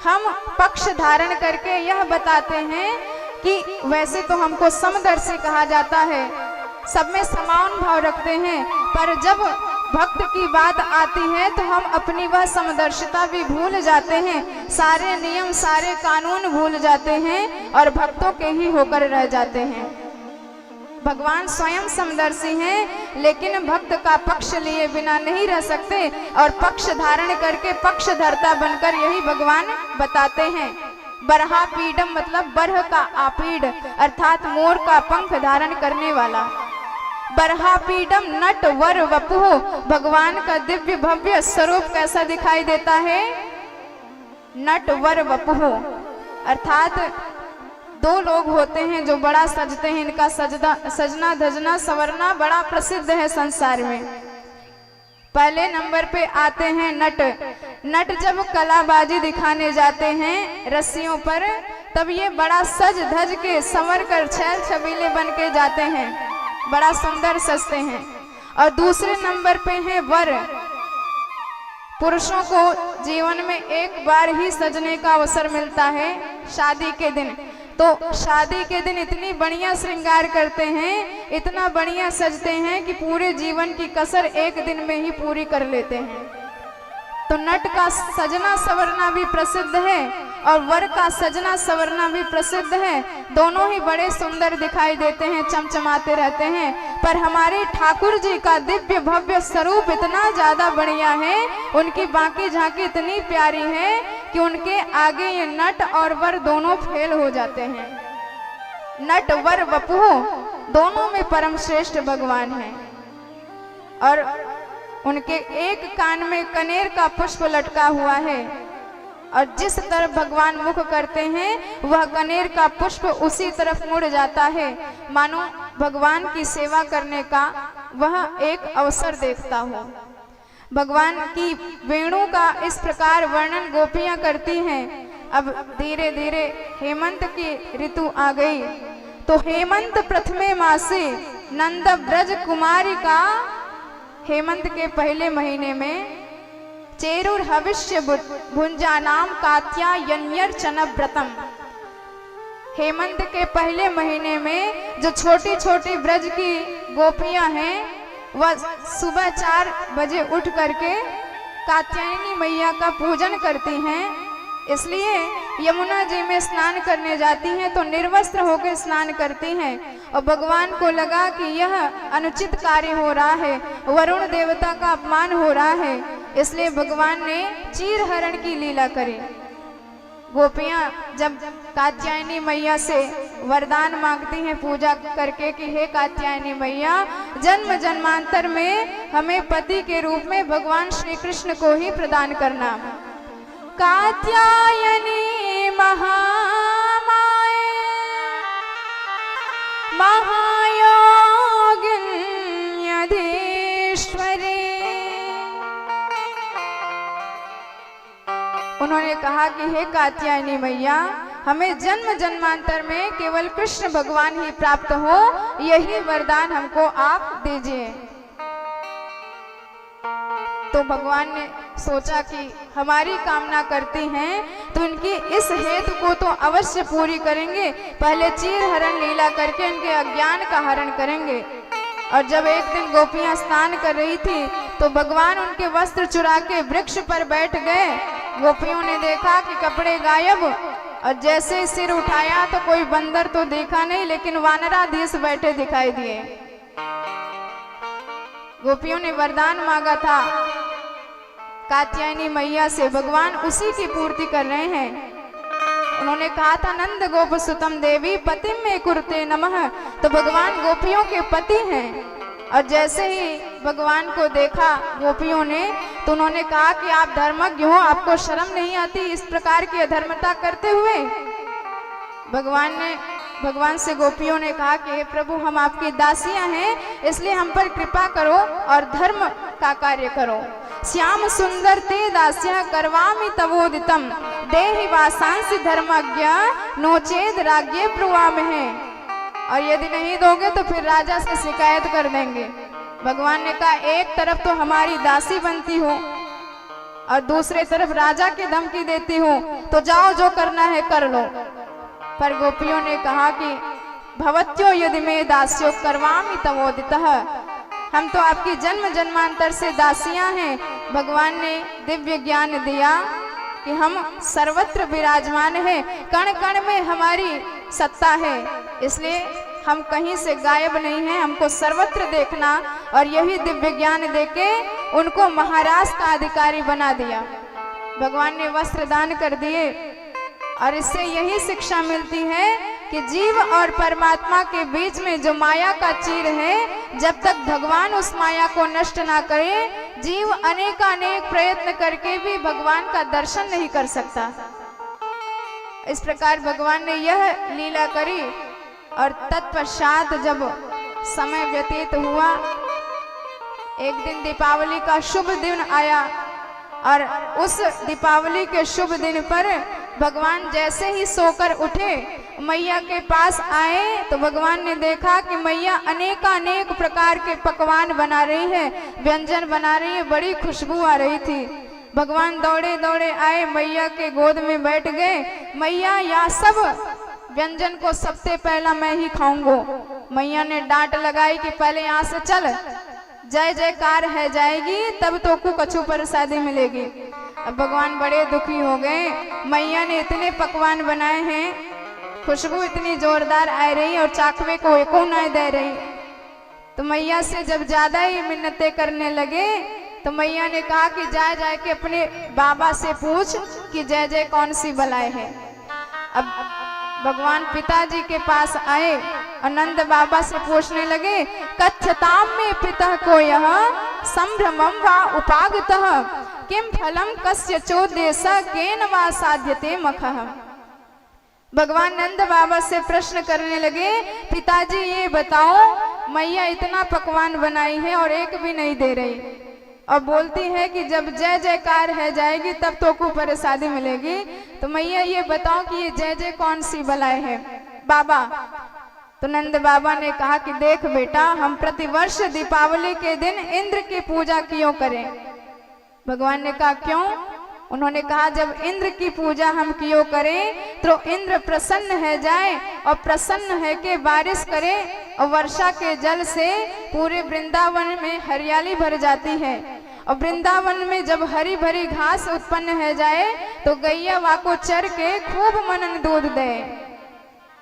हम पक्ष धारण करके यह बताते हैं कि वैसे तो हमको समदर्शी कहा जाता है, सब में समान भाव रखते हैं, पर जब भक्त की बात आती है तो हम अपनी वह समदर्शिता भी भूल जाते हैं, सारे नियम सारे कानून भूल जाते हैं और भक्तों के ही होकर रह जाते हैं। भगवान स्वयं समदर्शी हैं, लेकिन भक्त का पक्ष लिए बिना नहीं रह सकते और पक्ष धारण करके पक्षधर्ता बनकर यही भगवान बताते हैं। बरहा पीडम मतलब बरह का आपीड अर्थात मोर का पंख धारण करने वाला। बरहा पीडम नट वर वपुः, भगवान का दिव्य भव्य स्वरूप कैसा दिखाई देता है? नट वर वपुः अर्थात दो लोग होते हैं जो बड़ा सजते हैं, इनका सजना धजना संवरना बड़ा प्रसिद्ध है संसार में। पहले नंबर पे आते हैं नट। नट जब कलाबाजी दिखाने जाते हैं रस्सियों पर, तब ये बड़ा सज धज के संवर कर छैल छबीले बन के जाते हैं, बड़ा सुंदर सजते हैं। और दूसरे नंबर पे है वर। पुरुषों को जीवन में एक बार ही सजने का अवसर मिलता है, शादी के दिन। तो शादी के दिन इतनी बढ़िया श्रृंगार करते हैं, इतना बढ़िया सजते हैं कि पूरे जीवन की कसर एक दिन में ही पूरी कर लेते हैं। तो नट का सजना संवरना भी प्रसिद्ध है और वर का सजना संवरना भी प्रसिद्ध है। दोनों ही बड़े सुंदर दिखाई देते हैं, चमचमाते रहते हैं। पर हमारे ठाकुर जी का दिव्य भव्य स्वरूप इतना ज्यादा बढ़िया है, उनकी बाकी झांकी इतनी प्यारी है कि उनके आगे ये नट और वर दोनों फेल हो जाते हैं। नट वर वपुः दोनों में परम श्रेष्ठ भगवान हैं। और उनके एक कान में कनेर का पुष्प लटका हुआ है और जिस तरफ भगवान मुख करते हैं वह कनेर का पुष्प उसी तरफ मुड़ जाता है, मानो भगवान की सेवा करने का वह एक अवसर देखता हो। भगवान की वेणु का इस प्रकार वर्णन गोपियां करती हैं। अब धीरे धीरे हेमंत की ऋतु आ गई, तो हेमंत प्रथमे मासे नंद ब्रज कुमारी का, हेमंत के पहले महीने में चेरुर हविष्य भुंजानाम कात्यायन्यर्चन व्रतम, हेमंत के पहले महीने में जो छोटी छोटी ब्रज की गोपियां हैं वह सुबह 4 बजे उठ करके कात्यायनी मैया का पूजन करती हैं। इसलिए यमुना जी में स्नान करने जाती हैं तो निर्वस्त्र होकर स्नान करती हैं। और भगवान को लगा कि यह अनुचित कार्य हो रहा है, वरुण देवता का अपमान हो रहा है, इसलिए भगवान ने चीर हरण की लीला करी। गोपियां जब कात्यायनी मैया से वरदान मांगती हैं पूजा करके कि हे कात्यायनी मैया, जन्म जन्मांतर में हमें पति के रूप में भगवान श्री कृष्ण को ही प्रदान करना। कात्यायनी महामाये महायोगिन्यधीश्वरी, उन्होंने कहा कि हे कात्यायनी मैया, हमें जन्म जन्मांतर में केवल कृष्ण भगवान ही प्राप्त हो, यही वरदान हमको आप दीजिए। तो भगवान ने सोचा कि हमारी कामना करती हैं तो इनकी इस हेतु को तो अवश्य पूरी करेंगे, पहले चीर हरण लीला करके इनके अज्ञान का हरण करेंगे। और जब एक दिन गोपियां स्नान कर रही थी तो भगवान उनके वस्त्र चुरा के वृक्ष पर बैठ गए। गोपियों ने देखा कि कपड़े गायब, और जैसे ही सिर उठाया तो कोई बंदर तो देखा नहीं, लेकिन वानराधीश बैठे दिखाई दिए। गोपियों ने वरदान मांगा था कात्यायनी मैया से, भगवान उसी की पूर्ति कर रहे हैं। उन्होंने कहा था नंद गोप सुतम देवी पतिम में कुरुते नमः, तो भगवान गोपियों के पति हैं। और जैसे ही भगवान को देखा गोपियों ने तो उन्होंने कहा कि आप धर्मज्ञ हो, आपको शर्म नहीं आती इस प्रकार की अधर्मता करते हुए। भगवान से गोपियों ने कहा कि हे प्रभु, हम आपकी दासियां हैं, इसलिए हम पर कृपा करो और धर्म का कार्य करो। श्याम सुंदर ते दास्या करवामि तवोदितम देहि वासांसि धर्मज्ञ नोचेद राज्ञे ब्रुवामहे, और यदि नहीं दोगे तो फिर राजा से शिकायत कर देंगे। भगवान ने कहा एक तरफ तो हमारी दासी बनती हो और दूसरे तरफ राजा की धमकी देती हो, तो जाओ जो करना है कर लो। पर गोपियों ने कहा कि भवत्यो यदि में दास्यो करवामि तवोदितः, हम तो आपकी जन्म जन्मांतर से दासियां हैं। भगवान ने दिव्य ज्ञान दिया कि हम सर्वत्र विराजमान हैं, कण कण में हमारी सत्ता है, इसलिए हम कहीं से गायब नहीं हैं, हमको सर्वत्र देखना। और यही दिव्य ज्ञान देके उनको महाराज का अधिकारी बना दिया। भगवान ने वस्त्र दान कर दिए। और इससे यही शिक्षा मिलती है कि जीव और परमात्मा के बीच में जो माया का चीर है, जब तक भगवान उस माया को नष्ट ना करे, जीव अनेकानेक प्रयत्न करके भी भगवान का दर्शन नहीं कर सकता। इस प्रकार भगवान ने यह लीला करी। और तत्पश्चात जब समय व्यतीत हुआ, एक दिन दीपावली का शुभ दिन आया। और उस दीपावली के शुभ दिन पर भगवान जैसे ही सोकर उठे, मैया के पास आए तो भगवान ने देखा कि मैया अनेकानेक प्रकार के पकवान बना रही है, व्यंजन बना रही है, बड़ी खुशबू आ रही थी। भगवान दौड़े दौड़े आए, मैया के गोद में बैठ गए। मैया, या सब व्यंजन को सबसे पहला मैं ही खाऊंगा। मैया ने डांट लगाई कि पहले यहाँ से चल, जय जयकार है जाएगी तब तो को कछु प्रसादी मिलेगी। अब भगवान बड़े दुखी हो गए। मैया ने इतने पकवान बनाए हैं, खुशबू इतनी जोरदार आ रही और चाकवे को एको न दे रही। तो मैया से जब ज्यादा ही मिन्नतें करने लगे तो मैया ने कहा कि जाए जाए के अपने बाबा से पूछ कि जय जय कौन सी बलाए है। अब भगवान पिताजी के पास आए और नंद बाबा से पूछने लगे, कथ्यताम में पिता को यह संभ्रमम वा उपागतः किम फलम कस्य चोदेश केन वा साध्यते मखः। भगवान नंद बाबा से प्रश्न करने लगे, पिताजी ये बताओ, मैया इतना पकवान बनाई है और एक भी नहीं दे रही, और बोलती है कि जब जय जयकार है जाएगी तब तो को प्रसादी मिलेगी। तो मैया ये बताओ कि ये जय जय कौन सी बलाए है बाबा। तो नंद बाबा ने कहा कि देख बेटा, हम प्रतिवर्ष दीपावली के दिन इंद्र की पूजा क्यों करें। भगवान ने कहा क्यों। उन्होंने कहा जब इंद्र की पूजा हम क्यों करें तो इंद्र प्रसन्न है जाए और प्रसन्न है के बारिश करे और वर्षा के जल से पूरे वृंदावन में हरियाली भर जाती है। और वृंदावन में जब हरी भरी घास उत्पन्न है जाए तो गैया वा को चर के खूब मनन दूध दे।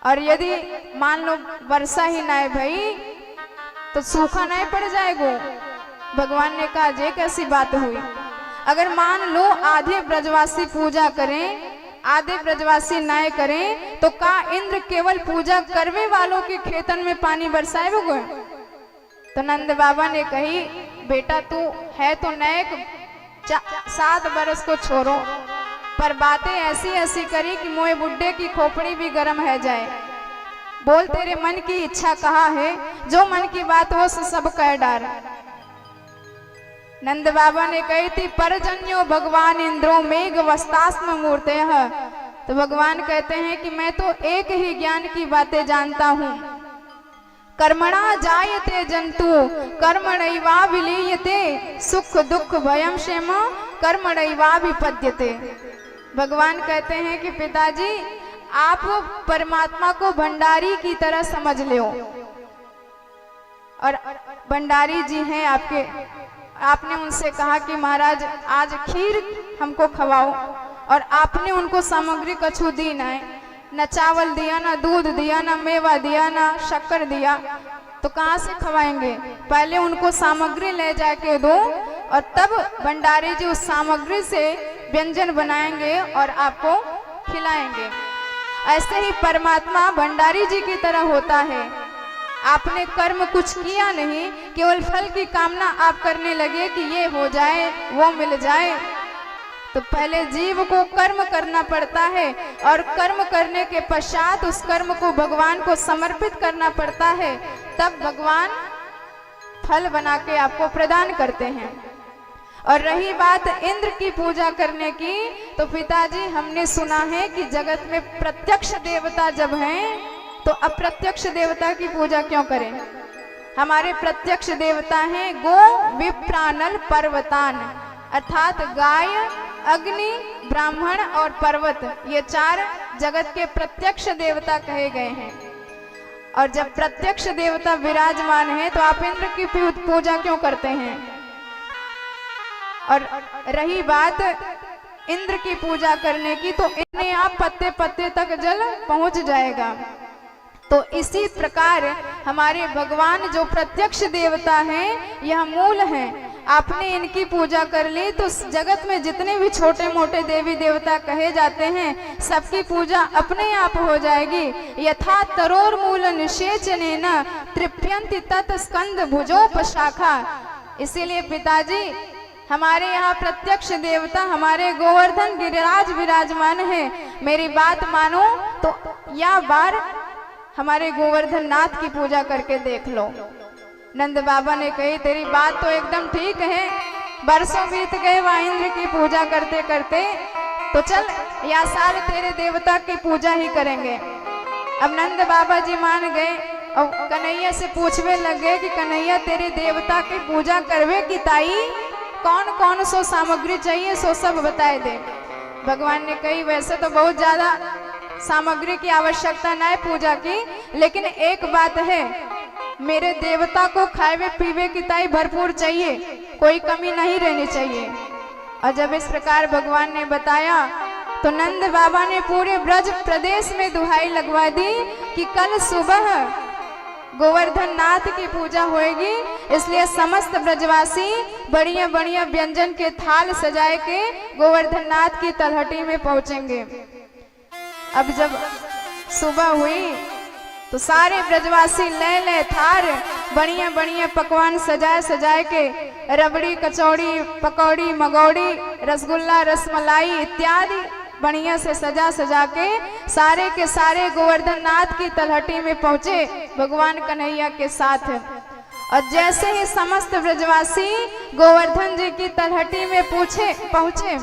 और यदि मान लो वर्षा ही ना भाई तो सूखा नहीं पड़ जाएगा। भगवान ने कहा ये कैसी बात हुई। अगर मान लो आधे ब्रजवासी पूजा करें, आधे ब्रजवासी नाय करें, तो का इंद्र केवल पूजा करवे वालों के खेतन में पानी बरसाएगा। तो नंद बाबा ने कही बेटा तू है तो नैक 7 बरस को छोड़ो, पर बातें ऐसी ऐसी करी कि मोए बुड्ढे की खोपड़ी भी गर्म है जाए। बोल तेरे मन की इच्छा कहा है, जो मन की बात हो सब कह डार। नंद बाबा ने कही थी परजन्यो भगवान इंद्रो मेघ वस्तास्म मूर्ते। तो भगवान कहते हैं कि मैं तो एक ही ज्ञान की बातें जानता हूँ। कर्मणा जायते जंतु कर्मणैवा विलीयते, सुख दुख भयम क्षेम कर्मणैवा विपद्यते। भगवान कहते हैं कि पिताजी आप परमात्मा को भंडारी की तरह समझ लो। और भंडारी जी हैं आपके, आपने उनसे कहा कि महाराज आज खीर हमको खवाओ, और आपने उनको सामग्री कछु दी न चावल दिया, ना दूध दिया, ना मेवा दिया, ना शक्कर दिया, तो कहाँ से खवाएंगे। पहले उनको सामग्री ले जाके दो और तब भंडारी जी उस सामग्री से व्यंजन बनाएंगे और आपको खिलाएंगे। ऐसे ही परमात्मा भंडारी जी की तरह होता है। आपने कर्म कुछ किया नहीं, केवल फल की कामना आप करने लगे कि ये हो जाए वो मिल जाए। तो पहले जीव को कर्म करना पड़ता है और कर्म करने के पश्चात उस कर्म को भगवान को समर्पित करना पड़ता है, तब भगवान फल बना के आपको प्रदान करते हैं। और रही बात इंद्र की पूजा करने की, तो पिताजी हमने सुना है कि जगत में प्रत्यक्ष देवता जब हैं तो अप्रत्यक्ष देवता की पूजा क्यों करें। हमारे प्रत्यक्ष देवता हैं गो विप्रानल पर्वतान, अर्थात गाय, अग्नि, ब्राह्मण और पर्वत, ये 4 जगत के प्रत्यक्ष देवता कहे गए हैं। और जब प्रत्यक्ष देवता विराजमान है तो आप इंद्र की पूजा क्यों करते हैं? और रही बात इंद्र की पूजा करने की, तो इन्हें आप पत्ते पत्ते तक जल पहुंच जाएगा। तो इसी प्रकार हमारे भगवान जो प्रत्यक्ष देवता हैं, यह मूल हैं। आपने इनकी पूजा कर ली तो जगत में जितने भी छोटे मोटे देवी देवता कहे जाते हैं, सबकी पूजा अपने आप हो जाएगी। यथा तरोर मूल निषेचनेन तृप्यन्ति तत् स्कंद भुजोपशाखा। इसीलिए पिताजी हमारे यहाँ प्रत्यक्ष देवता हमारे गोवर्धन गिरिराज विराजमान है। मेरी बात मानो तो या बार हमारे गोवर्धन नाथ की पूजा करके देख लो। नंद बाबा ने कही तेरी बात तो एकदम ठीक है, बरसों बीत गए वहाँ इंद्र की पूजा करते करते, तो चल या साल तेरे देवता की पूजा ही करेंगे। अब नंद बाबा जी मान गए और कन्हैया से पूछने लग गए कि कन्हैया तेरे देवता की पूजा करवे की ताई, कौन कौन सो सामग्री चाहिए सो सब बताए दे। भगवान ने कही वैसे तो बहुत ज्यादा सामग्री की आवश्यकता न है पूजा की, लेकिन एक बात है, मेरे देवता को खावे पीवे की ताई भरपूर चाहिए, कोई कमी नहीं रहनी चाहिए। और जब इस प्रकार भगवान ने बताया तो नंद बाबा ने पूरे ब्रज प्रदेश में दुहाई लगवा दी कि कल सुबह गोवर्धन नाथ की पूजा होएगी, इसलिए समस्त ब्रजवासी बढ़िया बढ़िया व्यंजन के थाल सजाए के गोवर्धन नाथ की तलहटी में पहुंचेंगे। अब जब सुबह हुई तो सारे ब्रजवासी ले थार बढ़िया बढ़िया पकवान सजाए सजाए के, रबड़ी कचौड़ी पकौड़ी मगौड़ी रसगुल्ला रसमलाई इत्यादि बढ़िया से सजा सजा के सारे के सारे गोवर्धन नाथ की तलहटी में पहुंचे भगवान कन्हैया के साथ। और जैसे ही समस्त ब्रजवासी गोवर्धन जी की तलहटी में पहुंचे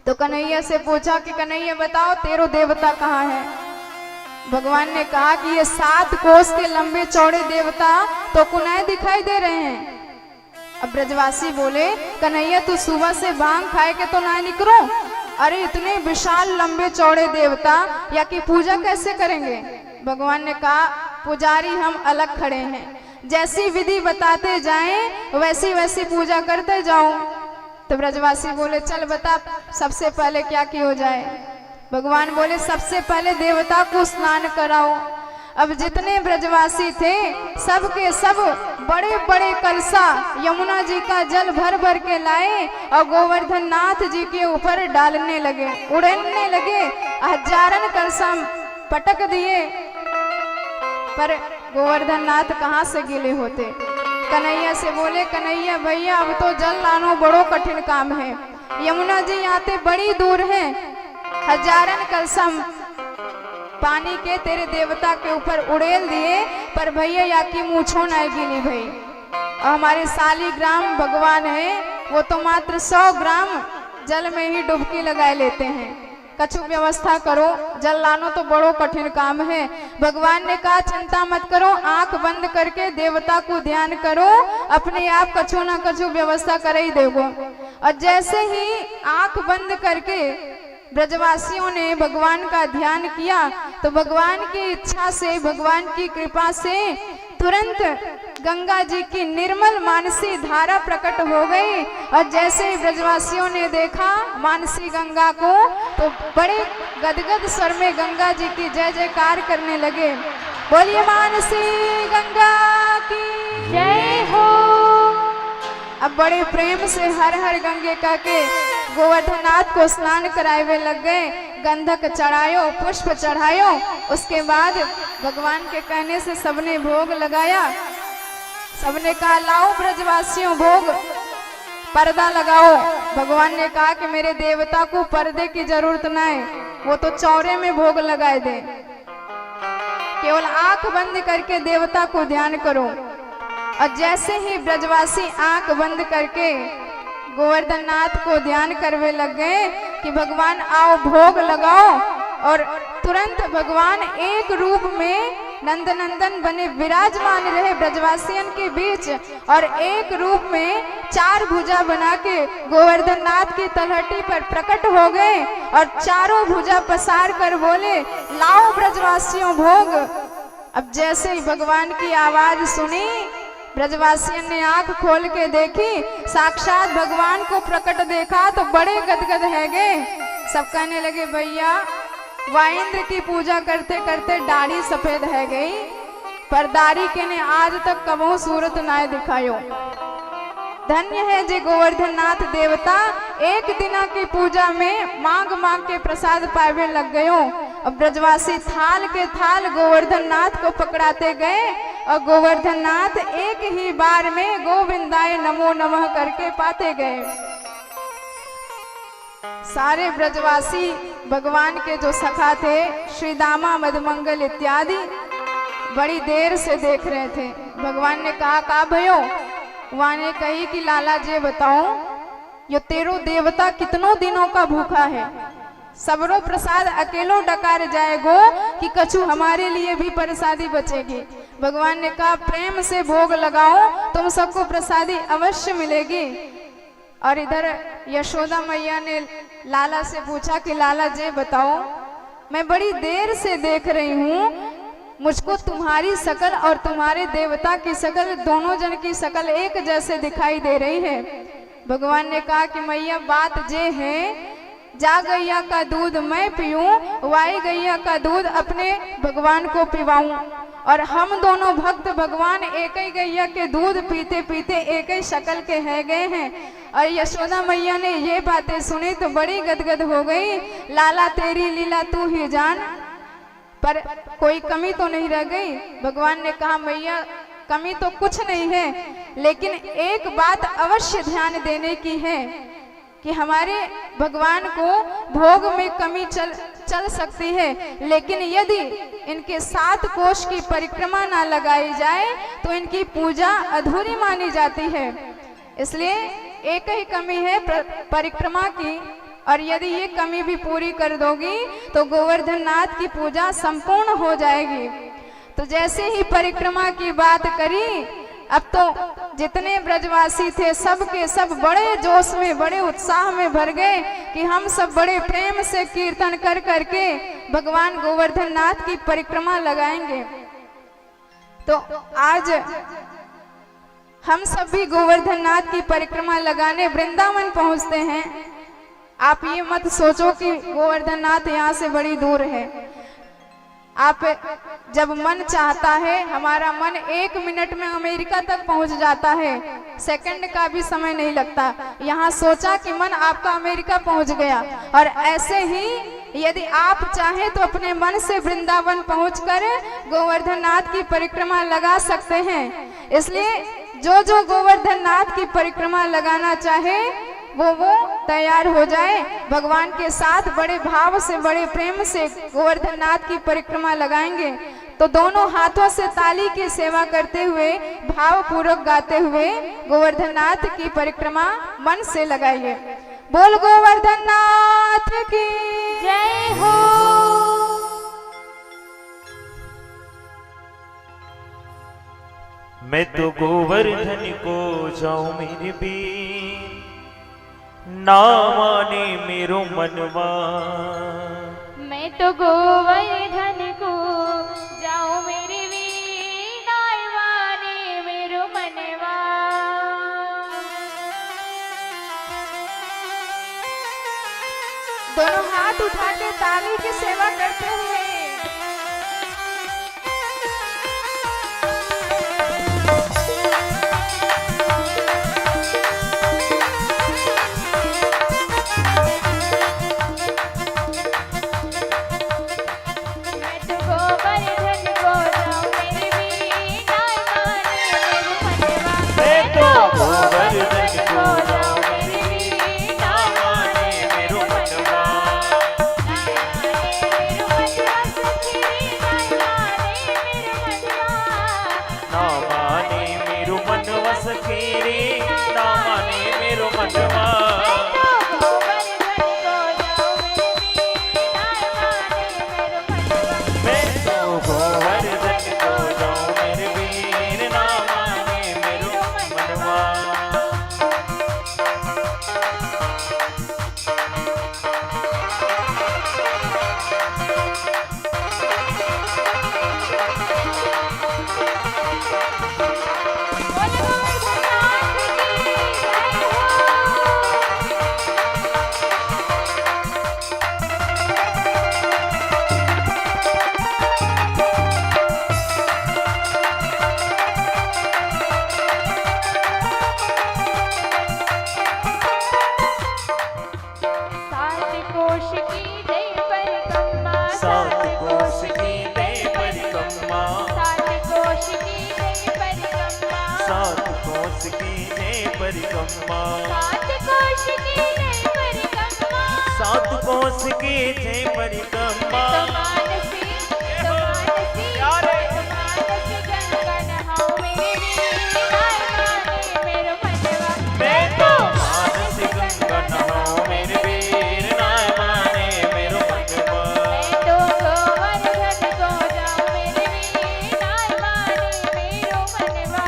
तो कन्हैया से पूछा कि कन्हैया बताओ तेरो देवता कहाँ है? भगवान ने कहा कि ये 7 कोस के लंबे चौड़े देवता तो कुनाए दिखाई दे रहे हैं। अब ब्रजवासी बोले कन्हैया तू सुबह से भांग खाए के तो ना निकलो, अरे इतने विशाल लंबे चौड़े देवता या की पूजा कैसे करेंगे? भगवान ने कहा पुजारी हम अलग खड़े हैं, जैसी विधि बताते जाएं वैसी वैसी पूजा करते जाओ। तो ब्रजवासी बोले चल बता सबसे पहले क्या किया जाए? भगवान बोले सबसे पहले देवता को स्नान कराओ। अब जितने ब्रजवासी थे सब के सब बड़े बड़े कलसा यमुना जी का जल भर भर के लाए और गोवर्धन नाथ जी के ऊपर डालने लगे, उड़ने लगे। हजारन कलसा पटक दिए, पर गोवर्धन नाथ कहाँ से गिले होते। कन्हैया से बोले कन्हैया भैया अब तो जल लानो बड़ो कठिन काम है, यमुना जी आते बड़ी दूर है, हजारन कलसा पानी के तेरे देवता के ऊपर उड़ेल दिए, पर भैया या की मूछो न गिनी भाई। और हमारे शालिग्राम भगवान है वो तो मात्र 100 ग्राम जल में ही डुबकी लगाए लेते हैं। कछु व्यवस्था करो, जल लानो तो बड़ो कठिन काम है। भगवान ने कहा चिंता मत करो, आंख बंद करके देवता को ध्यान करो, अपने आप कछु ना कछु व्यवस्था कर ही देगो। और जैसे ही आंख बंद करके ब्रजवासियों ने भगवान का ध्यान किया तो भगवान की इच्छा से भगवान की कृपा से तुरंत गंगा जी की निर्मल मानसी धारा प्रकट हो गई। और जैसे ही ब्रजवासियों ने देखा मानसी गंगा को तो बड़े गदगद स्वर में गंगा जी की जय जयकार करने लगे। बोलिए मानसी गंगा की जय हो। अब बड़े प्रेम से हर हर गंगे का के गोवर्धननाथ को स्नान कराए लग गए। गंधक चढ़ायो, पुष्प चढ़ायो, उसके बाद भगवान के कहने से सबने भोग लगाया। सबने कहा लाओ ब्रजवासियों भोग, पर्दा लगाओ। भगवान ने कहा कि मेरे देवता को पर्दे की जरूरत ना है, वो तो चौरे में भोग लगाए दे, केवल आंख बंद करके देवता को ध्यान करो। और जैसे ही ब्रजवासी आंख बंद करके गोवर्धननाथ को ध्यान करवे लग गए कि भगवान आओ भोग लगाओ, और तुरंत भगवान एक रूप में नंदनंदन बने विराजमान रहे ब्रजवासियन के बीच, और एक रूप में 4 भुजा बना के गोवर्धननाथ की तलहटी पर प्रकट हो गए और चारों भुजा पसार कर बोले लाओ ब्रजवासियों भोग। अब जैसे ही भगवान की आवाज सुनी, ब्रजवासियों ने आंख खोल के देखी, साक्षात भगवान को प्रकट देखा तो बड़े गदगद है गए। सब कहने लगे भैया वाइंद्र की पूजा करते करते दाढ़ी सफेद है गई, पर दाढ़ी के ने आज तक कबो सूरत ना दिखायो। धन्य है जे गोवर्धन नाथ देवता, एक दिना की पूजा में मांग मांग के प्रसाद पावे लग गयो। अब ब्रजवासी थाल के थाल गोवर्धन नाथ को पकड़ाते गए और गोवर्धन नाथ एक ही बार में गोविंदाय नमो नमः करके पाते गए। सारे ब्रजवासी भगवान के जो सखा थे, श्री दामा मधुमंगल इत्यादि, बड़ी देर से देख रहे थे। भगवान ने कहा भयो, वहां ने कही कि लाला जी बताओ, यो तेरो देवता कितनों दिनों का भूखा है, सबरो प्रसाद अकेलो डकार जाएगो कि कछु हमारे लिए भी प्रसादी बचेगी। भगवान ने कहा प्रेम से भोग लगाओ, तुम सबको प्रसादी अवश्य मिलेगी। और इधर यशोदा मैया ने लाला से पूछा कि लाला जी बताओ, मैं बड़ी देर से देख रही हूँ, मुझको तुम्हारी शकल और तुम्हारे देवता की शकल, दोनों जन की शकल एक जैसे दिखाई दे रही है। भगवान ने कहा कि मैया बात जे है, जा गैया का दूध मैं पीऊं, वाई गैया का दूध अपने भगवान को पिवाऊं। और हम दोनों भक्त भगवान एक ही गैया के दूध पीते पीते एक ही शक्ल के है गए हैं। और यशोदा मैया ने ये बातें सुनी तो बड़ी गदगद हो गई। लाला तेरी लीला तू ही जान, पर कोई कमी तो नहीं रह गई। भगवान ने कहा मैया कमी तो कुछ नहीं है, लेकिन एक बात अवश्य ध्यान देने की है कि हमारे भगवान को भोग में कमी चल सकती है, लेकिन यदि इनके 7 कोष की परिक्रमा ना लगाई जाए तो इनकी पूजा अधूरी मानी जाती है। इसलिए एक ही कमी है परिक्रमा की, और यदि ये कमी भी पूरी कर दोगी तो गोवर्धन नाथ की पूजा संपूर्ण हो जाएगी। तो जैसे ही परिक्रमा की बात करी, अब तो जितने ब्रजवासी थे सब के सब बड़े जोश में, बड़े उत्साह में भर गए कि हम सब बड़े प्रेम से कीर्तन कर करके भगवान गोवर्धन नाथ की परिक्रमा लगाएंगे। तो आज हम सब भी गोवर्धन नाथ की परिक्रमा लगाने वृंदावन पहुंचते हैं। आप ये मत सोचो कि गोवर्धन नाथ यहाँ से बड़ी दूर है। आप जब मन चाहता है, हमारा मन 1 मिनट में अमेरिका तक पहुंच जाता है, सेकंड का भी समय नहीं लगता। यहाँ सोचा कि मन आपका अमेरिका पहुंच गया। और ऐसे ही यदि आप चाहें तो अपने मन से वृंदावन पहुंचकर गोवर्धन नाथ की परिक्रमा लगा सकते हैं। इसलिए जो जो गोवर्धन नाथ की परिक्रमा लगाना चाहे वो तैयार हो जाए, भगवान के साथ बड़े भाव से, बड़े प्रेम से गोवर्धन नाथ की परिक्रमा लगाएंगे। तो दोनों हाथों से ताली की सेवा करते हुए, भाव पूर्वक गाते हुए गोवर्धन नाथ की परिक्रमा मन से लगाइए। बोल गोवर्धन नाथ की जय हो। मैं तो गोवर्धन को जाऊं मेरे बीर, ना माने मेरो मनवा। मैं तो गोवर्धन को जाऊं मेरी वीणा, माने मेरो मनवा। दोनों हाथ उठा के ताली की सेवा करते हुए परिक्रमा, सात कोश की जय परिक्रमा, सात कोस की जय परिक्रमा। तो मानसी प्यारे मानसी गंगा नहाओ मेरे वीर, नाय माने मेरो मनवा। मैं तो मानस गंगा नहाऊं मेरे वीर, नाय माने मेरो मनवा। मैं तो गोवर्धन को जाऊं मेरे वीर, नाय माने मेरो मनवा।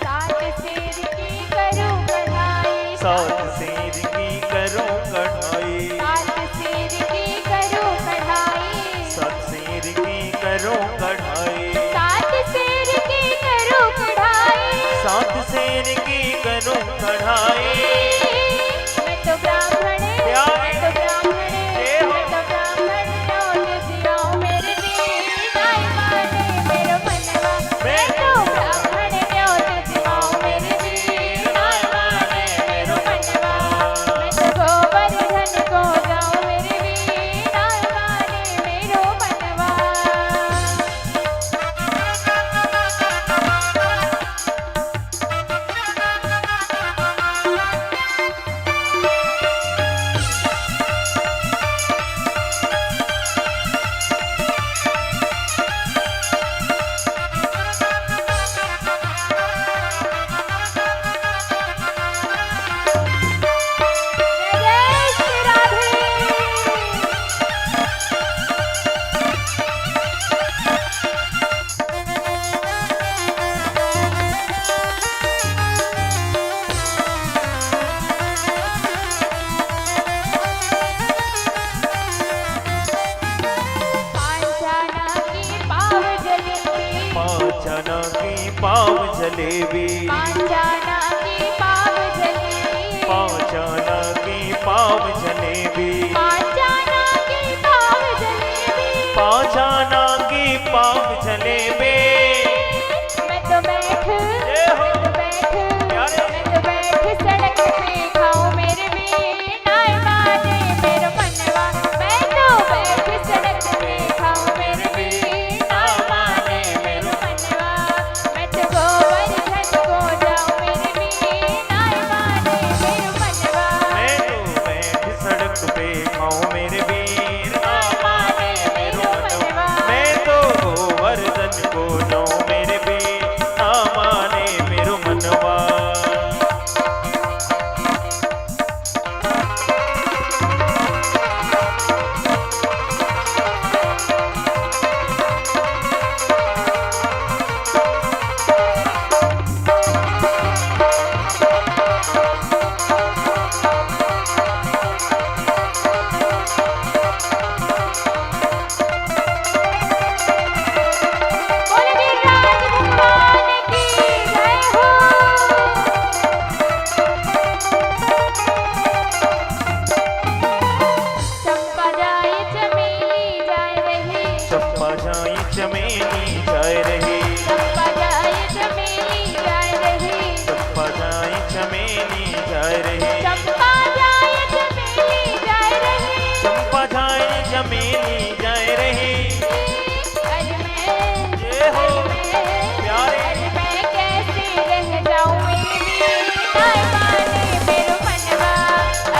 सात शेर की करूं कढ़ाई, सात शेर की करो कढ़ाई, सात शेर की करूं कढ़ाई, सात शेर की करो कढ़ाई, सात शेर की करूं कढ़ाई। सात शेर की करो कढ़ाई। मैं तो ब्राह्मण, प्यारे मैं तो ब्राह्मण, जय हो। मैं तो ब्राह्मण नौन जियाऊं मेरे वीर, नाय माने मेरो मनवा। मैं तो ब्राह्मण नौन जियाऊं मेरे वीर, नाय माने मेरो मनवा। मैं तो गोवर्धन को जाऊं मेरे वीर, नाय माने मेरो मनवा। जय जय श्री राधे। पांचाना की पाव जलेबी, पाँचना की पाव जलेबी, पांचाना की पाव जलेबी, पाँचना की पाव जलेबी, पांचाना की पाव जलेबी। पाँचना की पाव जलेबी। मैं तो बैठ, जय हो। मैं तो बैठ, प्यारे मैं तो बैठ सड़क पे खाऊं मेरे वीर, नाय माने मेरो मनवा। मैं तो बैठ सड़क पे खाऊं मेरे वीर, नाय माने मेरो मनवा। मैं तो गोवर्धन को जाऊं मेरे वीर, नाय माने मेरो मनवा। मैं तो बैठ सड़क पे खाऊं मेरे वीर, ना माने मेरो मनवा। मैं तो गोवर्धन को जाऊं मेरे वीर, ना माने मेरो मनवा। बोले वीरराज भगवान की जय हो। चंपा जाए चमेली जाए रही, चंपा जाई चमेली जाए रही, चंपा जाए चमेली जाए रही, चंपा जाई चमेली जाए रही, चंपा जाए चमेली जाए रही। चंपा जाई चमेली जाए रही। अरे मैं, जय हो। प्यारे अरे मैं कैसे रह जाऊं मेरे वीर, नाय माने मेरो मनवा।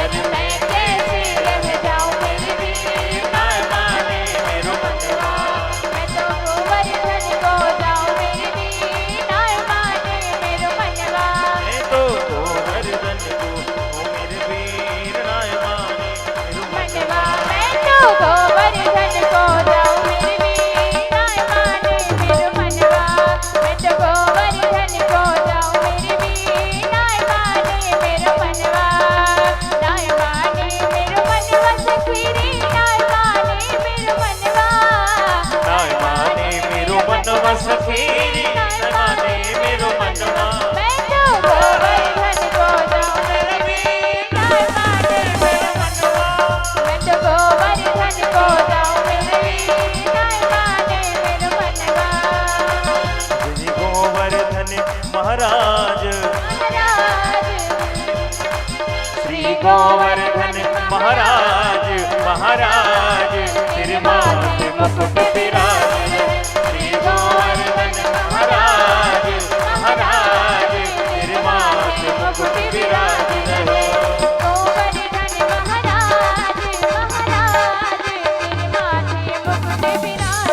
अरे मैं कैसे रह जाऊं मेरे वीर, नाय माने मेरो मनवा। मैं तो गोवर्धन को जाऊं मेरे वीर, नाय माने मेरो मनवा। मैं तो गोवर्धन को बस फेरी न माने मेरो मनवा मैं तो गोवर्धन को जाऊं मेरे वीर न माने मेरो मनवा मैं तो गोवर्धन को जाऊं मेरे वीर न माने मेरो मनवा श्री गोवर्धन महाराज श्री गोवर्धन महाराज महाराज तेरे माथे मुकुट विराज श्री गोवर्धन महाराज महाराज तेरे माथे मुकुट विराज रहे गोवर्धन महाराज महाराज तेरे माथे मुकुट विराज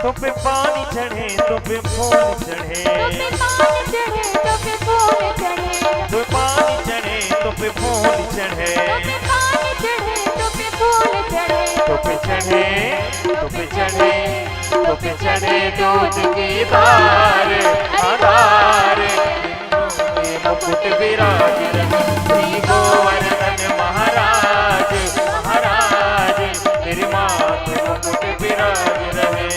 तो पे पानी चढ़े तो पे फूल चढ़े तो पे फूल चढ़े तो पानी चढ़े तो पे फूल चढ़े तो पे फूल चढ़े तो पे चढ़े तो पे चढ़े तो पे चढ़े दूध की धार आधार मुकुट विराज श्री गोवर्धन महाराज महाराज तेरे माथे मुकुट विराज रहे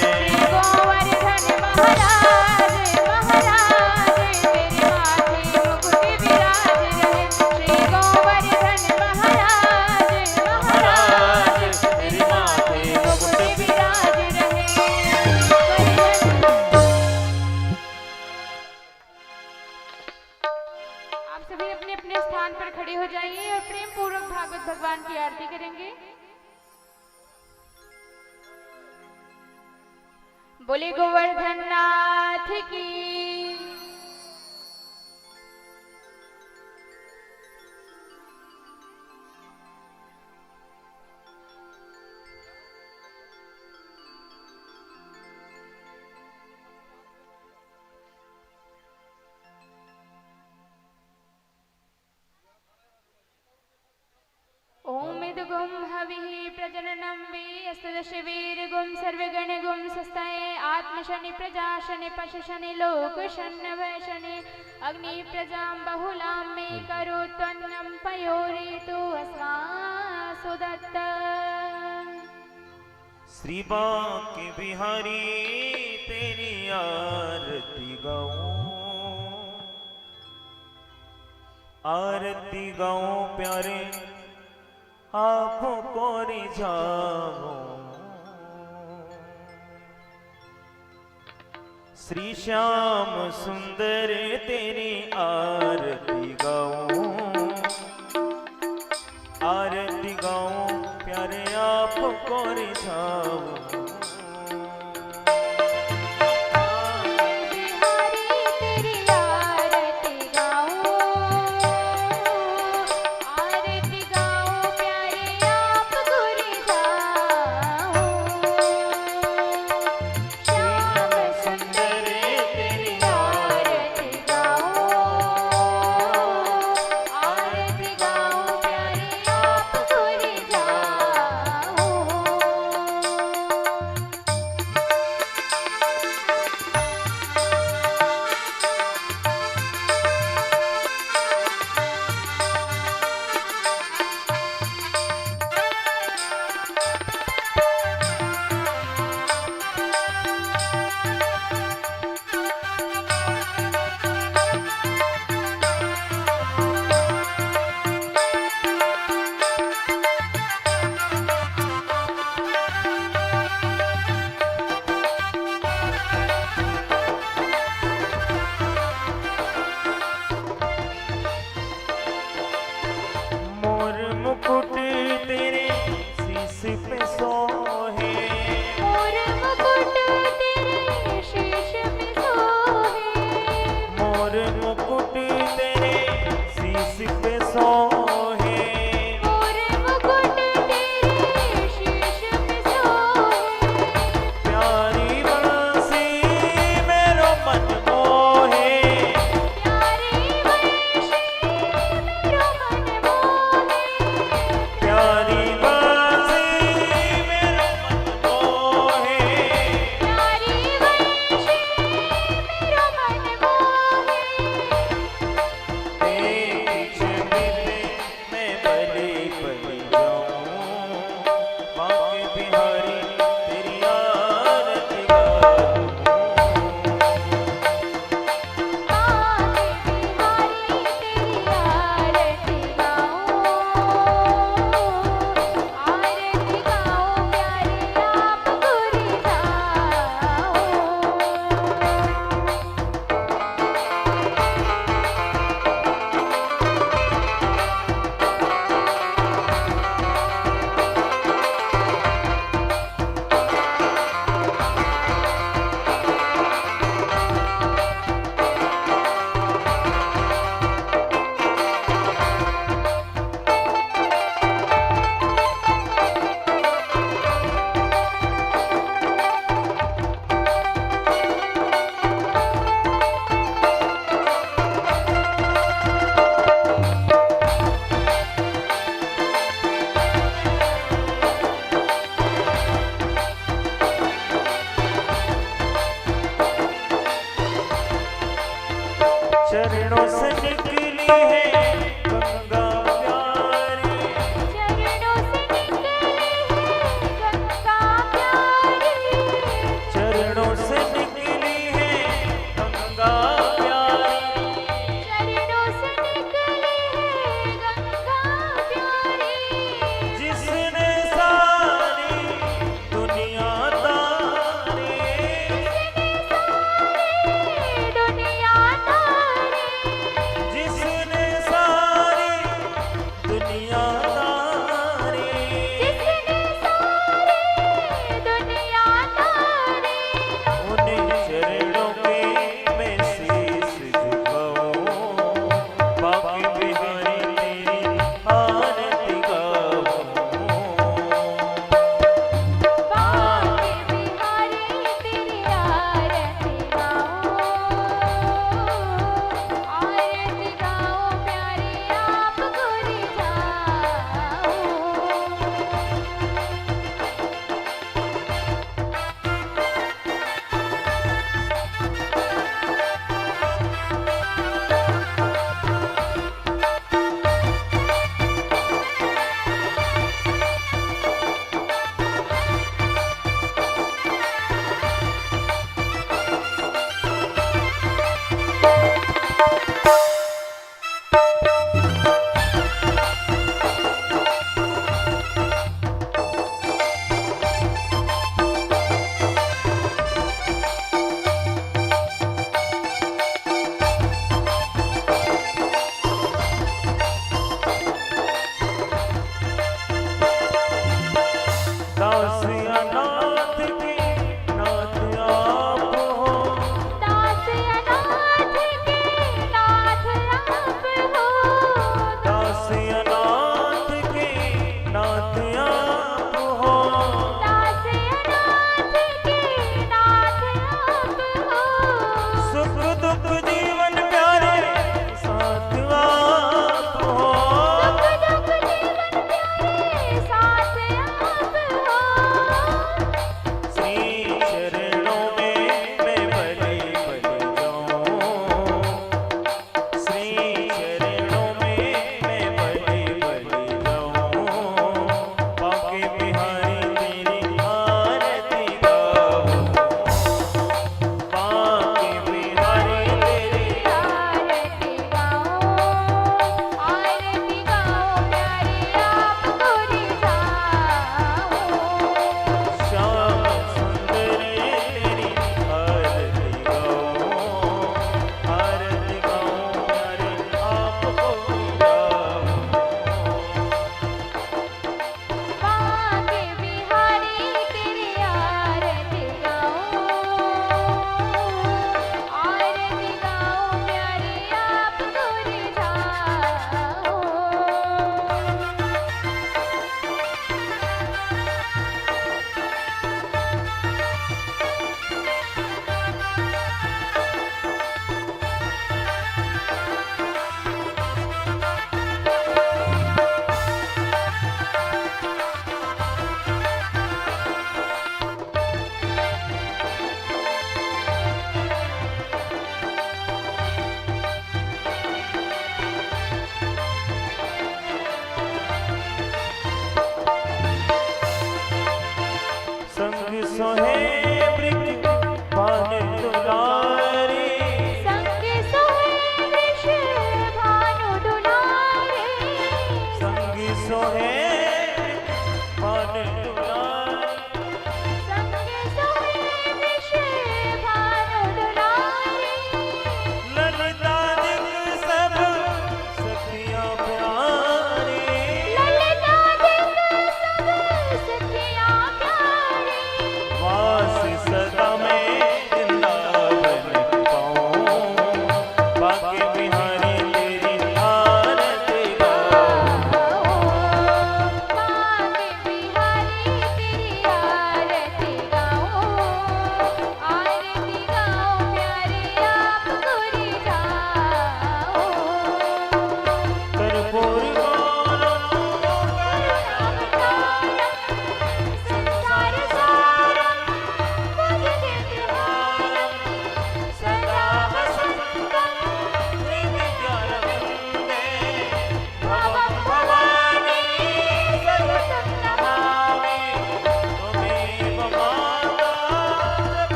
गोवर्धन महाराज महाराज तेरे माथे मुकुट विराज रहे श्री गोवर्धन महाराज महाराज तेरे माथे मुकुट विराज रहे आप सभी अपने अपने स्थान पर खड़े हो जाइए और प्रेम पूर्वक भागवत भगवान की आरती करेंगे। बोले गोवर्धन नाथ की ओम इदगुम हविः प्रजननं वे अस्तदशवीरगुं सर्वगणगुं सस्तये आत्मशनि प्रजाशनि पशुशनि लोकशन्नवशनि अग्नि प्रजां बहुलां मे करोत्वन्नं पयोरेतु अस्मासु दत्त श्री बांके बिहारी तेरी आरती गाऊं प्यारे आँखों को रिझाओ श्री श्याम सुंदर तेरी आरती गाऊं प्यारे आपको रिझाओ दुनिया